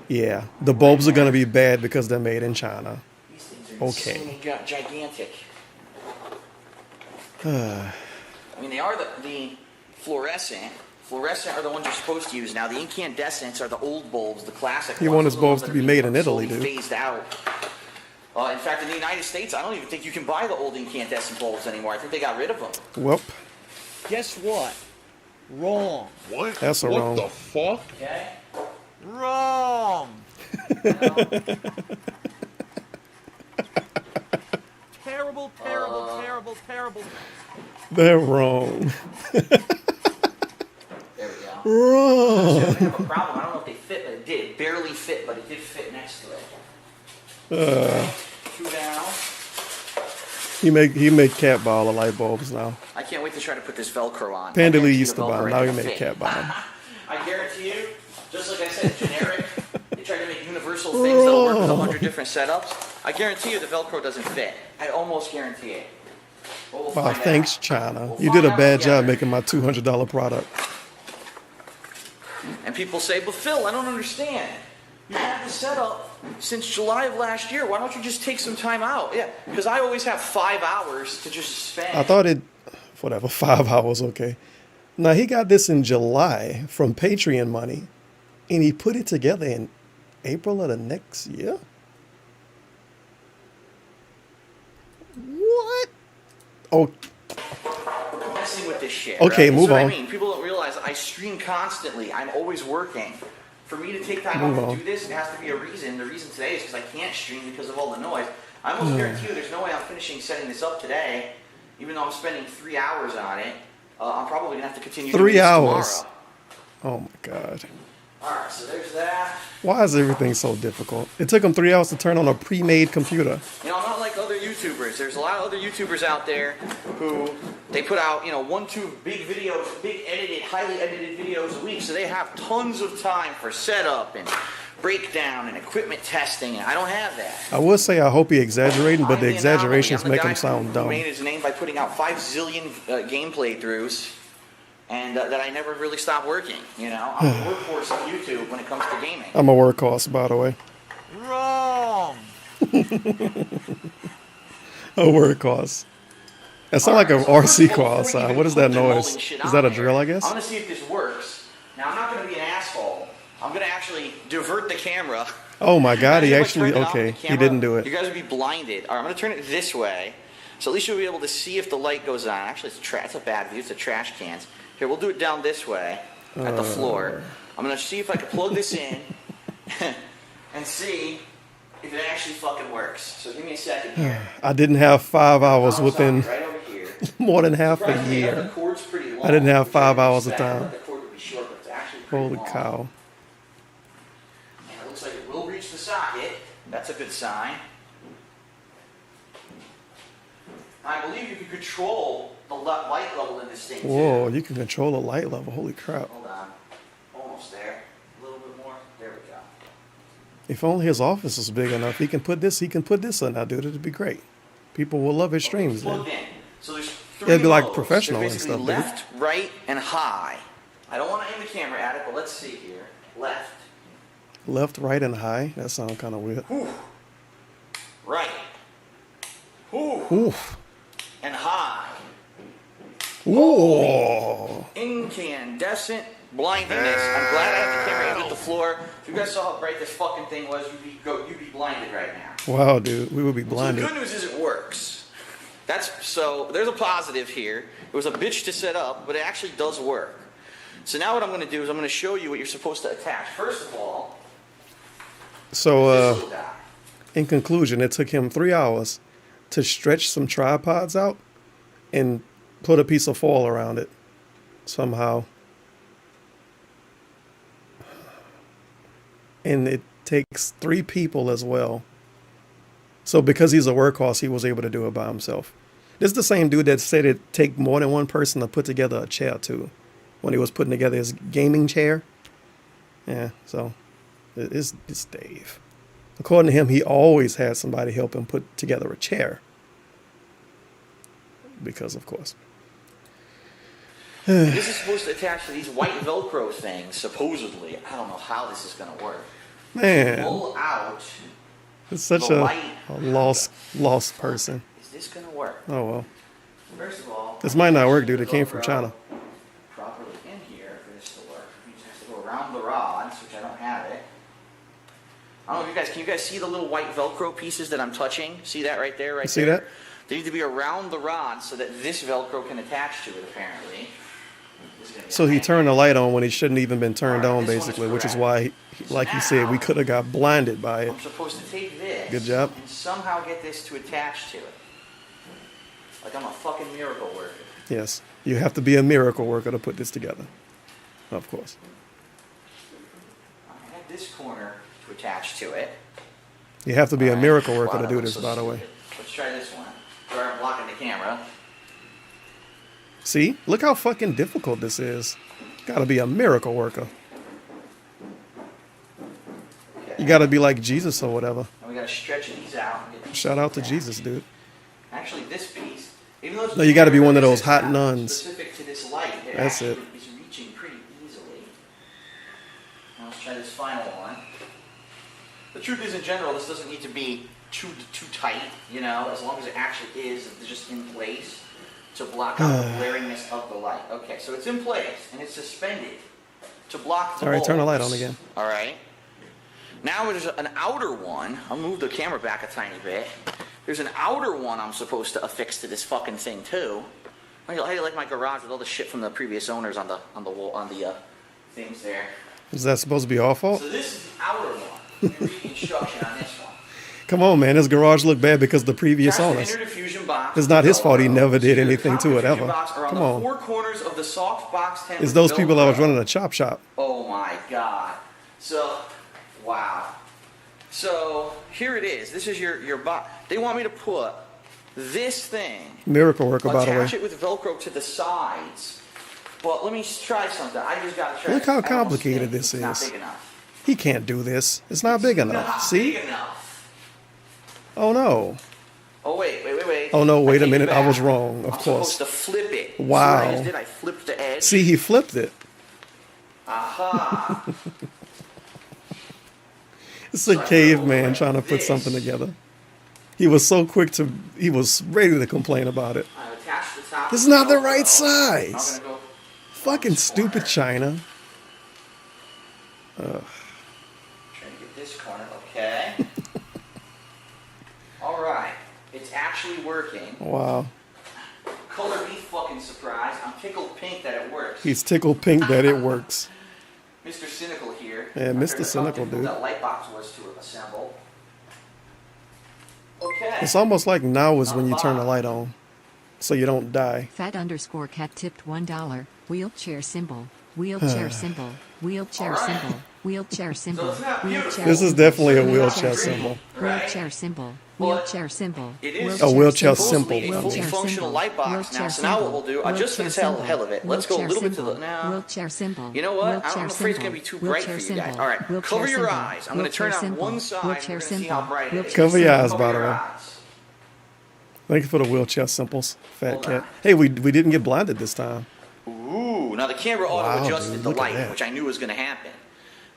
Yeah, the bulbs are gonna be bad because they're made in China. These things are insanely gigantic. I mean, they are the fluorescent. Fluorescent are the ones you're supposed to use now. The incandescents are the old bulbs, the classic. You want his bulbs to be made in Italy, dude. dude. Phased out. In fact, in the United States, I don't even think you can buy the old incandescent bulbs anymore. I think they got rid of them. Well. Guess what? Wrong. What? That's a wrong. What the fuck? Okay. Wrong. Terrible, terrible, terrible, terrible. They're wrong. There we go. Wrong. I have a problem. I don't know if they fit, but it did. It barely fit, but it did fit next to it. 2 down. He make cat ball of light bulbs now. I can't wait to try to put this Velcro on. Panda Lee used to buy them. Now he make cat ball. I guarantee you, just like I said, generic. They try to make universal things that'll work with 100 different setups. I guarantee you the Velcro doesn't fit. I almost guarantee it. We'll Wow, thanks, China. You did a bad job making my $200 product. And people say, but Phil, I don't understand. You had the setup since July of last year. Why don't you just take some time out? Yeah, because I always have 5 hours to just spend. I thought whatever, 5 hours, okay. Now, he got this in July from Patreon money, and he put it together in April of the next year? What? Oh. Messing with this shit. Okay, right? move That's on. what I mean. People don't realize I stream constantly. I'm always working. For me to take time Move off on. to do this, it has to be a reason. The reason today is because I can't stream because of all the noise. I almost guarantee you there's no way I'm finishing setting this up today, even though I'm spending 3 hours on it. I'm probably going to have to continue doing 3 this hours. tomorrow. Oh, my God. Alright, so there's that. Why is everything so difficult? It took him 3 hours to turn on a pre-made computer. You know, I'm not like other YouTubers. There's a lot of other YouTubers out there who they put out, 1, 2 big videos, big edited, highly edited videos a week. So they have tons of time for setup and breakdown and equipment testing. And I don't have that. I would say I hope he exaggerating, but the I'm the exaggerations anomaly. make I'm him the sound guy dumb. who made his name by putting out 5 zillion gameplay throughs. And that I never really stopped working, I'm a workhorse of YouTube when it comes to gaming. I'm a workhorse, by the way. Wrong. A workhorse. That sounds like an RC car outside. What is that noise? Is that a drill, I guess? I'm going to see if this works. Now, I'm not going to be an asshole. I'm going to actually divert the camera. Oh my God, he Imagine if I actually, turned it off okay, with the he camera, didn't do it. You guys would be blinded. All right, I'm going to turn it this way. So at least you'll be able to see if the light goes on. Actually, it's a bad view. It's a trash cans. Here, we'll do it down this way at the floor. I'm going to see if I can plug this in and see if it actually fucking works. So give me a second here. I didn't have 5 hours I'll within stop right over here. more than half a Surprisingly, year. the cord's pretty long, I didn't have which I 5 hours of expect, time. but the cord would be short, but it's actually pretty Holy long. cow. And it looks like it will reach the socket. That's a good sign. I believe you can control the light level in this thing too. Whoa, you can control the light level. Holy crap. Hold on. Almost there. A little bit more. There we go. If only his office was big enough, he can put this in now, dude. It'd be great. People will love his streams then. Plugged in. So there's 3 It'd be like modes. professional They're and basically stuff, dude. left, right, and high. I don't want to aim the camera at it, but let's see here. Left. Left, right, and high? That sounds kind of weird. Whew. Right. Whew. Oof. And high. Ooh. Incandescent blindiness. I'm glad I have the camera aimed at the floor. If you guys saw how bright this fucking thing was, you'd be blinded right now. Wow, dude. We would be So blinded. the good news is it works. So there's a positive here. It was a bitch to set up, but it actually does work. So now what I'm going to do is I'm going to show you what you're supposed to attach. First of all, So, in conclusion, it took him 3 hours to stretch some tripods out and put a piece of foil around it somehow. And it takes 3 people as well. So because he's a workhorse, he was able to do it by himself. This is the same dude that said it take more than one person to put together a chair too, when he was putting together his gaming chair. Yeah, so it's Dave. According to him, he always had somebody help him put together a chair. Because, of course. This is supposed to attach to these white Velcro things, supposedly. I don't know how this is going to work. Man. Pull out. It's such a lost person. Is this going to work? Oh, well. First of all, this might not work, dude. It came from China. Properly in here for this to work. You just have to go around the rods, which I don't have it. I don't know if you guys, can you guys see the little white Velcro pieces that I'm touching? See that right there, right see there? that? They need to be around the rod so that this Velcro can attach to it, apparently. So he turned the light on when it shouldn't even been turned on, basically, which is why, like he said, we could have got blinded by it. I'm supposed to take this Good job. and somehow get this to attach to it. Like I'm a fucking miracle worker. Yes. You have to be a miracle worker to put this together. Of course. I had this corner to attach to it. You have to be a miracle worker to do this, by the way. Let's try this one. Sorry, I'm blocking the camera. See? Look how fucking difficult this is. Gotta be a miracle worker. You gotta be like Jesus or whatever. And we gotta stretch these out. And get Shout out to Jesus, dude. Actually, this piece, even though it's No, you gotta be one of those hot nuns. specific to this light, That's it. is reaching pretty easily. Now let's try this final one. The truth is, in general, this doesn't need to be too tight, you know, as long as it actually is just in place to block out the glaringness of the light. Okay, so it's in place and it's suspended to block the All right, turn the light bulbs. on again. All right. Now there's an outer one. I'll move the camera back a tiny bit. There's an outer one I'm supposed to affix to this fucking thing too. How do you like my garage with all the shit from the previous owners on the wall on the things there? Is that supposed to be our fault? So this is the outer one. Let me read the instruction on this one. Come on, man. His garage looked bad because of the previous Attach the owners. inner diffusion box It's not his fault. He Velcro. never did So your anything top to it diffusion ever. box are on Come the on. four corners of the soft box tent. It's with those people that was Velcro. running a chop shop. Oh my god. So, wow. So, here it is. This is your box. They want me to put this thing. Miracle worker, by the way. Attach it with Velcro to the sides. But let me try something. I just got to try. Look how I almost complicated think this it's not is. big enough. He can't do this. It's not big enough. Not See? big enough. Oh, no. Oh, wait. Oh, no, wait a take it minute. I back. was wrong, of I'm course. supposed to flip it. Wow. See what I just did? I flipped the edge. See, he flipped it. Aha. It's a caveman trying to put something together. He was so quick to, he was ready to complain about it. I've attached the top. It's of not the Velcro. right I'm size. gonna go Fucking stupid China. trying to get this corner. Okay. All right. It's actually working. Wow. Color me fucking surprised. I'm tickled pink that it works. He's tickled pink that it works. Mr. Cynical here. Yeah, I'm Mr. sure how Cynical, difficult dude. That light box was to assemble. Okay. It's almost like now is when you turn the light on, so you don't die. Fat_cat tipped $1. Wheelchair symbol. Wheelchair symbol. Wheelchair symbol. Wheelchair symbol. Wheelchair. This is definitely a wheelchair symbol. Wheelchair symbol. Wheelchair symbol. It is A wheelchair supposedly symbol. a fully functional light box now. So now what we'll do, just for the hell of it, let's go a little bit to the now. Wheelchair symbol. You know what? I'm afraid it's gonna be too bright for you guys. All right, cover your eyes. I'm gonna turn on one side. We're gonna see how bright it is. Cover your eyes, by the your way. eyes. Thank you for the wheelchair simples, fat cat. Hey, we didn't get blinded this time. Ooh, now the camera auto Wow, adjusted dude, the look at light, that. which I knew was gonna happen.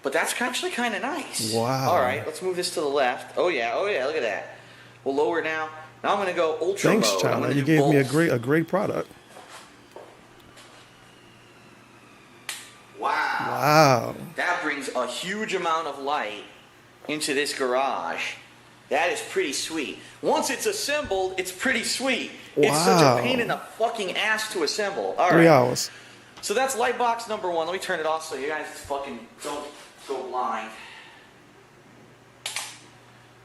But that's actually kind of nice. Wow. All right, let's move this to the left. Oh yeah, look at that. We'll lower it now. Now I'm gonna go ultra Thanks, mode. I'm China. gonna You do gave me both. a great product. Wow. Wow. That brings a huge amount of light into this garage. That is pretty sweet. Once it's assembled, it's pretty sweet. It's such Wow. a pain in the fucking ass to assemble. All 3 right. hours. So that's light box number one. Let me turn it off so you guys fucking don't go blind.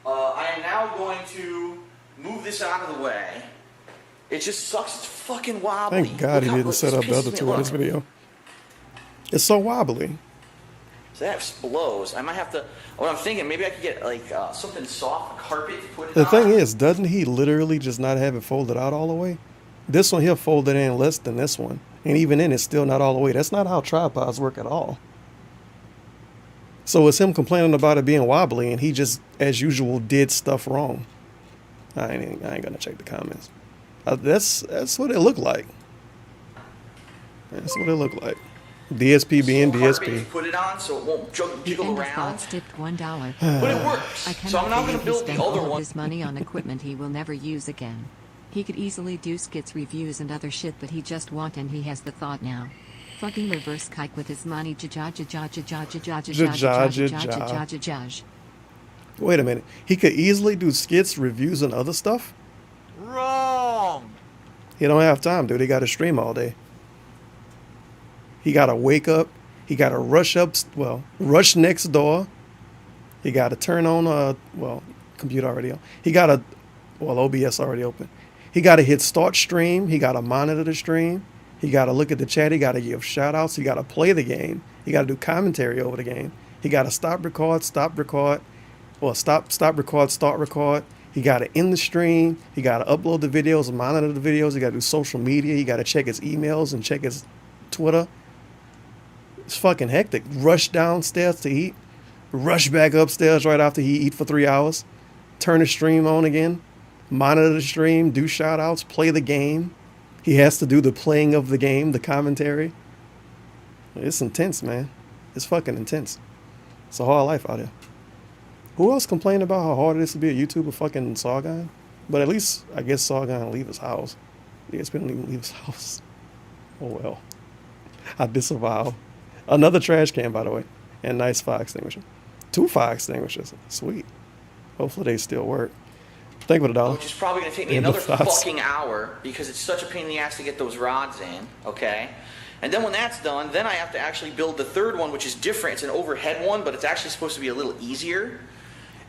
I am now going to move this out of the way. It just sucks. It's fucking wobbly. Thank God he Look how- didn't set this up the other pisses two me on this off. video. It's so wobbly. So that blows. I might have to. What I'm thinking, maybe I could get like something soft, a carpet to put it The on. thing is, doesn't he literally just not have it folded out all the way? This one he'll fold it in less than this one. And even then, it's still not all the way. That's not how tripods work at all. So it's him complaining about it being wobbly, and he just, as usual, did stuff wrong. I ain't gonna check the comments. That's what it looked like. That's what it looked like. DSP being DSP. Put it on so it won't jiggle around. Tipped $1. But it works. So I'm not going to build the other one. His money on equipment he will never use again. He could easily do skits, reviews, and other shit, but he just won't, and he has the thought now. Fucking reverse kike with his money. Wait a minute. He could easily do skits, reviews, and other stuff? Wrong. He don't have time, dude. He got to stream all day. He got to wake up. He got to rush next door. He got to turn on, computer already on. He got to, OBS already open. He got to hit start stream. He got to monitor the stream. He got to look at the chat. He got to give shout outs. He got to play the game. He got to do commentary over the game. He got to stop record, stop record. Well, stop record, start record. He got to end the stream. He got to upload the videos, monitor the videos. He got to do social media. He got to check his emails and check his Twitter. It's fucking hectic. Rush downstairs to eat. Rush back upstairs right after he eat for 3 hours. Turn the stream on again. Monitor the stream. Do shout outs. Play the game. He has to do the playing of the game, the commentary. It's intense, man. It's fucking intense. It's a hard life out here. Who else complained about how hard it is to be a YouTuber? Fucking Sargon. But at least, I guess Sargon leave his house. DSP didn't even leave his house. Oh well. I disavow. Another trash can, by the way. And nice fire extinguisher. 2 fire extinguishers. Sweet. Hopefully they still work. Think of it, $1. Which is probably going to take me another fucking hour because it's such a pain in the ass to get those rods in, okay? And then when that's done, then I have to actually build the third one, which is different. It's an overhead one, but it's actually supposed to be a little easier.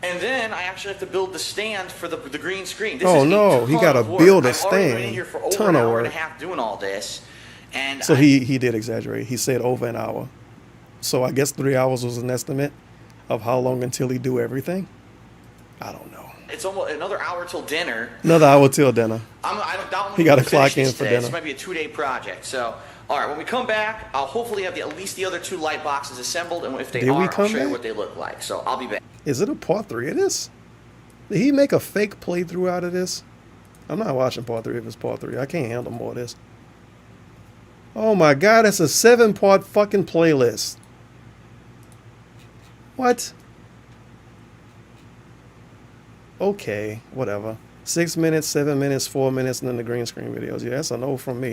And then I actually have to build the stand for the green screen. This is no, he got to build a stand. I've already been in here for over an hour and a half doing all this. And so he did exaggerate. He said over an hour. So I guess 3 hours was an estimate of how long until he do everything. I don't know. It's almost another hour till dinner. Another hour till dinner. I don't doubt he got to clock in for dinner. This might be a 2-day project. So, all right, when we come back, I'll hopefully have at least the other 2 light boxes assembled, and if they are, I'll show you what they look like. So I'll be back. Is it a part 3 of this? Did he make a fake playthrough out of this? I'm not watching part 3 if it's part 3. I can't handle more of this. Oh my god, it's a 7-part fucking playlist. What? Okay, whatever. 6 minutes, 7 minutes, 4 minutes, and then the green screen videos. Yeah, that's a no from me.